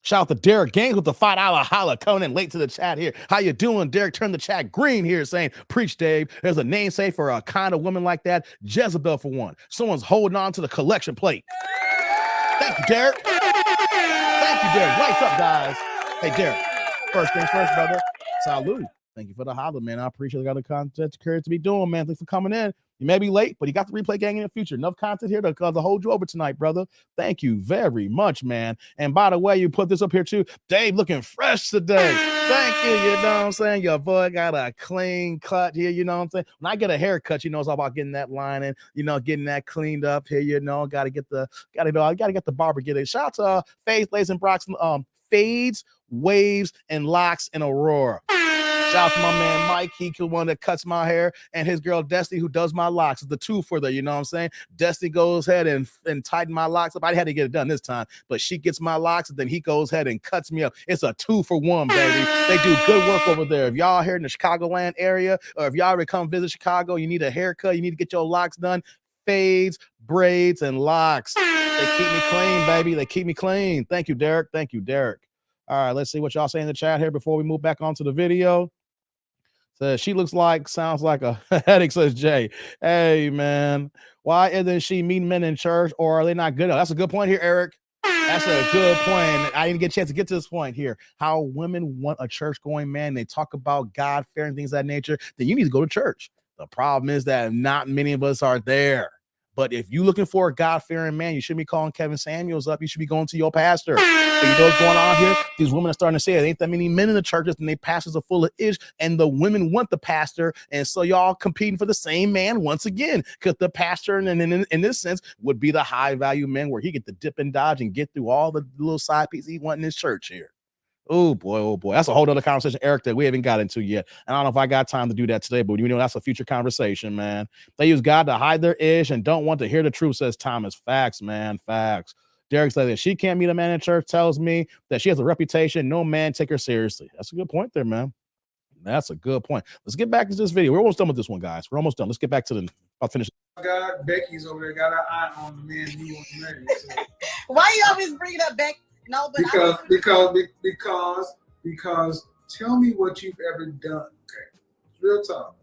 Shout out to Derek Gaines with the $5 holla coming in late to the chat here. How you doing, Derek? Turn the chat green here saying, preach, Dave. There's a namesake for a kind of woman like that. Jezebel for one. Someone's holding on to the collection plate. Thank you, Derek. Thank you, Derek. Lights up, guys. Hey, Derek. First things first, brother. Salute. Thank you for the holla, man. I appreciate the content courage to be doing, man. Thanks for coming in. You may be late, but you got the replay gang in the future. Enough content here to hold you over tonight, brother. Thank you very much, man. And by the way, you put this up here too. Dave looking fresh today. Thank you. You know what I'm saying? Your boy got a clean cut here. You know what I'm saying? When I get a haircut, you know, it's all about getting that lining, you know, getting that cleaned up here. You know, got to get the barber get it. Shout out to Faith, Lays and Brock's, Fades, Waves, and Locks in Aurora. Shout out to my man Mike. He the one that cuts my hair, and his girl Destiny who does my locks. It's the two for the, you know what I'm saying? Destiny goes ahead and tighten my locks up. I had to get it done this time, but she gets my locks, and then he goes ahead and cuts me up. It's a 2-for-1, baby. They do good work over there. If y'all here in the Chicagoland area, or if y'all ever come visit Chicago, you need a haircut, you need to get your locks done, fades, braids, and locks. They keep me clean, baby. They keep me clean. Thank you, Derek. Thank you, Derek. All right, let's see what y'all say in the chat here before we move back onto the video. Says she sounds like a headache, says Jay. Hey, man, why isn't she meeting men in church, or are they not good enough? That's a good point here, Eric. That's a good point. I didn't get a chance to get to this point here. How women want a church-going man. They talk about God, fear, and things of that nature. Then you need to go to church. The problem is that not many of us are there. But if you're looking for a God-fearing man, you shouldn't be calling Kevin Samuels up. You should be going to your pastor. But you know what's going on here? These women are starting to say there ain't that many men in the churches, and they pastors are full of ish, and the women want the pastor, and so y'all competing for the same man once again, because the pastor, and in this sense, would be the high-value man where he get to dip and dodge and get through all the little side pieces he want in his church here. Oh boy. That's a whole other conversation, Eric, that we haven't got into yet. And I don't know if I got time to do that today, but you know, that's a future conversation, man. They use God to hide their ish and don't want to hear the truth, says Thomas. Facts, man. Facts. Derek says that she can't meet a man in church, tells me that she has a reputation. No man take her seriously. That's a good point there, man. That's a good point. Let's get back to this video. We're almost done with this one, guys. We're almost done. Let's get back to I'll finish. God, Becky's over there got her eye on the man he wants to marry. So. Why you always bringing up Becky? No, but because Tell me what you've ever done. Okay, real talk.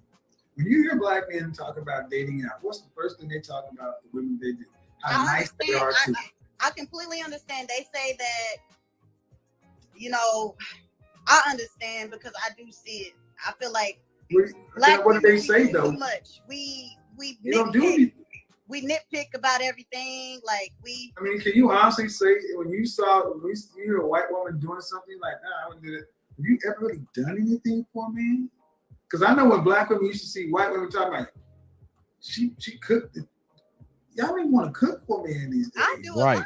When you hear black men talk about dating out, what's the first thing they talk about? The women they do, how nice they are too. I completely understand. They say that, you know, I understand because I do see it. I feel like black what do they women, say do though? too much. We don't do nitpick. anything. We nitpick about everything. Like I mean, can you honestly say when you hear a white woman doing something like, I wouldn't do that. Have you ever really done anything for me? Because I know when black women used to see white women talking about, she cooked. Y'all don't even want to cook for me in these days. I do a lot.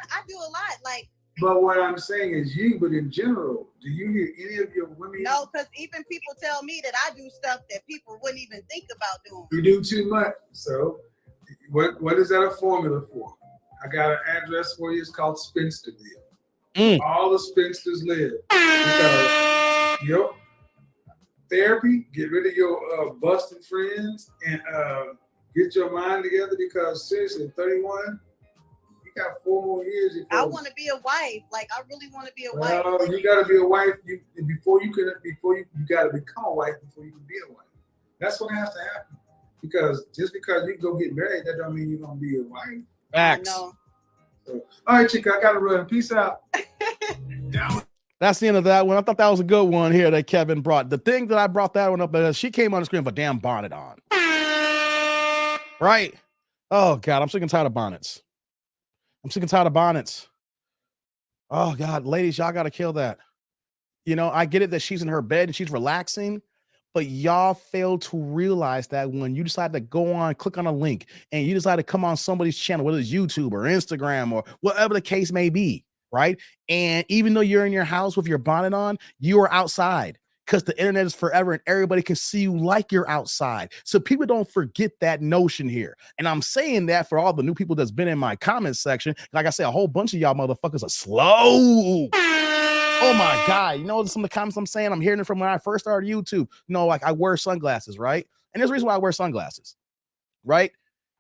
Like. But what I'm saying is but in general, do you hear any of your women? No, because even people tell me that I do stuff that people wouldn't even think about doing. You do too much. So what is that a formula for? I got an address for you. It's called Spinsterville. All the spinsters live. Because your therapy, get rid of your busted friends and get your mind together, because seriously, 31, you got 4 more years. I want to be a wife. Like, I really want to be a wife. You got to be a wife before you got to become a wife before you can be a wife. That's what has to happen. Because just because you go get married, that don't mean you're gonna be a wife. Facts. So, all right, Chica, I gotta run. Peace out. That's the end of that one. I thought that was a good one here that Kevin brought. The thing that I brought that one up is she came on the screen with a damn bonnet on. Right? Oh God, I'm sick and tired of bonnets. Oh God, ladies, y'all gotta kill that. You know, I get it that she's in her bed and she's relaxing, but y'all fail to realize that when you decide to go on, click on a link, and you decide to come on somebody's channel, whether it's YouTube or Instagram or whatever the case may be, right? And even though you're in your house with your bonnet on, you are outside because the internet is forever and everybody can see you like you're outside. So people don't forget that notion here. And I'm saying that for all the new people that's been in my comment section. Like I say, a whole bunch of y'all motherfuckers are slow. Oh my God. You know, some of the comments I'm saying, I'm hearing it from when I first started YouTube. You know, like I wear sunglasses, right? And there's a reason why I wear sunglasses, right?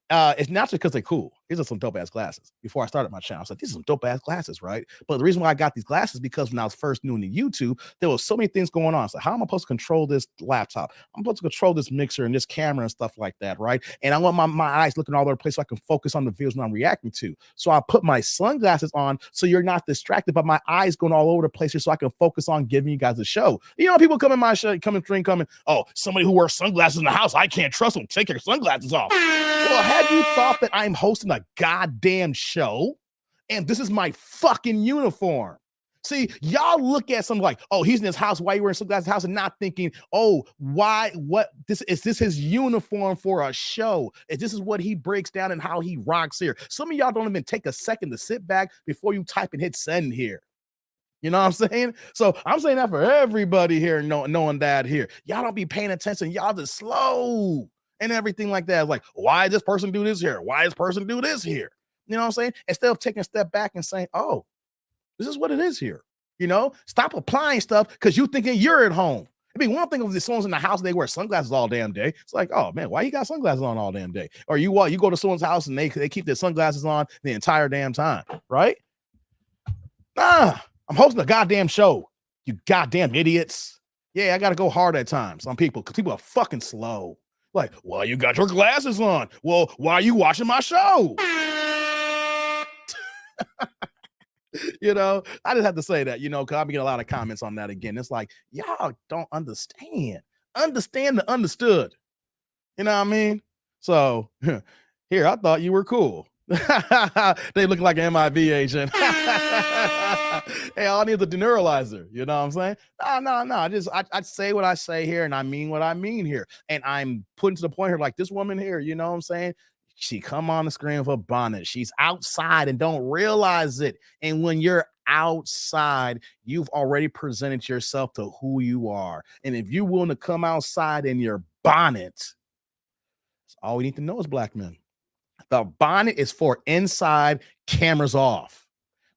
It's not just because they're cool. These are some dope ass glasses. Before I started my channel, I was like, these are some dope ass glasses, right? But the reason why I got these glasses is because when I was first new into YouTube, there was so many things going on. So how am I supposed to control this laptop? I'm supposed to control this mixer and this camera and stuff like that, right? And I want my eyes looking all over the place so I can focus on the videos I'm reacting to. So I put my sunglasses on so you're not distracted by my eyes going all over the place here so I can focus on giving you guys a show. You know, people come in my show, oh, somebody who wears sunglasses in the house, I can't trust them. Take your sunglasses off. Well, have you thought that I'm hosting a goddamn show and this is my fucking uniform? See, y'all look at something like, oh, he's in his house, why are you wearing sunglasses in his house, and not thinking, oh, this is his uniform for a show? This is what he breaks down and how he rocks here. Some of y'all don't even take a second to sit back before you type and hit send here. You know what I'm saying? So I'm saying that for everybody here, knowing that here. Y'all don't be paying attention. Y'all just slow and everything like that. Like, why does this person do this here? Why does this person do this here? You know what I'm saying? Instead of taking a step back and saying, oh, this is what it is here. You know, stop applying stuff because you thinking you're at home. I mean, one thing if someone's in the house and they wear sunglasses all damn day. It's like, oh man, why you got sunglasses on all damn day? Or you go to someone's house and they keep their sunglasses on the entire damn time, right? Nah, I'm hosting a goddamn show. You goddamn idiots. Yeah, I gotta go hard at times on people because people are fucking slow. Like, well, you got your glasses on. Well, why are you watching my show? You know, I just have to say that, you know, because I've been getting a lot of comments on that again. It's like, y'all don't understand. Understand the understood. You know what I mean? So, here, I thought you were cool. They look like an MIB agent. Hey, all I need is a deneuralizer. You know what I'm saying? No. I say what I say here, and I mean what I mean here. And I'm putting to the point here, like this woman here, you know what I'm saying? She come on the screen with a bonnet. She's outside and don't realize it. And when you're outside, you've already presented yourself to who you are. And if you're willing to come outside in your bonnet, that's all we need to know as black men. The bonnet is for inside, cameras off.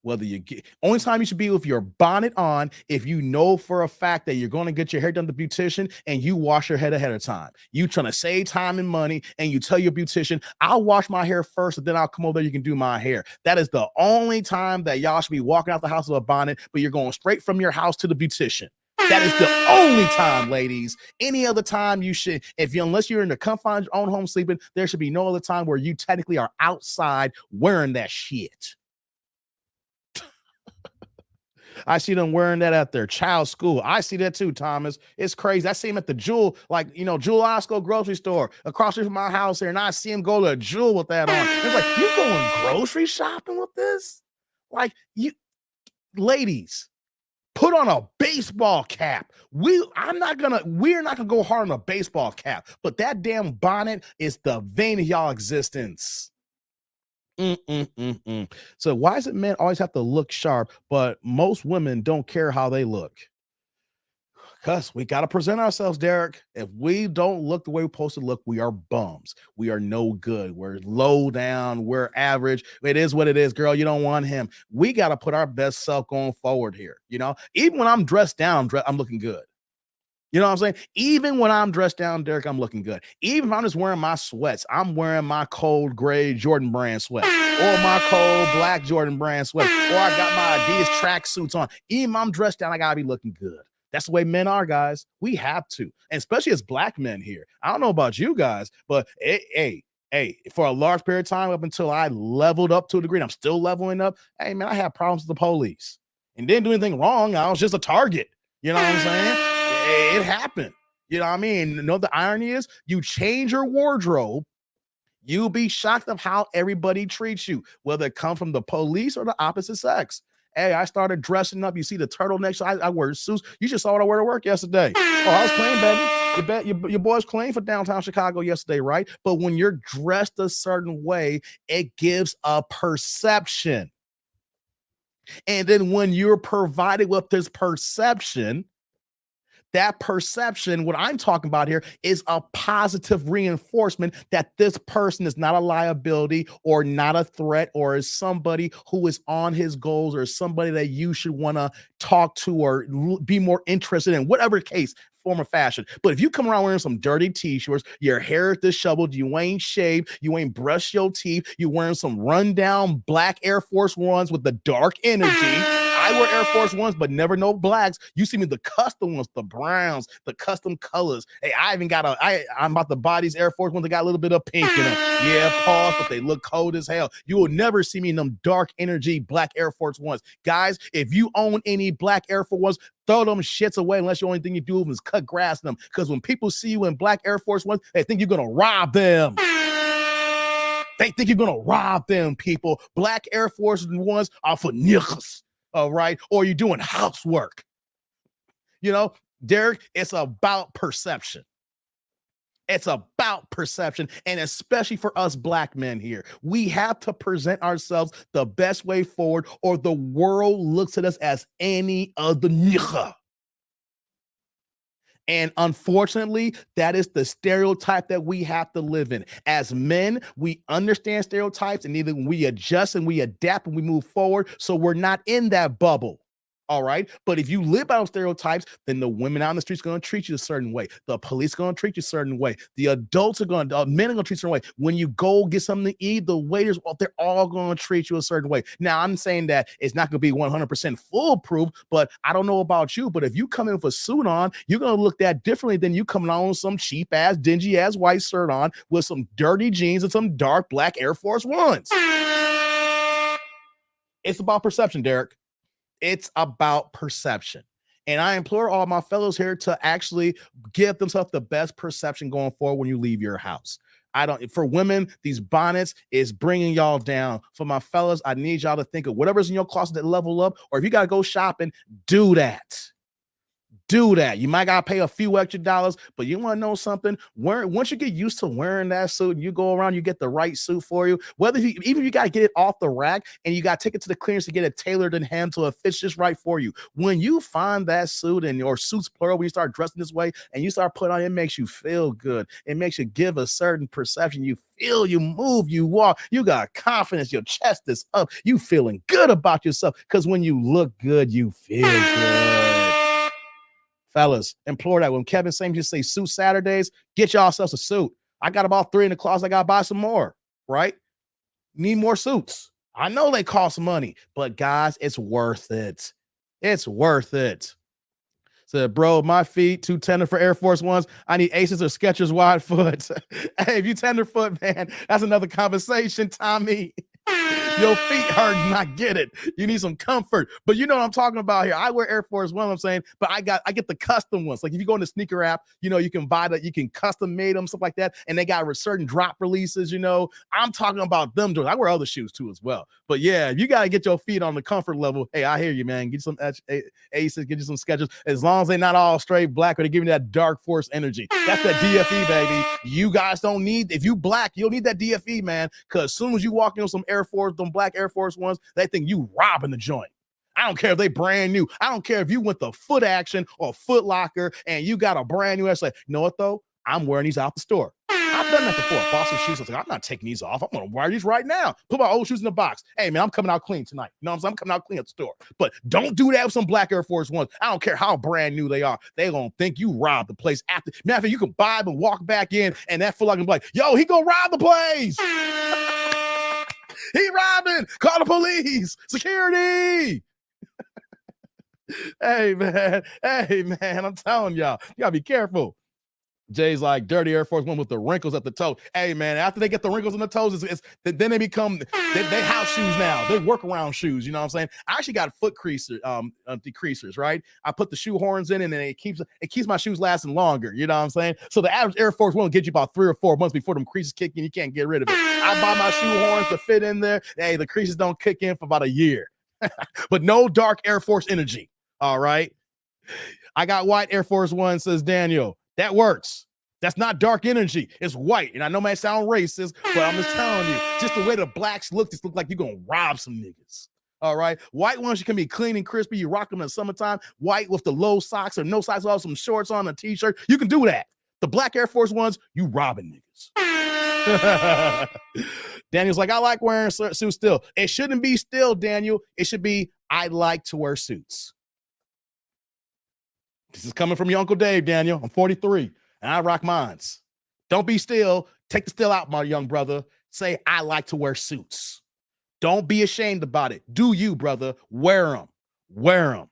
Whether you get, only time you should be with your bonnet on if you know for a fact that you're going to get your hair done to the beautician and you wash your head ahead of time. You trying to save time and money, and you tell your beautician, I'll wash my hair first and then I'll come over there, you can do my hair. That is the only time that y'all should be walking out the house with a bonnet, but you're going straight from your house to the beautician. That is the only time, ladies. Any other time you should, unless you're in the confines of your own home sleeping, there should be no other time where you technically are outside wearing that shit. I see them wearing that at their child's school. I see that too, Thomas. It's crazy. I see him at the Jewel, Jewel Osco grocery store across from my house here, and I see him go to a Jewel with that on. It's like, you going grocery shopping with this? Like, you ladies, put on a baseball cap. We're not gonna go hard on a baseball cap, but that damn bonnet is the vein of y'all existence. So why is it men always have to look sharp, but most women don't care how they look? Because we got to present ourselves, Derek. If we don't look the way we're supposed to look, we are bums. We are no good. We're low down. We're average. It is what it is, girl. You don't want him. We got to put our best self going forward here. Even when I'm dressed down, I'm looking good. You know what I'm saying? Even when I'm dressed down, Derek, I'm looking good. Even if I'm just wearing my sweats, I'm wearing my cold gray Jordan brand sweats or my cold black Jordan brand sweats, or I got my Adidas track suits on. Even if I'm dressed down, I got to be looking good. That's the way men are, guys. We have to, and especially as black men here. I don't know about you guys, but hey, for a large period of time up until I leveled up to a degree, and I'm still leveling up. Hey, man, I had problems with the police and didn't do anything wrong. I was just a target. You know what I'm saying? It happened. You know what I mean? The irony is you change your wardrobe, you'll be shocked of how everybody treats you, whether it comes from the police or the opposite sex. Hey, I started dressing up. You see the turtlenecks. I wear suits. You just saw what I wear to work yesterday. Oh, I was clean, baby. You bet your boy's clean for downtown Chicago yesterday, right? But when you're dressed a certain way, it gives a perception. And then when you're provided with this perception, that perception, what I'm talking about here, is a positive reinforcement that this person is not a liability or not a threat or is somebody who is on his goals or somebody that you should want to talk to or be more interested in, whatever case, form of fashion. But if you come around wearing some dirty t-shirts, your hair is disheveled, you ain't shaved, you ain't brushed your teeth, you're wearing some rundown black Air Force Ones with the dark energy. I wear Air Force Ones, but never no blacks. You see me the custom ones, the browns, the custom colors. Hey, I even got I'm about to buy these Air Force Ones that got a little bit of pink in them. Yeah, pause, but they look cold as hell. You will never see me in them dark energy black Air Force Ones. Guys, if you own any black Air Force Ones, throw them shits away unless the only thing you do is cut grass in them. Because when people see you in black Air Force Ones, they think you're going to rob them. They think you're going to rob them, people. Black Air Force Ones are for niggas. All right, or you're doing housework. Derek, it's about perception. It's about perception, and especially for us black men here, we have to present ourselves the best way forward, or the world looks at us as any other nigga. And unfortunately, that is the stereotype that we have to live in. As men, we understand stereotypes, and either we adjust and we adapt and we move forward, so we're not in that bubble. All right. But if you live by those stereotypes, then the women out in the streets are going to treat you a certain way. The police are going to treat you a certain way. The adults men are going to treat you a certain way. When you go get something to eat, the waiters, they're all going to treat you a certain way. Now, I'm saying that it's not going to be 100% foolproof, but I don't know about you, but if you come in with a suit on, you're going to look that differently than you coming on with some cheap ass, dingy ass white shirt on with some dirty jeans and some dark black Air Force Ones. It's about perception, Derek. It's about perception. And I implore all my fellows here to actually give themselves the best perception going forward when you leave your house. For women, these bonnets is bringing y'all down. For my fellas, I need y'all to think of whatever's in your closet that level up, or if you got to go shopping, do that. Do that. You might gotta pay a few extra dollars, but you want to know something? Once you get used to wearing that suit and you go around, you get the right suit for you. Even if you gotta get it off the rack and you gotta take it to the clearance to get it tailored and hand so it fits just right for you. When you find that suit or suits plural, when you start dressing this way and you start putting on, it makes you feel good. It makes you give a certain perception. You feel, you move, you walk, you got confidence, your chest is up, you feeling good about yourself. Because when you look good, you feel good. Fellas, implore that when Kevin Samuels just say suit Saturdays, get yourselves a suit. I got about 3 in the closet. I got to buy some more, right? Need more suits. I know they cost money, but guys, it's worth it. It's worth it. Said, bro, my feet too tender for Air Force Ones. I need Aces or Skechers wide foot. Hey, if you tenderfoot, man, that's another conversation, Tommy. Your feet hurt and I get it. You need some comfort. But you know what I'm talking about here. I wear Air Force One, I'm saying, but I get the custom ones. Like if you go in the sneaker app, you can buy that, you can custom made them, stuff like that. And they got certain drop releases, I'm talking about them. I wear other shoes too as well. But yeah, you got to get your feet on the comfort level. Hey, I hear you, man. Get you some Aces, get you some Skechers. As long as they're not all straight black or they give you that dark force energy. That's that DFE, baby. You guys don't need, if you black, you'll need that DFE, man. Because as soon as you walk in with some Air Force, them black Air Force Ones, they think you robbing the joint. I don't care if they brand new. I don't care if you went to Foot Action or Foot Locker and you got a brand new ass. Like, you know what though? I'm wearing these out the store. I've done that before. Bought some shoes. I was like, I'm not taking these off. I'm gonna wear these right now. Put my old shoes in the box. Hey man, I'm coming out clean tonight. You know what I'm saying? I'm coming out clean at the store. But don't do that with some black Air Force Ones. I don't care how brand new they are. They gonna think you robbed the place after. Matter of fact, you can buy them and walk back in, and that Foot Locker be like, yo, he gonna rob the place. He robbing. Call the police. Security. Hey, man. I'm telling y'all, you gotta be careful. Jay's like dirty Air Force One with the wrinkles at the toe. Hey, man, after they get the wrinkles in the toes, then they become, they house shoes now. They workaround shoes, you know what I'm saying? I actually got foot decreasers, right? I put the shoe horns in and then it keeps my shoes lasting longer, you know what I'm saying? So the average Air Force One will get you about 3 or 4 months before them creases kick in. You can't get rid of it. I buy my shoe horns to fit in there. Hey, the creases don't kick in for about a year. But no dark Air Force energy, all right? I got white Air Force One, says Daniel. That works. That's not dark energy. It's white. And I know it might sound racist, but I'm just telling you, just the way the blacks look, just look like you're going to rob some niggas. All right. White ones, you can be clean and crispy. You rock them in the summertime. White with the low socks or no socks, all some shorts on, a t-shirt. You can do that. The black Air Force Ones, you robbing niggas. Daniel's like, I like wearing suits still. It shouldn't be still, Daniel. It should be, I like to wear suits. This is coming from your Uncle Dave, Daniel. I'm 43 and I rock mines. Don't be still. Take the still out, my young brother. Say, I like to wear suits. Don't be ashamed about it. Do you, brother? Wear them. Wear them.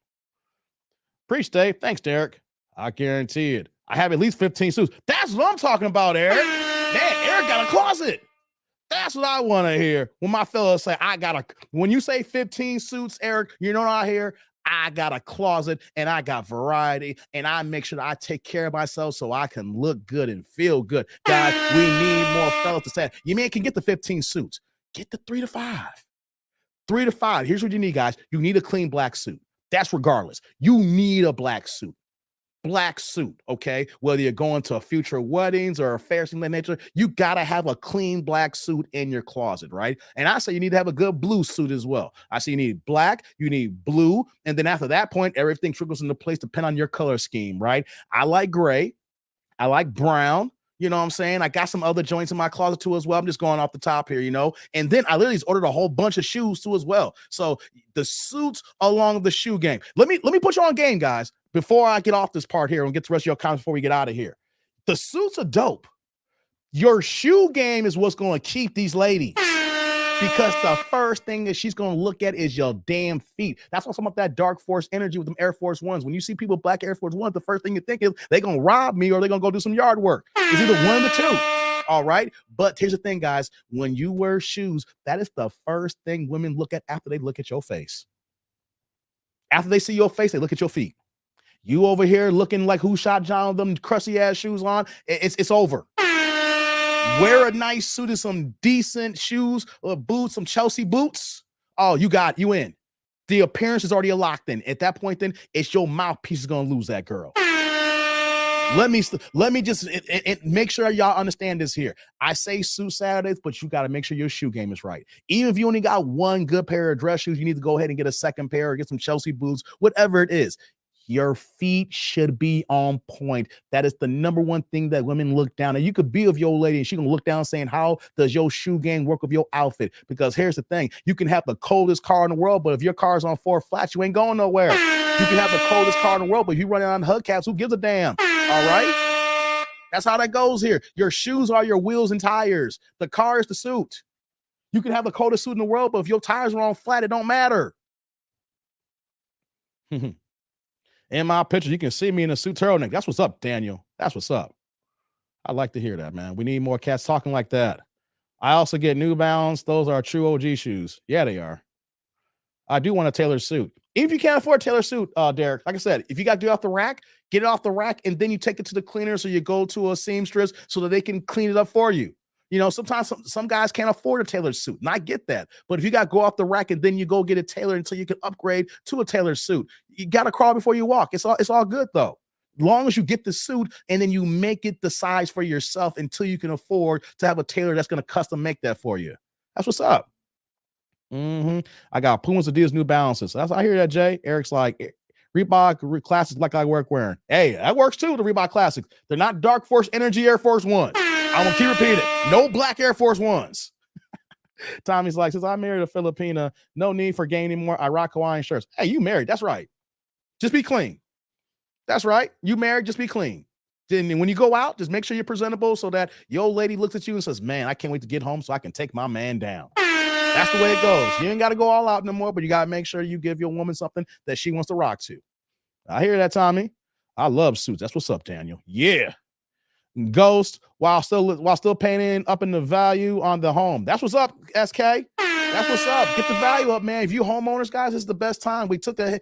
Preach, Dave. Thanks, Derek. I guarantee it. I have at least 15 suits. That's what I'm talking about, Eric. Man, Eric got a closet. That's what I want to hear. When my fellas say, when you say 15 suits, Eric, you know what I hear? I got a closet and I got variety and I make sure that I take care of myself so I can look good and feel good. Guys, we need more fellas to say, you man can get the 15 suits. Get the 3 to 5. 3 to 5. Here's what you need, guys. You need a clean black suit. That's regardless. You need a black suit. Black suit, okay? Whether you're going to a future weddings or affairs of that nature, you gotta have a clean black suit in your closet, right? And I say you need to have a good blue suit as well. I say you need black, you need blue, and then after that point, everything trickles into place depending on your color scheme, right? I like gray, I like brown. You know what I'm saying? I got some other joints in my closet too as well. I'm just going off the top here, you know? And then I literally just ordered a whole bunch of shoes too as well. So the suits along the shoe game. Let me put you on game, guys, before I get off this part here and get the rest of your comments before we get out of here. The suits are dope. Your shoe game is what's going to keep these ladies. Because the first thing that she's going to look at is your damn feet. That's what's about that dark force energy with them Air Force Ones. When you see people black Air Force Ones, the first thing you think is they're going to rob me or they're going to go do some yard work. It's either one of the two. All right. But here's the thing, guys. When you wear shoes, that is the first thing women look at after they look at your face. After they see your face, they look at your feet. You over here looking like who shot John with them crusty ass shoes on. It's over. Wear a nice suit and some decent shoes or boots, some Chelsea boots. Oh, you in. The appearance is already locked in. At that point, then it's your mouthpiece is gonna lose that girl. Let me just make sure y'all understand this here. I say suit Saturdays, but you got to make sure your shoe game is right. Even if you only got one good pair of dress shoes, you need to go ahead and get a second pair or get some Chelsea boots, whatever it is. Your feet should be on point. That is the number one thing that women look down. And you could be with your lady and she gonna look down saying, how does your shoe game work with your outfit? Because here's the thing. You can have the coldest car in the world, but if your car's on 4 flats, you ain't going nowhere. You can have the coldest car in the world, but if you run on hubcaps, who gives a damn? All right? That's how that goes here. Your shoes are your wheels and tires. The car is the suit. You can have the coldest suit in the world, but if your tires are on flat, it don't matter. In my picture, you can see me in a suit turtleneck. That's what's up, Daniel. That's what's up. I like to hear that, man. We need more cats talking like that. I also get New Balance. Those are true OG shoes. Yeah, they are. I do want a tailored suit. Even if you can't afford a tailored suit, Derek, like I said, if you got to do it off the rack, get it off the rack, and then you take it to the cleaners or you go to a seamstress so that they can clean it up for you. You know, sometimes some guys can't afford a tailored suit, and I get that. But if you got to go off the rack and then you go get it tailored until you can upgrade to a tailored suit, you got to crawl before you walk. It's all good, though. As long as you get the suit and then you make it the size for yourself until you can afford to have a tailor that's going to custom make that for you. That's what's up. I got Pumas, Adidas, New Balances. I hear that, Jay. Eric's like, Reebok Classics like I work wearing. Hey, that works too, the Reebok Classics. They're not Dark Force Energy Air Force Ones. I'm going to keep repeating it. No black Air Force Ones. Tommy's like, since I married a Filipina, no need for game anymore. I rock Hawaiian shirts. Hey, you married. That's right. Just be clean. That's right. You married, just be clean. Then when you go out, just make sure you're presentable so that your old lady looks at you and says, man, I can't wait to get home so I can take my man down. That's the way it goes. You ain't got to go all out no more, but you got to make sure you give your woman something that she wants to rock to. I hear that, Tommy. I love suits. That's what's up, Daniel. Yeah. Ghost, while still paying up in the value on the home. That's what's up, SK. That's what's up. Get the value up, man. If you homeowners, guys, this is the best time. We took a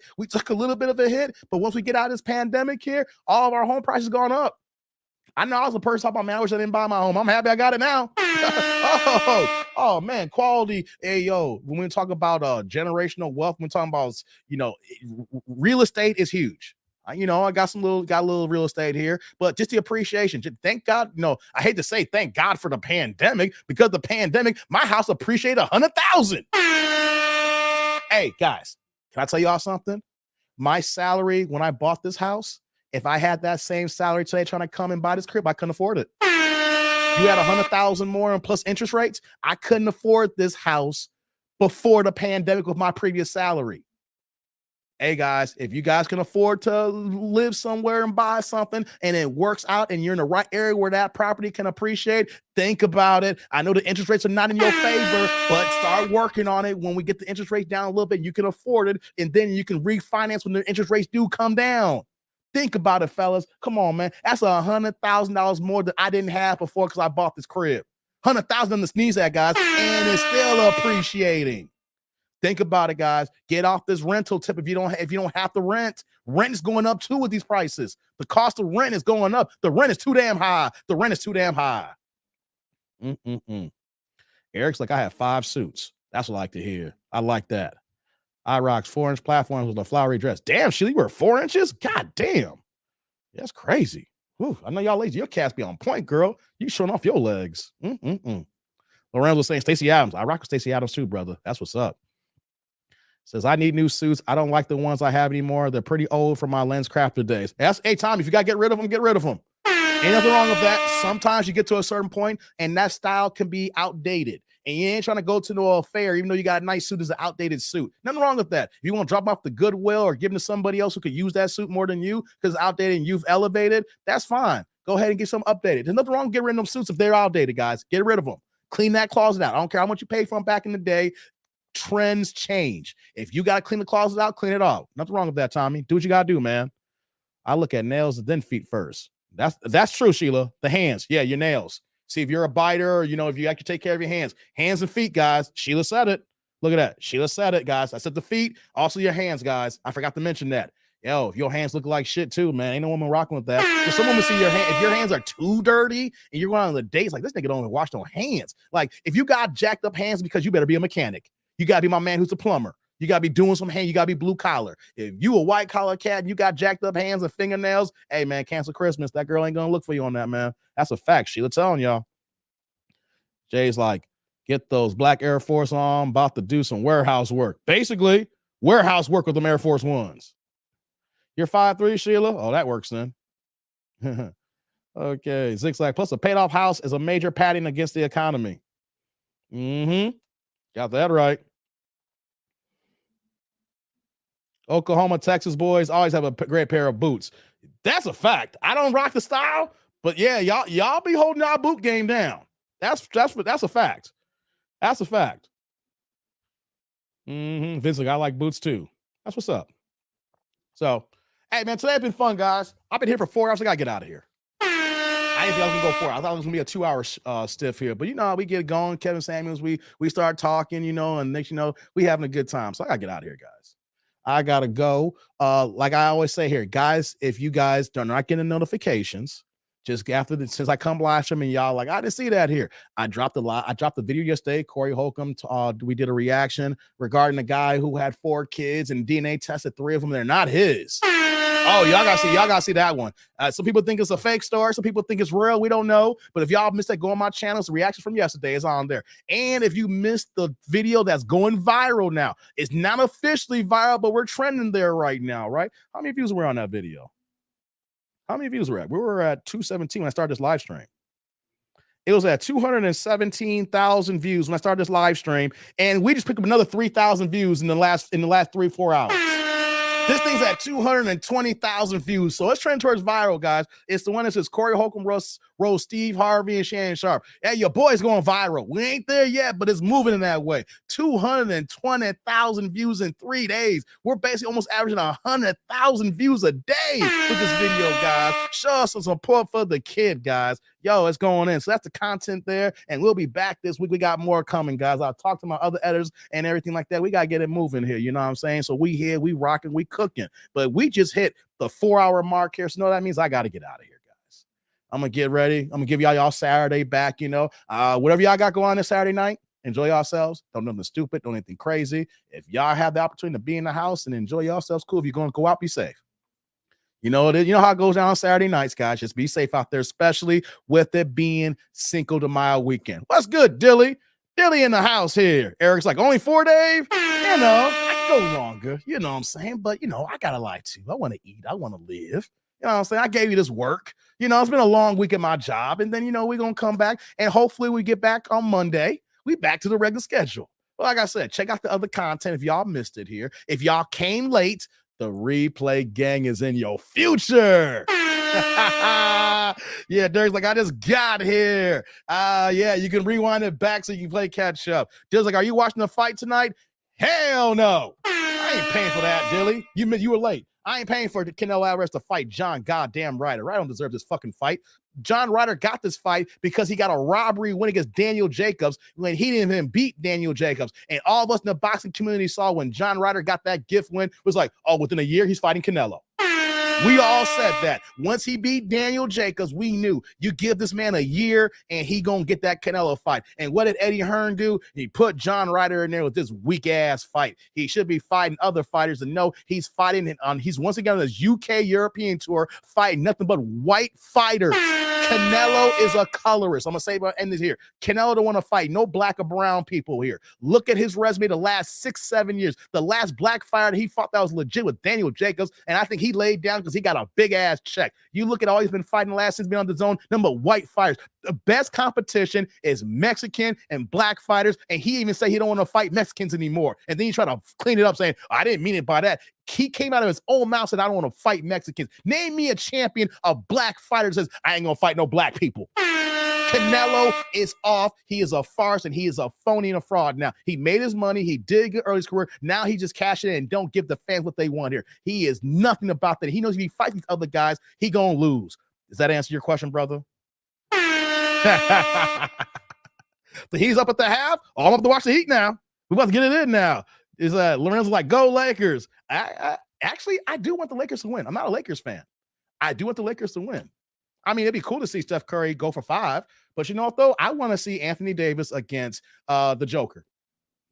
little bit of a hit, but once we get out of this pandemic here, all of our home prices gone up. I know I was the person talking about, man, I wish I didn't buy my home. I'm happy I got it now. oh, man, quality. Hey, yo, when we talk about generational wealth, we're talking about, real estate is huge. I got a little real estate here, but just the appreciation. Thank God, I hate to say thank God for the pandemic, because the pandemic, my house appreciated $100,000. Hey, guys, can I tell y'all something? My salary when I bought this house, if I had that same salary today trying to come and buy this crib, I couldn't afford it. You had $100,000 more and plus interest rates. I couldn't afford this house before the pandemic with my previous salary. Hey guys, if you guys can afford to live somewhere and buy something and it works out and you're in the right area where that property can appreciate, think about it. I know the interest rates are not in your favor, but start working on it. When we get the interest rates down a little bit, you can afford it, and then you can refinance when the interest rates do come down. Think about it, fellas. Come on, man. That's $100,000 more than I didn't have before because I bought this crib. $100,000 on the sneeze at, guys, and it's still appreciating. Think about it, guys. Get off this rental tip if you don't have to rent. Rent is going up too with these prices. The cost of rent is going up. The rent is too damn high. Eric's like, I have 5 suits. That's what I like to hear. I like that. I rocked 4-inch platforms with a flowery dress. Damn, Sheila, you wear 4 inches? God damn. That's crazy. Whew, I know y'all lazy. Your cats be on point, girl. You showing off your legs. Lorenzo was saying Stacey Adams. I rock with Stacey Adams too, brother. That's what's up. Says, I need new suits. I don't like the ones I have anymore. They're pretty old from my lens crafter days. Hey, Tom, if you got to get rid of them, get rid of them. Ain't nothing wrong with that. Sometimes you get to a certain point and that style can be outdated. And you ain't trying to go to no fair, even though you got a nice suit, as an outdated suit. Nothing wrong with that. If you want to drop off the Goodwill or give them to somebody else who could use that suit more than you because it's outdated and you've elevated, that's fine. Go ahead and get some updated. There's nothing wrong with getting rid of them suits if they're outdated, guys. Get rid of them. Clean that closet out. I don't care how much you paid for them back in the day. Trends change. If you got to clean the closet out, clean it off. Nothing wrong with that, Tommy. Do what you got to do, man. I look at nails and then feet first. That's true, Sheila. The hands. Yeah, your nails. See, if you're a biter or, if you actually take care of your hands. Hands and feet, guys. Sheila said it. Look at that. Sheila said it, guys. I said the feet, also your hands, guys. I forgot to mention that. Yo, if your hands look like shit too, man, ain't no woman rocking with that. If some woman see your hand, if your hands are too dirty and you're going on the dates, like, this nigga don't even wash no hands. Like, if you got jacked up hands, because you better be a mechanic. You got to be my man who's a plumber. You got to be doing some hand. You got to be blue collar. If you a white collar cat and you got jacked up hands and fingernails, hey, man, cancel Christmas. That girl ain't going to look for you on that, man. That's a fact. Sheila telling y'all. Jay's like, get those black Air Force on. About to do some warehouse work. Basically, warehouse work with them Air Force Ones. You're 5'3", Sheila? Oh, that works then. Okay. Zigzag. Plus, a paid-off house is a major padding against the economy. Got that right. Oklahoma, Texas boys always have a great pair of boots. That's a fact. I don't rock the style, but yeah, y'all be holding our boot game down. That's a fact. That's a fact. Vince, like, I like boots too. That's what's up. So, Hey, man, today has been fun, guys. I've been here for 4 hours. I got to get out of here. I didn't think I was going to go 4 hours. I thought it was going to be a 2-hour stiff here. But, you know, how we get it going. Kevin Samuels, we start talking, you know, and next, you know, we having a good time. So I got to get out of here, guys. I got to go. Like I always say here, guys, if you guys are not getting notifications, just after since I come live stream and y'all like, I didn't see that here. I dropped the video yesterday. Corey Holcomb, we did a reaction regarding the guy who had 4 kids and DNA tested 3 of them. They're not his. Oh, y'all gotta see that one. Some people think it's a fake story. Some people think it's real. We don't know. But if y'all missed that, go on my channel. The reaction from yesterday is on there. And if you missed the video that's going viral now, it's not officially viral, but we're trending there right now, right? How many views were on that video? How many views were at? We were at 217 when I started this live stream. It was at 217,000 views when I started this live stream, and we just picked up another 3,000 views in the last 3-4 hours. This thing's at 220,000 views, so it's trending towards viral, guys. It's the one that says Corey Holcomb Rose Steve Harvey and Shannon Sharp. Hey, your boy's going viral. We ain't there yet, but it's moving in that way. 220,000 views in 3 days. We're basically almost averaging 100,000 views a day with this video, guys. Show us some support for the kid, guys. Yo, it's going in. So that's the content there, and we'll be back this week. We got more coming, guys. I'll talk to my other editors and everything like that. We got to get it moving here. You know what I'm saying? So we here, we rocking, we cooking. But we just hit the 4-hour mark here. So you know what that means? I got to get out of here, guys. I'm going to get ready. I'm going to give y'all Saturday back, you know. Whatever y'all got going on this Saturday night, enjoy yourselves. Don't do nothing stupid. Don't do anything crazy. If y'all have the opportunity to be in the house and enjoy yourselves, cool. If you're going to go out, be safe. You know it is. You know how it goes down on Saturday nights, guys. Just be safe out there, especially with it being Cinco de Mayo weekend. What's good, Dilly? Dilly in the house here. Eric's like, only 4 days? You know, I can go longer. You know what I'm saying? But, you know, I got to lie too. I want to eat. I want to live. You know what I'm saying? I gave you this work. You know, it's been a long week at my job. And then, you know, we're going to come back. And hopefully we get back on Monday. We back to the regular schedule. Well, like I said, check out the other content if y'all missed it here. If y'all came late, the replay gang is in your future. Yeah, Derek's like, I just got here. Yeah, you can rewind it back so you can play catch up. Derek's like, are you watching the fight tonight? Hell no. I ain't paying for that, Dilly. You were late. I ain't paying for Canelo Alvarez to fight John goddamn Ryder. I don't deserve this fucking fight. John Ryder got this fight because he got a robbery win against Daniel Jacobs when he didn't even beat Daniel Jacobs. And all of us in the boxing community saw when John Ryder got that gift win was like, oh, within a year, he's fighting Canelo. We all said that. Once he beat Daniel Jacobs, we knew you give this man a year and he gonna get that Canelo fight. And what did Eddie Hearn do? He put John Ryder in there with this weak ass fight. He should be fighting other fighters, and no, he's fighting on. He's once again on his UK European tour, fighting nothing but white fighters. Canelo is a colorist. I'm gonna say about end this here. Canelo don't want to fight no black or brown people here. Look at his resume the last 6-7 years. The last black fighter he fought that was legit with Daniel Jacobs, and I think he laid down because he got a big ass check. You look at all he's been fighting the last since being on the zone, number white fighters. The best competition is Mexican and black fighters, and he even said he don't want to fight Mexicans anymore. And then you try to clean it up saying, I didn't mean it by that. He came out of his own mouth and said, I don't want to fight Mexicans. Name me a champion of black fighters that says, I ain't gonna fight no black people. Canelo is off. He is a farce and he is a phony and a fraud. Now, he made his money. He did good early his career. Now he just cashed in and don't give the fans what they want here. He is nothing about that. He knows if he fights these other guys, he gonna lose. Does that answer your question, brother? The Heat's up at the half. I'm up to watch the Heat now. We're about to get it in now. Is Lorenzo's like, go Lakers. Actually, I do want the Lakers to win. I'm not a Lakers fan. I do want the Lakers to win. I mean, it'd be cool to see Steph Curry go for 5, but you know what, though? I want to see Anthony Davis against the Joker,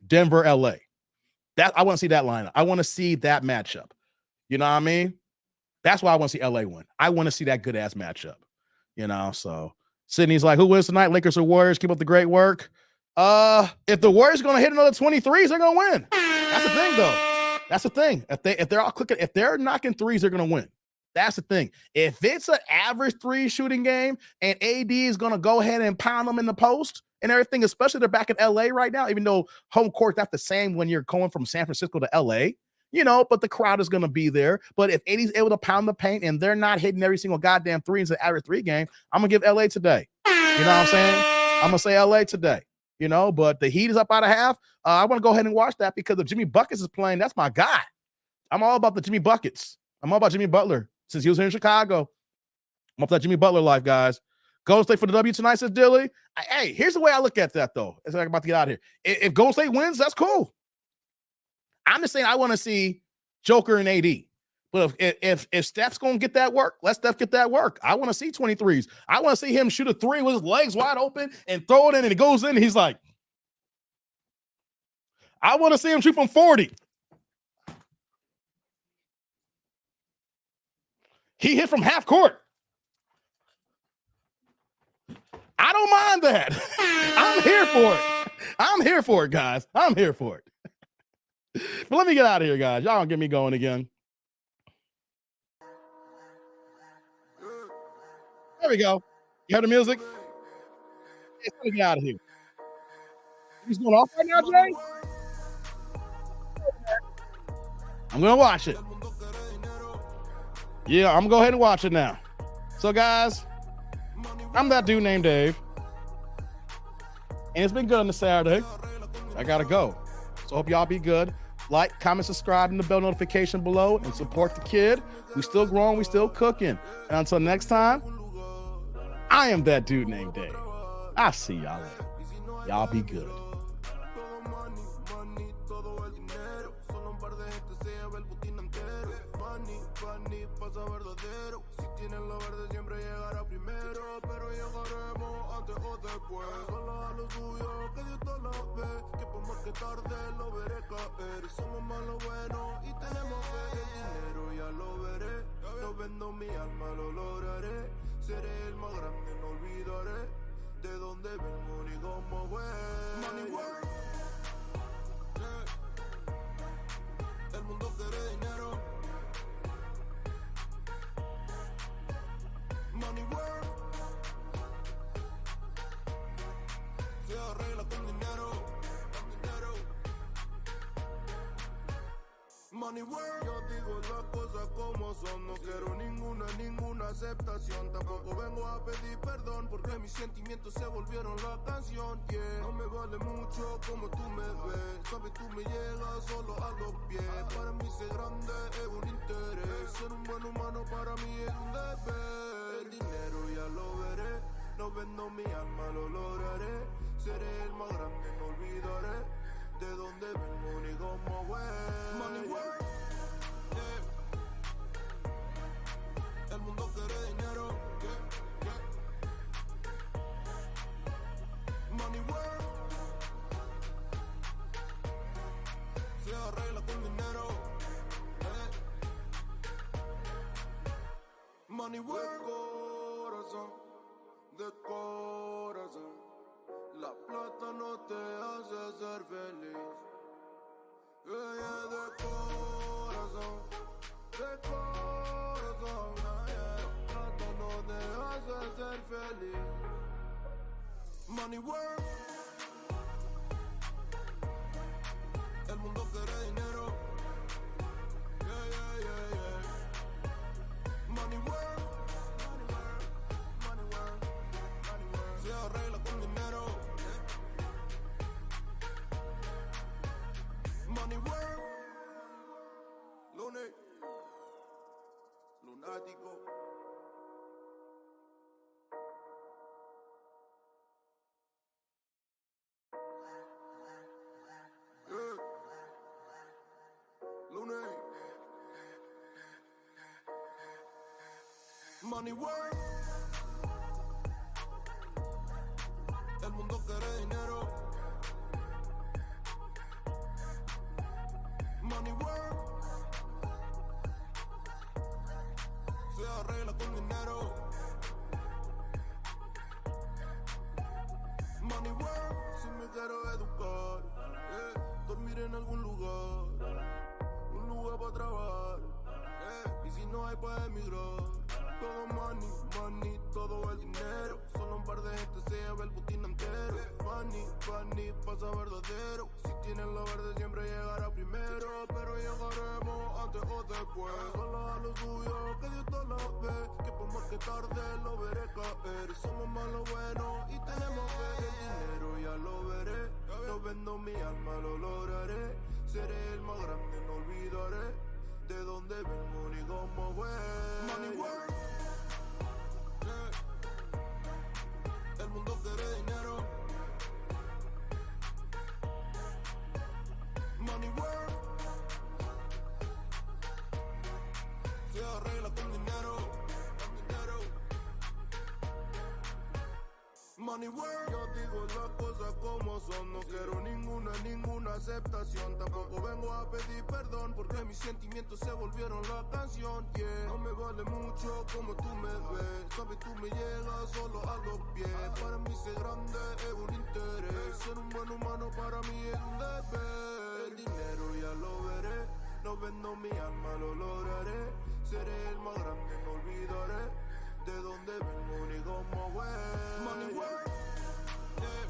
Denver, LA. I want to see that lineup. I want to see that matchup. You know what I mean? That's why I want to see LA win. I want to see that good ass matchup. You know, so Sydney's like, who wins tonight? Lakers or Warriors? Keep up the great work. If the Warriors are gonna hit another 23s, they're gonna win. That's the thing, though. That's the thing. If they're all clicking, if they're knocking threes, they're gonna win. That's the thing. If it's an average 3 shooting game and AD is going to go ahead and pound them in the post and everything, especially they're back in LA right now, even though home court's not the same when you're going from San Francisco to LA, you know, but the crowd is going to be there. But if AD's able to pound the paint and they're not hitting every single goddamn 3 in the average 3 game, I'm going to give LA today. You know what I'm saying? I'm going to say LA today, you know, but the Heat is up out of half. I want to go ahead and watch that because if Jimmy Buckets is playing, that's my guy. I'm all about the Jimmy Buckets. I'm all about Jimmy Butler. Since he was here in Chicago, I'm up that Jimmy Butler life, guys. Golden State for the W tonight, says Dilly. Hey, here's the way I look at that, though. As I'm about to get out of here. If Golden State wins, that's cool. I'm just saying I want to see Joker and AD. But if Steph's going to get that work, let Steph get that work. I want to see 23s. I want to see him shoot a three with his legs wide open and throw it in, and it goes in, and he's like, I want to see him shoot from 40. He hit from half court. I don't mind that. I'm here for it. I'm here for it, guys. I'm here for it. But let me get out of here, guys. Y'all don't get me going again. There we go. You heard the music? Let's get out of here. He's going off right now, Jay? I'm going to watch it. Yeah, I'm going to go ahead and watch it now. So, guys, I'm that dude named Dave. And it's been good on the Saturday. I got to go. So, hope y'all be good. Like, comment, subscribe, and the bell notification below. And support the kid. We still growing. We still cooking. And until next time, I am that dude named Dave. I'll see y'all later. Y'all be good. Tarde lo veré caer. Somos malos buenos y tenemos fe. El dinero ya lo veré. No vendo mi alma, lo lograré. Seré el más grande, no olvidaré de dónde vengo ni cómo voy. Money work. El mundo quiere dinero. Money work. Se arregla con dinero. Money work. Yo digo las cosas como son. No quiero ninguna aceptación. Tampoco vengo a pedir perdón porque mis sentimientos se volvieron la canción. Yeah. No me vale mucho como tú me ves. Sabes, tú me llegas solo a los pies. Para mí ser grande es un interés. Ser un buen humano para mí es un deber. El dinero ya lo veré. No vendo mi alma, lo lograré. Seré el más grande, no olvidaré de dónde vengo ni cómo voy. Money work. Yeah. El mundo quiere dinero. Yeah. Money work. Se arregla con dinero. Money work. Corazón, de corazón. La plata no te hace ser feliz. Yeah, de corazón, de corazón. Yeah. La plata no te hace ser feliz. Money work. El mundo quiere dinero. Yeah. Money work. Money work. Se arregla con dinero. Money work. Lunes. Lunático. Yeah. Lunes. Money work. El mundo quiere dinero. Money work. Se arregla con dinero. Money work. Si me quiero educar, dormir en algún lugar, un lugar para trabajar, y si no hay para emigrar. Todo money, todo el dinero. Solo un par de gente se lleva el botín entero. Funny, pasa verdadero. Si tienes lo verde siempre llegará primero. Pero llegaremos antes o después. Solo a lo suyo, que Dios todo lo ve. Que por más que tarde lo veré caer. Somos malos buenos y tenemos fe. El dinero ya lo veré. No vendo mi alma, lo lograré. Seré el más grande, no olvidaré de de dónde vengo ni cómo fue. Money work. El mundo quiere dinero. Money work. Se arregla con dinero. Money work. Yo digo las cosas como son. No quiero ninguna aceptación. Tampoco vengo a pedir perdón porque mis sentimientos se volvieron la canción. Yeah. No me vale mucho como tú me ves. Sabes, tú me llegas solo a los pies. Para mí ser grande es un interés. Ser un buen humano para mí es un deber. El dinero ya lo veré. No vendo mi alma, lo lograré. Seré el más grande, no olvidaré de dónde vengo ni cómo fue. Money work. Yeah.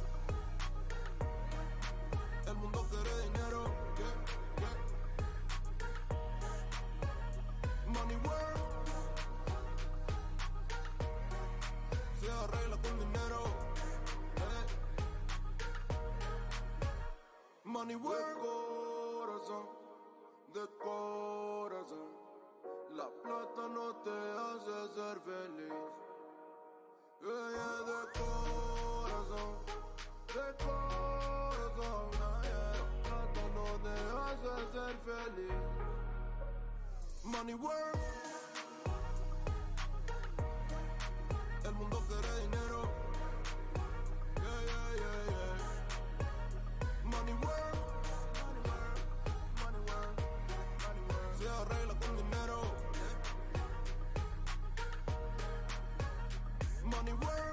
El mundo quiere dinero. Yeah. Yeah. Money work. Se arregla con dinero. Yeah. Money work. De corazón. La plata no te hace ser feliz. Yeah, de corazón. La plata no te hace ser feliz. Money work. El mundo quiere dinero. Yeah, yeah, yeah, yeah. Money work. Se arregla con dinero. Money work.